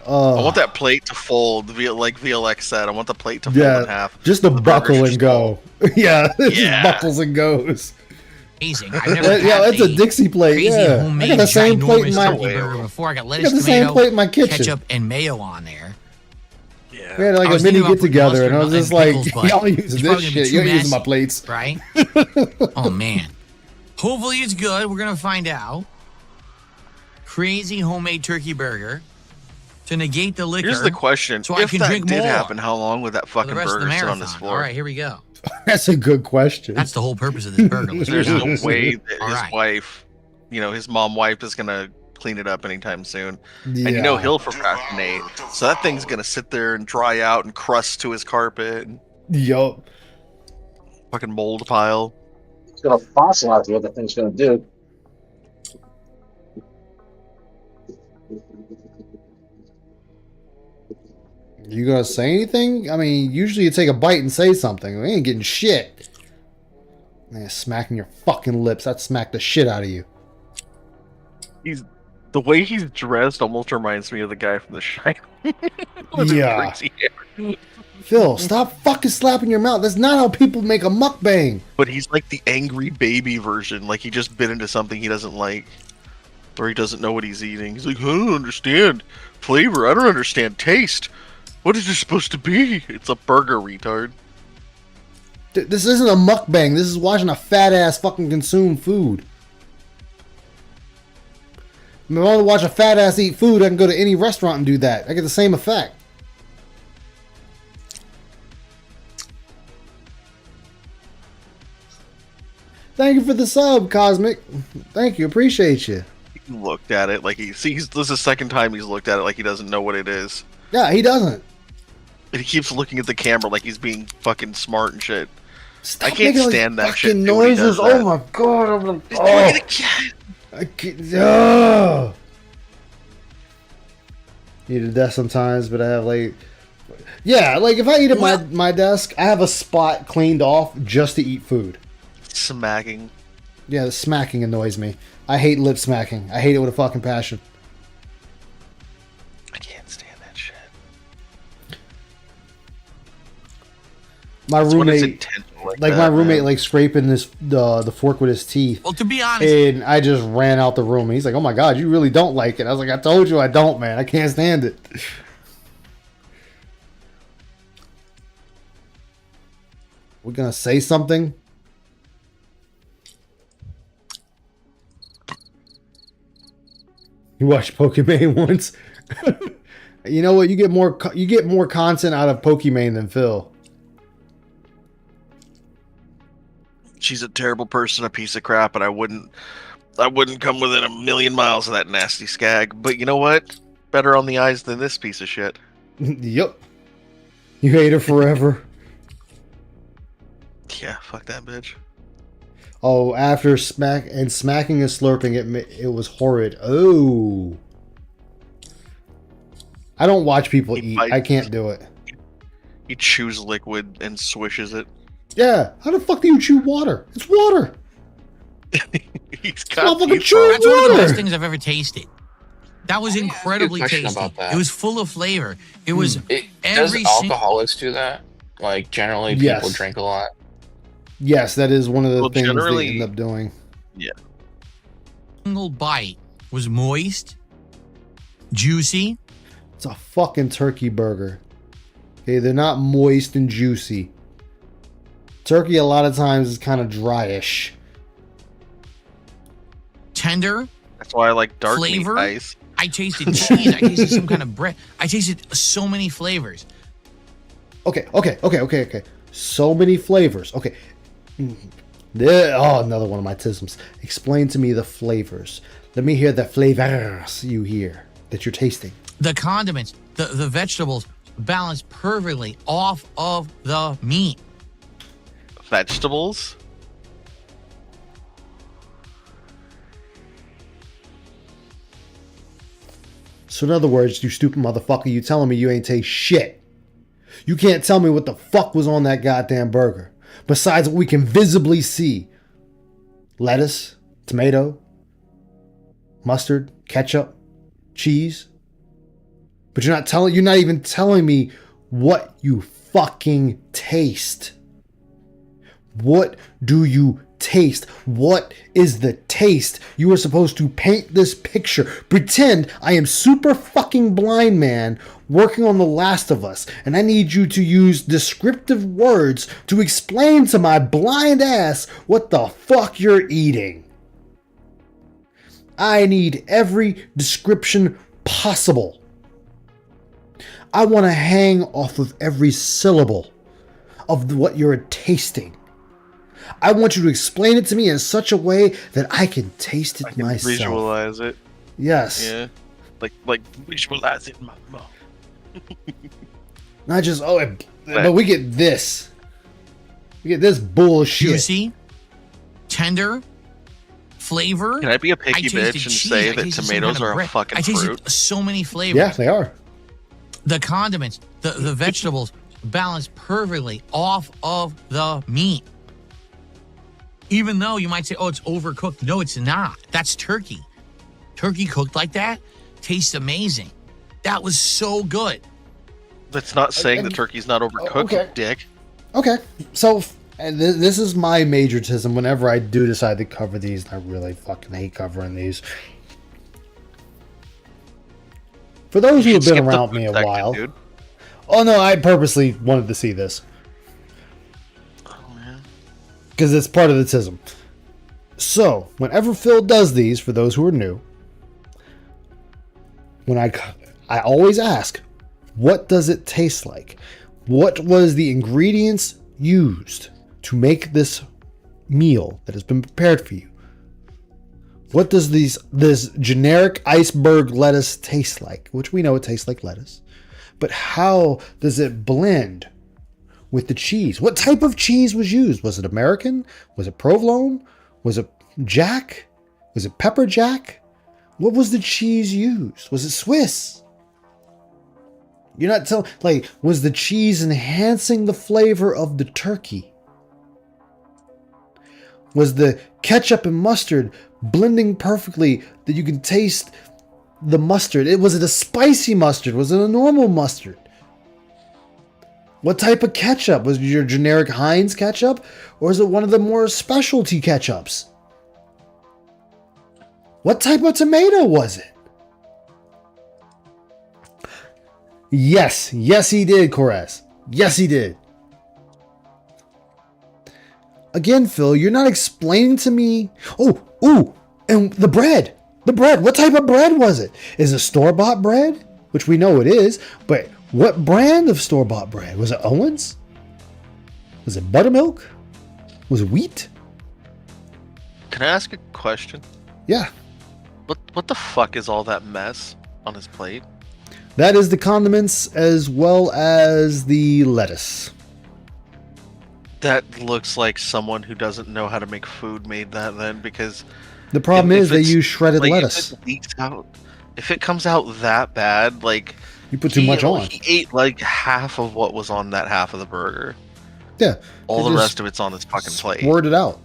I want that plate to fold, like VLX said. I want the plate to fold in half. Just the burger's buckle and just go. Yeah, it Yeah. just buckles and goes. Amazing. I've never Yeah, had that's a Dixie plate. crazy Yeah, I homemade got the same plate in ginormous my. turkey burger before. I got I lettuce, got the same tomato, plate in my kitchen. ketchup, and mayo on there. We had like I a was mini thinking about get together, putting and I was mustard just like, and pickles, but y'all using it's this probably gonna be shit. too You're using my messy, plates. Right? Oh, man. Hopefully it's good. We're going to find out. Crazy homemade turkey burger. to negate the liquor. Here's the question: so I if can that drink did more happen, how long would that for the fucking rest of the burger sit on marathon. this floor? All right, here we go. That's a good question. That's the whole purpose of this burger. There's no way that All his right. wife, his wife is gonna clean it up anytime soon. Yeah. And he'll procrastinate. So that thing's gonna sit there and dry out and crust to his carpet. And Yup. fucking mold pile. It's gonna fossilize what the thing's gonna do. You gonna say anything? I mean, usually you take a bite and say something. We ain't getting shit. Man, smacking your fucking lips. I'd smack the shit out of you. The way he's dressed almost reminds me of the guy from The Shining. With his Yeah. crazy hair. Phil, stop fucking slapping your mouth. That's not how people make a mukbang. But he's like the angry baby version. Like he just bit into something he doesn't like. Or he doesn't know what he's eating. He's like, I don't understand flavor. I don't understand taste. What is this supposed to be? It's a burger, retard. This isn't a mukbang. This is watching a fat ass fucking consume food. I mean, if I want to watch a fat ass eat food, I can go to any restaurant and do that. I get the same effect. Thank you for the sub, Cosmic. Thank you. Appreciate you. He looked at it like this is the second time he's looked at it like he doesn't know what it is. Yeah, he doesn't. And he keeps looking at the camera like he's being fucking smart and shit. Stop I can't making, like, stand that shit. fucking dude, when he does noises. Oh that. my god! I'm like, He's doing it again. I can't. Oh. Need a desk sometimes, but I have like, yeah, like if I eat at my desk, I have a spot cleaned off just to eat food. Smacking. Yeah, the smacking annoys me. I hate lip smacking. I hate it with a fucking passion. I can't stand that shit. My It's when it's roommate, intentional like my that, roommate, man. like scraping the fork with his teeth. Well, to be honest, And I just ran out the room. He's like, "Oh my god, you really don't like it." I was like, "I told you I don't, man. I can't stand it." We're gonna say something. You watched Pokemon once. You know what? You get more content out of Pokemon than Phil. She's a terrible person, a piece of crap, and I wouldn't come within a million miles of that nasty skag. But you know what? Better on the eyes than this piece of shit. Yep. You hate her forever. Yeah, fuck that bitch. Oh, after smacking and slurping, it was horrid. Oh. I don't watch people eat. I can't do it. He chews liquid and swishes it. Yeah. How the fuck do you chew water? It's water. He's got teeth, teeth, bro. that's one of the best things I've ever tasted. That was incredibly question tasty. about that. It was full of flavor. It was Does every alcoholics do that? Like generally, people Yes. drink a lot. Yes, that is one of the things generally- they end up doing. Yeah. single bite was moist, juicy. It's a fucking turkey burger. Okay, they're not moist and juicy. Turkey a lot of times is kind of dryish. Tender. That's why I like dark Flavor? meat ice. I tasted cheese. I tasted some kind of bread. I tasted so many flavors. Okay. So many flavors. Okay. Oh, another one of my tisms. Explain to me the flavors. Let me hear the flavors you hear that you're tasting. The condiments, the vegetables balanced perfectly off of the meat. Vegetables? So in other words, you stupid motherfucker, you telling me you ain't taste shit. You can't tell me what the fuck was on that goddamn burger. Besides what we can visibly see. Lettuce, tomato, mustard, ketchup, cheese. But you're not even telling me what you fucking taste. What do you taste? What is the taste? You are supposed to paint this picture. Pretend I am super fucking blind man working on The Last of Us, and I need you to use descriptive words to explain to my blind ass what the fuck you're eating. I need every description possible. I want to hang off of every syllable of what you're tasting. I want you to explain it to me in such a way that I can taste it myself. Visualize it. Yes. Yeah. Like visualize it in my mouth. Not just but we get this. We get this bullshit. Juicy, tender, flavor. Can I be a picky bitch and cheese. say that tomatoes are a fucking I tasted fruit? so many flavors. Yeah, they are. The condiments, the vegetables balance perfectly off of the meat. Even though you might say, oh, it's overcooked. No, it's not. That's turkey. Turkey cooked like that tastes amazing. That was so good. That's not saying the turkey's not overcooked, okay. dick. Okay, so and this is my majortism whenever I do decide to cover these. I really fucking hate covering these. For those who have been around me a while. Dude. Oh no, I purposely wanted to see this. Because it's part of the tism. So, whenever Phil does these, for those who are new, when I always ask, what does it taste like? What was the ingredients used to make this meal that has been prepared for you? What does this generic iceberg lettuce taste like? Which we know it tastes like lettuce. But how does it blend with the cheese? What type of cheese was used? Was it American? Was it provolone? Was it Jack? Was it pepper jack? What was the cheese used? Was it Swiss? You're not telling, like, was the cheese enhancing the flavor of the turkey? Was the ketchup and mustard blending perfectly that you can taste the mustard? Was it a spicy mustard? Was it a normal mustard? What type of ketchup? Was it your generic Heinz ketchup? Or is it one of the more specialty ketchups? What type of tomato was it? Yes. Yes, he did, Corez. Yes, he did. Again, Phil, you're not explaining to me. Oh, and the bread. The bread. What type of bread was it? Is it store-bought bread? Which we know it is, but what brand of store-bought bread? Was it Owens? Was it buttermilk? Was it wheat? Can I ask a question? Yeah. What the fuck is all that mess on his plate? That is the condiments as well as the lettuce. That looks like someone who doesn't know how to make food made that then, because the problem is they use shredded like, lettuce. If it comes out that bad, like you put too much on. He ate like half of what was on that half of the burger. Yeah. All the rest of it's on his fucking plate. Word it out.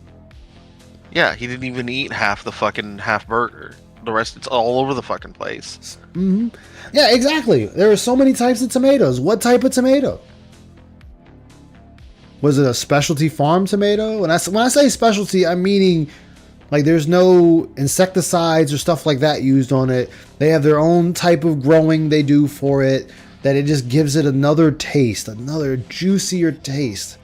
Yeah, he didn't even eat half the fucking half burger. The rest, it's all over the fucking place. Mm-hmm. Yeah, exactly. There are so many types of tomatoes. What type of tomato? Was it a specialty farm tomato? And when I say specialty, I'm meaning like there's no insecticides or stuff like that used on it. They have their own type of growing they do for it, that it just gives it another taste, another juicier taste.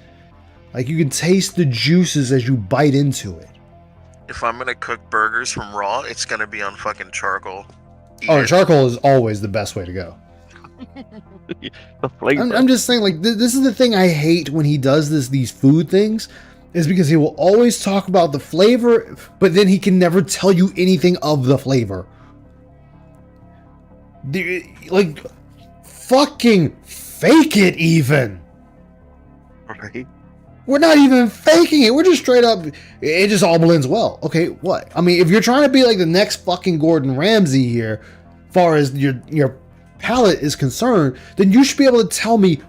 Like you can taste the juices as you bite into it. If I'm gonna cook burgers from raw, it's gonna be on fucking charcoal. Charcoal is always the best way to go. The flavor. I'm just saying, like, this is the thing I hate when he does these food things, is because he will always talk about the flavor, but then he can never tell you anything of the flavor. Like, fucking fake it even. Right. We're not even faking it. We're just straight up, it just all blends well. Okay, what? I mean, if you're trying to be like the next fucking Gordon Ramsay here, as far as your palate is concerned, then you should be able to tell me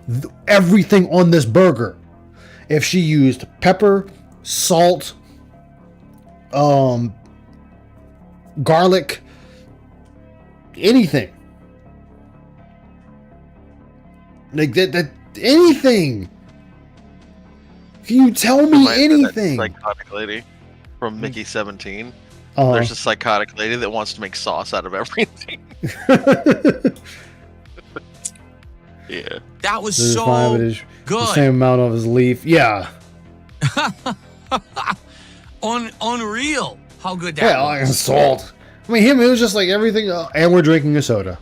everything on this burger. If she used pepper, salt, garlic, anything. Like that anything. Can you tell me anything? Psychotic lady from Mickey 17. Uh-huh. There's a psychotic lady that wants to make sauce out of everything. Yeah. That was This is so fine, but it's good. The same amount of his leaf. Yeah. Unreal. How good that Yeah, was. like salt. I mean, it was just like everything. And we're drinking a soda.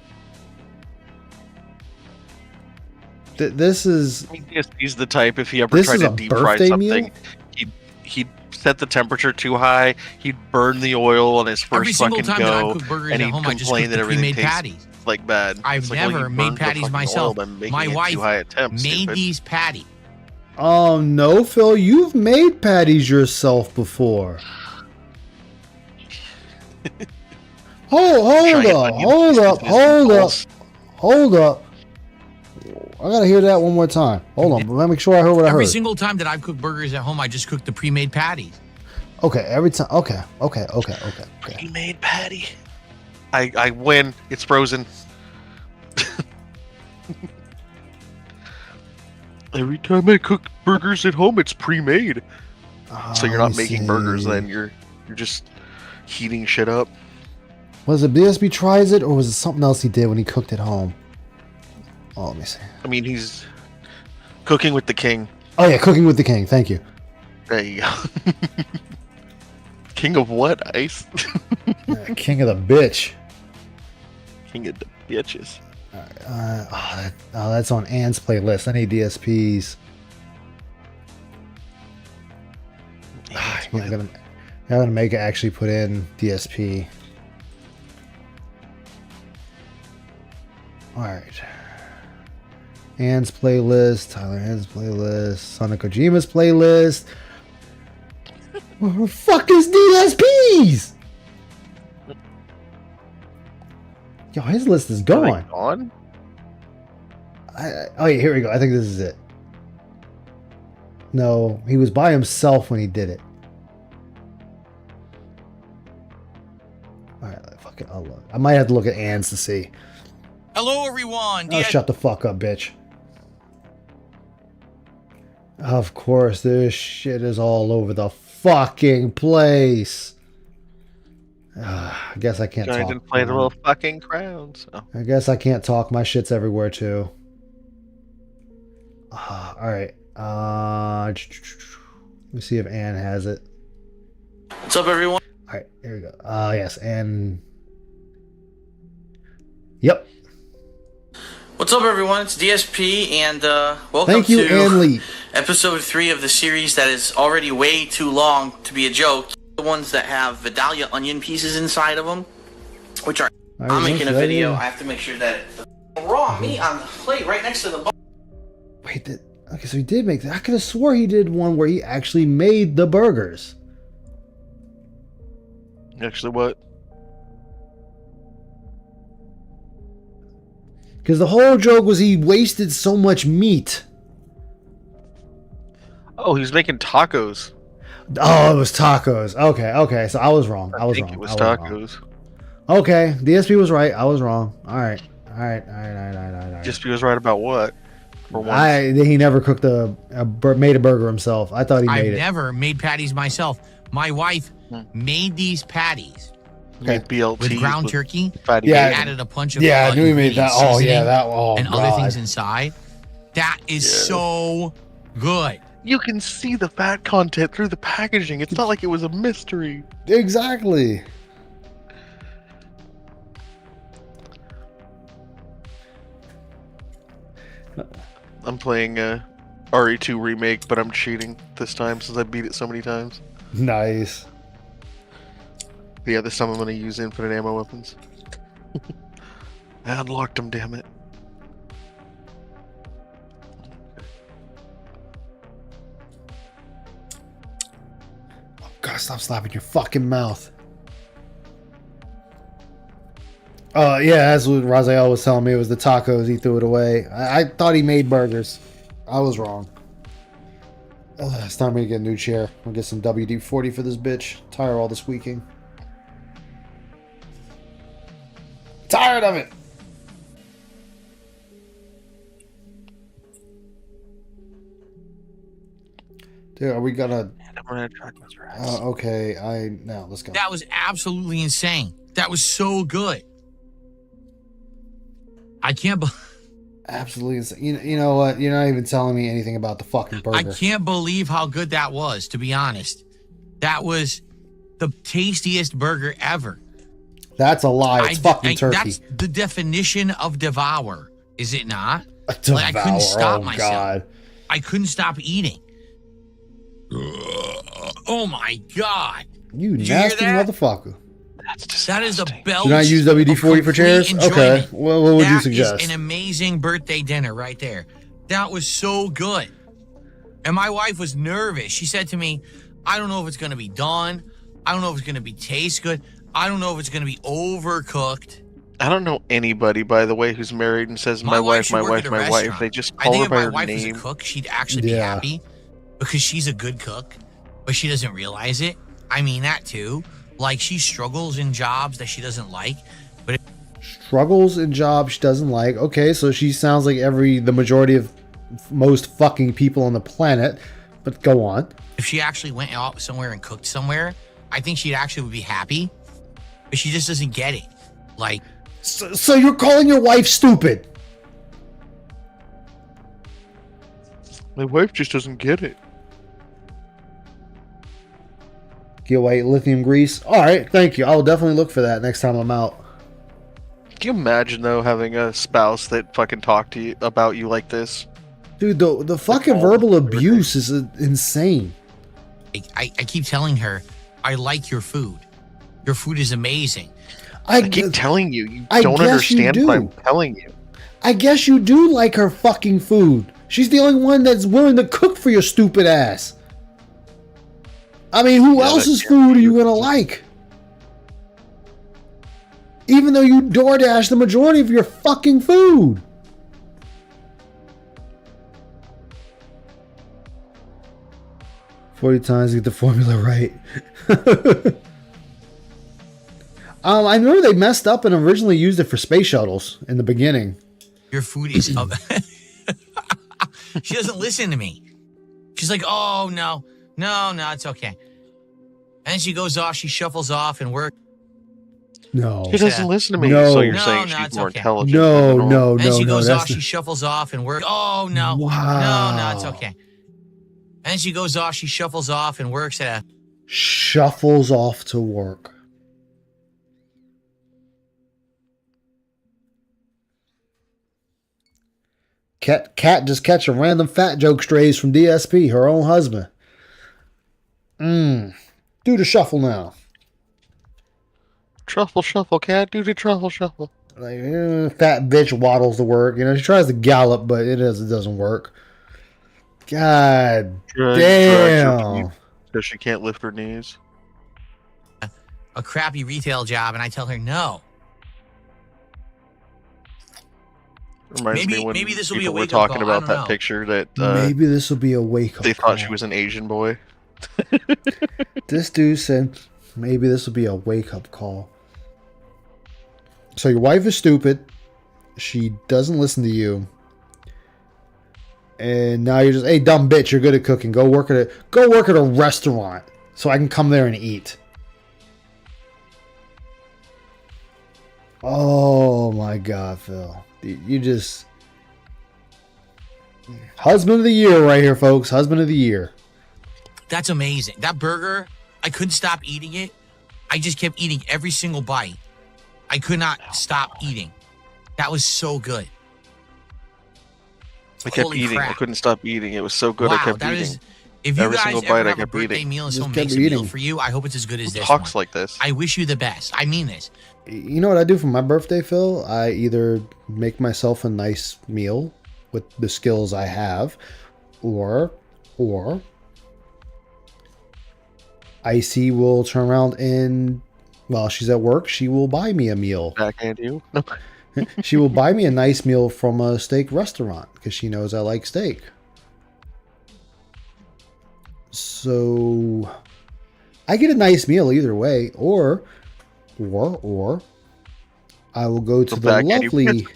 This is. I mean, he's the type. If he ever This tried is to a deep fry birthday something, meal? he'd set the temperature too high. He'd burn the oil on his Every first single fucking time that I go, cook burgers and at he'd home, I just complain cook that the everything pre-made tastes patties. like bad. I've It's like, well, never you made burned the patties fucking myself. oil by making My it wife too high a temp, made stupid. these patties. No, Phil, you've made patties yourself before. Hold up. I gotta hear that one more time. Hold on, let me make sure I heard what I Every heard. single time that I've cooked burgers at home, I just cook the pre-made patties. Okay, every time. Okay. Pre-made patty. I win. It's frozen. Every time I cook burgers at home, it's pre-made. So you're let not me making see. burgers, then you're just heating shit up. Was it BSB tries it, or was it something else he did when he cooked at home? Oh, let me see. I mean, he's cooking with the king. Oh yeah, cooking with the king. Thank you. There you go. King of what? Ice? King of the bitch. King of the bitches. That's on Ann's playlist. I need DSPs. I'm gonna make it actually put in DSP. All right. Ann's playlist, Tyler Ann's playlist, Sonic Kojima's playlist. Where the fuck is DSPs? Yo, his list is gone. Gone? Oh yeah, here we go. I think this is it. No, he was by himself when he did it. All right, fuck it. I'll look. I might have to look at Ann's to see. Hello, everyone. Oh, shut the fuck up, bitch. Of course, this shit is all over the fucking place. I guess I can't Giant talk. inflatable fucking crowns. Oh. I guess I can't talk. My shit's everywhere too. All right. Let me see if Ann has it. What's up, everyone? All right, here we go. Yes, Ann. Yep. What's up, everyone? It's DSP, and welcome Thank you, to Ann Lee. episode 3 of the series that is already way too long to be a joke. The ones that have Vidalia onion pieces inside of them, which are... I'm making a video. I have to make sure that the raw meat on the plate right next to the bone. Wait, okay, so he did make that. I could have swore he did one where he actually made the burgers. Actually, what? Because the whole joke was he wasted so much meat. Oh, he's making tacos. Oh, it was tacos. Okay. So I was wrong. I think it was tacos. Okay, DSP was right. I was wrong. All right. DSP was right about what? For once. He never cooked made a burger himself. I thought he made it. I've never made patties myself. My wife made these patties. Made BLT with ground turkey. Yeah, added a bunch of I knew he made that. Oh yeah, that. Oh and God. other things inside. That is so good. You can see the fat content through the packaging. It's not like it was a mystery. Exactly. I'm playing RE2 remake, but I'm cheating this time since I beat it so many times. Nice. Yeah, this time I'm going to use infinite ammo weapons. I unlocked them, damn it. Oh, God, stop slapping your fucking mouth. Yeah, that's what Raziel was telling me. It was the tacos. He threw it away. I thought he made burgers. I was wrong. It's time for me to get a new chair. I'll get some WD-40 for this bitch. Tired of all the squeaking. Tired of it. Dude, are we gonna? Okay. Now let's go. That was absolutely insane. That was so good. I can't believe. Absolutely insane. You know what? You're not even telling me anything about the fucking burger. I can't believe how good that was. To be honest, that was the tastiest burger ever. That's a lie. It's fucking turkey. That's the definition of devour, is it not? Like, I couldn't stop myself. God. I couldn't stop eating. Oh my God. You Did you nasty hear that? motherfucker. That is the bell. Do not use WD-40 for chairs? Okay. Well, what would you suggest? That is an amazing birthday dinner right there. That was so good. And my wife was nervous. She said to me, I don't know if it's going to be done. I don't know if it's going to be taste good. I don't know if it's going to be overcooked. I don't know anybody, by the way, who's married and says my wife, my wife, my wife. They just call her by her name. I think if my wife was a cook, she'd actually be happy because she's a good cook, but she doesn't realize it. I mean that too. Like, she struggles in jobs that she doesn't like, but struggles in jobs she doesn't like. Okay, so she sounds like the majority of most fucking people on the planet. But go on. If she actually went out somewhere and cooked somewhere, I think she'd actually would be happy, but she just doesn't get it. Like, so you're calling your wife stupid? My wife just doesn't get it. White lithium grease. All right, thank you. I'll definitely look for that next time I'm out. Can you imagine though having a spouse that fucking talk to you about you like this? Dude, the fucking verbal abuse is insane. I keep telling her, I like your food. Your food is amazing. I keep telling you, you don't understand what I'm telling you. I guess you do like her fucking food. She's the only one that's willing to cook for your stupid ass. I mean, who else's food are you gonna like? Even though you DoorDash the majority of your fucking food. "40 times to get the formula right." I remember they messed up and originally used it for space shuttles in the beginning. Your food is up. She doesn't listen to me. She's like, oh, no, it's okay. And she goes off, she shuffles off and works. No. She doesn't listen to me, No. so you're No, saying no, she's it's more okay. intelligent. No. And she goes off, that's she shuffles off and works. Oh, no. Wow. No, it's okay. And she goes off, she shuffles off and works at a... Shuffles off to work. Cat just catch a random fat joke strays from DSP, her own husband. Do the shuffle now. Truffle shuffle, cat. Do the truffle shuffle. Like, fat bitch waddles to work. You know, she tries to gallop, but it doesn't work. God damn. Because she can't lift her knees. A crappy retail job, and I tell her no. Reminds me when maybe this will be a people were wake-up talking call. I about don't that know. picture that Maybe this will be a wake up. they thought she was an Asian boy. This dude said, maybe this will be a wake up call. So your wife is stupid. She doesn't listen to you. And now you're just, hey, dumb bitch, you're good at cooking. Go work at a restaurant so I can come there and eat. Oh my God, Phil. You just... Husband of the year right here, folks. Husband of the year. That's amazing. That burger, I couldn't stop eating it. I just kept eating every single bite. I could not stop eating. That was so good. I kept Holy eating. crap. I couldn't stop eating. It was so good. I kept that eating. is- if you Every guys single ever bite, I have a kept birthday eating. meal and Just someone kept makes a meal eating. for you, I hope it's as good as Who this talks one. like this? I wish you the best. I mean this. You know what I do for my birthday, Phil? I either make myself a nice meal with the skills I have, or Icy will turn around and, while she's at work, she will buy me a meal. Backhand you? No. She will buy me a nice meal from a steak restaurant because she knows I like steak. So I get a nice meal either way, or I will go to the backhand you. lovely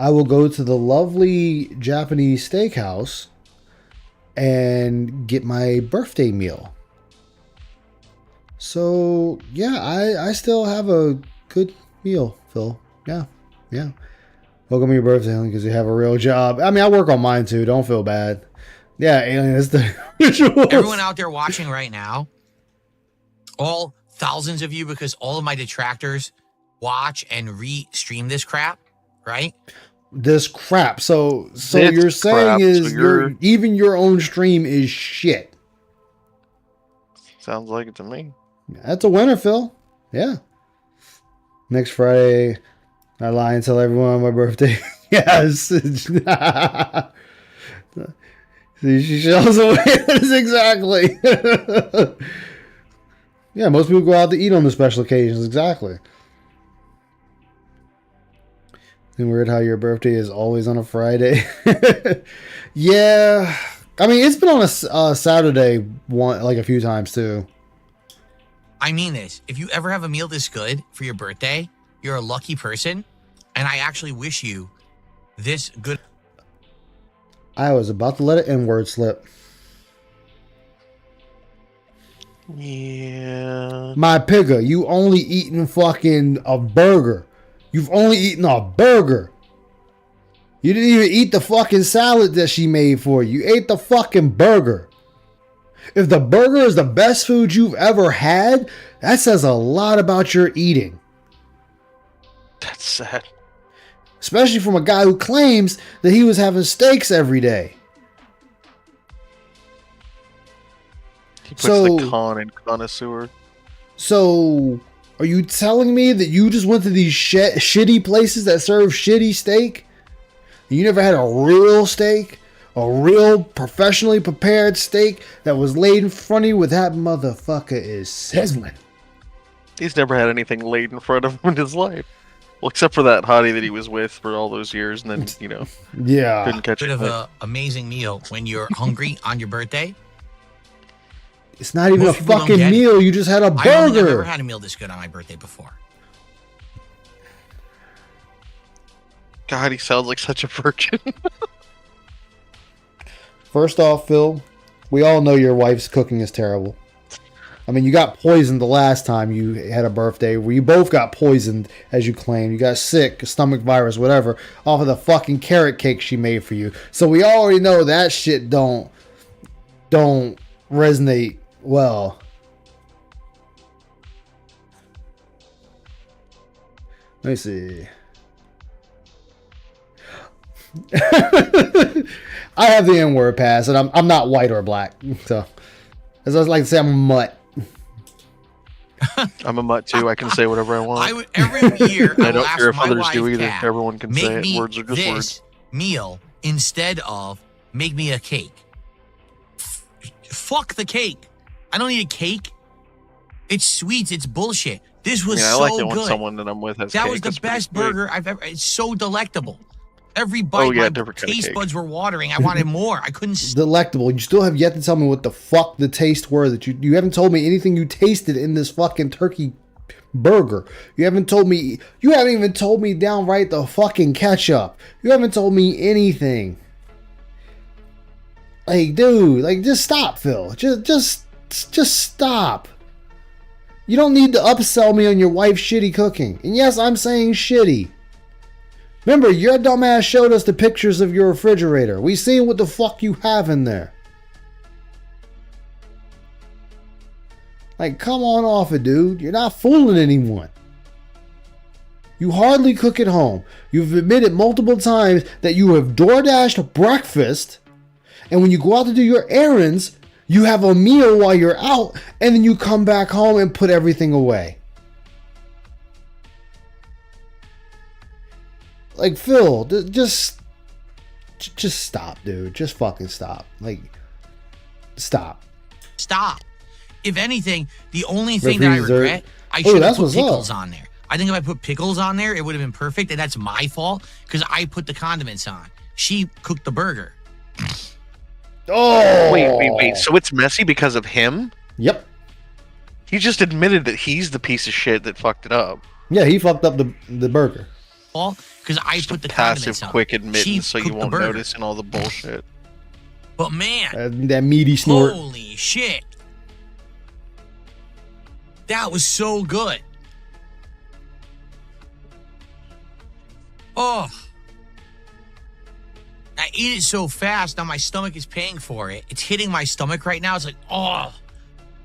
I will go to the lovely Japanese steakhouse and get my birthday meal. So yeah, I still have a good meal, Phil. Yeah. Welcome to your birthday, only because you have a real job. I mean, I work on mine too. Don't feel bad. Yeah, Alien is the visuals. Everyone out there watching right now, all thousands of you, because all of my detractors watch and re-stream this crap, right? this crap. So This you're saying crap, is so you're- even your own stream is shit. Sounds like it to me. That's a winner, Phil. Yeah. Next Friday, I lie and tell everyone on my birthday. Yes. See, she shows awareness exactly. Yeah, most people go out to eat on the special occasions. Exactly. And weird how your birthday is always on a Friday. Yeah, I mean it's been on a Saturday like a few times too. I mean this. If you ever have a meal this good for your birthday, you're a lucky person, and I actually wish you this good. I was about to let an N-word slip. Yeah. My pigger, you only eating fucking a burger. You've only eaten a burger. You didn't even eat the fucking salad that she made for you. You ate the fucking burger. If the burger is the best food you've ever had, that says a lot about your eating. That's sad. Especially from a guy who claims that he was having steaks every day. He puts the con in connoisseur. So, are you telling me that you just went to these shitty places that serve shitty steak? You never had a real steak? A real professionally prepared steak that was laid in front of you with that motherfucker is sizzling. He's never had anything laid in front of him in his life. Well, except for that hottie that he was with for all those years, and then, you know, yeah, couldn't catch Bit it. of an amazing meal when you're hungry on your birthday. It's not even Most a people don't fucking get it. meal. You just had a I don't think I've burger. ever had a meal this good on my birthday before. God, he sounds like such a virgin. First off, Phil, we all know your wife's cooking is terrible. I mean, you got poisoned the last time you had a birthday where you both got poisoned, as you claim. You got sick, stomach virus, whatever, off of the fucking carrot cake she made for you. So we already know that shit don't resonate well. Let me see. I have the N-word pass, and I'm not white or black. So, as I like to say, I'm a mutt. I'm a mutt too. I can say whatever I want. I would every year. I I don't will care ask if my others wife, do either. Kat, Everyone can make say it. me Words are just this words. meal instead of make me a cake. Fuck the cake. I don't need a cake. It's sweets. It's bullshit. This was I so like it when good. someone that I'm with has That cake. was the It's pretty best sweet. burger I've ever. It's so delectable. Every bite, my different kind of taste cake. buds were watering. I wanted more. I couldn't. Delectable. You still have yet to tell me what the fuck the taste were. That you haven't told me anything you tasted in this fucking turkey burger. You haven't told me. You haven't even told me downright the fucking ketchup. You haven't told me anything. Like, dude, like, just stop, Phil. Just stop. You don't need to upsell me on your wife's shitty cooking. And yes, I'm saying shitty. Remember, your dumbass showed us the pictures of your refrigerator. We seen what the fuck you have in there. Like, come on off it, dude. You're not fooling anyone. You hardly cook at home. You've admitted multiple times that you have DoorDashed breakfast, and when you go out to do your errands, you have a meal while you're out, and then you come back home and put everything away. Like, Phil, just stop, dude. Just fucking stop. Like, stop. Stop. If anything, the only thing that I Refrigerator. regret, I Oh, should have that's put what's pickles up. on there. I think if I put pickles on there, it would have been perfect, and that's my fault because I put the condiments on. She cooked the burger. Oh! Wait. So it's messy because of him? Yep. He just admitted that he's the piece of shit that fucked it up. Yeah, he fucked up the burger. Because I put the Passive, condiments on. quick She admittance so you cooked the won't burger. notice in all the bullshit. But man, That meaty snort. holy shit. That was so good. Oh. I ate it so fast, now my stomach is paying for it. It's hitting my stomach right now. It's like, oh,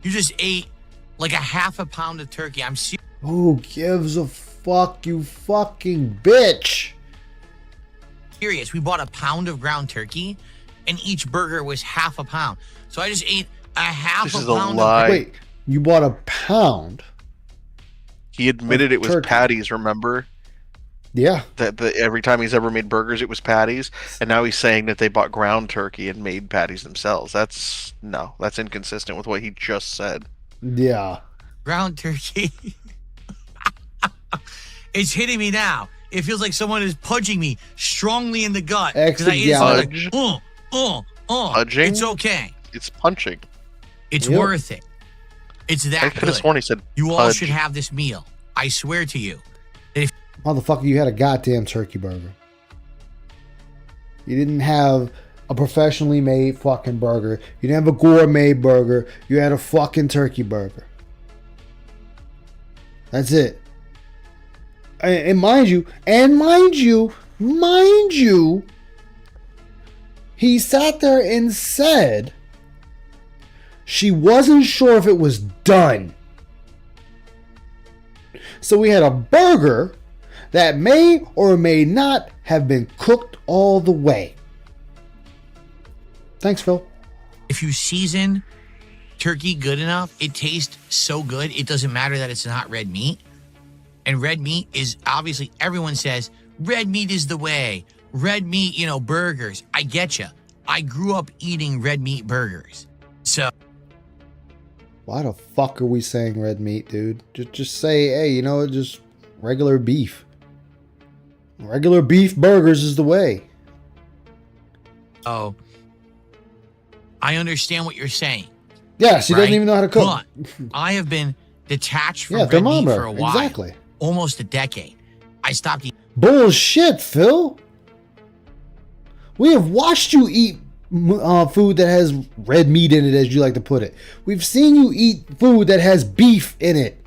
you just ate like a half a pound of turkey. I'm serious. Who gives a fuck, you fucking bitch? serious. We bought a pound of ground turkey, and each burger was half a pound. So I just ate a half This a is a pound lie. of Wait, you bought a pound? He admitted it was turkey. patties, remember? Yeah. That every time he's ever made burgers, it was patties. And now he's saying that they bought ground turkey and made patties themselves. That's inconsistent with what he just said. Yeah. ground turkey. It's hitting me now. It feels like someone is punching me strongly in the gut. Extra I ate Pudge. Pudging? It's okay. It's punching. It's worth it. It's that I could have good. sworn he said You all pudge. should have this meal. I swear to you. Motherfucker, you had a goddamn turkey burger. You didn't have a professionally made fucking burger. You didn't have a gourmet burger. You had a fucking turkey burger. That's it. And mind you, he sat there and said she wasn't sure if it was done. So we had a burger that may or may not have been cooked all the way. Thanks, Phil. If you season turkey good enough, it tastes so good. It doesn't matter that it's not red meat. And red meat is obviously, everyone says red meat is the way. Red meat, burgers. I get you. I grew up eating red meat burgers. So Why the fuck are we saying red meat, dude? Just say, hey, just regular beef. Regular beef burgers is the way. I understand what you're saying. Yeah, she doesn't even know how to cook. But I have been detached from Yeah, red meat thermometer. for a while. Exactly. Almost a decade. I stopped eating. Bullshit, Phil. We have watched you eat food that has red meat in it, as you like to put it. We've seen you eat food that has beef in it.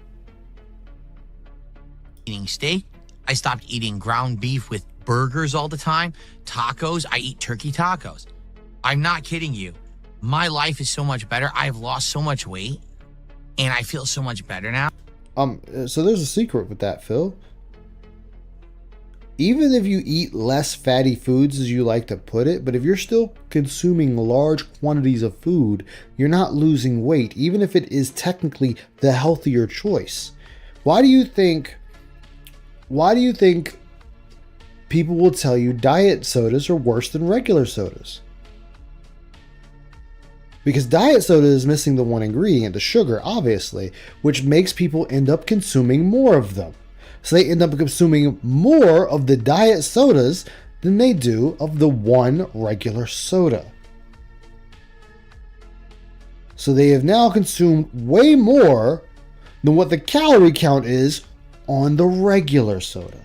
Eating steak. I stopped eating ground beef with burgers all the time. Tacos. I eat turkey tacos. I'm not kidding you. My life is so much better. I've lost so much weight, and I feel so much better now. So there's a secret with that, Phil. Even if you eat less fatty foods, as you like to put it, but if you're still consuming large quantities of food, you're not losing weight, even if it is technically the healthier choice. Why do you think people will tell you diet sodas are worse than regular sodas? Because diet soda is missing the one ingredient, the sugar, obviously, which makes people end up consuming more of them. So they end up consuming more of the diet sodas than they do of the one regular soda. So they have now consumed way more than what the calorie count is on the regular soda.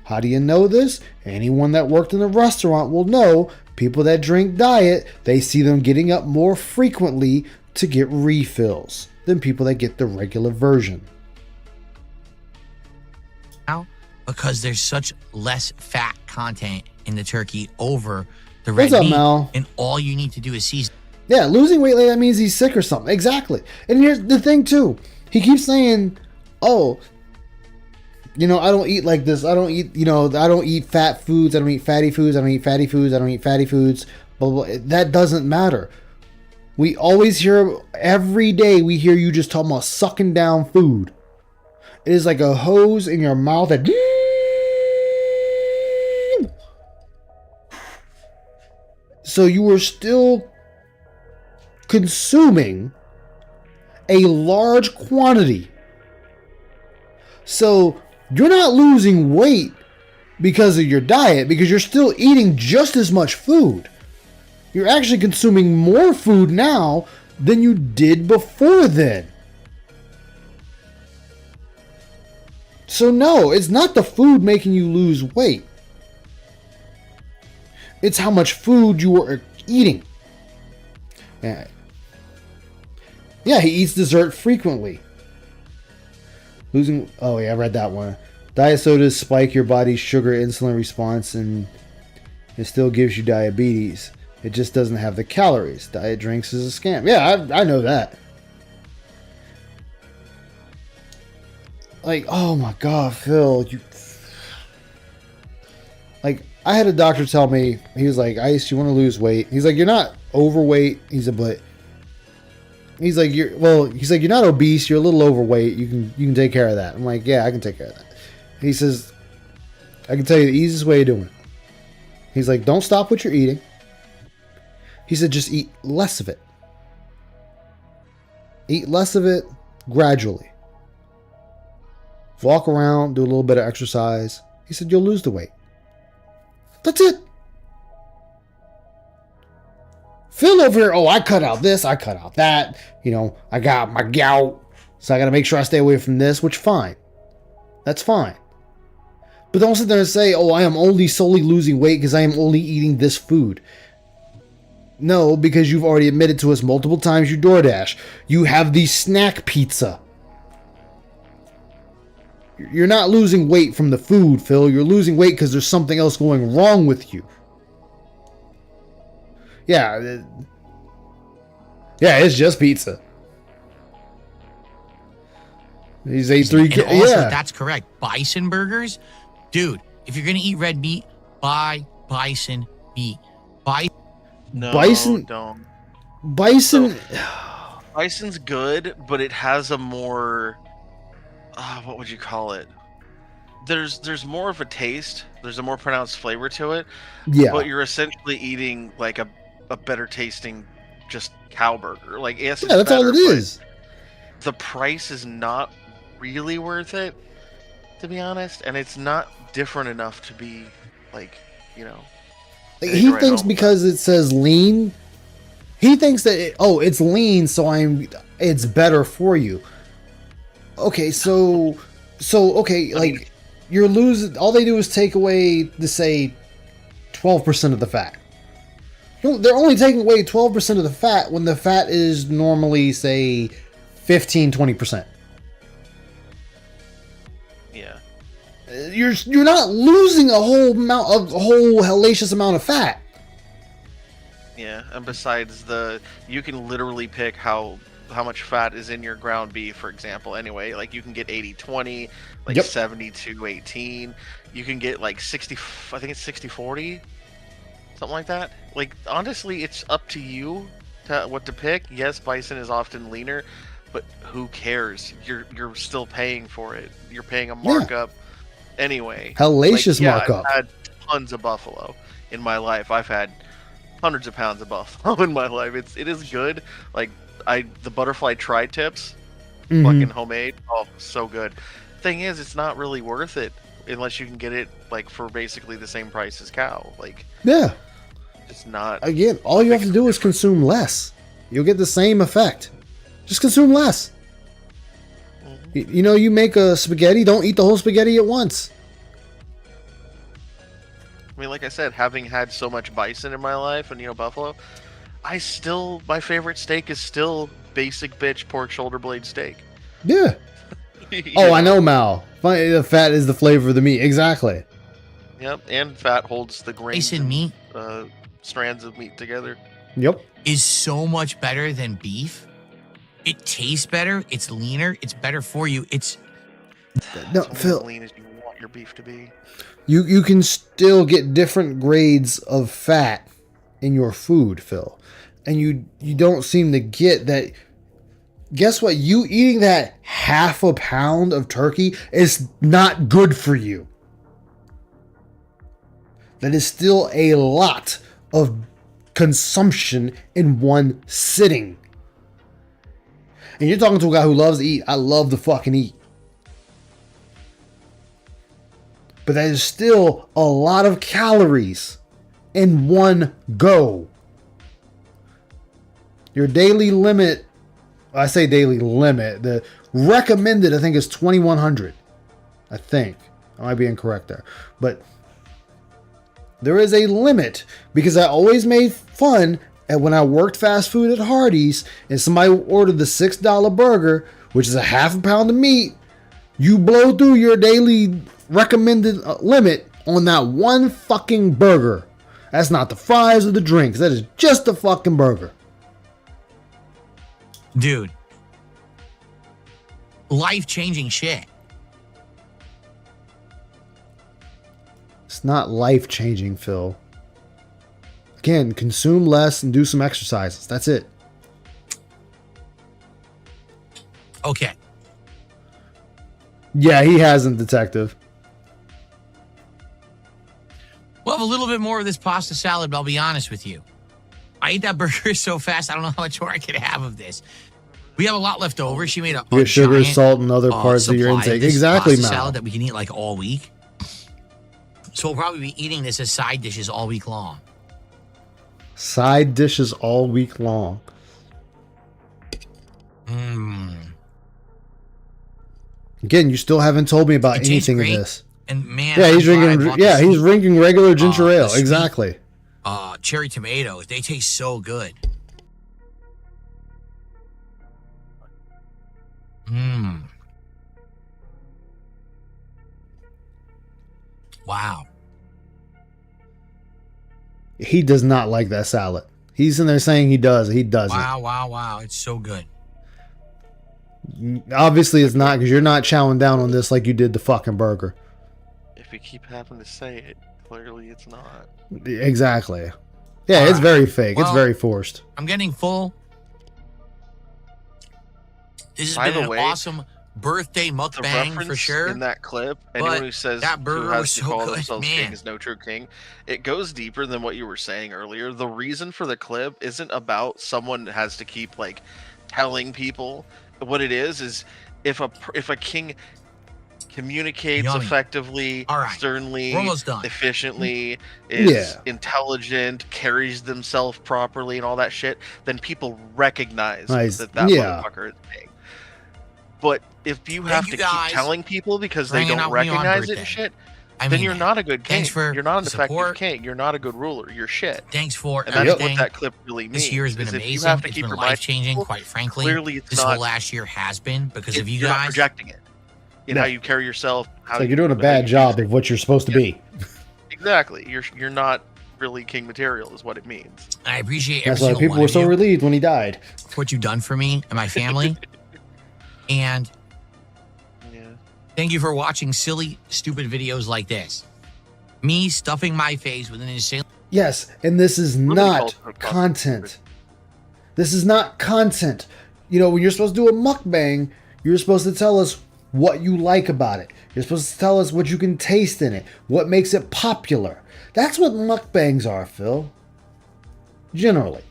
How do you know this? Anyone that worked in a restaurant will know people that drink diet, they see them getting up more frequently to get refills than people that get the regular version. Now, because there's such less fat content in the turkey over the red What's up, meat, Mal? and all you need to do is season. Yeah, losing weight like that means he's sick or something. Exactly. And here's the thing too. He keeps saying, "Oh, I don't eat like this. I don't eat, I don't eat fat foods. I don't eat fatty foods. I don't eat fatty foods. I don't eat fatty foods." Blah, blah, blah. That doesn't matter. We always hear, every day we hear you just talking about sucking down food. It is like a hose in your mouth that... So you were still consuming a large quantity. So you're not losing weight because of your diet, because you're still eating just as much food. You're actually consuming more food now than you did before then. So no, it's not the food making you lose weight. It's how much food you are eating. Yeah, he eats dessert frequently. Oh yeah, I read that one. Diet sodas spike your body's sugar insulin response, and it still gives you diabetes. It just doesn't have the calories. Diet drinks is a scam. Yeah, I know that. Like, oh my god, Phil, I had a doctor tell me, he was like, Ice, you want to lose weight? He's like, you're not overweight. He's like, but he's like, you're not obese. You're a little overweight. You can take care of that. I'm like, yeah, I can take care of that. He says, I can tell you the easiest way of doing it. He's like, don't stop what you're eating. He said, just eat less of it. Eat less of it gradually. Walk around, do a little bit of exercise. He said, you'll lose the weight. That's it. Phil over here, oh, I cut out this, I cut out that. You know, I got my gout, so I got to make sure I stay away from this, which fine. That's fine. But don't sit there and say, oh, I am only solely losing weight because I am only eating this food. No, because you've already admitted to us multiple times you DoorDash. You have the snack pizza. You're not losing weight from the food, Phil. You're losing weight because there's something else going wrong with you. Yeah. Yeah, it's just pizza. He's ate 3 And also, that's correct. Bison burgers? Dude, if you're going to eat red meat, buy bison meat. No, Bison. don't. Bison. Bison's good, but it has a more... what would you call it? There's more of a taste. There's a more pronounced flavor to it. Yeah. But you're essentially eating like a better tasting just cow burger. Like, yes, Yeah, that's all it is. The price is not really worth it, to be honest, and it's not different enough to be like, you know. He thinks because it says lean, he thinks that it's lean, so it's better for you. Okay, so okay, like you're losing. All they do is take away the say 12% of the fat. No, they're only taking away 12% of the fat when the fat is normally say 15-20%. Yeah. You're not losing a whole hellacious amount of fat. Yeah, and besides you can literally pick how much fat is in your ground beef, for example. Anyway, like you can get 80-20, like 72-18. You can get like 60. I think it's 60-40, something like that. Like honestly, it's up to you what to pick. Yes, bison is often leaner, but who cares? You're still paying for it. You're paying a markup anyway. Hellacious markup. I've had tons of buffalo in my life. I've had hundreds of pounds of buffalo in my life. It is good. Like the butterfly tri-tips, fucking homemade. Oh, so good. Thing is, it's not really worth it unless you can get it like for basically the same price as cow. Like, yeah, it's not. Again, all you have to do is consume less. You'll get the same effect. Just consume less. You know, you make a spaghetti, don't eat the whole spaghetti at once. I mean, like I said, having had so much bison in my life and, you know, buffalo, my favorite steak is still basic bitch pork shoulder blade steak. Yeah. Oh, I know, Mal. The fat is the flavor of the meat. Exactly. Yep, and fat holds the grains Bison meat strands of meat together. Yep. Is so much better than beef. It tastes better. It's leaner. It's better for you. It's Phil, as lean as you want your beef to be. You can still get different grades of fat in your food, Phil, and you don't seem to get that. Guess what? You eating that half a pound of turkey is not good for you. That is still a lot of consumption in one sitting. And you're talking to a guy who loves to eat. I love to fucking eat. But that is still a lot of calories in one go. Your daily limit, I say daily limit, the recommended I think is 2,100. I think. I might be incorrect there. But there is a limit because I always made fun at when I worked fast food at Hardee's and somebody ordered the $6 burger, which is a half a pound of meat. You blow through your daily recommended limit on that one fucking burger. That's not the fries or the drinks. That is just the fucking burger. Dude. Life-changing shit. It's not life-changing, Phil. Again, consume less and do some exercises. That's it. Okay. Yeah, he hasn't, Detective. We'll have a little bit more of this pasta salad, but I'll be honest with you. I ate that burger so fast, I don't know how much more I could have of this. We have a lot left over. She made a You get sugar, giant, salt, and other parts of your supply intake. this Exactly, pasta Mal. salad that we can eat like all week. So we'll probably be eating this as side dishes all week long. Side dishes all week long. Again, you still haven't told me about anything of this. And man, yeah, he's I'm glad I drinking. bought Yeah, this he's drinking regular ginger ale. sweet, Exactly. Cherry tomatoes. They taste so good. Wow. He does not like that salad. He's in there saying he does. He doesn't. Wow. It's so good. Obviously, it's not, because you're not chowing down on this like you did the fucking burger. If you keep having to say it, clearly it's not. Exactly. Yeah, it's very fake. It's Well, very forced. I'm getting full. This has By been the an way, awesome birthday The mukbang reference for sure. in that clip, But anyone who says that burger who has was to so call good, themselves man. king is no true king, it goes deeper than what you were saying earlier. The reason for the clip isn't about someone has to keep like telling people. What it is if a king communicates Yummy. effectively, All right. sternly, We're almost done. efficiently, is Yeah. intelligent, carries themselves properly, and all that shit, then people recognize Nice. that Yeah. motherfucker is king. But if you have you to guys keep telling people because for they hanging don't out with me on recognize it birthday. and shit, I then mean you're that. not a good king. Thanks for You're not an the effective support. king. You're not a good ruler. You're shit. Thanks for And that's everything. what that clip really means. This year has been is if you amazing. have to It's keep been reminding life-changing, people, quite frankly. Clearly, it's This not. whole last year has been because of you you're not guys. projecting it. In No. how you carry yourself. How It's like you're doing a bad job of what you're supposed to be. Exactly. You're not really king material, is what it means. I appreciate every That's why single people one were of so you relieved when he died. for what you've done for me and my family. And thank you for watching silly, stupid videos like this. Me stuffing my face with an insane. Yes, and this is not content. This is not content. You know, when you're supposed to do a mukbang, you're supposed to tell us what you like about it. You're supposed to tell us what you can taste in it, what makes it popular. That's what mukbangs are, Phil. Generally.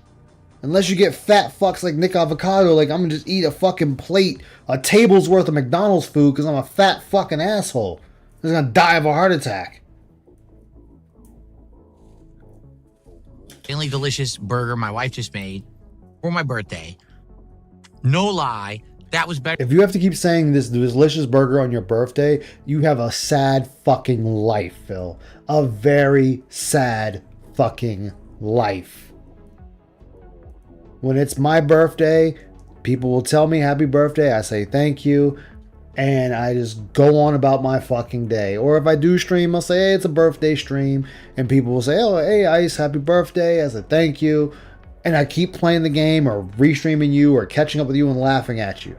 Unless you get fat fucks like Nick Avocado, like I'm gonna just eat a fucking plate, a table's worth of McDonald's food because I'm a fat fucking asshole. I'm gonna die of a heart attack. Insanely delicious burger my wife just made for my birthday. No lie, that was better. If you have to keep saying this delicious burger on your birthday, you have a sad fucking life, Phil. A very sad fucking life. When it's my birthday, people will tell me happy birthday. I say thank you. And I just go on about my fucking day. Or if I do stream, I'll say, hey, it's a birthday stream. And people will say, oh, hey, Ice, happy birthday. I said, thank you. And I keep playing the game or restreaming you or catching up with you and laughing at you.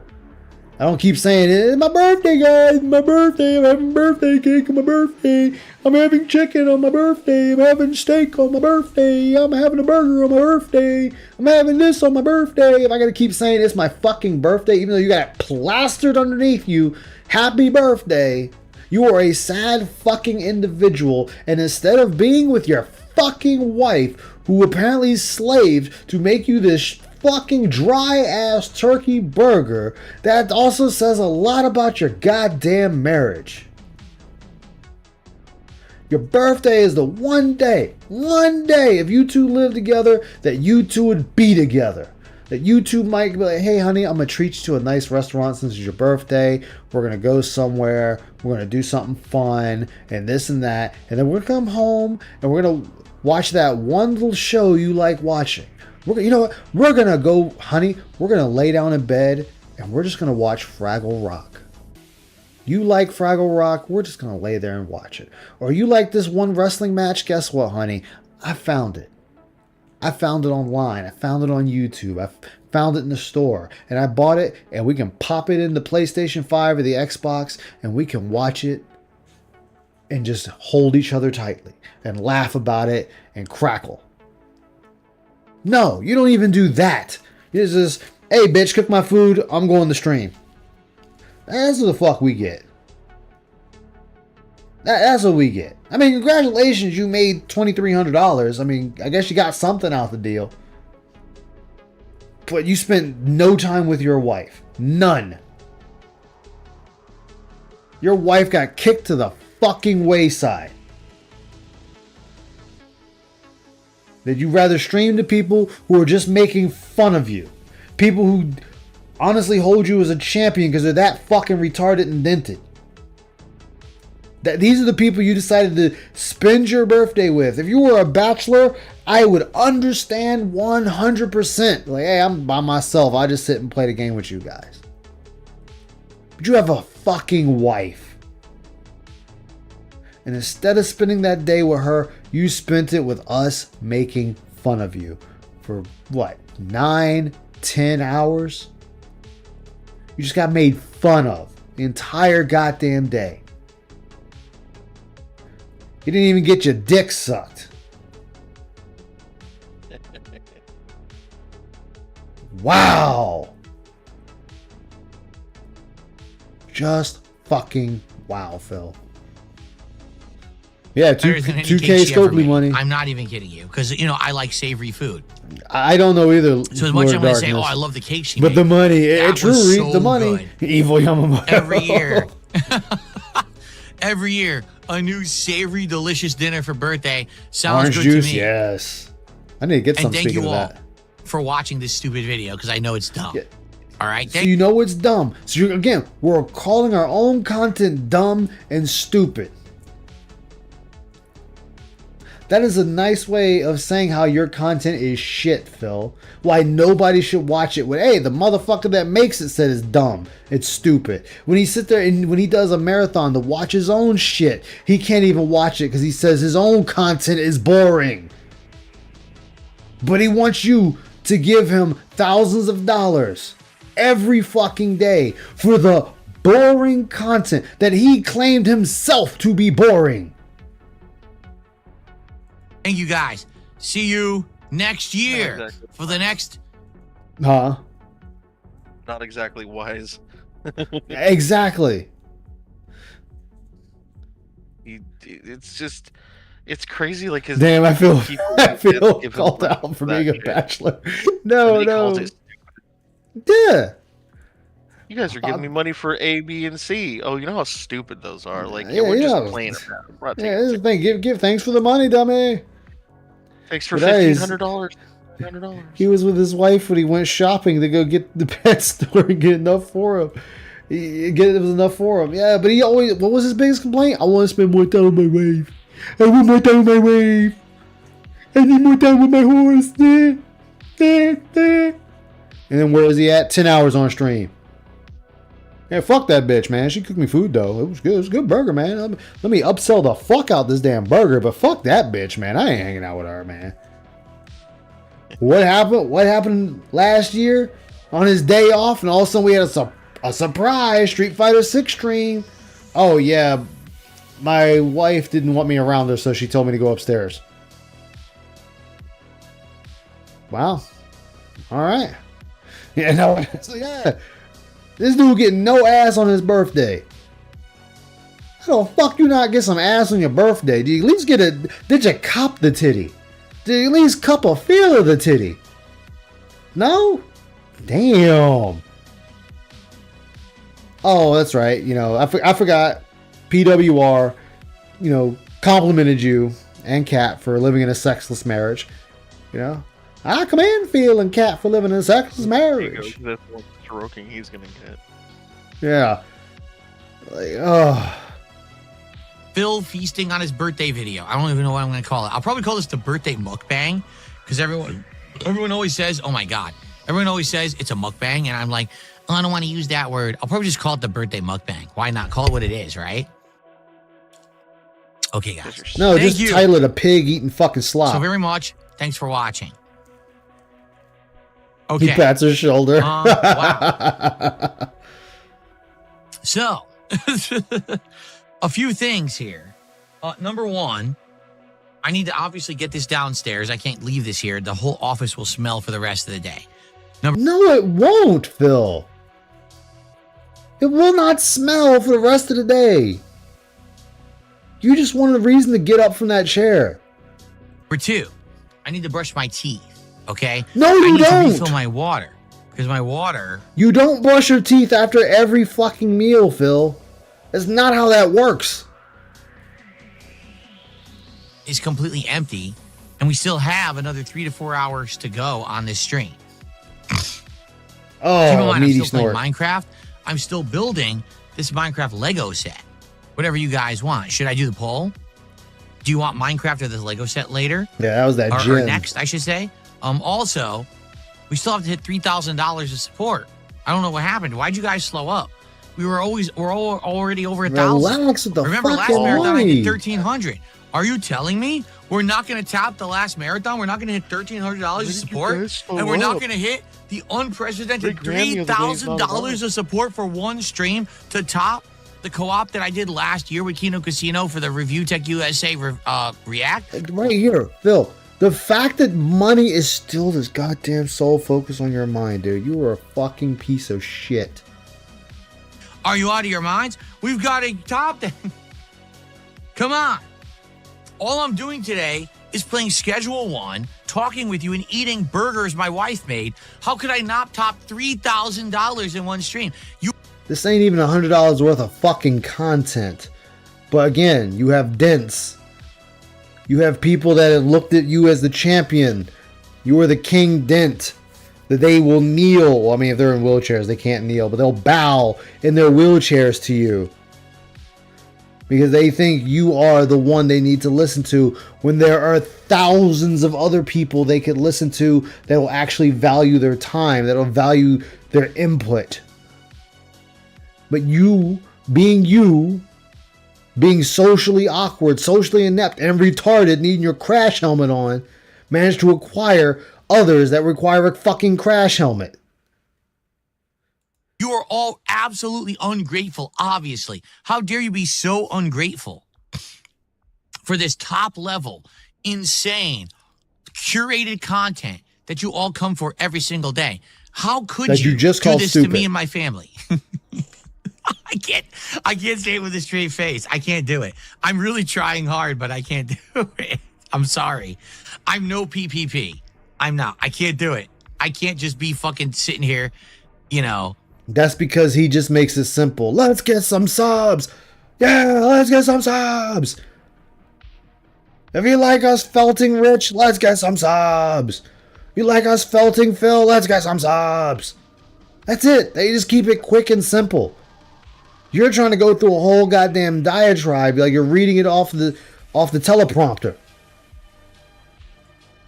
I don't keep saying, it's my birthday, guys. My birthday. I'm having birthday cake on my birthday. I'm having chicken on my birthday. I'm having steak on my birthday. I'm having a burger on my birthday. I'm having this on my birthday. If I gotta keep saying it's my fucking birthday, even though you got it plastered underneath you, happy birthday, you are a sad fucking individual. And instead of being with your fucking wife, who apparently slaved to make you this fucking dry ass turkey burger, that also says a lot about your goddamn marriage. Your birthday is the one day, if you two live together, that you two would be together. That you two might be like, hey honey, I'm gonna treat you to a nice restaurant since it's your birthday. We're gonna go somewhere, we're gonna do something fun, and this and that, and then we're gonna come home and we're gonna watch that one little show you like watching. You know what? We're gonna go, honey, we're gonna lay down in bed and we're just gonna watch Fraggle Rock. You like Fraggle Rock, we're just gonna lay there and watch it. Or you like this one wrestling match, guess what, honey? I found it. I found it online. I found it on YouTube. I found it in the store. And I bought it, and we can pop it in the PlayStation 5 or the Xbox, and we can watch it and just hold each other tightly and laugh about it and crackle. No, you don't even do that. It's just, hey, bitch, cook my food. I'm going to stream. That's what the fuck we get. That's what we get. I mean, congratulations, you made $2,300. I mean, I guess you got something out the deal. But you spent no time with your wife. None. Your wife got kicked to the fucking wayside. That you rather stream to people who are just making fun of you. People who honestly hold you as a champion because they're that fucking retarded and dented. That these are the people you decided to spend your birthday with. If you were a bachelor, I would understand 100%. Like, hey, I'm by myself. I just sit and play the game with you guys. But you have a fucking wife. And instead of spending that day with her, you spent it with us making fun of you for what, 9, 10 hours? You just got made fun of the entire goddamn day. You didn't even get your dick sucked. Wow. Just fucking wow, Phil. Yeah, 2K Scopely money. I'm not even kidding you, because I like savory food. I don't know either. So as much as I'm going to say, I love the cake she made. But the money, truly, the money. Good. Evil Yamamoto. Every year, a new savory, delicious dinner for birthday. Sounds Orange good juice, to me. Yes. I need to get some. And thank speaking you of all that. for watching this stupid video, because I know it's dumb. Yeah. All right. So you know it's dumb. So again, we're calling our own content dumb and stupid. That is a nice way of saying how your content is shit, Phil. Why nobody should watch it. Hey, the motherfucker that makes it said it's dumb. It's stupid. When he sits there and when he does a marathon to watch his own shit, he can't even watch it because he says his own content is boring. But he wants you to give him thousands of dollars every fucking day for the boring content that he claimed himself to be boring. Thank you, guys. See you next year for the next. Huh? Not exactly wise. Exactly. It's crazy. Like, his damn, I feel give called him out for that being a shit. bachelor. And No, he no. calls it Yeah. You guys are giving me money for A, B, and C. Oh, you know how stupid those are. Like, Yeah, we're yeah. just playing around. We're not Yeah, taking this is the thing. Give thanks for the money, dummy. Thanks for But that is- $1,500. $1,500. He was with his wife when he went shopping to go get the pet store and get enough for him. It was enough for him. Yeah, but he always, what was his biggest complaint? I want to spend more time with my wife. I want more time with my wife. I need more time with my horse. And then where was he at? 10 hours on stream. Yeah, fuck that bitch, man. She cooked me food, though. It was good. It was a good burger, man. Let me upsell the fuck out this damn burger, but fuck that bitch, man. I ain't hanging out with her, man. What happened? What happened last year on his day off, and all of a sudden we had a surprise Street Fighter 6 stream. Oh, yeah. My wife didn't want me around her, so she told me to go upstairs. Wow. All right. Yeah, no. So, yeah. This dude getting no ass on his birthday. How the fuck you not get some ass on your birthday? Did you at least did you cop the titty? Did you at least cup a feel of the titty? No? Damn. Oh, that's right. I forgot. PWR, complimented you and Kat for living in a sexless marriage. I commend Phil and Kat for living in a sexless marriage. That's what stroking he's gonna get. Yeah. Like, Phil feasting on his birthday video. I don't even know what I'm going to call it. I'll probably call this the birthday mukbang, because everyone always says, oh my God. Everyone always says it's a mukbang, and I'm like, oh, I don't want to use that word. I'll probably just call it the birthday mukbang. Why not? Call it what it is, right? Okay, guys. No, Thank just you title it a pig eating fucking slop. so very much. Thanks for watching. Okay. He pats her shoulder. Wow. So, a few things here. Number one, I need to obviously get this downstairs. I can't leave this here. The whole office will smell for the rest of the day. No, it won't, Phil. It will not smell for the rest of the day. You just wanted a reason to get up from that chair. Number two, I need to brush my teeth, okay? No, you I need don't. to refill my water, because my water... You don't brush your teeth after every fucking meal, Phil. That's not how that works. Is completely empty, and we still have another 3 to 4 hours to go on this stream. Oh, keep in mind, I'm meaty still snort. playing Minecraft. I'm still building this Minecraft Lego set. Whatever you guys want. Should I do the poll? Do you want Minecraft or this Lego set later? Yeah, that was that Or gym. next, I should say. Also, we still have to hit $3,000 of support. I don't know what happened. Why'd you guys slow up? We're already over 1,000. Relax with the Remember last fucking marathon I money. did 1,300. Are you telling me we're not going to tap the last marathon? We're not going to hit $1,300 of support, and we're not going to hit the unprecedented $3,000 of support for one stream to top the co-op that I did last year with Kino Casino for the Review Tech USA React? Right here, Phil. The fact that money is still this goddamn sole focus on your mind, dude. You are a fucking piece of shit. Are you out of your minds? We've got to top that. Come on. All I'm doing today is playing Schedule 1, talking with you, and eating burgers my wife made. How could I not top $3,000 in one stream? This ain't even $100 worth of fucking content. But again, you have dents. You have people that have looked at you as the champion. You are the king dent. That they will kneel. I mean, if they're in wheelchairs, they can't kneel, but they'll bow in their wheelchairs to you. Because they think you are the one they need to listen to when there are thousands of other people they could listen to that will actually value their time, that will value their input. But you, being socially awkward, socially inept, and retarded, needing your crash helmet on, managed to acquire others that require a fucking crash helmet. You are all absolutely ungrateful, obviously. How dare you be so ungrateful for this top level, insane, curated content that you all come for every single day? How could That you just do called this stupid. to me and my family? I can't say it with a straight face. I can't do it. I'm really trying hard, but I can't do it. I'm sorry. I'm no PPP. I'm not. I can't do it. I can't just be fucking sitting here, you know. That's because he just makes it simple. Let's get some subs. Yeah, let's get some subs. If you like us felting Rich, let's get some subs. You like us felting Phil, let's get some subs. That's it. They just keep it quick and simple. You're trying to go through a whole goddamn diatribe like you're reading it off the teleprompter.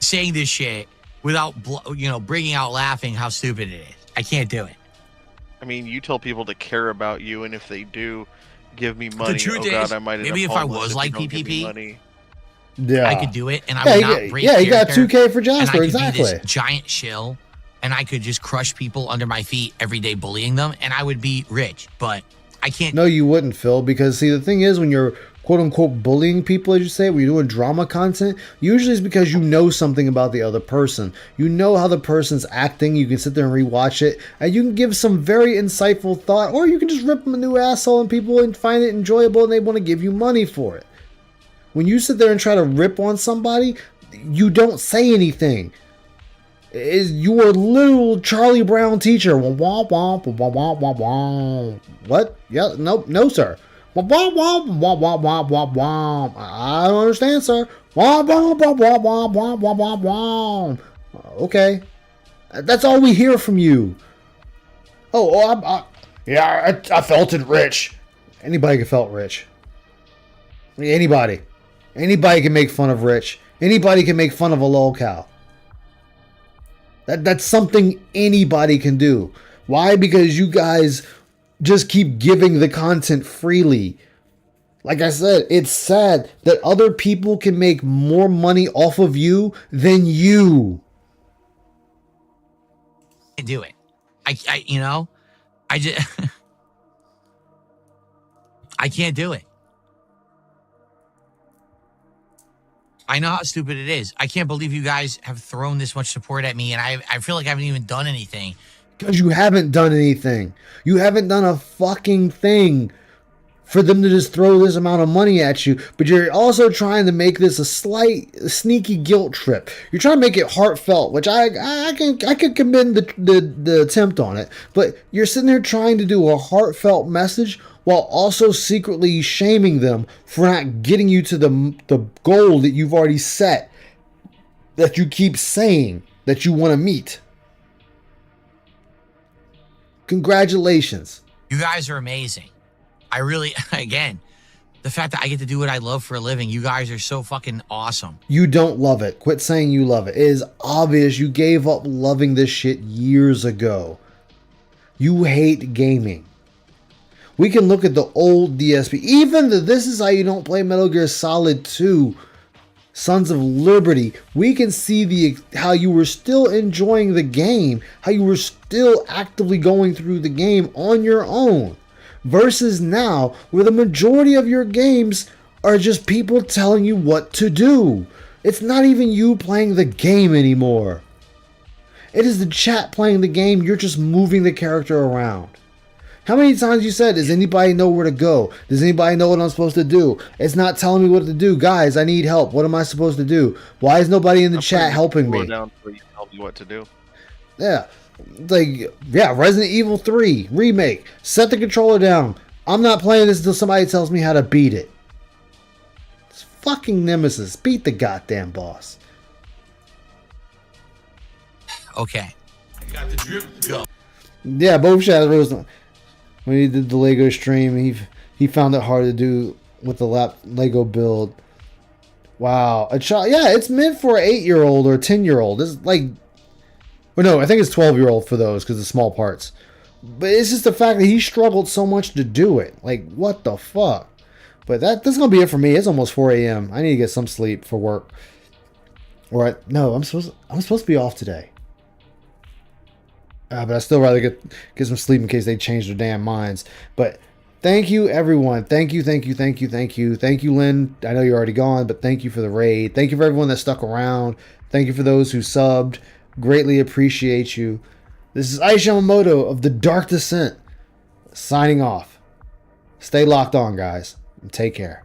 Saying this shit without, bringing out laughing how stupid it is. I can't do it. I mean, you tell people to care about you, and if they do give me money, The truth is, I might end maybe up if I homeless was if like you don't give me PPP, money. Yeah, I could do it, and I would not break he got character, 2K for and Jasper, I could exactly. be this giant shill, and I could just crush people under my feet every day, bullying them, and I would be rich. But I can't. No, you wouldn't, Phil, because see, the thing is, when you're quote-unquote bullying people, as you say, when you're doing drama content, usually it's because you know something about the other person. You know how the person's acting, you can sit there and rewatch it, and you can give some very insightful thought, or you can just rip them a new asshole and people find it enjoyable and they want to give you money for it. When you sit there and try to rip on somebody, you don't say anything. You are a little Charlie Brown teacher. What? Yeah, no, sir. I don't understand, sir. Okay. That's all we hear from you. I felt it rich. Anybody can felt rich. Anybody. Anybody can make fun of Rich. Anybody can make fun of a lolcow. That's something anybody can do. Why? Because you guys just keep giving the content freely. Like I said, it's sad that other people can make more money off of you than you. I do it. I just I can't do it. I know how stupid it is. I can't believe you guys have thrown this much support at me, and I feel like I haven't even done anything. Because you haven't done anything. You haven't done a fucking thing for them to just throw this amount of money at you. But you're also trying to make this a slight, sneaky guilt trip. You're trying to make it heartfelt, which I can commend the attempt on it. But you're sitting there trying to do a heartfelt message while also secretly shaming them for not getting you to the goal that you've already set, that you keep saying that you want to meet. Congratulations. You guys are amazing. I really, again, the fact that I get to do what I love for a living, you guys are so fucking awesome. You don't love it. Quit saying you love it. It is obvious you gave up loving this shit years ago. You hate gaming. We can look at the old DSP. Even This Is How You Don't Play Metal Gear Solid 2, Sons of Liberty. We can see how you were still enjoying the game, how you were still actively going through the game on your own. Versus now, where the majority of your games are just people telling you what to do. It's not even you playing the game anymore. It is the chat playing the game. You're just moving the character around. How many times you said, does anybody know where to go? Does anybody know what I'm supposed to do? It's not telling me what to do. Guys, I need help. What am I supposed to do? Why is nobody in the chat helping me? Down so you tell me what to do. Yeah. Resident Evil 3 remake. Set the controller down. I'm not playing this until somebody tells me how to beat it. It's fucking Nemesis. Beat the goddamn boss. Okay. Got the drip. Go. Yeah, both Shadows. When he did the Lego stream, he found it hard to do with the Lego build. Wow, a child. Yeah, it's meant for an 8-year-old or a 10-year-old. It's like, well, no, I think it's 12-year-old for those because of small parts. But it's just the fact that he struggled so much to do it. Like, what the fuck? But that's gonna be it for me. It's almost 4 a.m. I need to get some sleep for work. No, I'm supposed to be off today. But I still rather get some sleep in case they change their damn minds. But thank you, everyone. Thank you. Thank you, Lynn. I know you're already gone, but thank you for the raid. Thank you for everyone that stuck around. Thank you for those who subbed. Greatly appreciate you. This is Ice Yamamoto of The Dark Descent signing off. Stay locked on, guys, and take care.